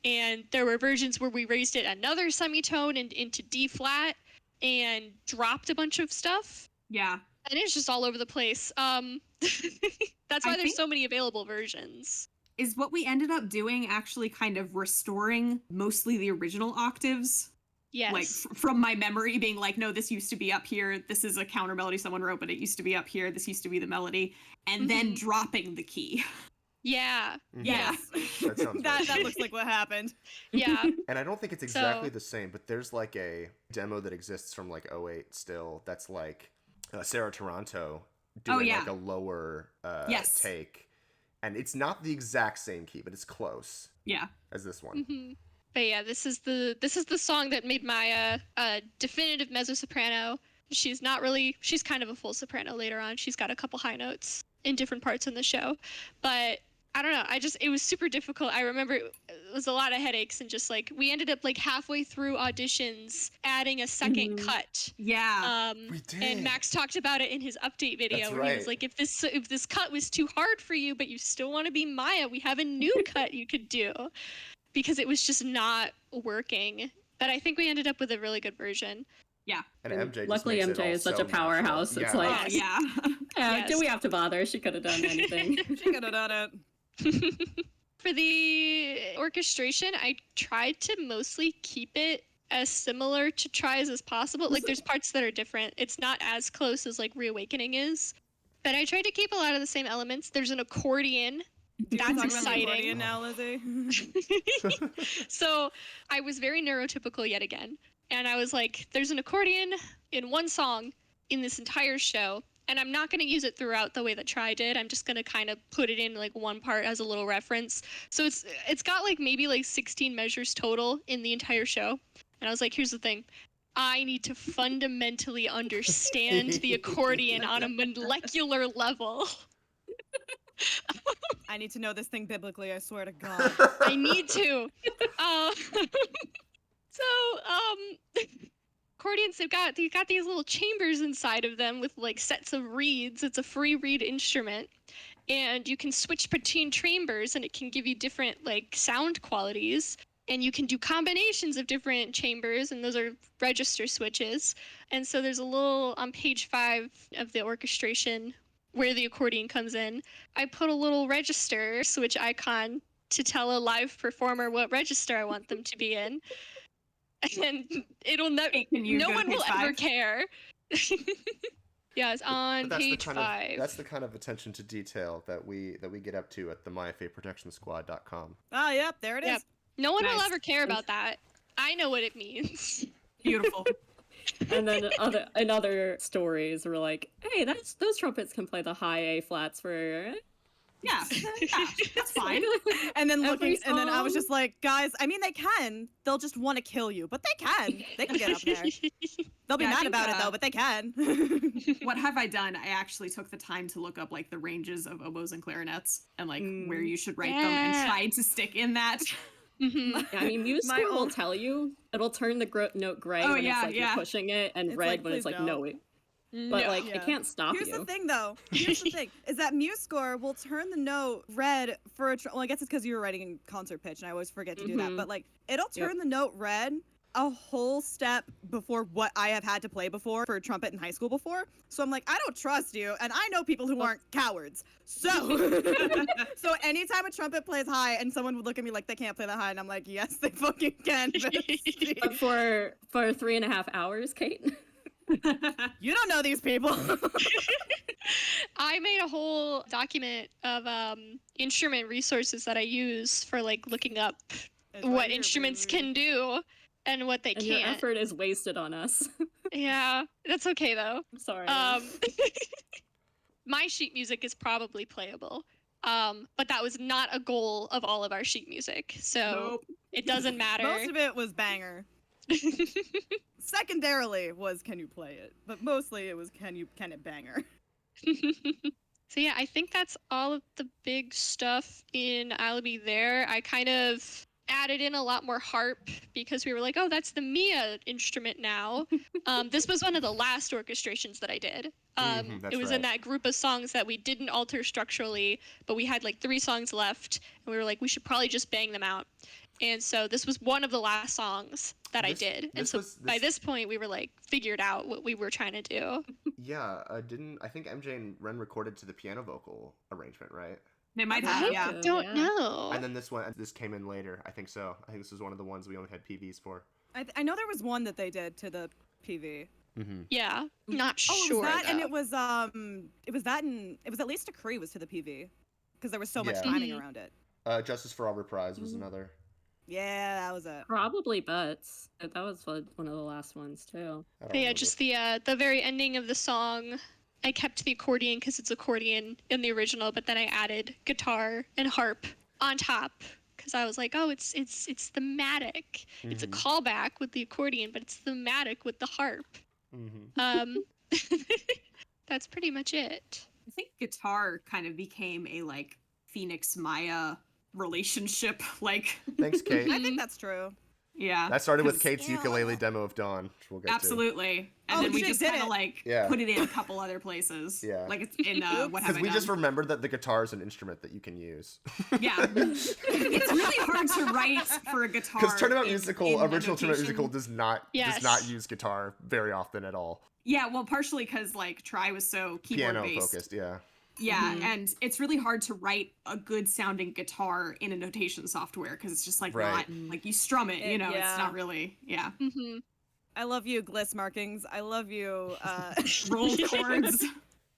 And there were versions where we raised it another semitone and into D flat and dropped a bunch of stuff. Yeah. And it's just all over the place. That's why I there's think- so many available versions. Is what we ended up doing actually kind of restoring mostly the original octaves? Yes. Like from my memory being like, no, this used to be up here. This is a counter melody someone wrote, but it used to be up here. This used to be the melody. And then dropping the key. Yeah. Yeah. That sounds That right. looks like what happened. Yeah. And I don't think it's exactly So- the same, but there's like a demo that exists from like '08 still that's like Sarah Toronto doing yeah. like a lower Yes. take. And it's not the exact same key, but it's close Yeah. as this one. Mhm. But yeah, this is the song that made Maya a definitive mezzo soprano. She's kind of a full soprano later on. She's got a couple high notes in different parts in the show. But I don't know. It was super difficult. I remember it was a lot of headaches, and just like we ended up like halfway through auditions adding a second cut. Yeah. We did. And Max talked about it in his update video, That's where he was right. like, if this cut was too hard for you, but you still want to be Maya, we have a new cut you could do, because it was just not working. But I think we ended up with a really good version. And MJ just Luckily, makes it MJ all is such so a powerhouse. natural. It's Yeah. like, Oh, yeah. yeah, Yes. do we have to bother? She could have done anything. She could have done it. For the orchestration, I tried to mostly keep it as similar to Tries as possible. Like, there's parts that are different. It's not as close as, like, Reawakening is. But I tried to keep a lot of the same elements. There's an accordion. Talk That's about the exciting. accordion now, Lizzie. So I was very neurotypical yet again. And I was like, there's an accordion in one song in this entire show. And I'm not going to use it throughout the way that Try did. I'm just going to kind of put it in like one part as a little reference. So it's got like maybe like 16 measures total in the entire show. And I was like, here's the thing. I need to fundamentally understand the accordion on a molecular level. I need to know this thing biblically, I swear to God. I need to. Accordions, they've got these little chambers inside of them with like sets of reeds. It's a free reed instrument, and you can switch between chambers, and it can give you different like sound qualities. And you can do combinations of different chambers, and those are register switches. And so there's a little on page 5 of the orchestration where the accordion comes in. I put a little register switch icon to tell a live performer what register I want them to be in. And Hey, can you no go to one will page ever 5? care. Yeah, it's on But page 5. That's the kind of attention to detail that we get up to at the MyFateProtectionSquad.com. Ah, yep, there it is. Yep. No one will Nice. ever care about that. I know what it means. Beautiful. And then in other stories, we're like, hey, those trumpets can play the high A flats for. Yeah. Yeah. That's fine. And then Every and then I was song. just like, guys, I mean, they can. They'll just want to kill you, but they can. They can get up there. They'll be Yeah, I mad think, about it though, but they can. What have I done? I actually took the time to look up like the ranges of oboes and clarinets and like where you should write them and Yeah. tried to stick in that. Mhm. Yeah, I mean, My MuseScore will own- tell you. It'll turn the note gray Oh, when yeah, it's like yeah. you're pushing it, and It's red like, when it's please like don't. no. But No. like Yeah. it can't stop Here's you. the thing, though. Here's the thing: is that MuseScore will turn the note red for a. Well, I guess it's because you were writing in concert pitch, and I always forget to do that. Mhm. But like, it'll Yep. turn the note red a whole step before what I have had to play before for trumpet in high school before. So I'm like, I don't trust you, and I know people who aren't cowards. So, so anytime a trumpet plays high, and someone would look at me like they can't play that high, and I'm like, yes, they fucking can. bestie." But for 3.5 hours, Kate. You don't know these people. I made a whole document of instrument resources that I use for like looking up It's what right here, instruments baby. can do and what they And your can't. effort is wasted on us. Yeah, that's okay though. I'm sorry. My sheet music is probably playable. But that was not a goal of all of our sheet music. So Nope. it doesn't matter. Most of it was banger. Secondarily was can you play it, but mostly it was can it banger. So yeah, I think that's all of the big stuff in I'll Be There. I kind of added in a lot more harp because we were like, oh, that's the Mia instrument now. This was one of the last orchestrations that I did. That's It was right. in that group of songs that we didn't alter structurally, but we had like 3 songs left, and we were like, we should probably just bang them out. And so this was one of the last songs that I did. And so by this point, we were like figured out what we were trying to do. Yeah, I think MJ and Ren recorded to the piano vocal arrangement, right? They might have, yeah. so, Don't yeah. know. And then this came in later. I think so. I think this was one of the ones we only had PVs for. I know there was one that they did to the PV. Yeah, not Oh, sure. it was that, and though. it was at least Decree was to the PV, because there was so much Yeah. timing Mhm. around it. Justice for All Reprise was another. Yeah, that was it. Probably Butts. That was one of the last ones too. I don't But yeah, remember. just the very ending of the song. I kept the accordion because it's accordion in the original, but then I added guitar and harp on top because I was like, oh, it's thematic. It's a callback with the accordion, but it's thematic with the harp. That's pretty much it. I think guitar kind of became a like Phoenix Maya relationship. Like, Thanks, Kate. I think that's true. yeah. That started with 'cause- Kate's ukulele demo of Dawn, which we'll get to. Absolutely. And Oh, then we shit, just did kind of it? like Yeah. put it in a couple other places. Yeah. Like it's in What Have Because I we Done? just remembered that the guitar is an instrument that you can use. Yeah. It's really hard to write for a guitar. Because Turnabout in Musical, the original Turnabout notation. Musical does not Yes. use guitar very often at all. Yeah, well, partially because like Try was so keyboard Piano based. focused, yeah. Yeah, and it's really hard to write a good sounding guitar in a notation software because it's just like Right. not like you strum it, you know, it's Yeah. not really, yeah. Mm-hmm. I love you, Gliss markings. I love you, Rolled chords.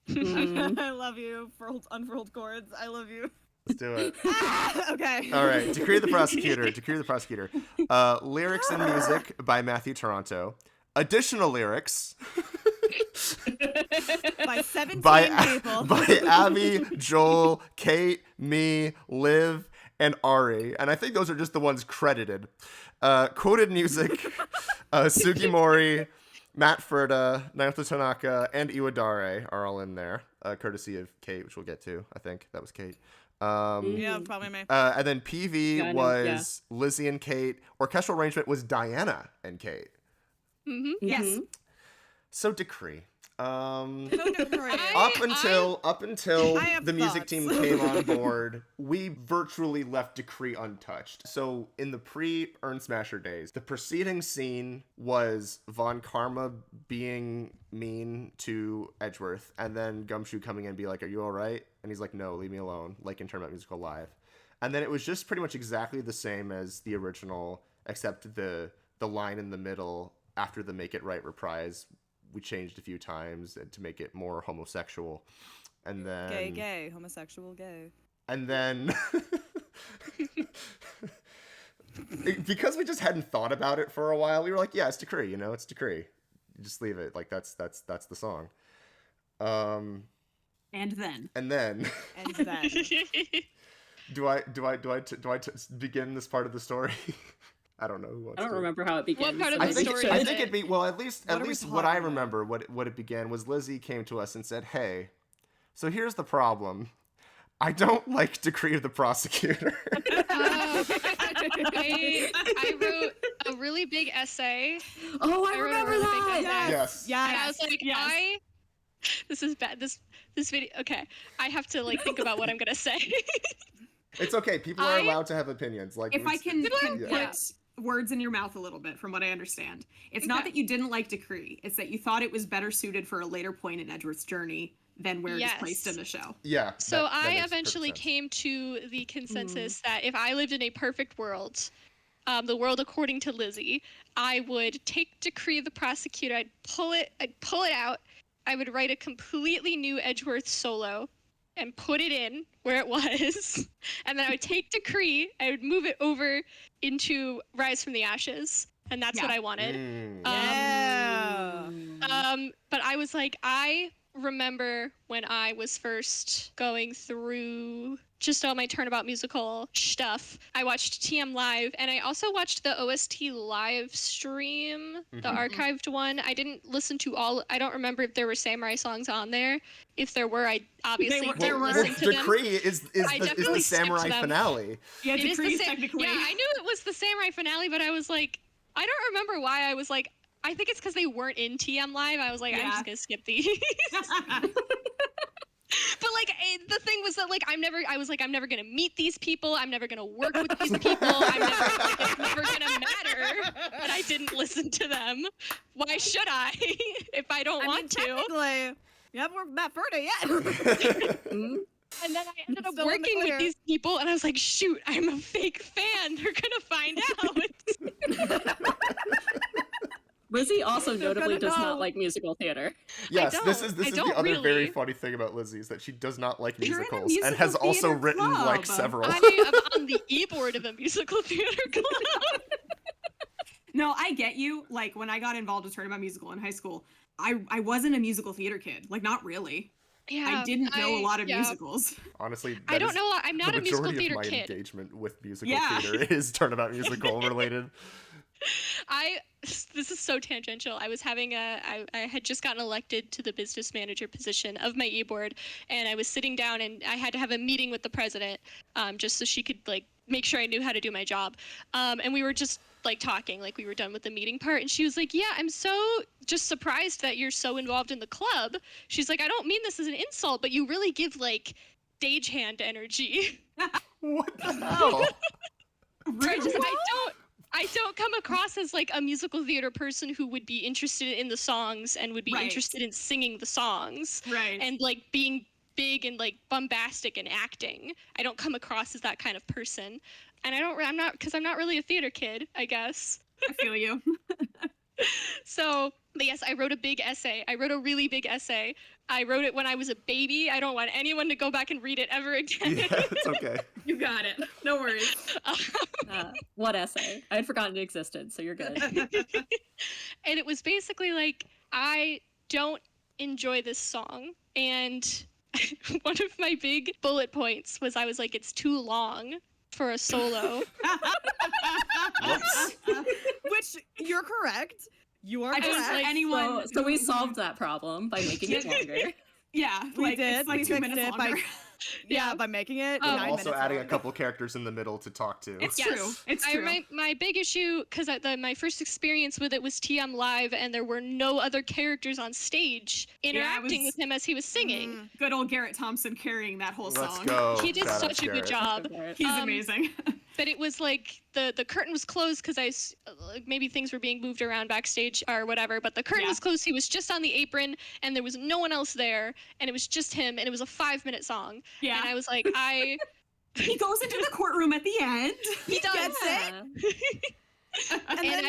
I love you, unfurled chords. I love you. Let's do it. Okay. All right, Decree of the Prosecutor. Decree of the Prosecutor. Lyrics and music by Matthew Toronto. Additional lyrics By 17 people. by Abby, Joel, Kate, me, Liv, and Arri. And I think those are just the ones credited. Quoted music, Sugimori, Matt Furta, Naoto Tanaka, and Iwadare are all in there, courtesy of Kate, which we'll get to. I think that was Kate. Yeah, probably me. And then PV Yeah, I know, was Lizzie and Kate. Orchestral arrangement was Diana and Kate. Mm-hmm. Yes. So Decree. So Decree. Up until I have the music thoughts. team came on board, we virtually left Decree untouched. So in the pre-Urnsmasher days, the preceding scene was Von Karma being mean to Edgeworth, and then Gumshoe coming in and be like, "Are you all right?" And he's like, "No, leave me alone," like in Turnabout Musical Live. And then it was just pretty much exactly the same as the original, except the line in the middle after the Make It Right reprise, we changed a few times to make it more homosexual. And then Gay, homosexual, gay. and then because we just hadn't thought about it for a while, we were like, yeah, it's Decree, you know, it's Decree. You just leave it. Like that's the song. And then. And then And then. do I begin this part of the story? I don't know who wants I don't to. remember how it begins. part of I the think, story I is think it? it'd be, well, at least What are we what I talking about? remember, what it began was Lizzie came to us and said, "Hey, so here's the problem. I don't like Decree of the Prosecutor." I wrote a really big essay. Oh, I I wrote a remember really big that. essay. Yes. Yes. And I was like, Yes. this is bad. This video. Okay, I have to like think about what I'm gonna say. It's okay. People are I- allowed to have opinions. Like If I can Yeah. put words in your mouth a little bit from what I understand, it's not Okay. that you didn't like Decree, it's that you thought it was better suited for a later point in Edgeworth's journey than where Yes. it's placed in the show. Yeah. So that I makes perfect eventually sense. came to the consensus that if I lived in a perfect world, the world according to Lizzie, I would take Decree of the Prosecutor, I'd pull it out, I would write a completely new Edgeworth solo and put it in where it was, and then I would take Decree, I would move it over into Rise from the Ashes, and that's what Yeah. I wanted. Mm. Yeah. But I was like, I remember when I was first going through just all my Turnabout musical stuff. I watched TM Live, and I also watched the OST live stream, the archived one. I didn't listen to all. I don't remember if there were Samurai songs on there. If there were, I obviously didn't listen to them. Decree is I the definitely Samurai skipped them. finale. Yeah, It is Decree the is same. technically. Yeah, I knew it was the Samurai finale, but I was like, I don't remember why I was like. I think it's because they weren't in TM Live. I was like, I'm Yeah. just gonna skip these. But like the thing was that like I'm never gonna meet these people. I'm never gonna work with these people. It's never gonna matter that I didn't listen to them. Why should I if I don't want to? Technically, you haven't worked with Matt Furta yet. And then I ended up Still in the working with clear. these people, and I was like, shoot, I'm a fake fan. They're gonna find out. Lizzie also notably does know. not like musical theater. Yes, this don't. is I the don't other very really. funny thing about Lizzie is that she does not like You're in a musicals and has musical also theater written like club. several. I am on the e-board of a musical theater club. No, I get you. Like when I got involved with Turnabout Musical in high school, I wasn't a musical theater kid. Like not really. Yeah, I didn't know a lot of yeah. musicals. Honestly, I that don't is know. I'm not the a musical majority theater of my kid. engagement with musical Yeah. theater is Turnabout musical related. This is so tangential. I was having I had just gotten elected to the business manager position of my e-board, and I was sitting down and I had to have a meeting with the president, just so she could like make sure I knew how to do my job. And we were just like talking, like we were done with the meeting part, and she was like, "Yeah, I'm so just surprised that you're so involved in the club." She's like, "I don't mean this as an insult, but you really give like stagehand energy." What the hell? I don't come across as like a musical theater person who would be interested in the songs and would be Right. interested in singing the songs Right. and like being big and like bombastic and acting. I don't come across as that kind of person. And I'm not really a theater kid, I guess. I feel you. So, but yes, I wrote a big essay. I wrote a really big essay. I wrote it when I was a baby. I don't want anyone to go back and read it ever again. Yeah, it's okay. You got it. No worries. What essay? I had forgotten it existed, so you're good. And it was basically like, I don't enjoy this song. And one of my big bullet points was I was like, it's too long for a solo. Whoops. Which you're correct. You are I correct. just like anyone. So we solved that problem by making it longer. Yeah, We like, did. It's like We 2 fixed minutes it by longer. by making it Oh. 9 Also minutes adding long. a couple characters in the middle to talk to. It's Yes. true. It's true. My big issue, because my first experience with it was TM Live, and there were no other characters on stage interacting was- with him as he was singing. Good old Garrett Thompson carrying that whole Let's song. go. He did Shout out such a good Garrett. job. He's amazing. But it was like the curtain was closed because maybe things were being moved around backstage or whatever, but the curtain Yeah. was closed. He was just on the apron and there was no one else there, and it was just him, and it was a 5-minute song. Yeah. And I was like, He goes into the courtroom at the end. he does. Gets it. And And then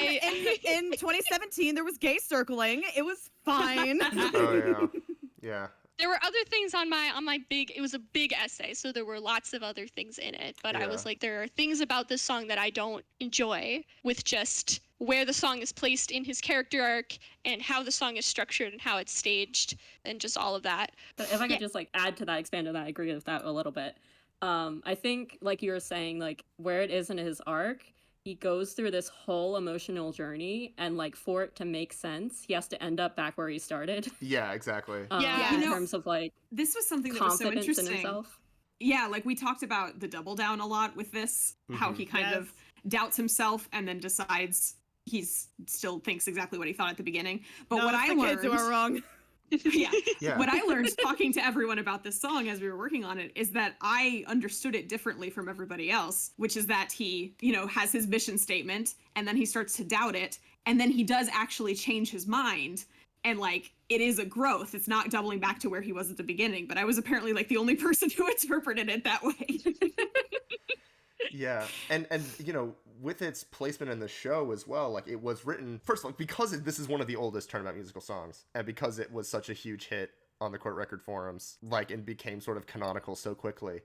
in 2017 there was gay circling. It was fine. Oh yeah. Yeah. There were other things on my big, it was a big essay, so there were lots of other things in it, but I was Yeah. like, there are things about this song that I don't enjoy, with just where the song is placed in his character arc and how the song is structured and how it's staged and just all of that. But if I could Yeah. just like add to that, expand on that, I agree with that a little bit. I think like you were saying, like where it is in his arc, he goes through this whole emotional journey, and like for it to make sense, he has to end up back where he started. Yeah, exactly. Yeah. In You know, terms of like This was something that was so confidence in interesting. himself. Yeah, like we talked about the double down a lot with this, how he kind of doubts himself and then decides he's still thinks exactly what he thought at the beginning. But No, what it's I the learned, kids who are wrong. yeah, Yeah. what I learned talking to everyone about this song as we were working on it is that I understood it differently from everybody else, which is that he, has his mission statement and then he starts to doubt it, and then he does actually change his mind, and like it is a growth. It's not doubling back to where he was at the beginning, but I was apparently like the only person who interpreted it that way. Yeah, and with its placement in the show as well, like it was written first, like because this is one of the oldest Turnabout musical songs, and because it was such a huge hit on the court record forums, like and became sort of canonical so quickly.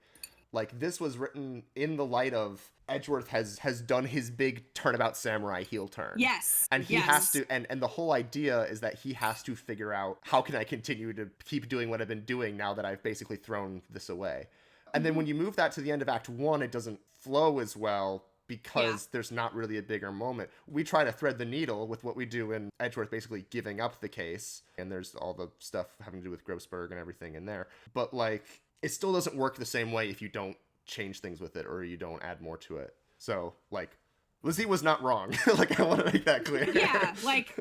Like, this was written in the light of Edgeworth has done his big Turnabout Samurai heel turn. Yes. And he has to, and the whole idea is that he has to figure out, how can I continue to keep doing what I've been doing now that I've basically thrown this away? And then when you move that to the end of Act 1, it doesn't flow as well because there's not really a bigger moment. We try to thread the needle with what we do in Edgeworth basically giving up the case, and there's all the stuff having to do with Grossberg and everything in there. But, like, it still doesn't work the same way if you don't change things with it or you don't add more to it. So, like, Lizzie was not wrong. Like, I want to make that clear. Yeah, like,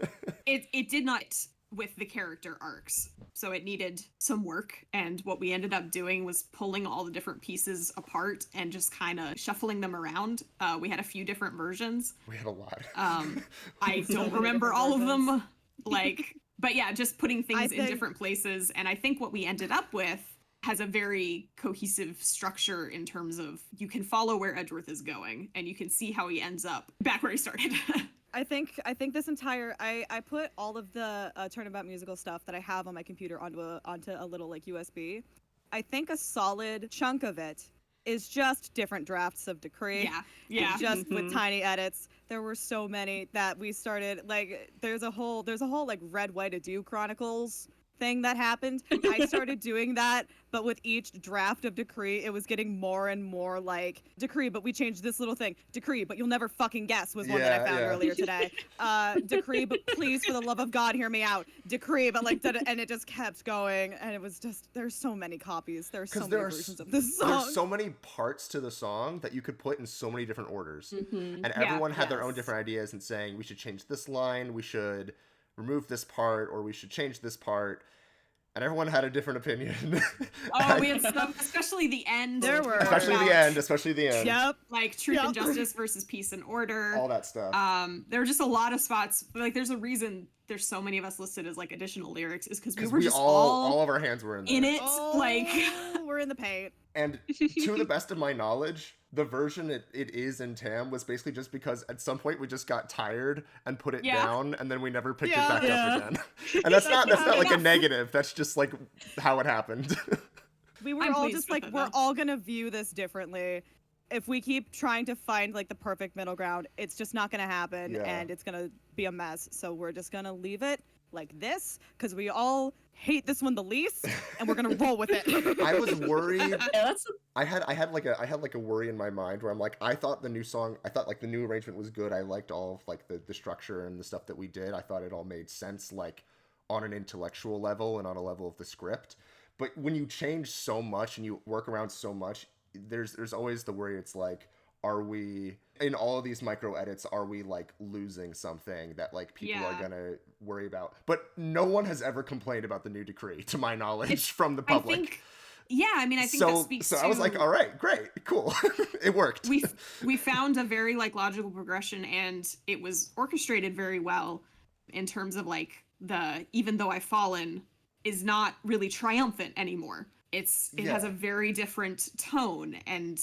it did not with the character arcs. So it needed some work. And what we ended up doing was pulling all the different pieces apart and just kind of shuffling them around. We had a few different versions. We had a lot. I don't remember all of them. Like, but yeah, just putting things in different places. And I think what we ended up with has a very cohesive structure in terms of you can follow where Edgeworth is going and you can see how he ends up back where he started. I think this entire I put all of the Turnabout musical stuff that I have on my computer onto a little like USB. I think a solid chunk of it is just different drafts of Decree. Yeah. Just with tiny edits. There were so many that we started, like, there's a whole like Red, White, Adieu Chronicles thing that happened. I started doing that, but with each draft of Decree, it was getting more and more like, Decree, but we changed this little thing. Decree, but you'll never fucking guess was one that I found earlier today. Decree, but please, for the love of God, hear me out. Decree, but like, and it just kept going, and it was just, there's so many copies. There's so many versions of this song. There's so many parts to the song that you could put in so many different orders. And everyone had their own different ideas and saying, we should change this line, we should remove this part, or we should change this part. And everyone had a different opinion. We had some, especially the end. There were. Especially the end. Yep. Like Truth and Justice versus Peace and Order. All that stuff. There were just a lot of spots. Like, there's a reason there's so many of us listed as, like, additional lyrics is because we were just all of our hands were in there. in it. Like, we're in the paint. And to the best of my knowledge, the version it is in TAAAM was basically just because at some point we just got tired and put it down, and then we never picked it back up again. And that's not like a negative. That's just like how it happened. We were all just like, we're all gonna view this differently. If we keep trying to find like the perfect middle ground, it's just not gonna happen, and it's gonna be a mess. So we're just gonna leave it like this because we all hate this one the least, and we're gonna roll with it. I was worried. I had like a worry in my mind where I'm like, I thought the new arrangement was good. I liked all of like the structure and the stuff that we did. I thought it all made sense, like on an intellectual level and on a level of the script. But when you change so much and you work around so much, there's always the worry. It's like, are we in all of these micro edits, are we like losing something that like people are gonna worry about? But no one has ever complained about the new Decree, to my knowledge, from the public. I think that speaks to... So I was like, all right, great, cool. It worked. We found a very like logical progression, and it was orchestrated very well in terms of like the even though I've fallen is not really triumphant anymore. It has a very different tone, and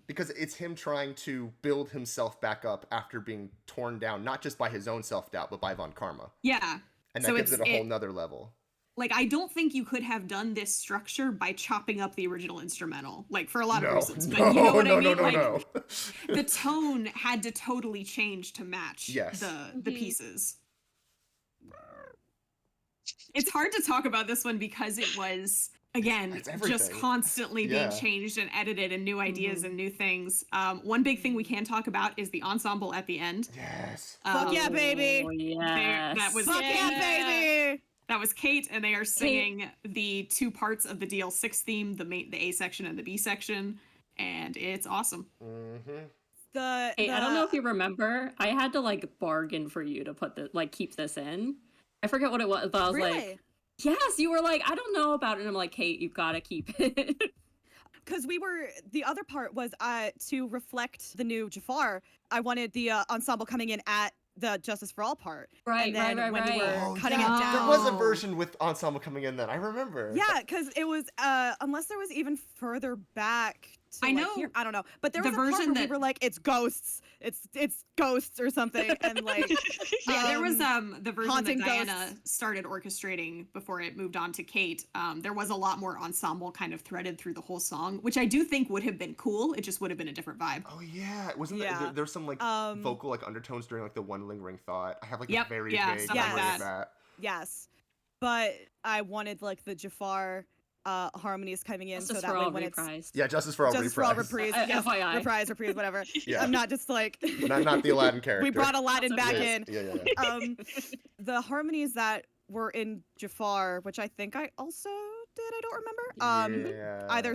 because it's him trying to build himself back up after being torn down, not just by his own self-doubt, but by Von Karma. Yeah. And that gives it a whole nother level. Like, I don't think you could have done this structure by chopping up the original instrumental, like, for a lot of reasons. But you know what I mean? No. The tone had to totally change to match the pieces. It's hard to talk about this one because it was... Again, just constantly being changed and edited and new ideas and new things. One big thing we can talk about is the ensemble at the end. Yes. Fuck yeah, baby. Yes. Fuck yeah, baby. That was Kate, and they are singing the two parts of the DL6 theme, the A section and the B section, and it's awesome. Hey, I don't know if you remember, I had to like bargain for you to put keep this in. I forget what it was, but I was like, yes, you were like, I don't know about it. And I'm like, Kate, you've got to keep it. Because the other part was to reflect the new Jafar. I wanted the ensemble coming in at the Justice for All part. Right. You were cutting it down. There was a version with ensemble coming in then. I remember. Yeah, because it was, unless there was even further back I like, know hear. I don't know, but there the was a part version where we that- were like, it's ghosts, it's ghosts or something, and like Yeah, there was the version that haunting Diana ghosts. started orchestrating before it moved on to Kate. There was a lot more ensemble kind of threaded through the whole song, which I do think would have been cool. It just would have been a different vibe. Oh yeah, wasn't Yeah. there's some like vocal like undertones during like the one lingering thought. I have like Yep, a very yeah, vague stuff like memory that. of that. Yes, but I wanted like the Jafar harmonies coming in, Justice so for that way all when it's reprised. Yeah, Justice for All Justice for all reprise, yes, FYI. reprise, whatever. Yeah. I'm not just like Not the Aladdin character. we brought Aladdin back Yes, in. Yeah. The harmonies that were in Jafar, which I think I also did, I don't remember. Yeah. Either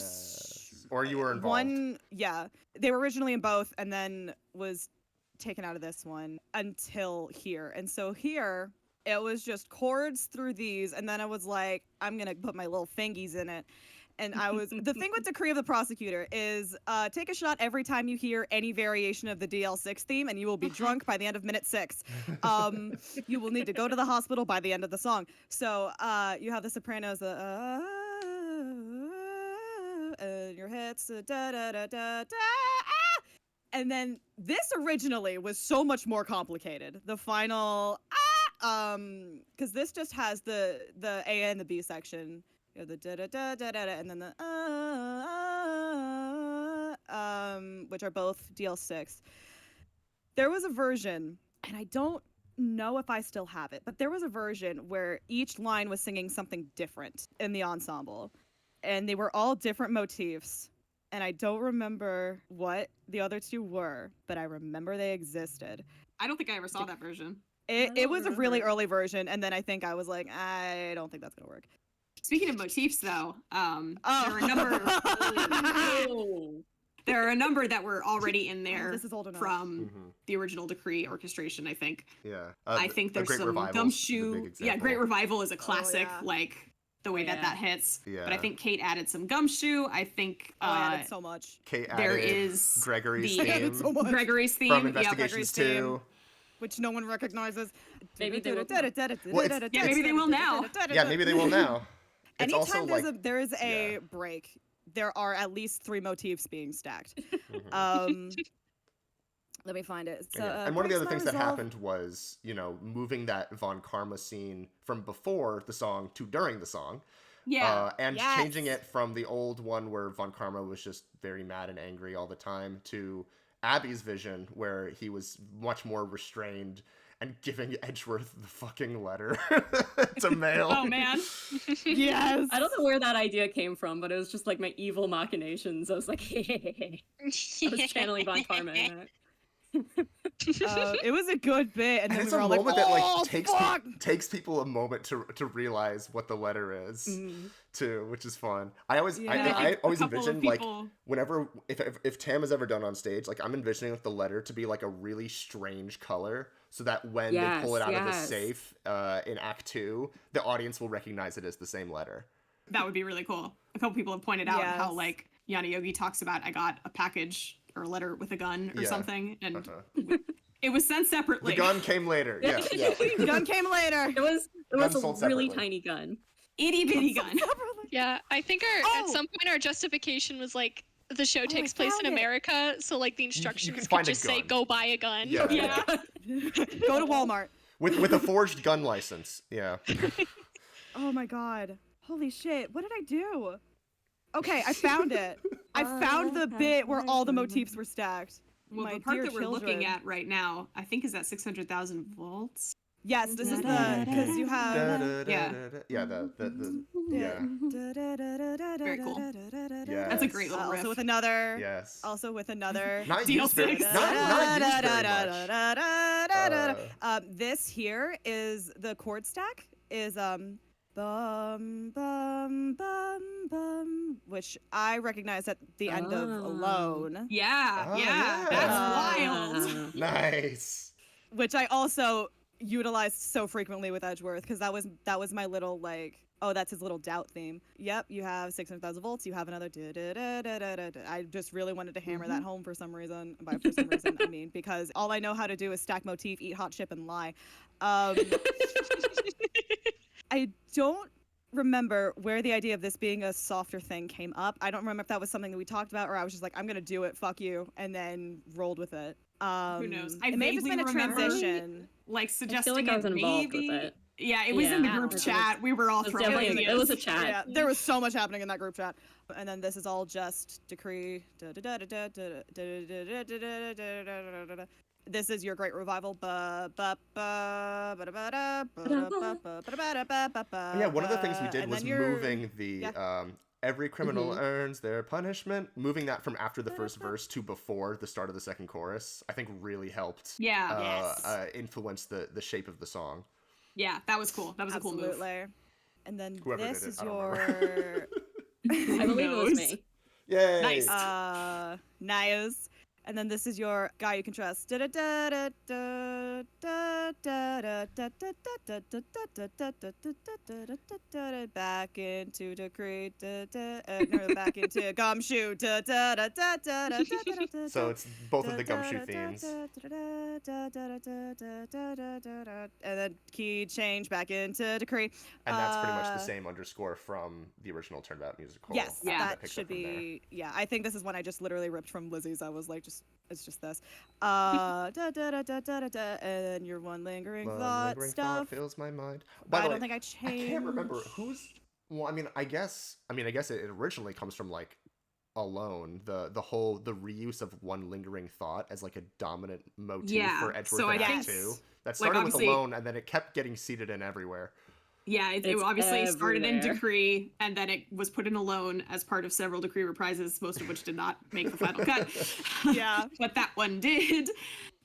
Or you were involved. one, yeah, they were originally in both, and then was taken out of this one until here. And so here, it was just chords through these, and then I was like, I'm gonna put my little fingies in it. And I was the thing with Decree of the Prosecutor is take a shot every time you hear any variation of the DL6 theme, and you will be drunk by the end of minute 6. You will need to go to the hospital by the end of the song. So you have the sopranos, and your hits, da da da da da. And then this originally was so much more complicated. The final because this just has the A and the B section. You know, the da da da da da, and then the which are both DL6. There was a version, and I don't know if I still have it, but there was a version where each line was singing something different in the ensemble, and they were all different motifs. And I don't remember what the other two were, but I remember they existed. I don't think I ever saw that version. It was a really early version, and then I think I was like, I don't think that's gonna work. Speaking of motifs, though, there Oh. are a number. Oh. There are a number that were already in there This is old enough. from the original Decree orchestration. I think. Yeah. I think A there's Great some Revival's the Gumshoe. big Yeah, Great example. Revival is a classic. yeah. Like the way that Yeah. that hits. Yeah. But I think Kate added some Gumshoe. I think I added so much. Kate there added is Gregory's the- theme added so much. Gregory's theme. from Yep. Investigations Gregory's theme. 2. Which no one recognizes. Maybe they will Well, it's- Yeah, maybe they will now. Yeah, maybe they will now. It's Anytime also like there is a yeah. break, there are at least 3 motifs being stacked. Mhm. Let me find it. So, Yeah. And one of the other breaks things not that resolved. happened was, moving that Von Karma scene from before the song to during the song. Yeah. And Yes. changing it from the old one where Von Karma was just very mad and angry all the time to Abby's vision where he was much more restrained and giving Edgeworth the fucking letter to mail. Oh man. Yes. I don't know where that idea came from, but it was just like my evil machinations. I was like, I was channeling Von Karma in that. It was a good bit, and And then it's we a were all like, moment that "Oh, like fuck!" takes people a moment to realize what the letter is too, which is fun. I always Yeah. I always A couple of envision like people- whenever if TAAAM is ever done on stage, like I'm envisioning the letter to be like a really strange color, so that when they pull it out of the Yes. safe in Act 2, the audience will recognize it as the same letter. That would be really cool. A couple people have pointed out how Yes. like Yana Yogi talks about I got a package or a letter with a gun or Yeah. something, and Uh-huh. it was sent separately. The gun came later. Yeah, yeah. Gun came later. It was Guns a sold really separately. tiny gun. Itty bitty gun. Yeah, I think at Oh! some point our justification was like the show I takes place in found it. America, so like the can instructions find could a just say gun. go buy a gun. Yeah. Yeah. Go to Walmart. With a forged gun license. Yeah. Oh my god. Holy shit. What did I do? Okay, I found it. I found the bit where all the motifs were stacked. Well, My the part dear that we're looking children. at right now, I think is at 600,000 volts. Yes, this is the because you have Yeah. Yeah, the yeah. Very cool. Yeah. That's a great little riff. also with another Yes. also with another Not DL6. used very, not used very much. This here is the chord stack is bum bum bum bum, which I recognize at the end of Alone, Yeah, Oh, yeah, yeah. that's wild. Nice. which I also utilized so frequently with Edgeworth because that was my little like, oh, that's his little doubt theme. Yep, you have 600,000 volts. You have another. I just really wanted to hammer that home for some reason. By for some reason, I mean because all I know how to do is stack motif, eat hot chip, and lie. I don't remember where the idea of this being a softer thing came up. I don't remember if that was something that we talked about, or I was just like, I'm gonna do it, fuck you, and then rolled with it. Who knows? I It may have just vaguely been a remember, transition. like I suggesting feel like I was it involved maybe. with it. Yeah, it was in the Yeah. group It was- chat. We were all It was throwing definitely ideas. it was a chat. Yeah, there was so much happening in that group chat. And then this is all just decree. This is your great revival. Yeah, one of the things we did And was then you're- moving the every criminal earns their punishment. Moving that from after the first verse to before the start of the second chorus, I think really helped influence the shape of the song. Yeah, that was cool. That was a cool move. Absolutely. And then Whoever this did it, is I don't your I believe it was me. Yay! Nice. Niles. And then this is your guy you can trust. Back into decree. Back into gumshoe. So it's both of the gumshoe themes. And then key change back into decree. And that's pretty much the same underscore from the original Turnabout musical. Yes, Yeah. that picked should up from there. be. Yeah, I think this is one I just literally ripped from Lizzie's. I was like, it's just this. And then your one lingering One thought lingering stuff. thought fills my mind. By I the don't way, think I I changed. can't remember who's. Well, I guess it originally comes from like Alone, the reuse of one lingering thought as like a dominant motif Yeah, for Edgeworth so and I Act think, 2. That like, started with obviously- Alone, and then it kept getting seeded in everywhere. Yeah, it It's obviously started in everywhere. Decree, and then it was put in Alone as part of several Decree reprises, most of which did not make the final cut. Yeah. But that one did.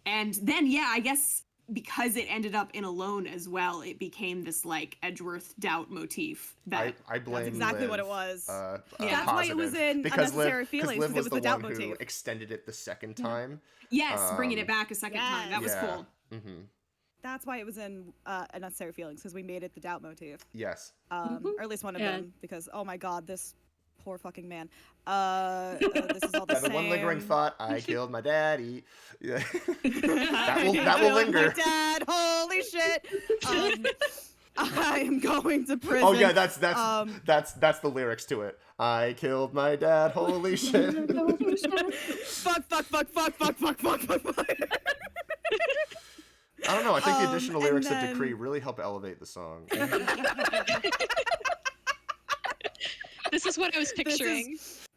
And then, yeah, I guess because it ended up in Alone as well, it became this like Edgeworth doubt motif that I blame exactly Liv, what it was. That's why it was positive, in because Unnecessary Liv, Feelings, Liv because was it was the doubt one who motif. extended it the second time. yes, bringing it back a second time. That was yeah. cool. Mm-hmm. That's why it was in Unnecessary Feelings, because we made it the doubt motif. Yes. Or at least one of Yeah. them, because oh my god, this poor fucking man. This is all the Yeah, the same. one lingering thought, I killed my daddy. Yeah. that will Killed linger. My dad, holy shit. I am going to prison. Oh yeah, that's Um, the lyrics to it. I killed my dad, holy shit. fuck. I don't know, I think the additional and lyrics then- of Decree really help elevate the song. This is what I was This picturing. is,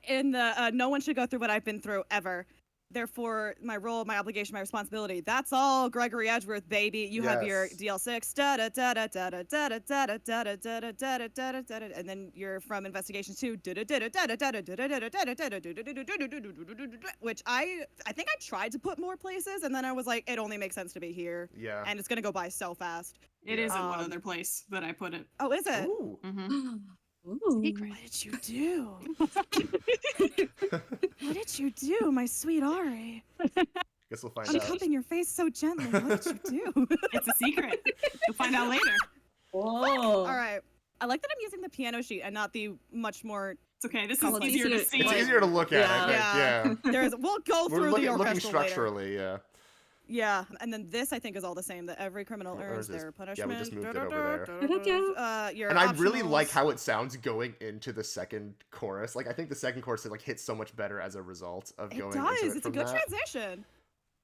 in the no one should go through what I've been through ever. Therefore, my role, my obligation, my responsibility. That's all, Gregory Edgeworth, baby. You have your Yes. DL6, and then you're from Investigation 2, which I think I tried to put more places, and then I was like, it only makes sense to be here, Yeah. and it's gonna go by so fast. It is in one Um, other place that I put it. Oh, is it? Ooh. Hmm Ooh. Secret. What did you do? What did you do, my sweet Arri? Guess we'll find out. Uncupping your face so gently. What did you do? It's a secret. You'll find out later. Whoa. All right. I like that I'm using the piano sheet and not the much more. It's okay. This Well, is it's easier to easier- see. It's easier to look at, I Yeah. think, yeah. There's. We'll go We're through the looking orchestral later. structurally, yeah. Yeah, and then this I think is all the same. That every criminal Or earns is this- their yeah, we punishment. just moved it over there. Your And I really like optionals. how it sounds going into the second chorus. Like, I think the second chorus like hits so much better as a result of It going does. into it It's a from good that. transition.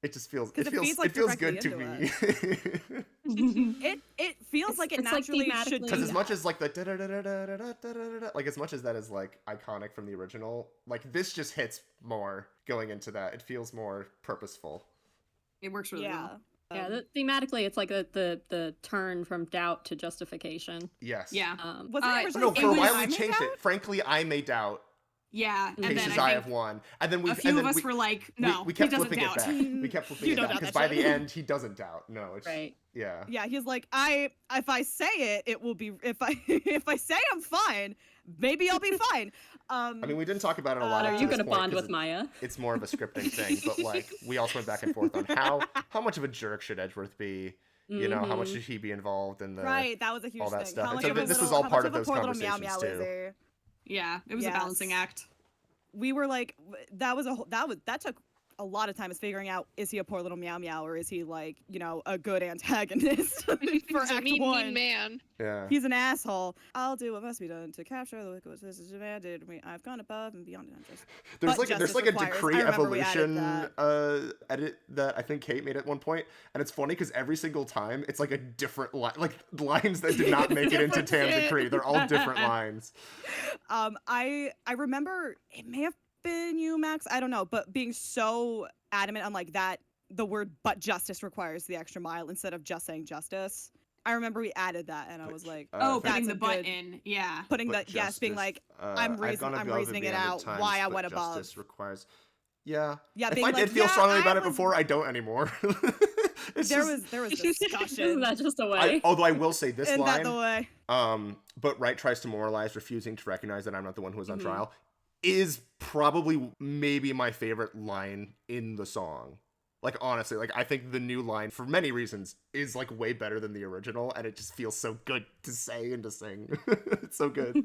It just feels 'Cause it it feels feeds, like, it feels good to directly me. It feels like it it's like naturally should thematically- do Because as much that. as like the like as much as that is like iconic from the original, like this just hits more going into that. It feels more purposeful. It works really Yeah. well. Yeah, thematically, it's like the turn from doubt to justification. Yes. Yeah. Was Uh, it No, originally for a was- while I we Made changed Out? it. Frankly, I may doubt. Yeah. And then Cases I I think have won, and then we a few and of then us we, were like, no, we kept he doesn't flipping doubt. it back. We kept flipping You it don't back doubt because that by shit. the end he doesn't doubt. No, it's Right. yeah. Yeah, he's like, if I say it, it will be if I say I'm fine, maybe I'll be fine. I mean, we didn't talk about it a lot. Are up to you this gonna point bond 'cause with Maya? It's more of a scripting thing, but like we also went back and forth on how much of a jerk should Edgeworth be. You know, how much should he be involved in the Right, that was a huge all that thing. stuff. How And much so of a this was little- all how part much of those a poor little meow conversations meow too. is there? Yeah. It was a balancing Yes. act. We were like, that took a lot of time is figuring out, is he a poor little meow meow, or is he like, you know, a good antagonist for He's a Act mean 1? man. Yeah. He's an asshole. I'll do what must be done to capture the wicked this is demanded. I've gone above and beyond justice. There's But there's justice like a requires. decree I remember we added evolution that. edit that I think Kate made at one point, and it's funny because every single time it's like a different line, like lines that did not make it into Different TAAAM shit. decree. They're all different lines. I remember it may have been you, Max. I don't know, but being so adamant on like that the word "but justice" requires the extra mile instead of just saying justice. I remember we added that, and I was like, Oh, But- putting that's the a butt good- in. Yeah. putting but the yes, being justice, like, I'm I've reason- gone I'm above and reasoning it beyond at out times, why I but went above. Justice requires. Yeah. Yeah, If being I like, did feel yeah, strongly about I it was- before, I don't anymore. It's there just- was Isn't discussion. that just a way? although I will say this Isn't line. that the way? But Wright tries to moralize, refusing to recognize that I'm not the one who was on Mhm. trial, is probably maybe my favorite line in the song. Like, honestly, like, I think the new line, for many reasons, is, like, way better than the original, and it just feels so good to say and to sing. It's so good.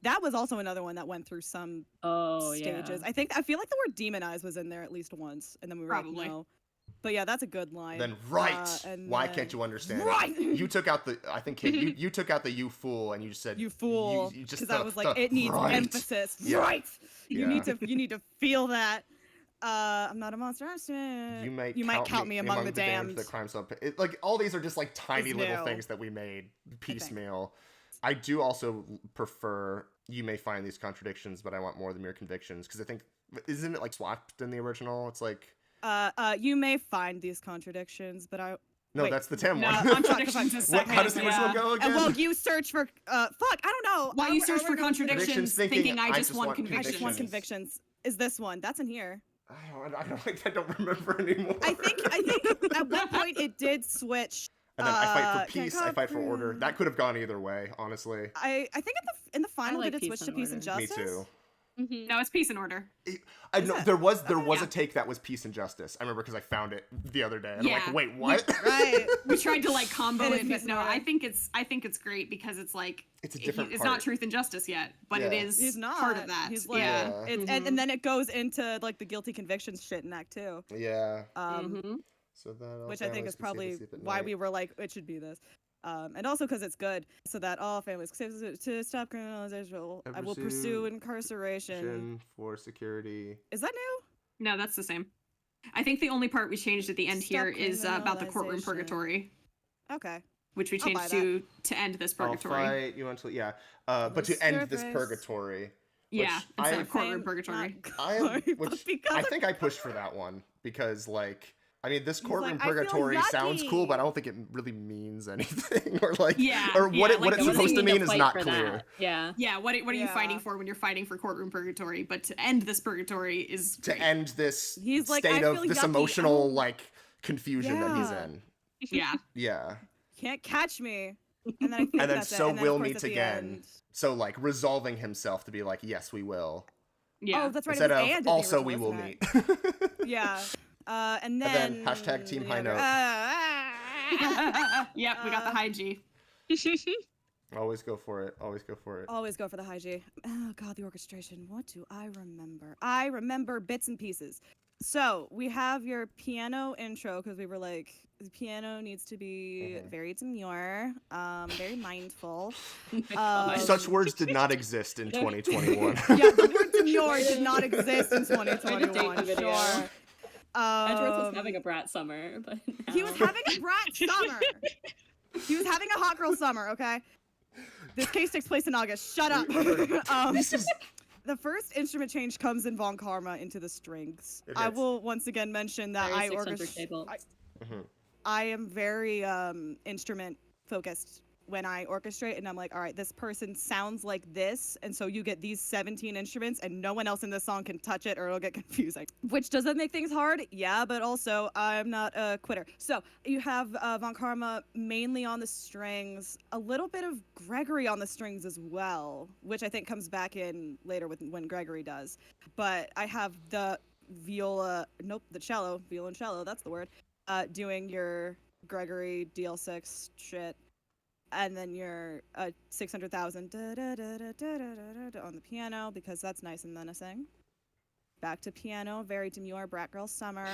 That was also another one that went through some Oh, stages. yeah. I feel like the word "demonize" was in there at least once, and then we were Probably. like, no. But yeah, that's a good line. Then, right! and Why then- can't you understand? Right! You took out the, I think, Kate, you took out the "you fool," and you just said, You fool, you just because I was like, the it needs right. emphasis. Yeah. Right. Yeah. You need to feel that. I'm not a monster. You might count me among the damned. The crime sub. Like, all these are just like tiny Is little new. things that we made piecemeal. I do also prefer. You may find these contradictions, but I want more than mere convictions, because I think, isn't it like swapped in the original? It's like, You may find these contradictions, but I. no, Wait, that's the TAAM No, one. contradictions is What, second. how does the original yeah. go again? And well, you search for fuck. I don't know. While you search for Contradictions, contradictions, thinking, thinking I just want I convictions. just want convictions. Is this one? That's in here. I don't remember anymore. I think at one point it did switch. And then I fight for can't peace. I fight for order. comprehend. That could have gone either way, honestly. I think in the final like did it peace switch to and peace and order. justice? Me too. Mhm. No, it's peace and order. I Is know it? there was Yeah. a take that was peace and justice. I remember because I found it the other day. And Yeah. I'm like, wait, what? Right. We tried to like combo It is it, peace but and no, order. I think it's great because it's like It's a different it's part. not truth and justice yet, but it Yeah. is He's not part of that. He's like, yeah. Yeah. It's, and then it goes into like the guilty convictions shit in Act 2. Yeah. Mhm. So that Which I think is probably why we were like, it should be this. And also because it's good, so that all families to stop criminalization. I will pursue incarceration. for security. Is that new? No, that's the same. I think the only part we changed at the end Stop here is about the courtroom criminalization. purgatory, Okay. which we I'll buy changed to end this purgatory. I'll fight you until but to end this Surface. purgatory. Yeah, which instead I- of courtroom Same, purgatory. not I am, glory, but which because I of- think I pushed for that one because like. I mean, this He's courtroom like, "I feel purgatory sounds cool, but I yucky." don't think it really means anything, or like, Yeah, or what yeah, it like, what it's it wasn't supposed to need mean is fight not for clear. that. Yeah. Yeah, what are you fighting Yeah. for when you're fighting for courtroom purgatory? But to end this purgatory is To great. end this He's like, state "I of feel this yucky, I emotional don't-" like confusion that he's Yeah. in. Yeah, Yeah. Can't catch me. And then I think And then that's it. so And then, we'll of course, meet at the again. end- So like resolving himself to be like, yes, we will. yeah. Oh, that's right. Instead it was of and in the also original, we will wasn't meet. it? Yeah. And then hashtag Team the High other- Note. Yep, we got the high G. Always go for it. Always go for it. Always go for the high G. Oh god, the orchestration. What do I remember? I remember bits and pieces. So we have your piano intro because we were like, the piano needs to be very demure, very mindful. Such words did not exist in 2021. Yeah, the word demure did not exist in Date 2021. the video. Sure. Edgeworth was having a brat summer, but He was now- having a brat summer. He was having a hot girl summer, okay? This case takes place in August. Shut up. This is The first instrument change comes in Von Karma into the strings. It I hits. will once again mention that Very I 600 orchestrate. cable. I am very instrument focused when I orchestrate, and I'm like, all right, this person sounds like this, and so you get these 17 instruments, and no one else in this song can touch it, or it'll get confusing. Which does that make things hard? Yeah, but also I'm not a quitter. So you have Von Karma mainly on the strings, a little bit of Gregory on the strings as well, which I think comes back in later with when Gregory does. But I have the viola, the cello, viola and cello, that's the word, doing your Gregory DL6 shit, and then your 600,000 on the piano because that's nice and menacing. back to piano, very demure brat girl summer.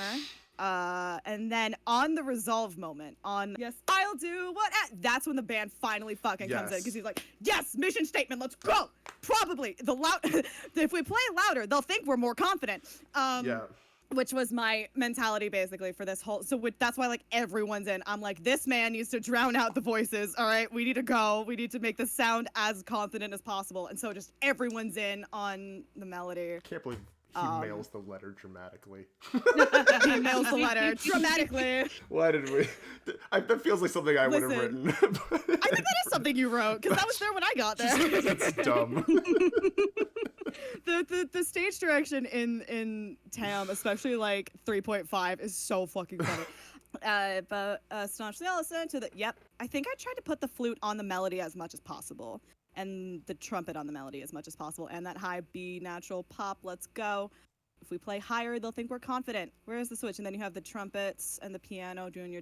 And then on the resolve moment, on yes, I'll do what, that's when the band finally fucking comes in, because he's like, yes, mission statement, let's go. Probably if we play louder, they'll think we're more confident. Which was my mentality basically for this whole, that's why like everyone's in. I'm like, this man needs to drown out the voices. All right, we need to go. We need to make the sound as confident as possible. And so just everyone's in on the melody. I can't believe he mails the letter dramatically. He mails the letter dramatically. Why did we? That feels like something I would have written. I think that is something you wrote, because that was there when I got there. That's dumb. The stage direction in TAAAM, especially like 3.5, is so fucking funny. But staunchly I'll listen to the, I think I tried to put the flute on the melody as much as possible, and the trumpet on the melody as much as possible, and that high B natural pop, let's go. If we play higher, they'll think we're confident. Where's the switch? And then you have the trumpets and the piano doing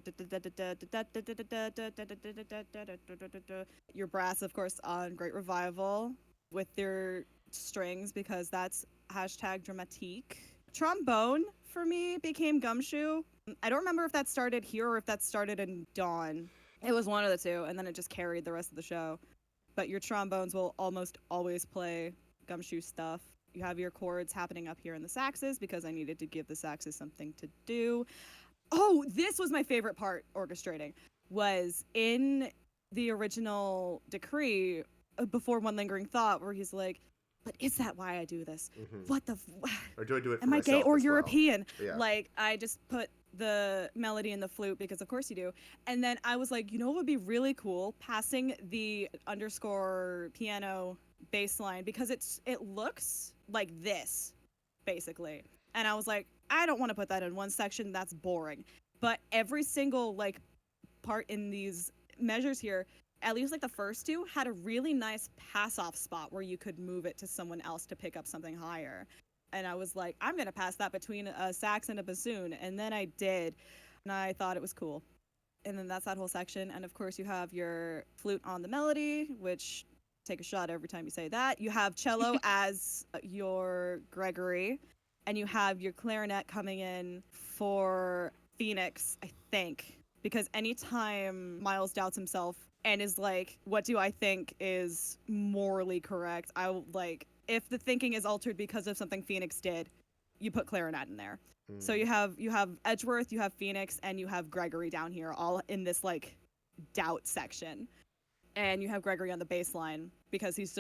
your brass, of course, on Great Revival with their strings, because that's #dramatique. Trombone for me became Gumshoe. I don't remember if that started here or if that started in Dawn. It was one of the two, and then it just carried the rest of the show. But your trombones will almost always play Gumshoe stuff. You have your chords happening up here in the saxes, because I needed to give the saxes something to do. Oh, this was my favorite part, orchestrating, was in the original decree, before One Lingering Thought, where he's like, but is that why I do this? What the or do I do it for am I gay or as European? Well? Yeah. Like, I just put the melody in the flute, because of course you do. And then I was like, you know what would be really cool? Passing the underscore piano bass line, because it looks like this, basically. And I was like, I don't want to put that in one section, that's boring. But every single like part in these measures here, at least like the first two, had a really nice pass-off spot where you could move it to someone else to pick up something higher. And I was like, I'm going to pass that between a sax and a bassoon. And then I did. And I thought it was cool. And then that's that whole section. And of course, you have your flute on the melody, which, take a shot every time you say that. You have cello as your Gregory. And you have your clarinet coming in for Phoenix, I think. Because anytime Miles doubts himself and is like, what do I think is morally correct? If the thinking is altered because of something Phoenix did, you put clarinet in there. So you have Edgeworth, you have Phoenix, and you have Gregory down here, all in this like doubt section. And you have Gregory on the bass line, because he's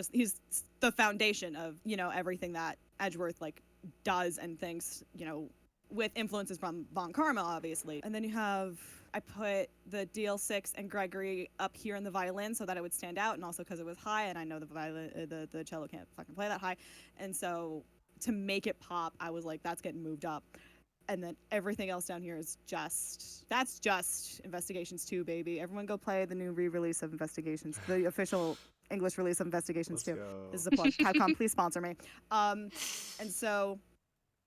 the foundation of, everything that Edgeworth like does and thinks, with influences from Von Karma, obviously. And then you have, I put the DL6 and Gregory up here in the violin so that it would stand out, and also because it was high, and I know the violin, the cello can't fucking play that high. And so to make it pop, I was like, that's getting moved up. And then everything else down here is that's just Investigations 2, baby. Everyone go play the new re-release of Investigations, the official English release of Investigations 2. This is a plug. Capcom, please sponsor me. And so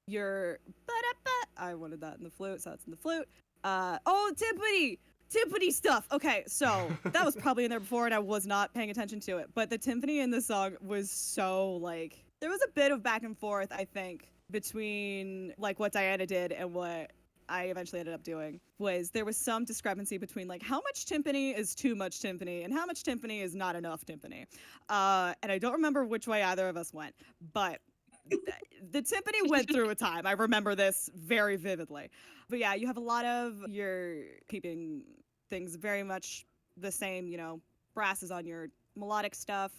your I wanted that in the flute, so that's in the flute. Timpani stuff. Okay, so that was probably in there before, and I was not paying attention to it. But the timpani in this song was so like, there was a bit of back and forth, I think, between like what Diana did and what I eventually ended up doing. There was some discrepancy between like how much timpani is too much timpani and how much timpani is not enough timpani. And I don't remember which way either of us went, but the timpani went through a time. I remember this very vividly. But yeah, you have a lot of you're keeping things very much the same, brass is on your melodic stuff,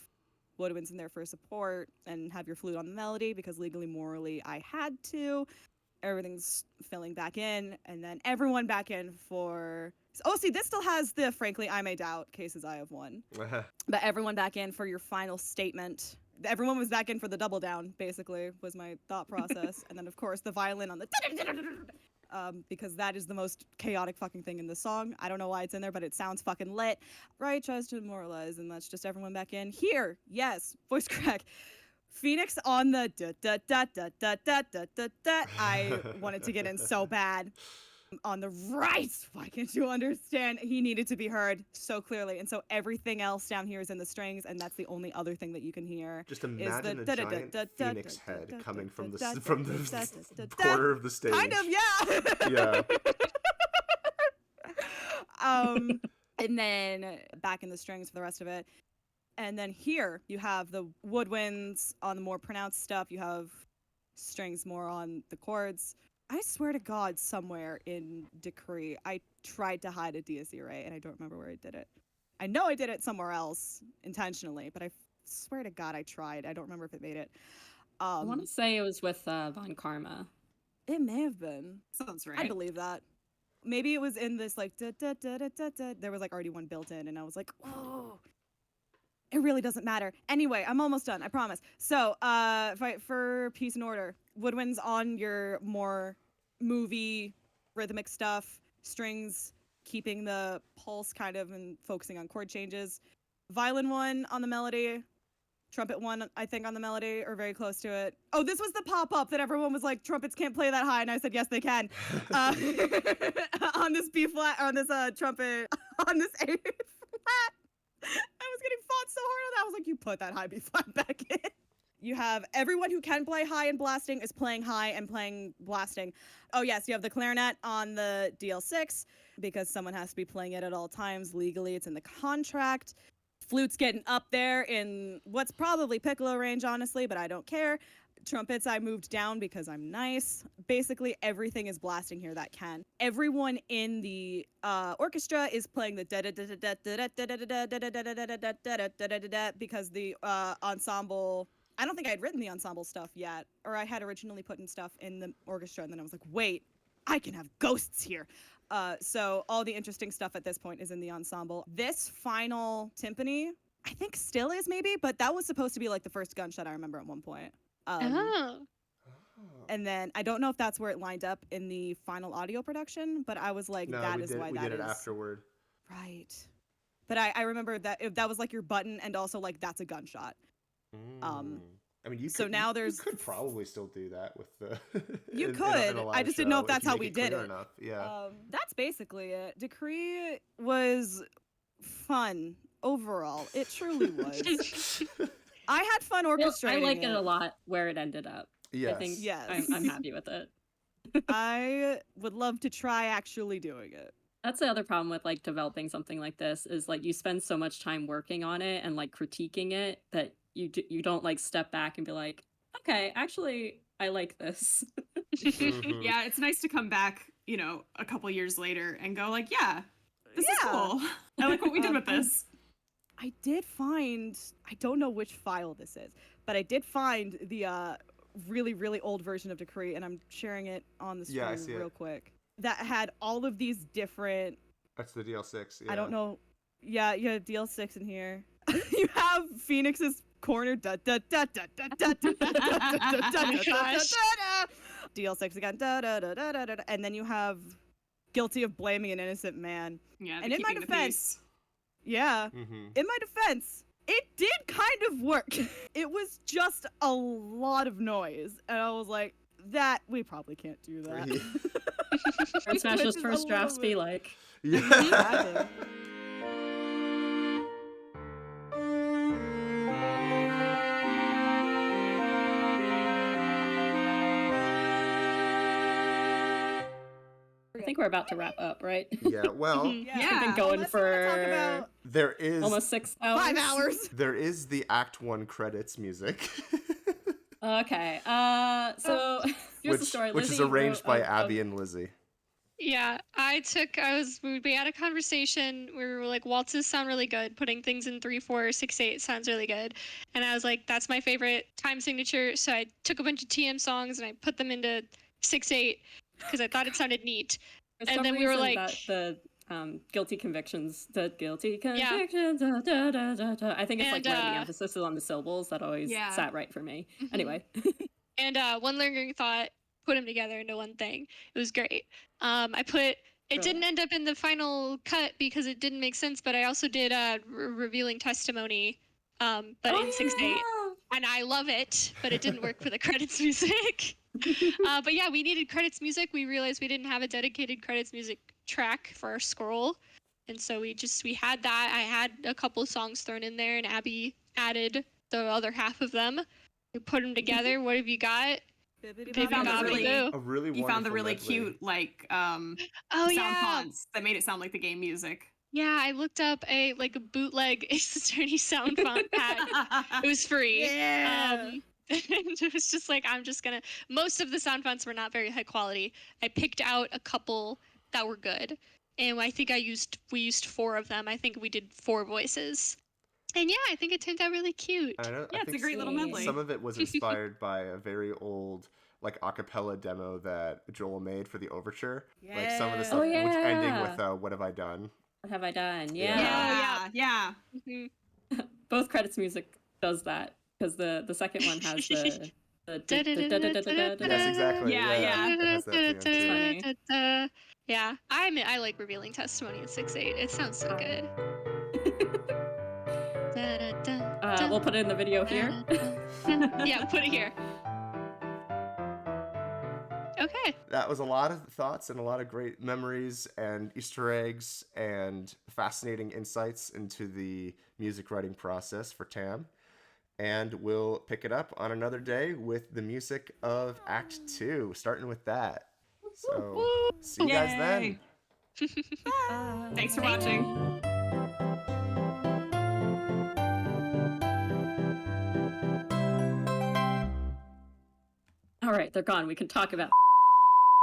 woodwinds in there for support, and have your flute on the melody, because legally, morally, I had to. Everything's filling back in, and then everyone back in for... Oh, see, this still has the, frankly, I may doubt, cases I have won. But everyone back in for your final statement. Everyone was back in for the double down, basically, was my thought process. And then, of course, the violin on the... because that is the most chaotic fucking thing in the song. I don't know why it's in there, but it sounds fucking lit. Wright tries to demoralize, and that's just everyone back in. Here, yes, voice crack. Phoenix on the da da da da da da da da da. I wanted to get in so bad. on the right. Why can't you understand? He needed to be heard so clearly. And so everything else down here is in the strings, and that's the only other thing that you can hear. Just imagine a giant phoenix head coming from the corner of the stage. Kind of, yeah. Yeah. And then back in the strings for the rest of it. And then here you have the woodwinds on the more pronounced stuff. You have strings more on the chords. I swear to God, somewhere in Decree, I tried to hide a Dies Irae, and I don't remember where I did it. I know I did it somewhere else intentionally, but I swear to God I tried. I don't remember if it made it. I want to say it was with Von Karma. It may have been. Sounds right. I believe that. Maybe it was in this like da da da da da da. There was like already one built in, and I was like, oh. It really doesn't matter. Anyway, I'm almost done, I promise. So, for Peace and Order, woodwinds on your more movie rhythmic stuff, strings keeping the pulse kind of and focusing on chord changes. Violin one on the melody, trumpet one, I think, on the melody, or very close to it. Oh, this was the pop-up that everyone was like, trumpets can't play that high, and I said, yes, they can. On this B flat, on this trumpet, on this A flat. I was getting fought so hard on that. I was like, you put that high B flat back in. You have everyone who can play high and blasting is playing high and playing blasting. Oh, yes, you have the clarinet on the DL6 because someone has to be playing it at all times. Legally, it's in the contract. Flute's getting up there in what's probably piccolo range, honestly, but I don't care. Trumpets, I moved down because I'm nice. Basically, everything is blasting here that can. Everyone in the orchestra is playing the because the ensemble. I don't think I had written the ensemble stuff yet, or I had originally put in stuff in the orchestra, and then I was like, wait, I can have ghosts here. So all the interesting stuff at this point is in the ensemble. This final timpani, I think still is maybe, but that was supposed to be like the first gunshot I remember at one point. And then I don't know if that's where it lined up in the final audio production, but I was like, No, that we is did, why we that did is. it afterward. Right. But I remember that if that was like your button and also like that's a gunshot. I mean, you so could, now you there's could probably still do that with the. You in could. a live I just didn't know show if that's you how make we it did clear it. Enough. Yeah. That's basically it. Decree was fun overall. It truly was. I had fun orchestrating. I like it a lot where it ended up. Yes. I think Yes. I'm happy with it. I would love to try actually doing it. That's the other problem with like developing something like this is like you spend so much time working on it and like critiquing it that you don't like step back and be like, okay, actually I like this. Yeah, it's nice to come back, you know, a couple years later and go like, yeah, this is cool. I like what we did with this. I did find, I don't know which file this is, but I did find the really, really old version of Decree, and I'm sharing it on the Yeah, I screen see real it. quick. That had all of these different, That's the DL6. Yeah. I don't know. Yeah, you have DL6 in here. You have Phoenix's corner. Da, da, da, da, da, da, da, da, da, da, da, da. DL6 again. Da, da, da, da, da, da. And then you have Guilty of Blaming an Innocent Man. Yeah, And in my keeping the defense, peace. yeah, in my defense, it did kind of work. It was just a lot of noise. And I was like, that, we probably can't do that. Urnsmashers first drafts be like. Yeah. Exactly. I think we're about to wrap up, right? Yeah. Well, Yeah. We've been going Unless you wanna talk for about there is almost 6 hours. 5 hours. there is the Act 1 credits music. Okay. So here's the story. Which is Lizzie arranged wrote by a- Abby and Lizzie. Yeah, we had a conversation where we were like, waltzes sound really good. Putting things in 3/4, 6/8 sounds really good. And I was like, that's my favorite time signature. So I took a bunch of TM songs and I put them into 6/8 because I thought it sounded neat. For And some then we were reason like, that the guilty convictions, da, da, da, da, da. I think it's like And, where the emphasis is on the syllables. That always Yeah. sat right for me. Anyway. and one lingering thought, put them together into one thing. It was great. It didn't end up in the final cut because it didn't make sense, but I also did revealing testimony, but in 6/8. And I love it, but it didn't work for the credits music. But yeah, we needed credits music. We realized we didn't have a dedicated credits music track for our scroll. And so we had that. I had a couple of songs thrown in there, and Abby added the other half of them. We put them together. What have you got? He found the really, A really he found the wonderful really medley. cute Oh sound yeah, fonts that made it sound like the game music. yeah. I looked up a bootleg Ace Attorney sound font pack. It was free. Yeah. And it was just like, most of the sound fonts were not very high quality. I picked out a couple that were good. And I think we used 4 of them. I think we did 4 voices. And yeah, I think it turned out really cute. Yeah, it's a great little medley. Some of it was inspired by a very old like a cappella demo that Joel made for the Overture. Like some of the stuff which ending with "What have I done?" What have I done? Yeah. Mhm. Both credits music does that because the second one has the Yes, exactly. Yeah. It has that theme, too. funny. Yeah, I like Revealing Testimony in 6/8. It sounds so good. We'll put it in the video here. Yeah, put it here. Okay. That was a lot of thoughts and a lot of great memories and Easter eggs and fascinating insights into the music writing process for TAAAM. And we'll pick it up on another day with the music of Act 2, starting with that. So, see you guys then. Thanks for watching. All right, they're gone. We can talk about